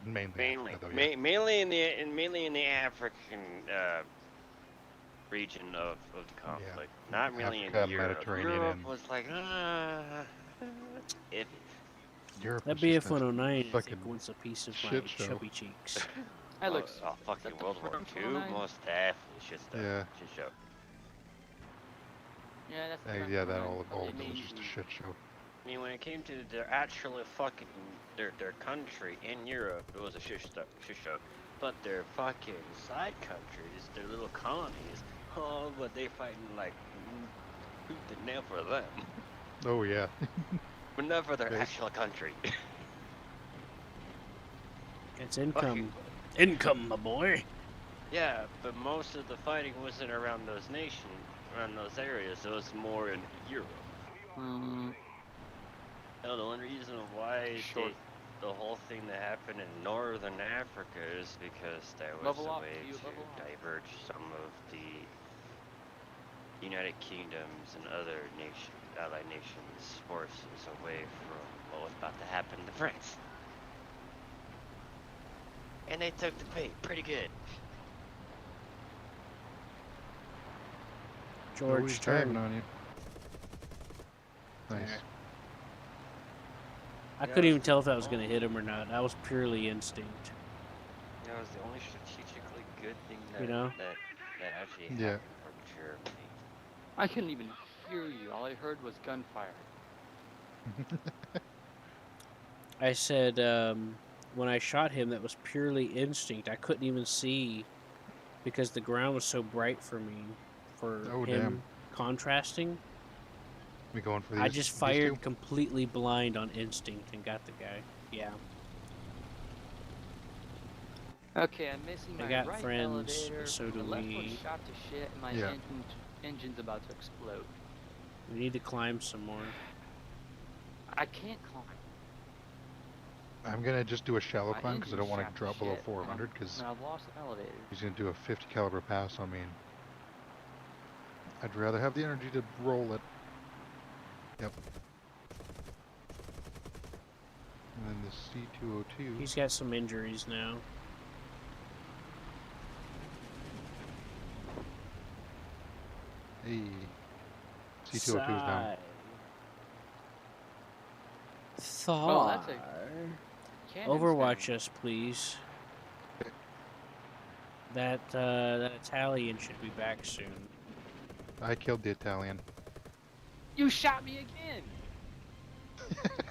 mainly. Mainly. Africa, though, yeah. Mainly in the African region of the conflict. Not really Africa, in Europe. Mediterranean, Europe and- was like iffy. Europe That was just a BF-109, I fucking think, wants a piece of my shit show. chubby cheeks. That looks. Fucking that the World War French II, 109? most definitely shit stuff. Yeah. Shit show. Yeah, that's the French Yeah, that 109. all They of it was made just a you- shit show. I mean, when it came to their actual fucking their country in Europe, it was a shit show. But their fucking side countries, their little colonies, oh, but they fighting like tooth and nail for them, Oh yeah. but not for their Yes. actual country. It's income. Fucking- Income, my boy. Yeah, but most of the fighting wasn't around those areas. It was more in Europe. No, the only reason why Sure. the whole thing that happened in northern Africa is because there was Level a up, way you to level up. diverge some of the United Kingdoms and other allied nations' forces away from what was about to happen to France. And they took the bait pretty good. George, Always driving turn. on you. Nice. There. I couldn't even tell if I was going to hit him or not. That was purely instinct. That was the only strategically good thing that You know? that actually Yeah. happened from Germany. I couldn't even hear you. All I heard was gunfire. I said when I shot him, that was purely instinct. I couldn't even see because the ground was so bright for me, for Oh, him damn. contrasting. We going for these? I just these fired two? completely blind on instinct and got the guy. Yeah. Okay, I'm missing I my got right friends, elevator. so the do left one we. shot to shit, and my Yeah. engine's about to explode. We need to climb some more. I can't climb. I'm gonna just do a shallow My climb because I don't engine's want shot to drop below shit, 400 because and I've lost an elevator. he's gonna do a 50 caliber pass on me. And I'd rather have the energy to roll it. Yep. And then the C202. He's got some injuries now. Hey. C202 is down. Thor. that's Cannon Overwatch down. us, please. That Italian should be back soon. I killed the Italian. You shot me again!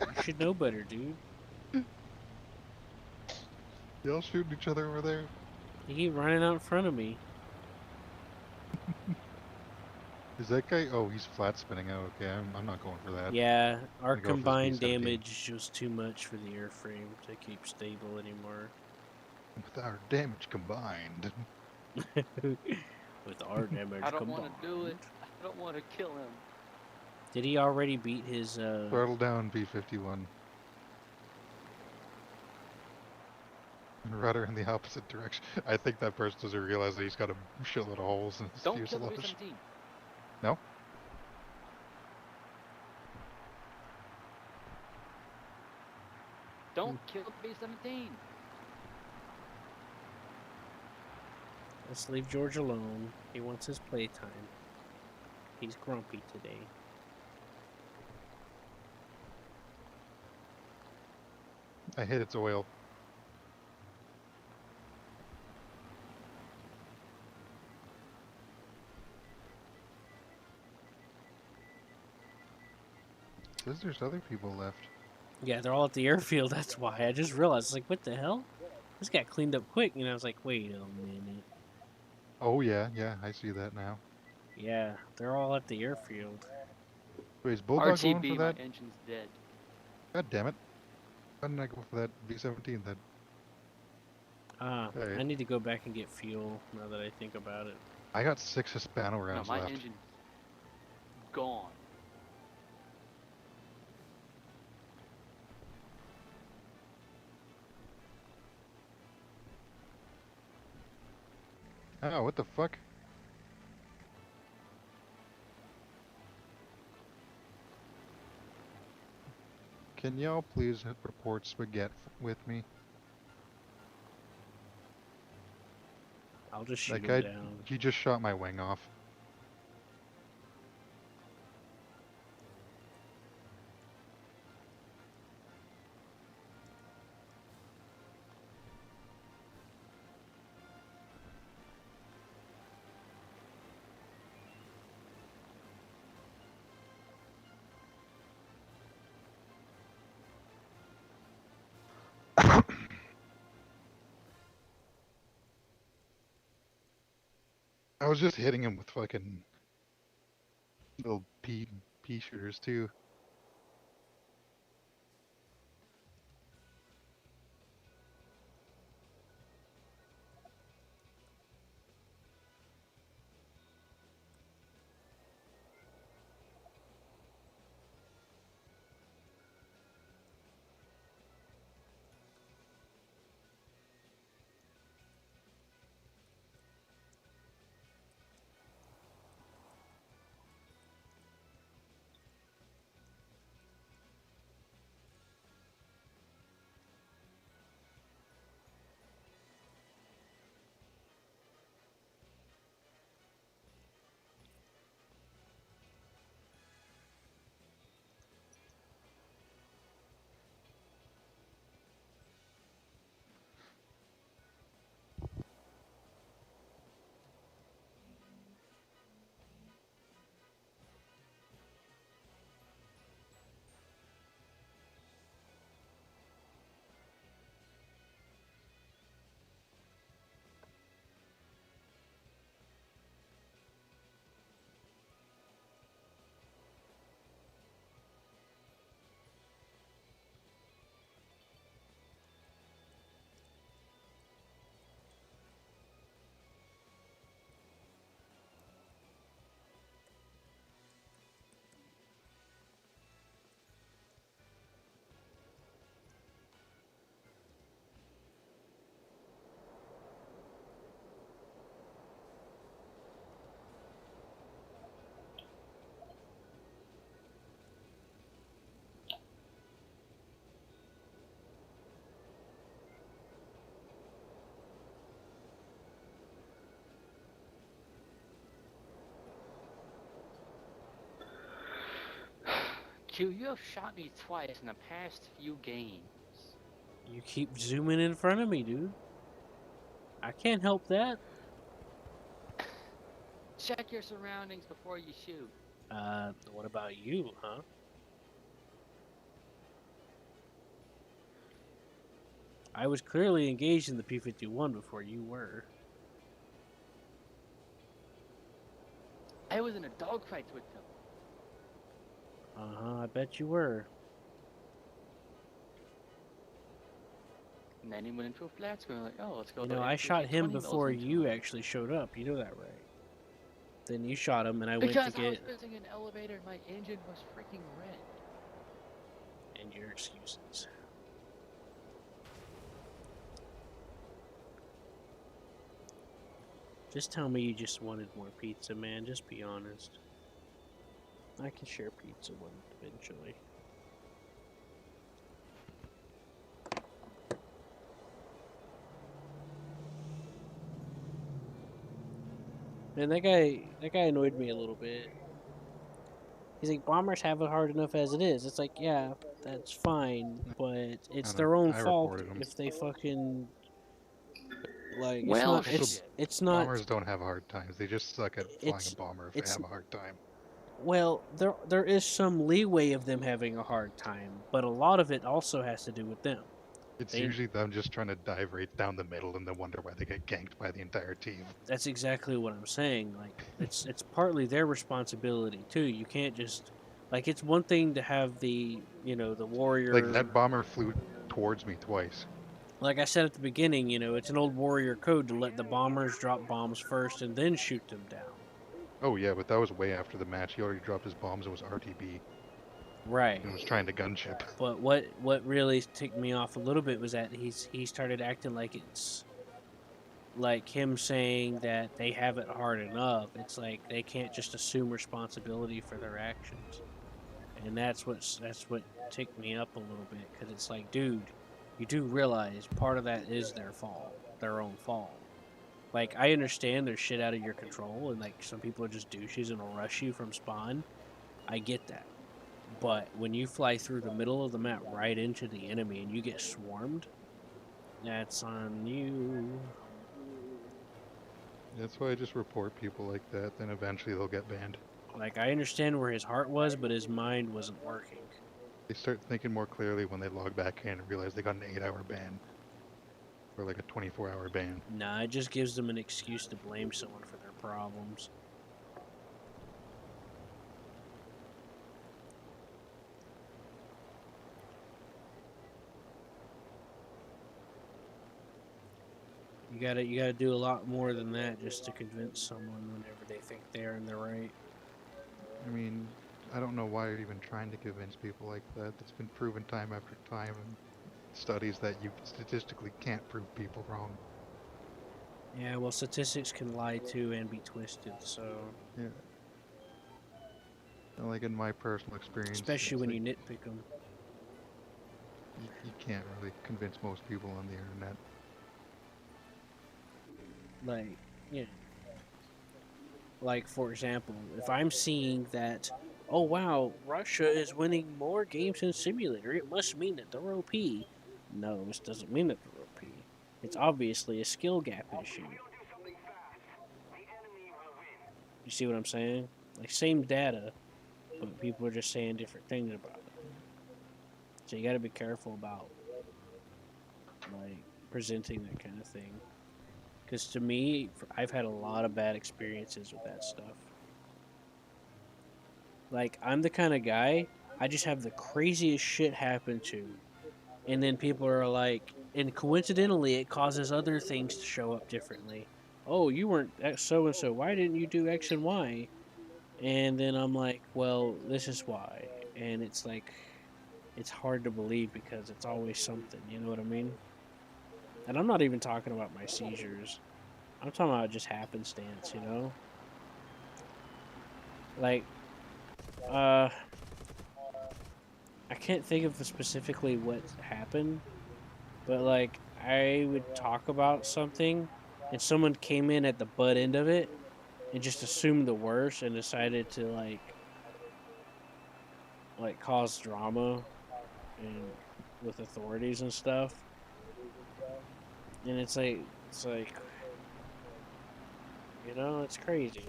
You should know better, dude. They all shooting each other over there. You keep running out in front of me. Is that guy? Oh, he's flat spinning out. Okay, I'm not going for that. Yeah, our I'm gonna go for this combined B-17. damage was too much for the airframe to keep stable anymore. With our damage combined. With our damage I don't want to do it. combined. I don't want to kill him. Did he already beat his Throttle down, B-51. Rudder in the opposite direction. I think that person doesn't realize that he's got a shitload of holes in his Don't kill the fuselage. B-17. No? Don't kill the B-17. Let's leave George alone. He wants his playtime. He's grumpy today. I hit its oil. Says there's other people left. Yeah, they're all at the airfield, that's why. I just realized, like, what the hell? This got cleaned up quick, and I was like, wait a minute. Oh yeah, I see that now. Yeah, they're all at the airfield. Wait, is Bulldog going RTB, for that? my engine's dead. God damn it. Why didn't I go for that V-17 then? I need to go back and get fuel, now that I think about it. I got 6 Hispano No, rounds my left. engine's gone. Oh, what the fuck? Can y'all please report spaghetti with me? I'll just shoot That him guy, down. he just shot my wing off. I was just hitting him with fucking little pea shooters too. Q, you have shot me twice in the past few games. You keep zooming in front of me, dude. I can't help that. Check your surroundings before you shoot. What about you, huh? I was clearly engaged in the P-51 before you were. I was in a dogfight with them. I bet you were. And then he went into a flat screen. Like, oh, let's go. You to know, I shot him M220 before Mills you into actually showed up. You know that, right? Then you shot him, and I because went to I was get. missing an elevator and my engine was freaking red. And your excuses. Just tell me you just wanted more pizza, man. Just be honest. I can share pizza one eventually. Man, that guy annoyed me a little bit. He's like, bombers have it hard enough as it is. It's like, yeah, that's fine, but it's their own I fault reported 'em. if they fucking like. It's Well, not. It's not. Bombers don't have hard times. They just suck at flying a bomber if they it's- have a hard time. Well, there is some leeway of them having a hard time, but a lot of it also has to do with them. It's They- usually them just trying to dive right down the middle and then wonder why they get ganked by the entire team. That's exactly what I'm saying. Like it's partly their responsibility too. You can't just like it's one thing to have the the warrior. Like that bomber flew towards me twice. Like I said at the beginning, it's an old warrior code to let the bombers drop bombs first and then shoot them down. Oh yeah, but that was way after the match. He already dropped his bombs and was RTB Right. and was trying to gunship. But what really ticked me off a little bit was that he started acting like it's like him saying that they have it hard enough. It's like they can't just assume responsibility for their actions, and that's what ticked me up a little bit because it's like, dude, you do realize part of that is their fault, their own fault. Like I understand there's shit out of your control, and like some people are just douches and will rush you from spawn. I get that. But when you fly through the middle of the map right into the enemy and you get swarmed, that's on you. That's why I just report people like that, then eventually they'll get banned. Like, I understand where his heart was, but his mind wasn't working. They start thinking more clearly when they log back in and realize they got an 8-hour ban. Or like a 24-hour ban. Nah, it just gives them an excuse to blame someone for their problems. You gotta do a lot more than that just to convince someone whenever they think they're in the right. I mean, I don't know why you're even trying to convince people like that. It's been proven time after time in studies that you statistically can't prove people wrong. Yeah, well, statistics can lie too and be twisted, so... Yeah. And like in my personal experience... Especially it's when like you nitpick them. you can't really convince most people on the internet. Like, yeah. Like, for example, if I'm seeing that, oh wow, Russia is winning more games in Simulator, it must mean that they're OP. No, this doesn't mean that they're OP. It's obviously a skill gap issue. You see what I'm saying? Like, same data, but people are just saying different things about it. So you gotta be careful about, like, presenting that kind of thing. Because to me, I've had a lot of bad experiences with that stuff. Like, I'm the kind of guy, I just have the craziest shit happen to. And then people are like, and coincidentally, it causes other things to show up differently. Oh, you weren't so-and-so, why didn't you do X and Y? And then I'm like, well, this is why. And it's like, it's hard to believe because it's always something, you know what I mean? And I'm not even talking about my seizures. I'm talking about just happenstance, you know? Like, I can't think of specifically what happened, but like, I would talk about something, and someone came in at the butt end of it, and just assumed the worst, and decided to like cause drama, and with authorities and stuff. And it's like, you know, it's crazy.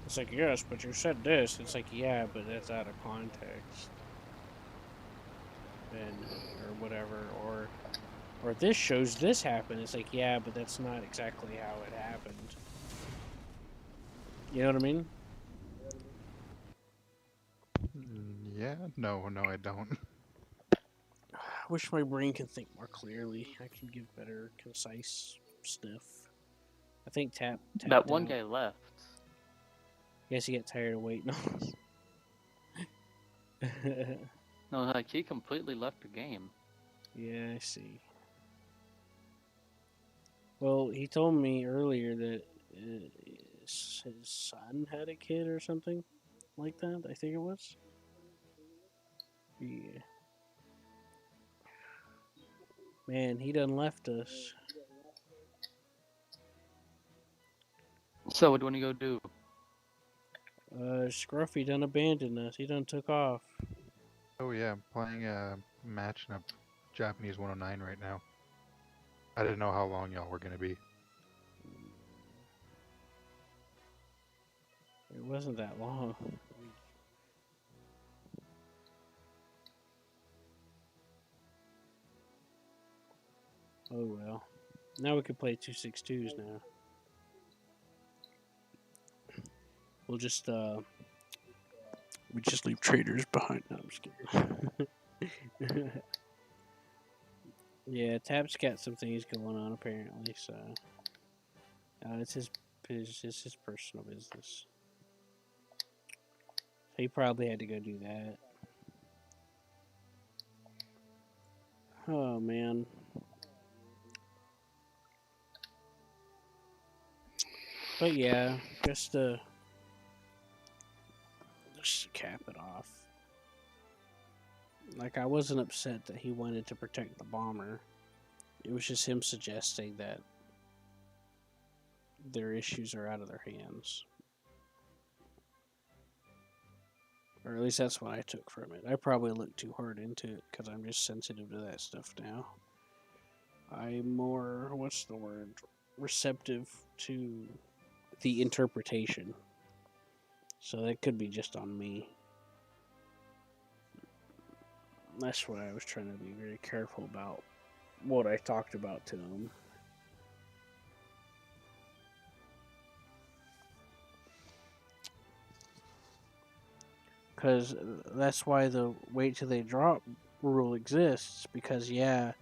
It's like, yes, but you said this. It's like, yeah, but that's out of context. and or whatever, or this shows this happen. It's like, yeah, but that's not exactly how it happened. You know what I mean? Yeah, no, I don't. I wish my brain could think more clearly. I can give better, concise stuff. I think tapped That one out. guy left. Guess he got tired of waiting on us. No, like he completely left the game. Yeah, I see. Well, he told me earlier that his son had a kid or something like that. I think it was. Yeah. Man, he done left us. So what do you want to go do? Scruffy done abandoned us. He done took off. Oh yeah, I'm playing a match in a Japanese 109 right now. I didn't know how long y'all were gonna be. It wasn't that long. Oh well. Now we can play 262s now. We'll just we just leave traders behind. No, I'm just kidding. Yeah, Tap's got some things going on apparently, so it's his personal business. So he probably had to go do that. Oh man. But yeah, just to cap it off. Like, I wasn't upset that he wanted to protect the bomber. It was just him suggesting that their issues are out of their hands. Or at least that's what I took from it. I probably looked too hard into it because I'm just sensitive to that stuff now. I'm more, what's the word, receptive to the interpretation. So that could be just on me. That's what I was trying to be very careful about, what I talked about to him. Because that's why the wait till they drop rule exists. Because, yeah,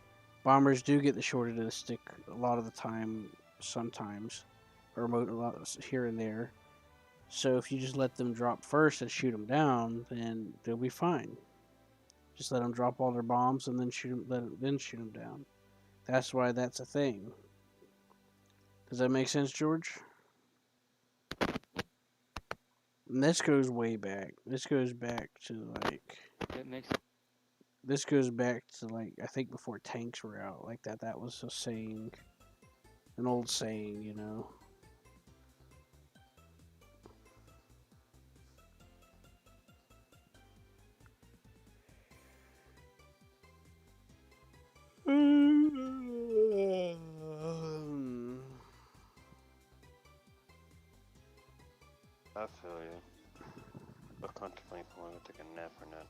bombers do get the short end of the stick a lot of the time, sometimes, or a lot here and there. So if you just let them drop first and shoot them down, then they'll be fine. Just let them drop all their bombs and then shoot them down. That's why that's a thing. Does that make sense, George? And this goes way back. This goes back to like. It makes. This goes back to like, I think before tanks were out. Like that. That was a saying, an old saying, you know. I feel you. But contemplating if I want to take a nap or not.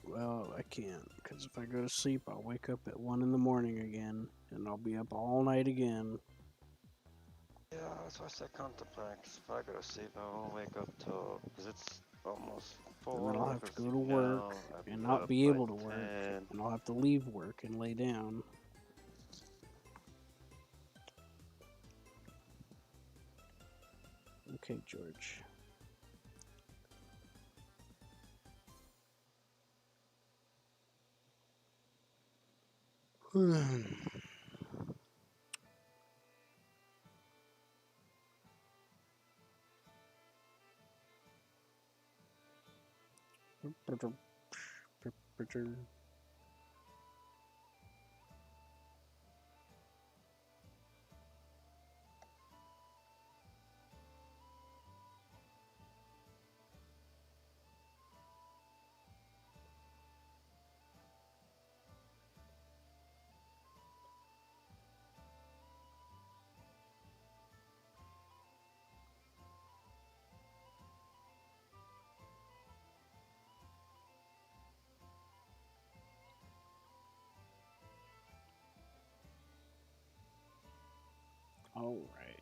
Well, I can't, because if I go to sleep, I'll wake up at 1 in the morning again, and I'll be up all night again. Yeah, that's why I said contemplate, because if I go to sleep, I won't wake up till, because it's almost 4. And then I'll have to go to now, work I'll and be not up be by able to work, 10. and I'll have to leave work and lay down. Okay, George. All right.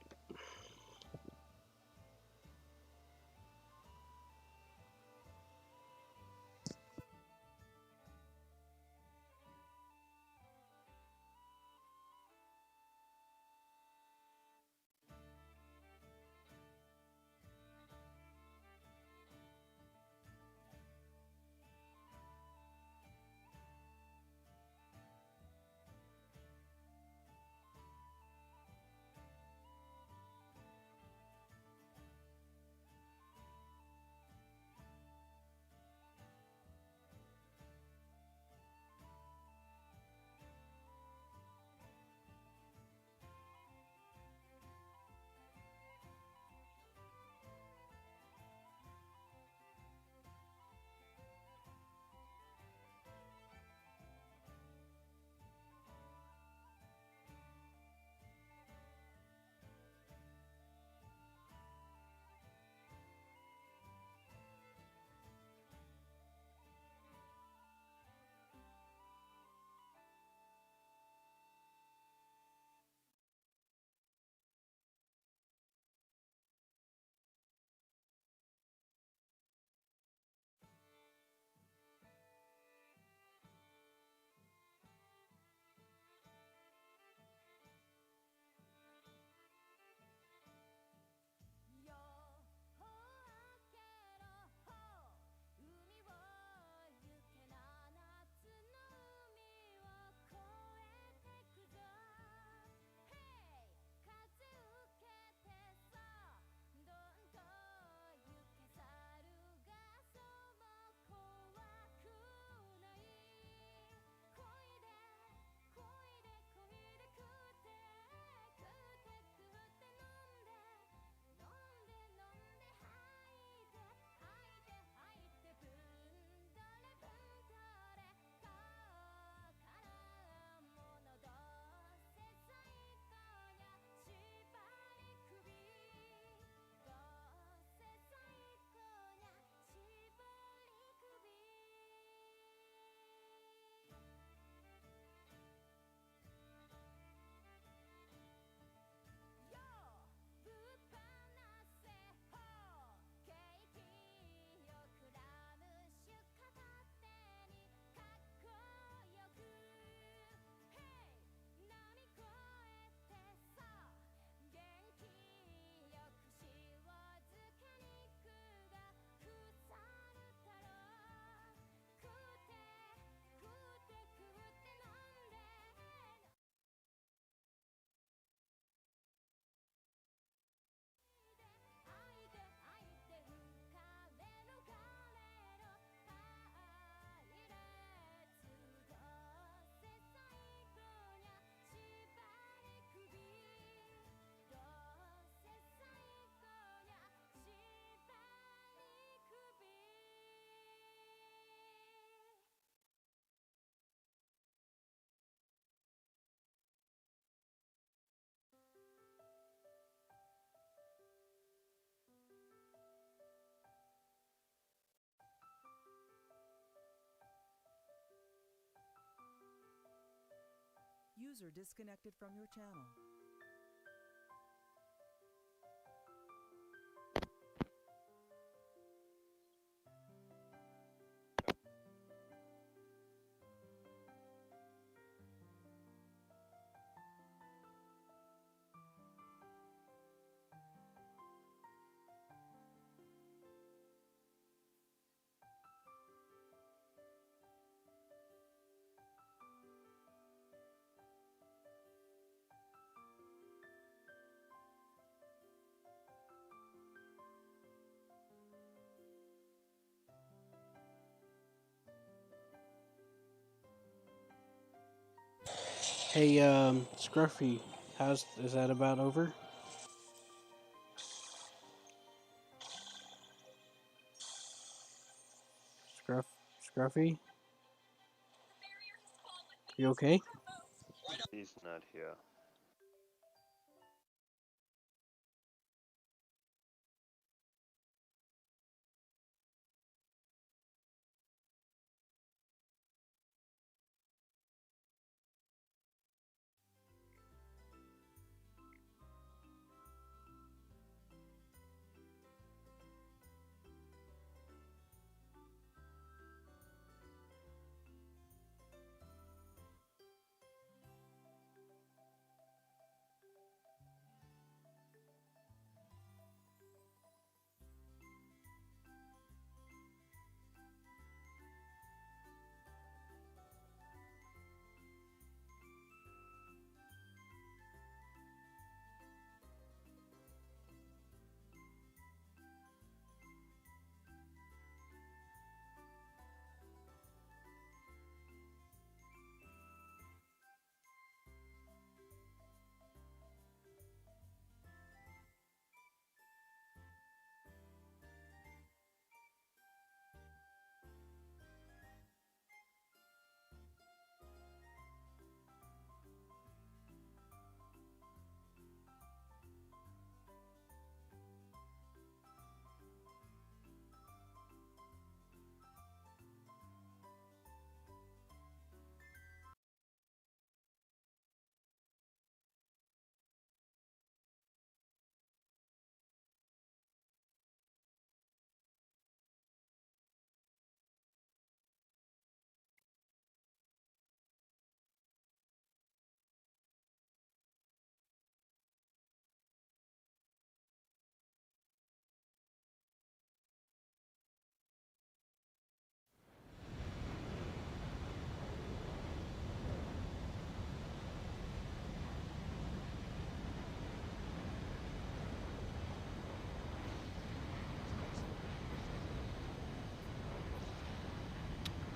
User disconnected from your channel. Hey, Scruffy, is that about over? Scruffy, you okay? He's not here.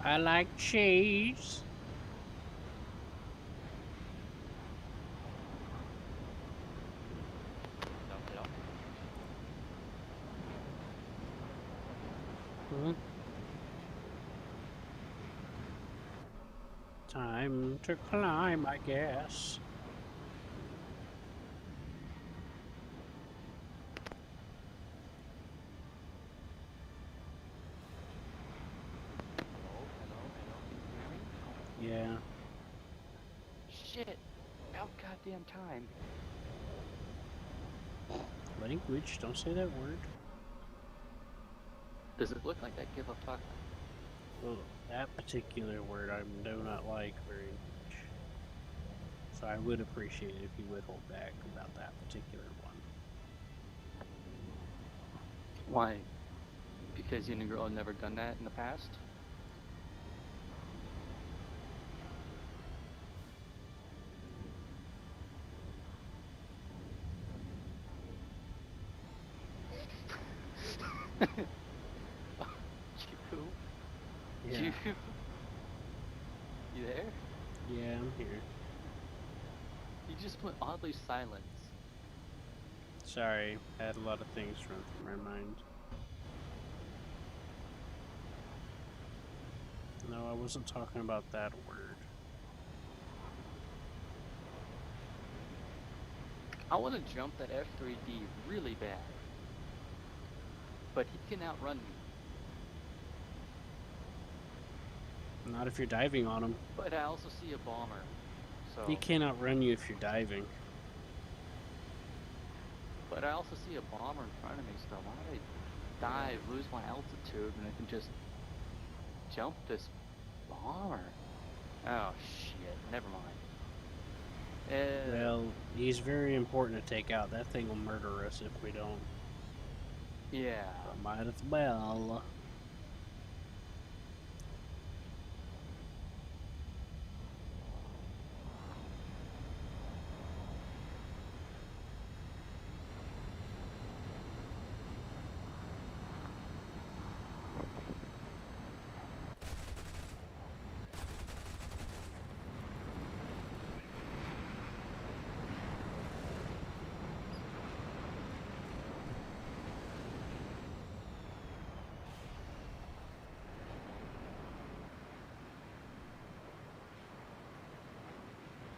I like cheese. Hello, Hmm? Time to climb, I guess. Can you hear me? Yeah. Shit! About goddamn time. Language, don't say that word. Does it look like I give up talking? Well, that particular word I do not like very much. So I would appreciate it if you would hold back about that particular one. Why? Because you and your girl have never done that in the past? You? Yeah. You? You there? Yeah, I'm here. You just went oddly silent. Sorry, I had a lot of things run through my mind. No, I wasn't talking about that word. I want to jump that F3D really bad. But he can outrun me. Not if you're diving on him. But I also see a bomber. So. He can't outrun you if you're diving. But I also see a bomber in front of me, so why would I dive, lose my altitude, and I can just jump this bomber? Oh shit, never mind. Well, he's very important to take out. That thing will murder us if we don't. Yeah. But might as well.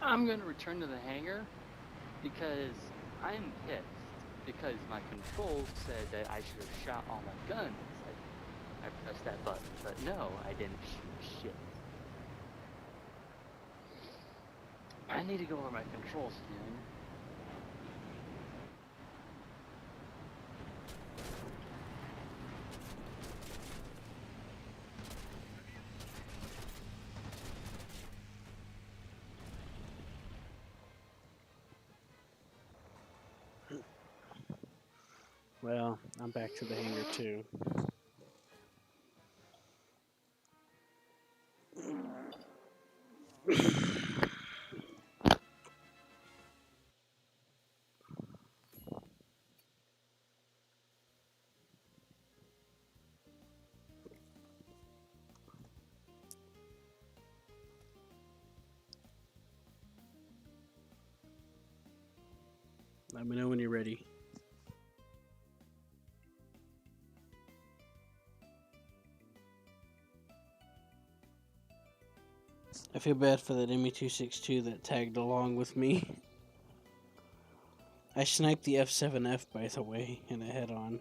I'm gonna return to the hangar because I'm pissed. Because my controls said that I should have shot all my guns. I pressed that button, but no, I didn't shoot shit. I need to go over my controls again. Well, I'm back to the hangar too. Let me know when you're ready. I feel bad for that ME-262 that tagged along with me. I sniped the F-7F, by the way, in a head-on.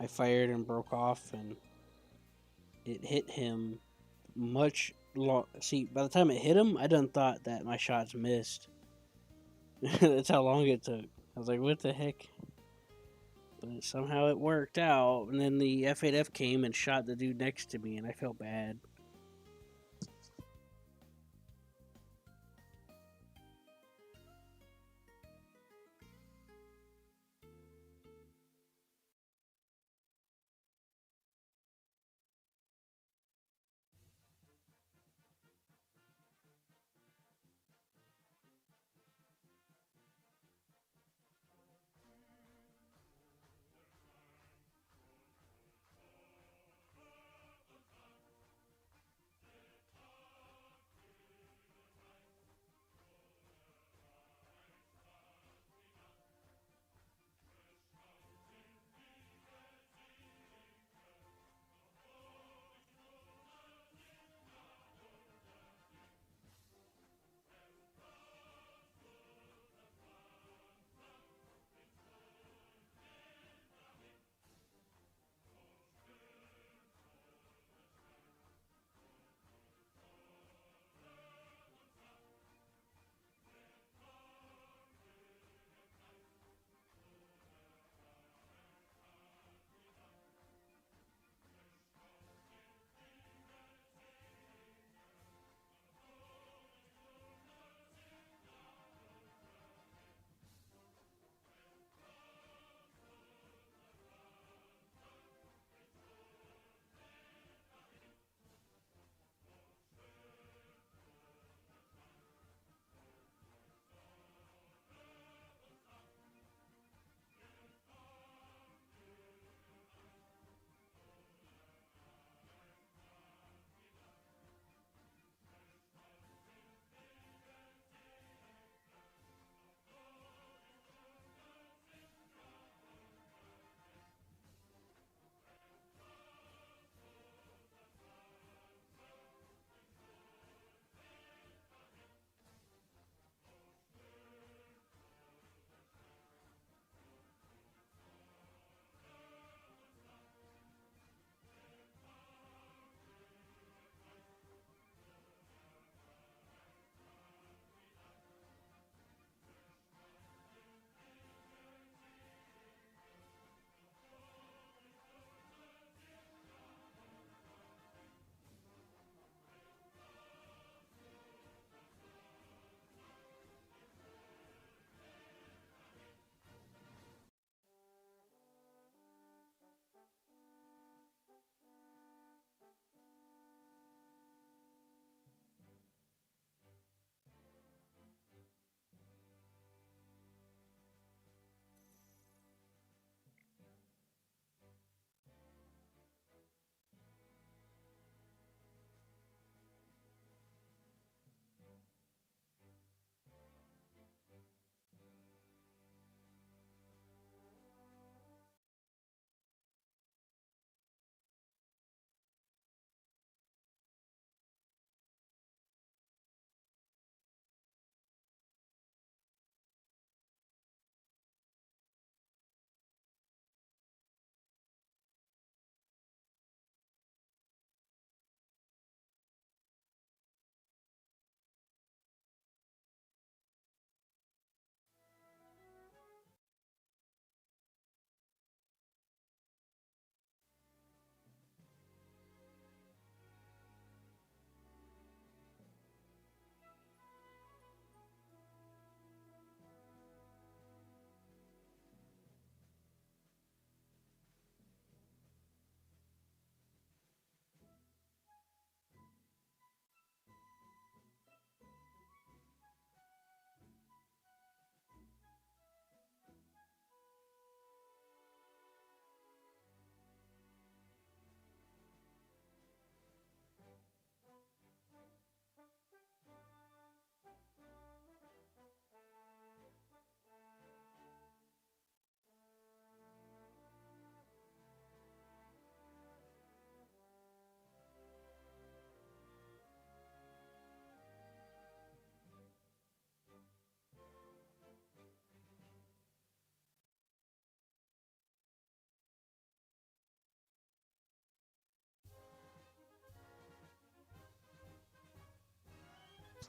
I fired and broke off, and it hit him much long. See, by the time it hit him, I done thought that my shots missed. That's how long it took. I was like, what the heck? But somehow it worked out, and then the F-8F came and shot the dude next to me, and I felt bad.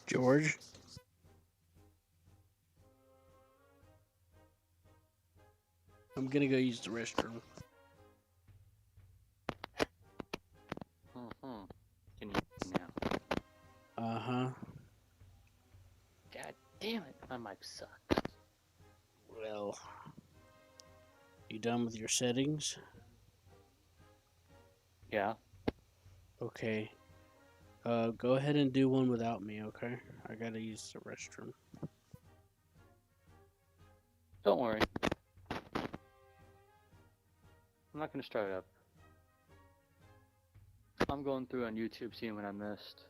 George? I'm gonna go use the restroom. Mm-hmm. Can you now? Uh-huh. God damn it, my mic sucks. Well, you done with your settings? Yeah. Okay. Go ahead and do one without me, okay? I gotta use the restroom. Don't worry. I'm not gonna start it up. I'm going through on YouTube seeing what I missed.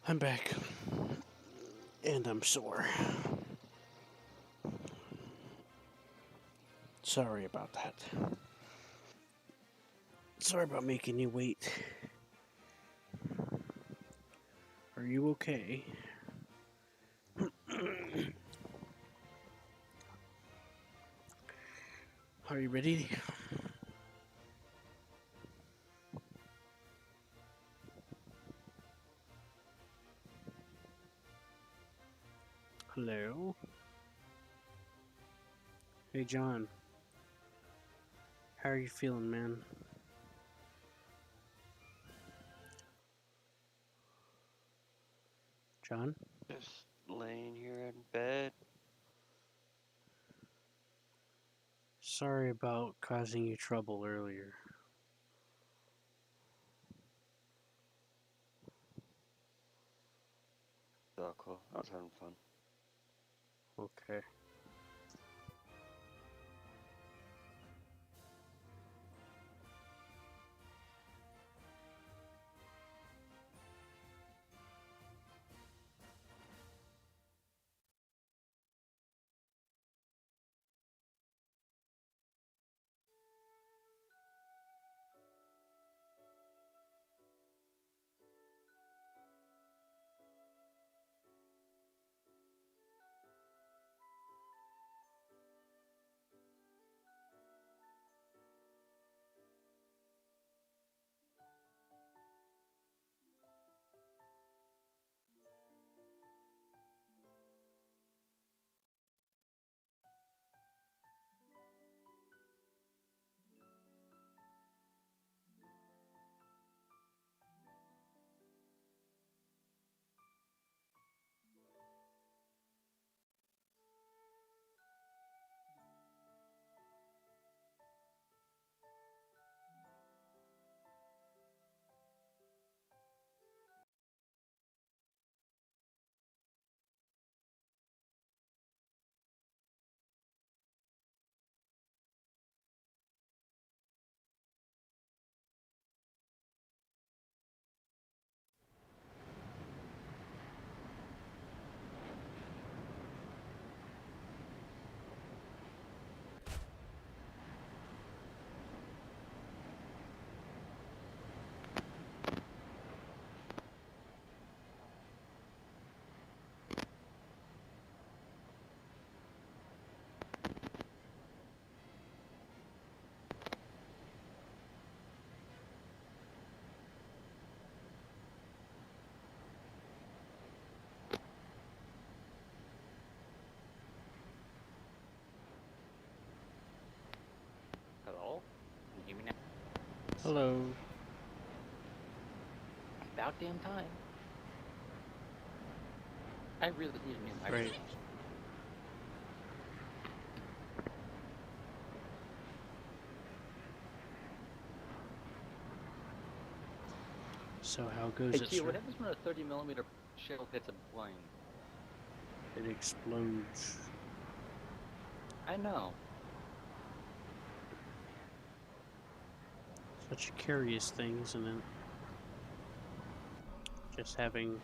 I'm back. And I'm sore. Sorry about that. Sorry about making you wait. Are you okay? Are you ready? Hello? Hey, John. How are you feeling, man? John? Just laying here in bed. Sorry about causing you trouble earlier. Oh, cool. I was having fun. Okay. Hello? Can you hear me now? Hello. About damn time. I really need a new microphone. Right. So how goes Hey, it, Q, sir? what happens when a 30mm shell hits a plane? It explodes. I know. Such a curious thing, isn't it? Just having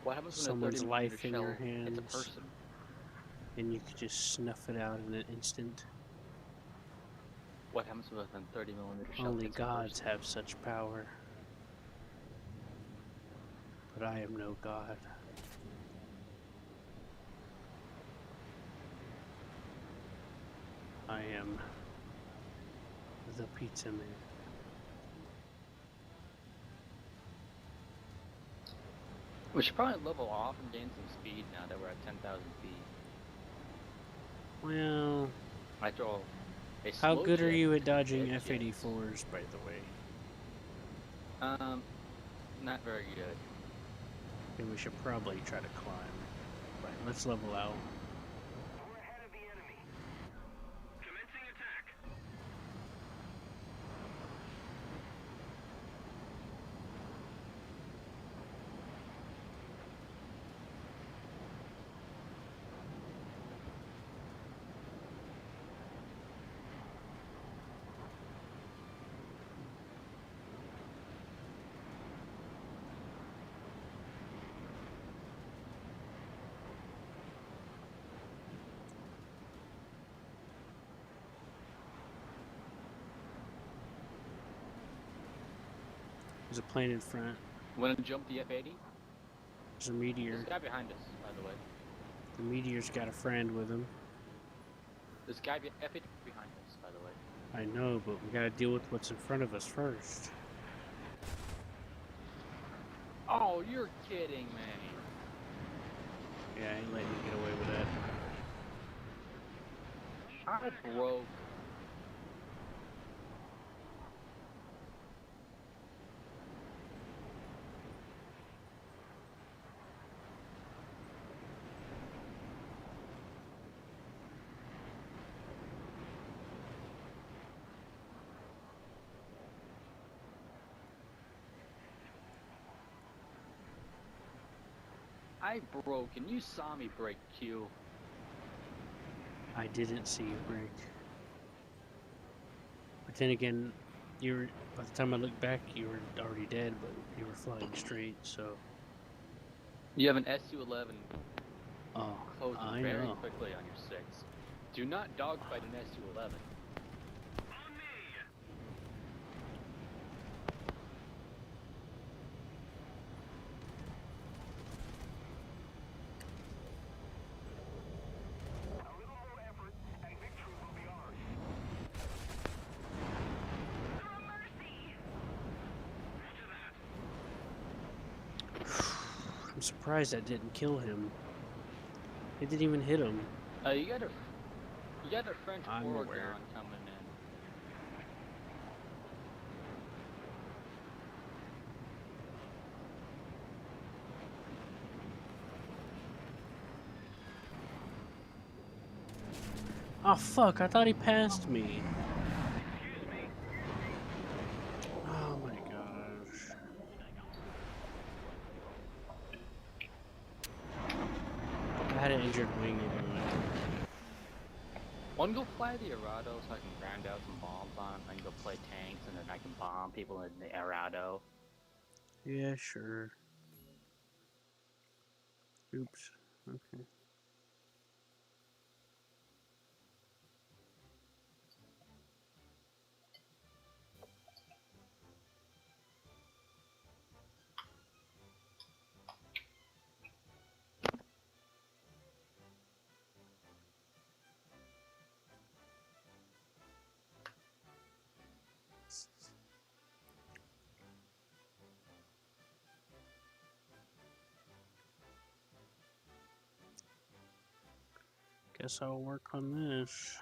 What happens when a someone's 30mm life in your shell hits a hands, person? and you could just snuff it out in an instant. What happens when a 30mm shell Only hits a gods person? have such power. But I am no god. I am the pizza man. We should probably level off and gain some speed now that we're at 10,000 feet. Well, After all, a how slow good are jet you at compared dodging to jet jets. F-84s, by the way? Not very good. Then we should probably try to climb. Right, let's level out. We're ahead of the enemy. Commencing attack. There's a plane in front. Wanna jump the F-80? There's a meteor. This guy behind us, by the way. The meteor's got a friend with him. This guy F-80 behind us, by the way. I know, but we gotta deal with what's in front of us first. Oh, you're kidding me. Yeah, I ain't letting you get away with that. I broke. I broke, and you saw me break, Q. I didn't see you break. But then again, you were, by the time I looked back, you were already dead, but you were flying straight, so. You have an SU-11 Oh, closing I very know. quickly on your 6. Do not dogfight an SU-11. A little more effort, and victory will be ours. No mercy! I'm surprised that didn't kill him. It didn't even hit him. You got a French I'm war aware. gun coming in. Oh fuck, I thought he passed me. Oh my gosh. I had an injured wing anyway. Wanna go fly the Arado so I can grind out some bombs on it, and then go play tanks, and then I can bomb people in the Arado. Yeah, sure. Oops. Okay. Guess I'll work on this.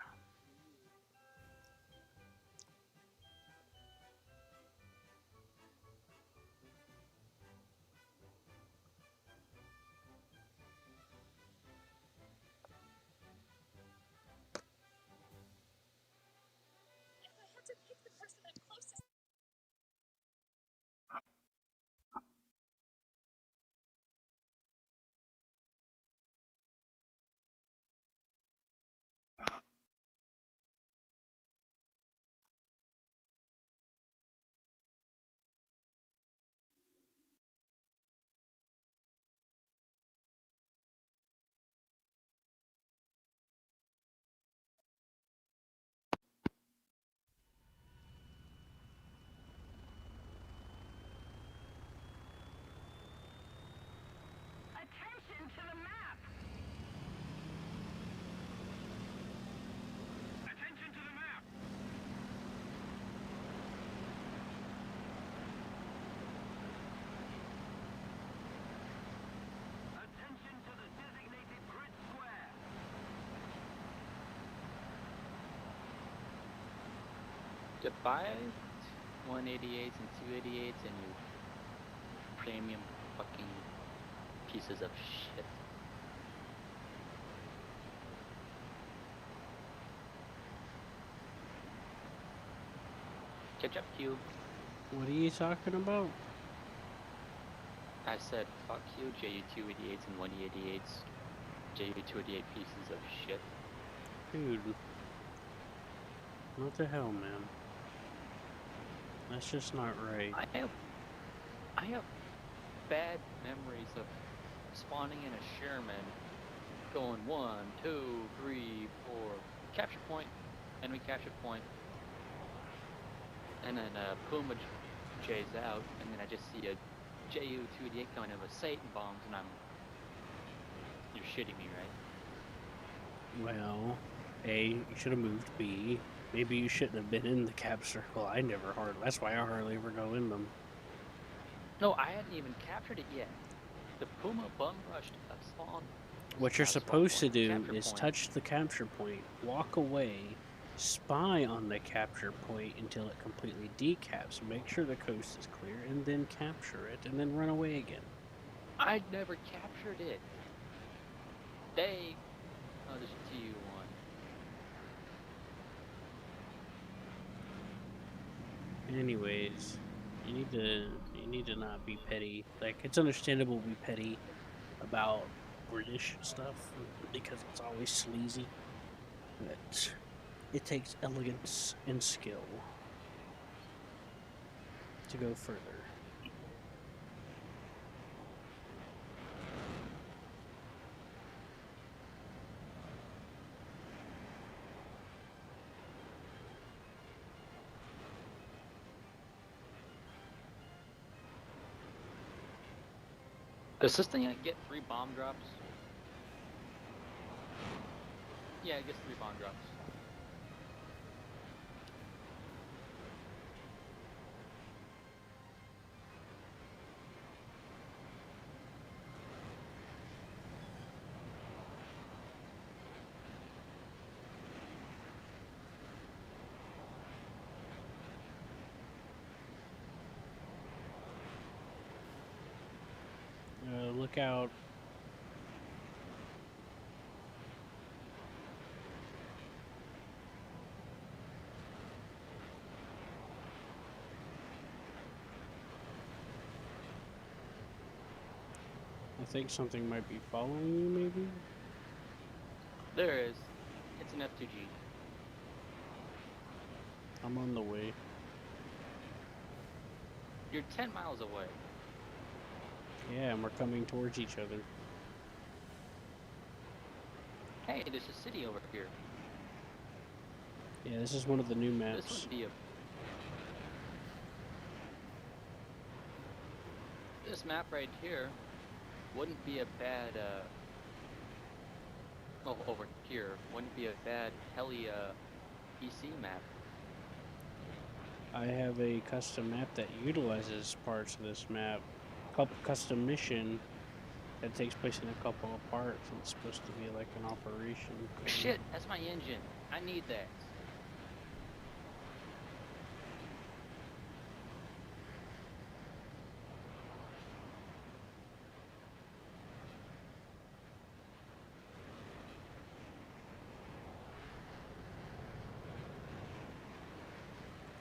Attention to the map! Attention to the map! Attention to the designated grid square! To buy 188s and 288s and you premium fucking pieces of shit. Catch up, Q. What are you talking about? I said fuck you, JU-288s and 188s. JU-288 pieces of shit. Dude. What the hell, man? That's just not right. I have bad memories of spawning in a Sherman, going 1, 2, 3, 4, capture point, enemy capture point, and then Puma J's out, and then I just see a Ju-288 coming in with Satan bombs, and you're shitting me, right? Well, A, you should have moved. B, maybe you shouldn't have been in the cap circle. That's why I hardly ever go in them. No, I hadn't even captured it yet. The Puma bum rushed a spawn. What you're not a spawn supposed to point, do capture is point. touch the capture point, walk away, spy on the capture point until it completely decaps, make sure the coast is clear, and then capture it, and then run away again. I'd never captured it. Oh, there's a TU-1. Anyways, you need to not be petty. Like, it's understandable to be petty about British stuff because it's always sleazy, but it takes elegance and skill to go further. Does this thing get 3 bomb drops? Yeah, it gets 3 bomb drops. Look out. I think something might be following you, maybe? There is. It's an F2G. I'm on the way. You're 10 miles away. Yeah, and we're coming towards each other. Hey, there's a city over here. Yeah, this is one of the new This maps. would be a... This map right here wouldn't be a bad, oh, over here, wouldn't be a bad heli, PC map. I have a custom map that utilizes parts of this map. Custom mission that takes place in a couple of parts. It's supposed to be like an operation. Shit, that's my engine. I need that.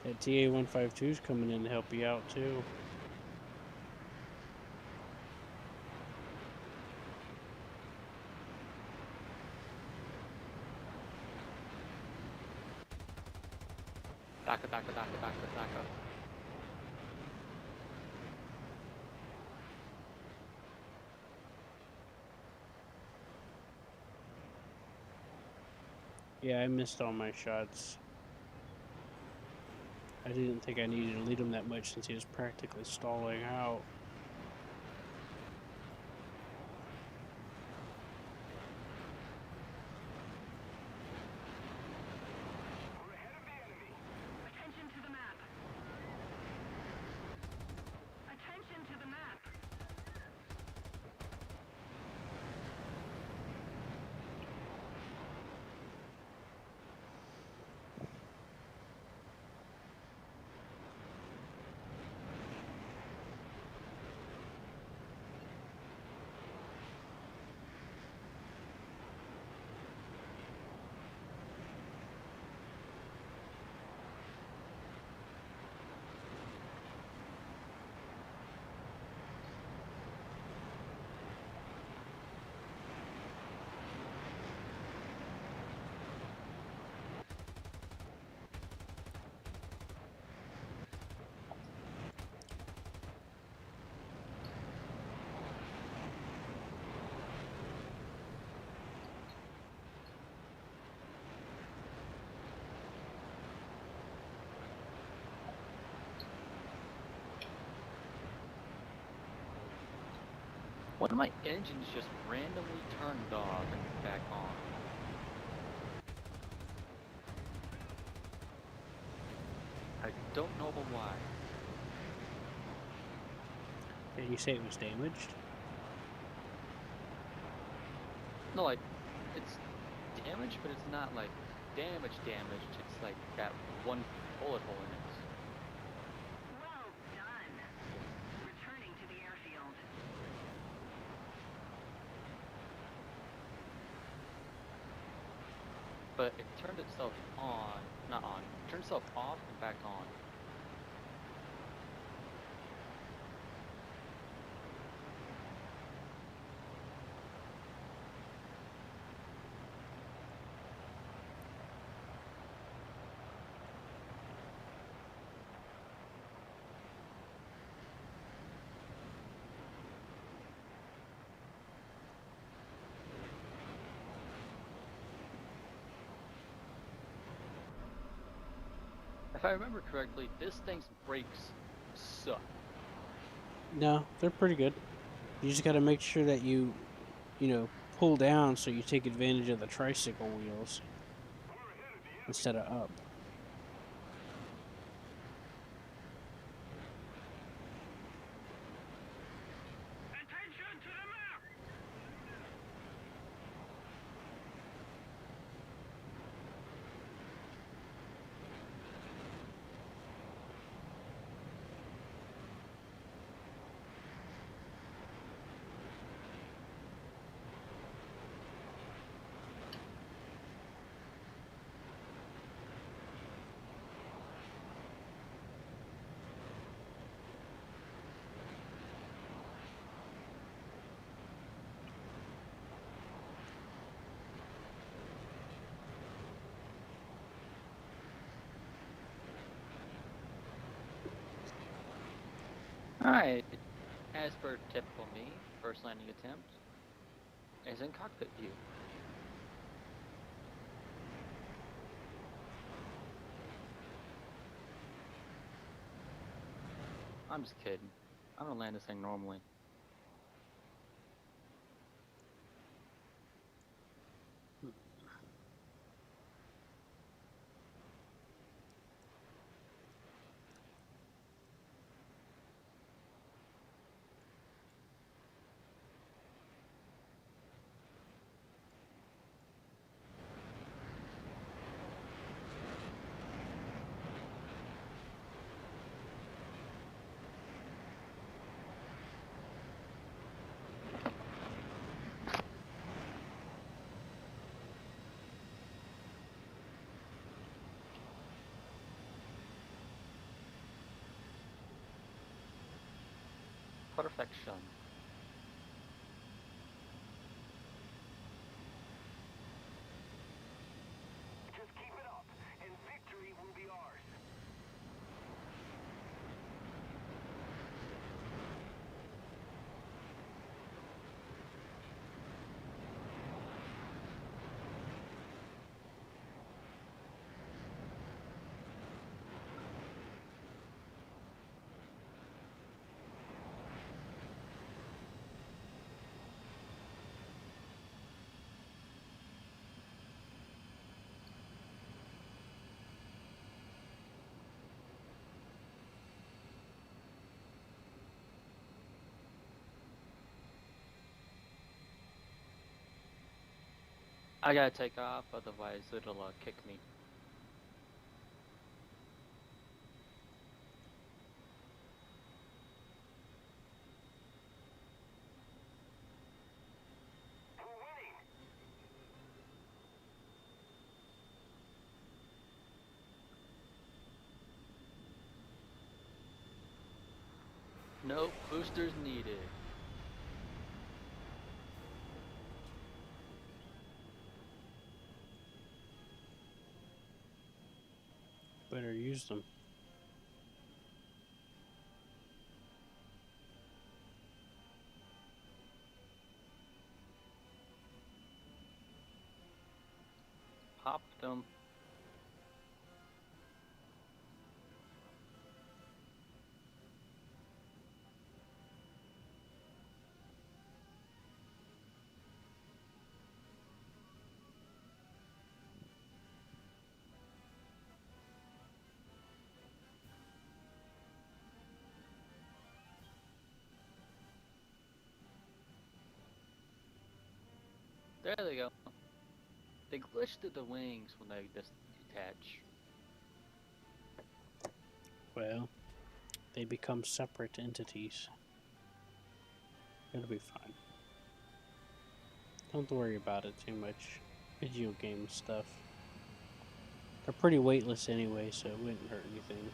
That TA-152 is coming in to help you out too. Daka. Yeah, I missed all my shots. I didn't think I needed to lead him that much since he was practically stalling out. We're ahead of the enemy. Attention to the map. Attention to the map. One of my engines just randomly turned off and back on. I don't know why. And you say it was damaged? No, like, it's damaged, but it's not like damaged. It's like that one bullet hole in it. Well done. Returning to the airfield. But it turned itself on, not on, turned itself off and back on. If I remember correctly, this thing's brakes suck. No, they're pretty good. You just got to make sure that you pull down so you take advantage of the tricycle wheels instead of up. Attention to the map! Alright, as per typical me, first landing attempt is in cockpit view. I'm just kidding. I'm gonna land this thing normally. Perfection. Just keep it up, and victory will be ours. I gotta take off, otherwise it'll kick me. We're winning! No boosters needed. Better use them. Popped them. There they go. They glitch through the wings when they just detach. Well, they become separate entities. It'll be fine. Don't worry about it too much. Video game stuff. They're pretty weightless anyway, so it wouldn't hurt anything.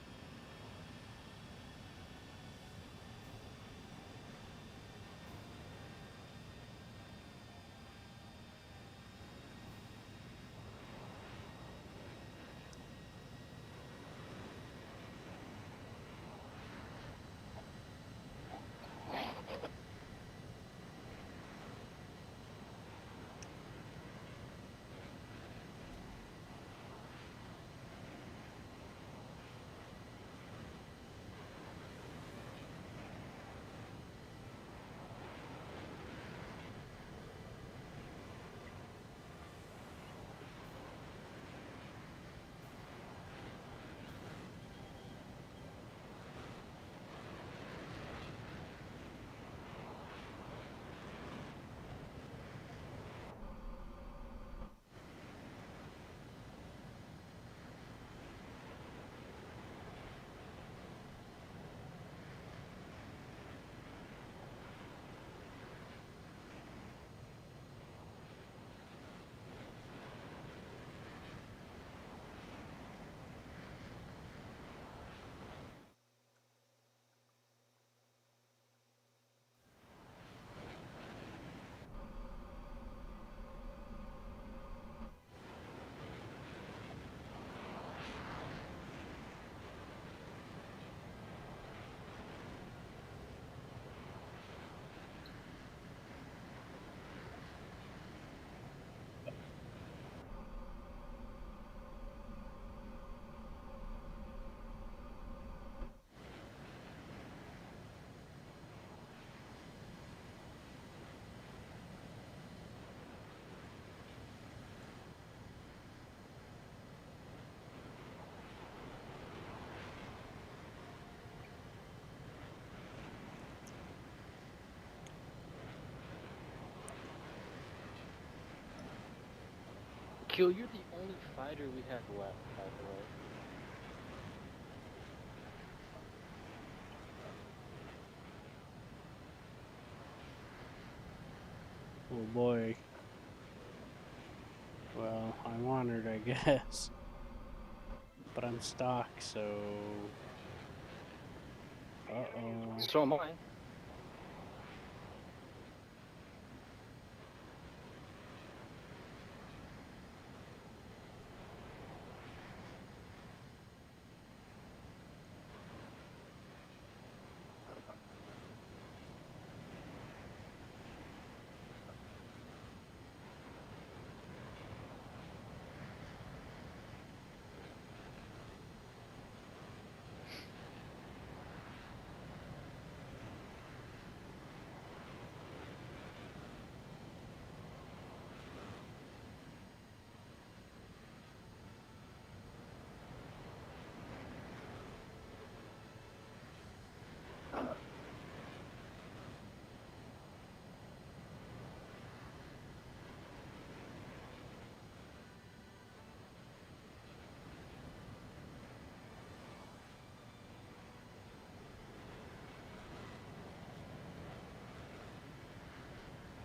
Kill, you're the only fighter we have left, by the way. Oh boy. Well, I'm honored, I guess. But I'm stuck, so... Uh-oh. So am I.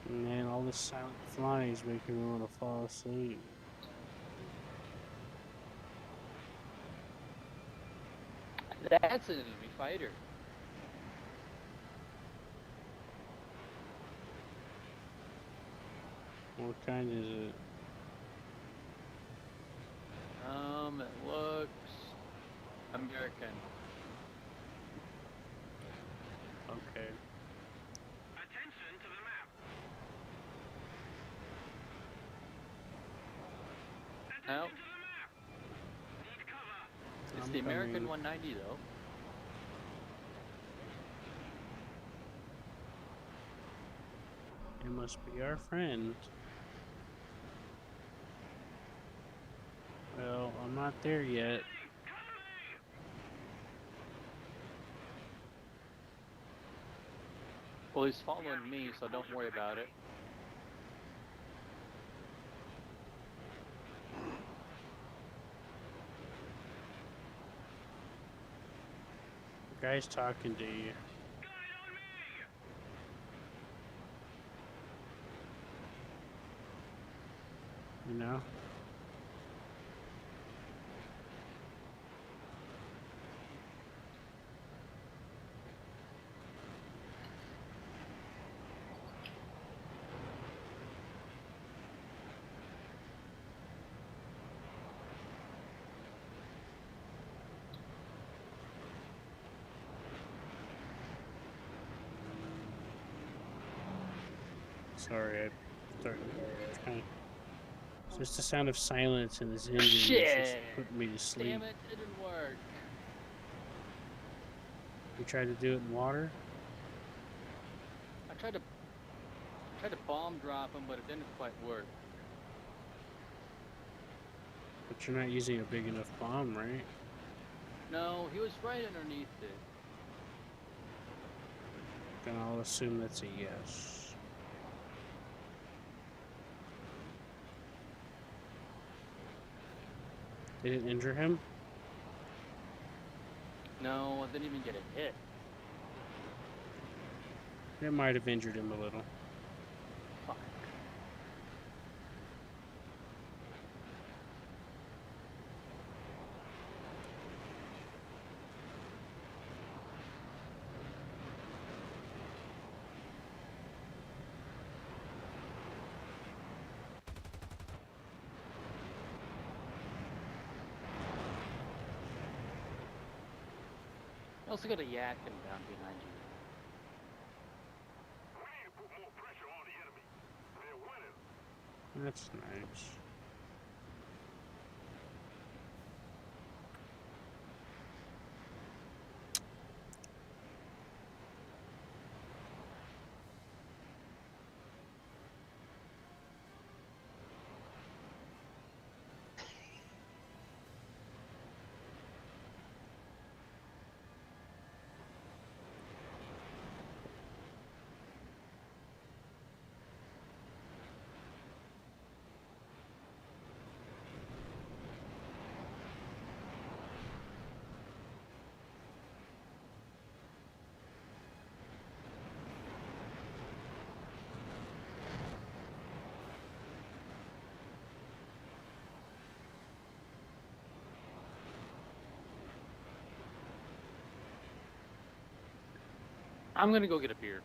Man, all this silent flying is making me want to fall asleep. That's an enemy fighter. What kind is it? It looks American. Okay. Attention to the map. No, Attention to the map. Need cover. it's I'm the American coming. 190 though. It must be our friend. Well, I'm not there yet. Well, he's following me, so don't worry about it. Guy's talking to you. You know? Sorry, I started kind of. It's just the sound of silence in this engine is just Shit! putting me to sleep. Damn it, it didn't work. You tried to do it in water? I tried to bomb drop him, but it didn't quite work. But you're not using a big enough bomb, right? No, he was right underneath it. Then I'll assume that's a yes. Did it injure him? No, I didn't even get a hit. It might have injured him a little. Fuck. I also got a yak down behind you. We need to put more pressure on the enemy. They're winning. That's nice. I'm gonna go get a beer.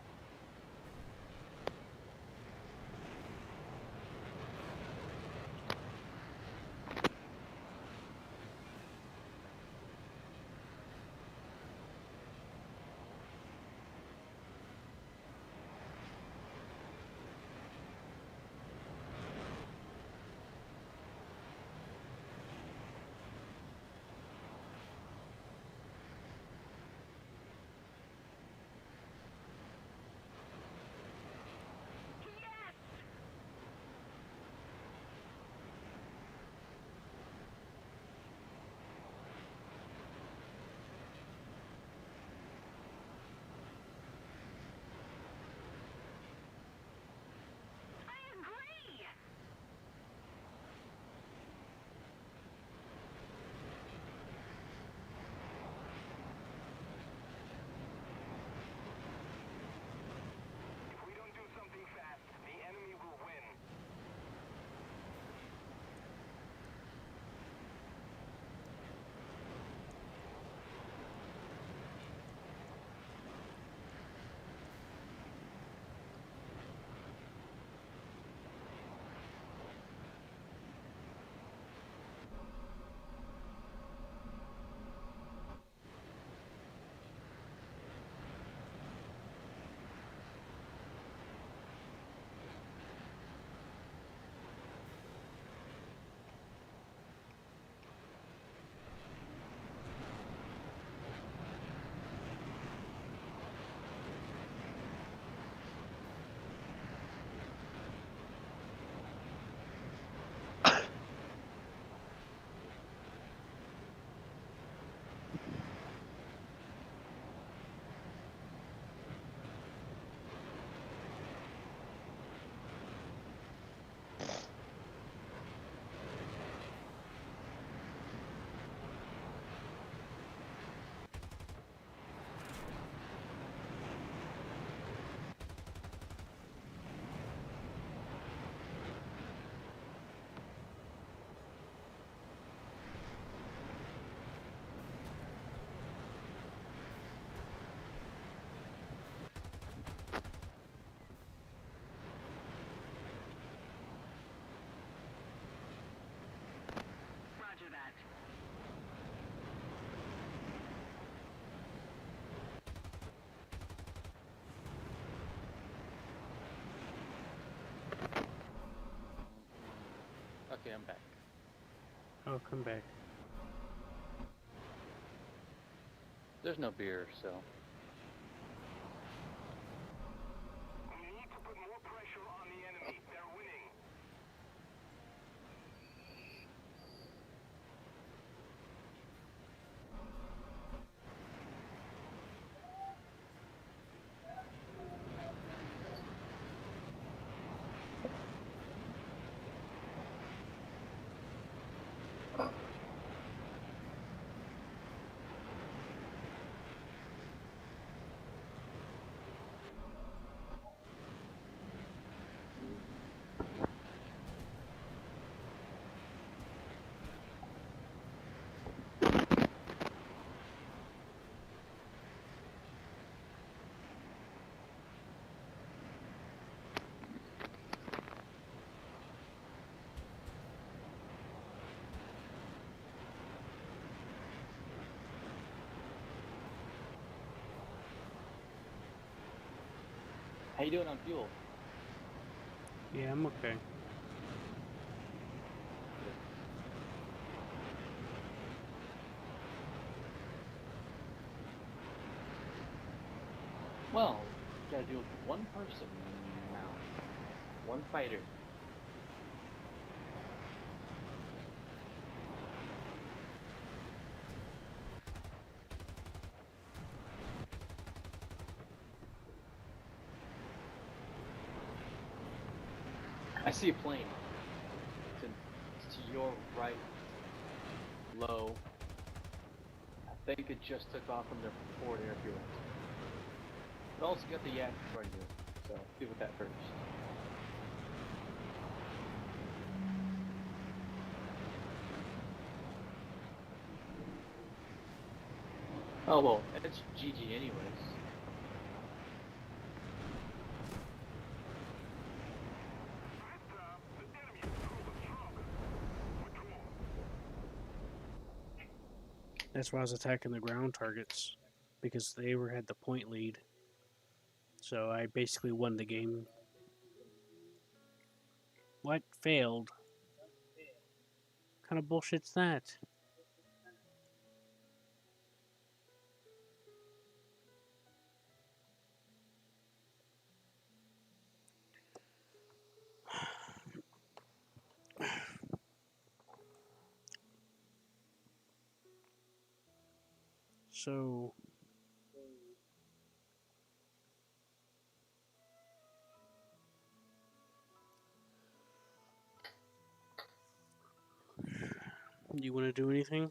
I'm back. Oh, come back. There's no beer, so. We need to put more pressure on the enemy. They're winning. How you doing on fuel? Yeah, I'm okay. Well, gotta deal with one person now. One fighter. I see a plane. To your right, low. I think it just took off from their forward airfield. But also got the yak in front of you, so deal with that first. Oh well, it's GG anyways. The enemy is proven stronger. Withdraw. That's why I was attacking the ground targets, because they had the point lead. So I basically won the game. What? Failed? What kind of bullshit's that? So you want to do anything?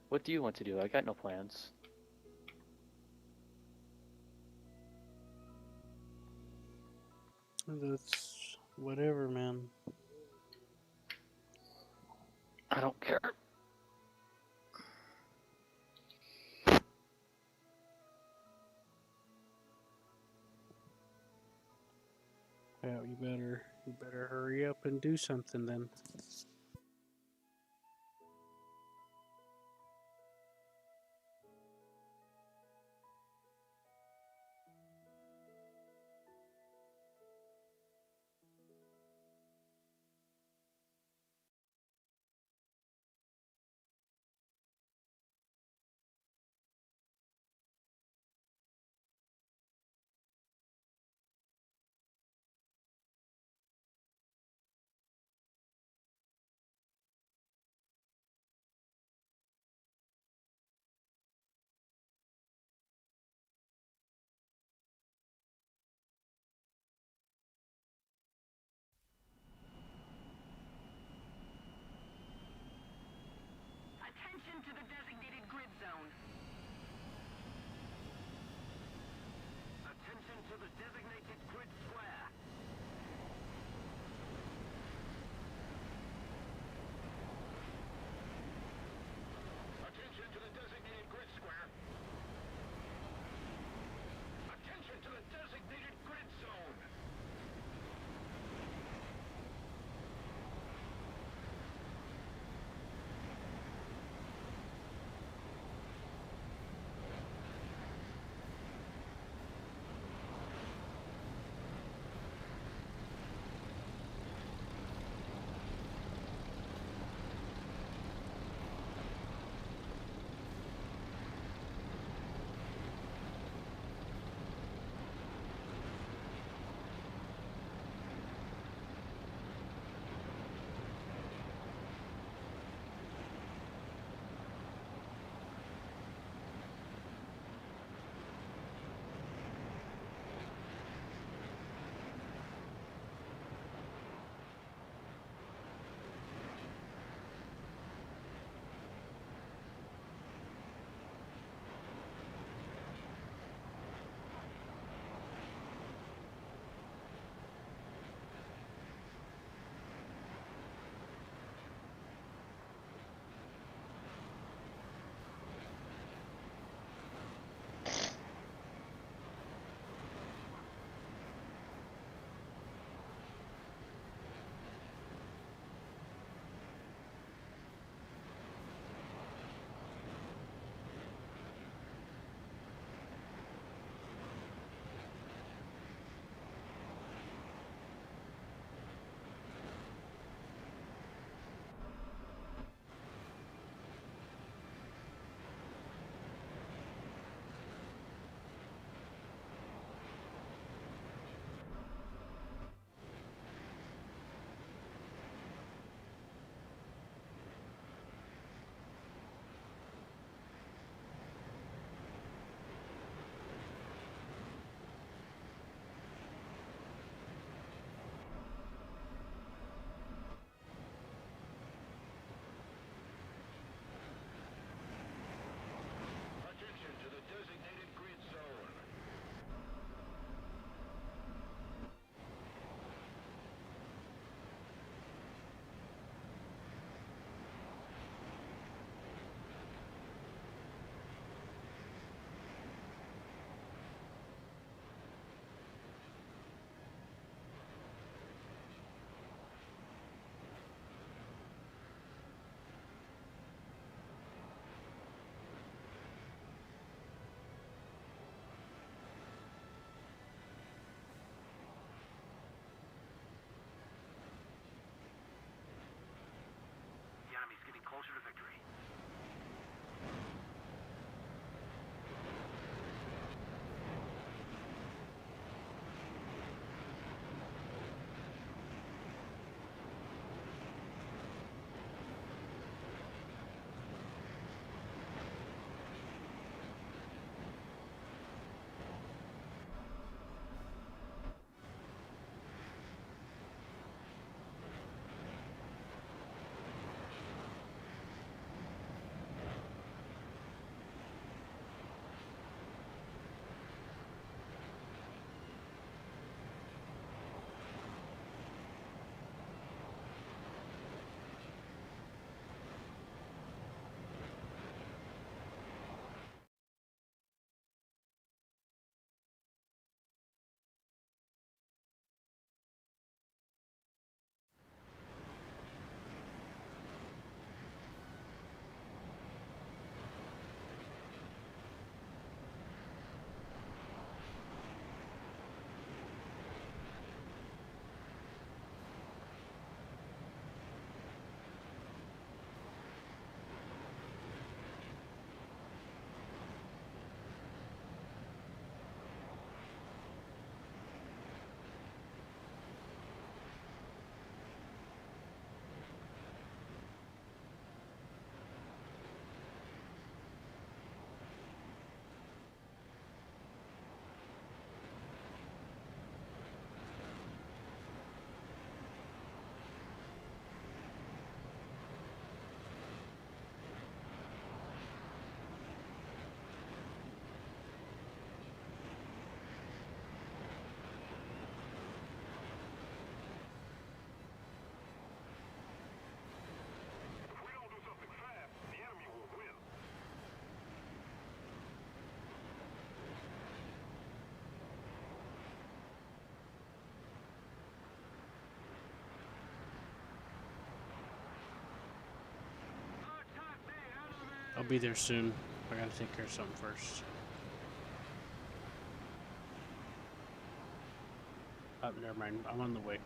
What do you want to do? I got no plans. That's whatever, man. I don't care. Yeah, you better hurry up and do something then. be there soon. I gotta take care of something first. Oh, never mind. I'm on the way.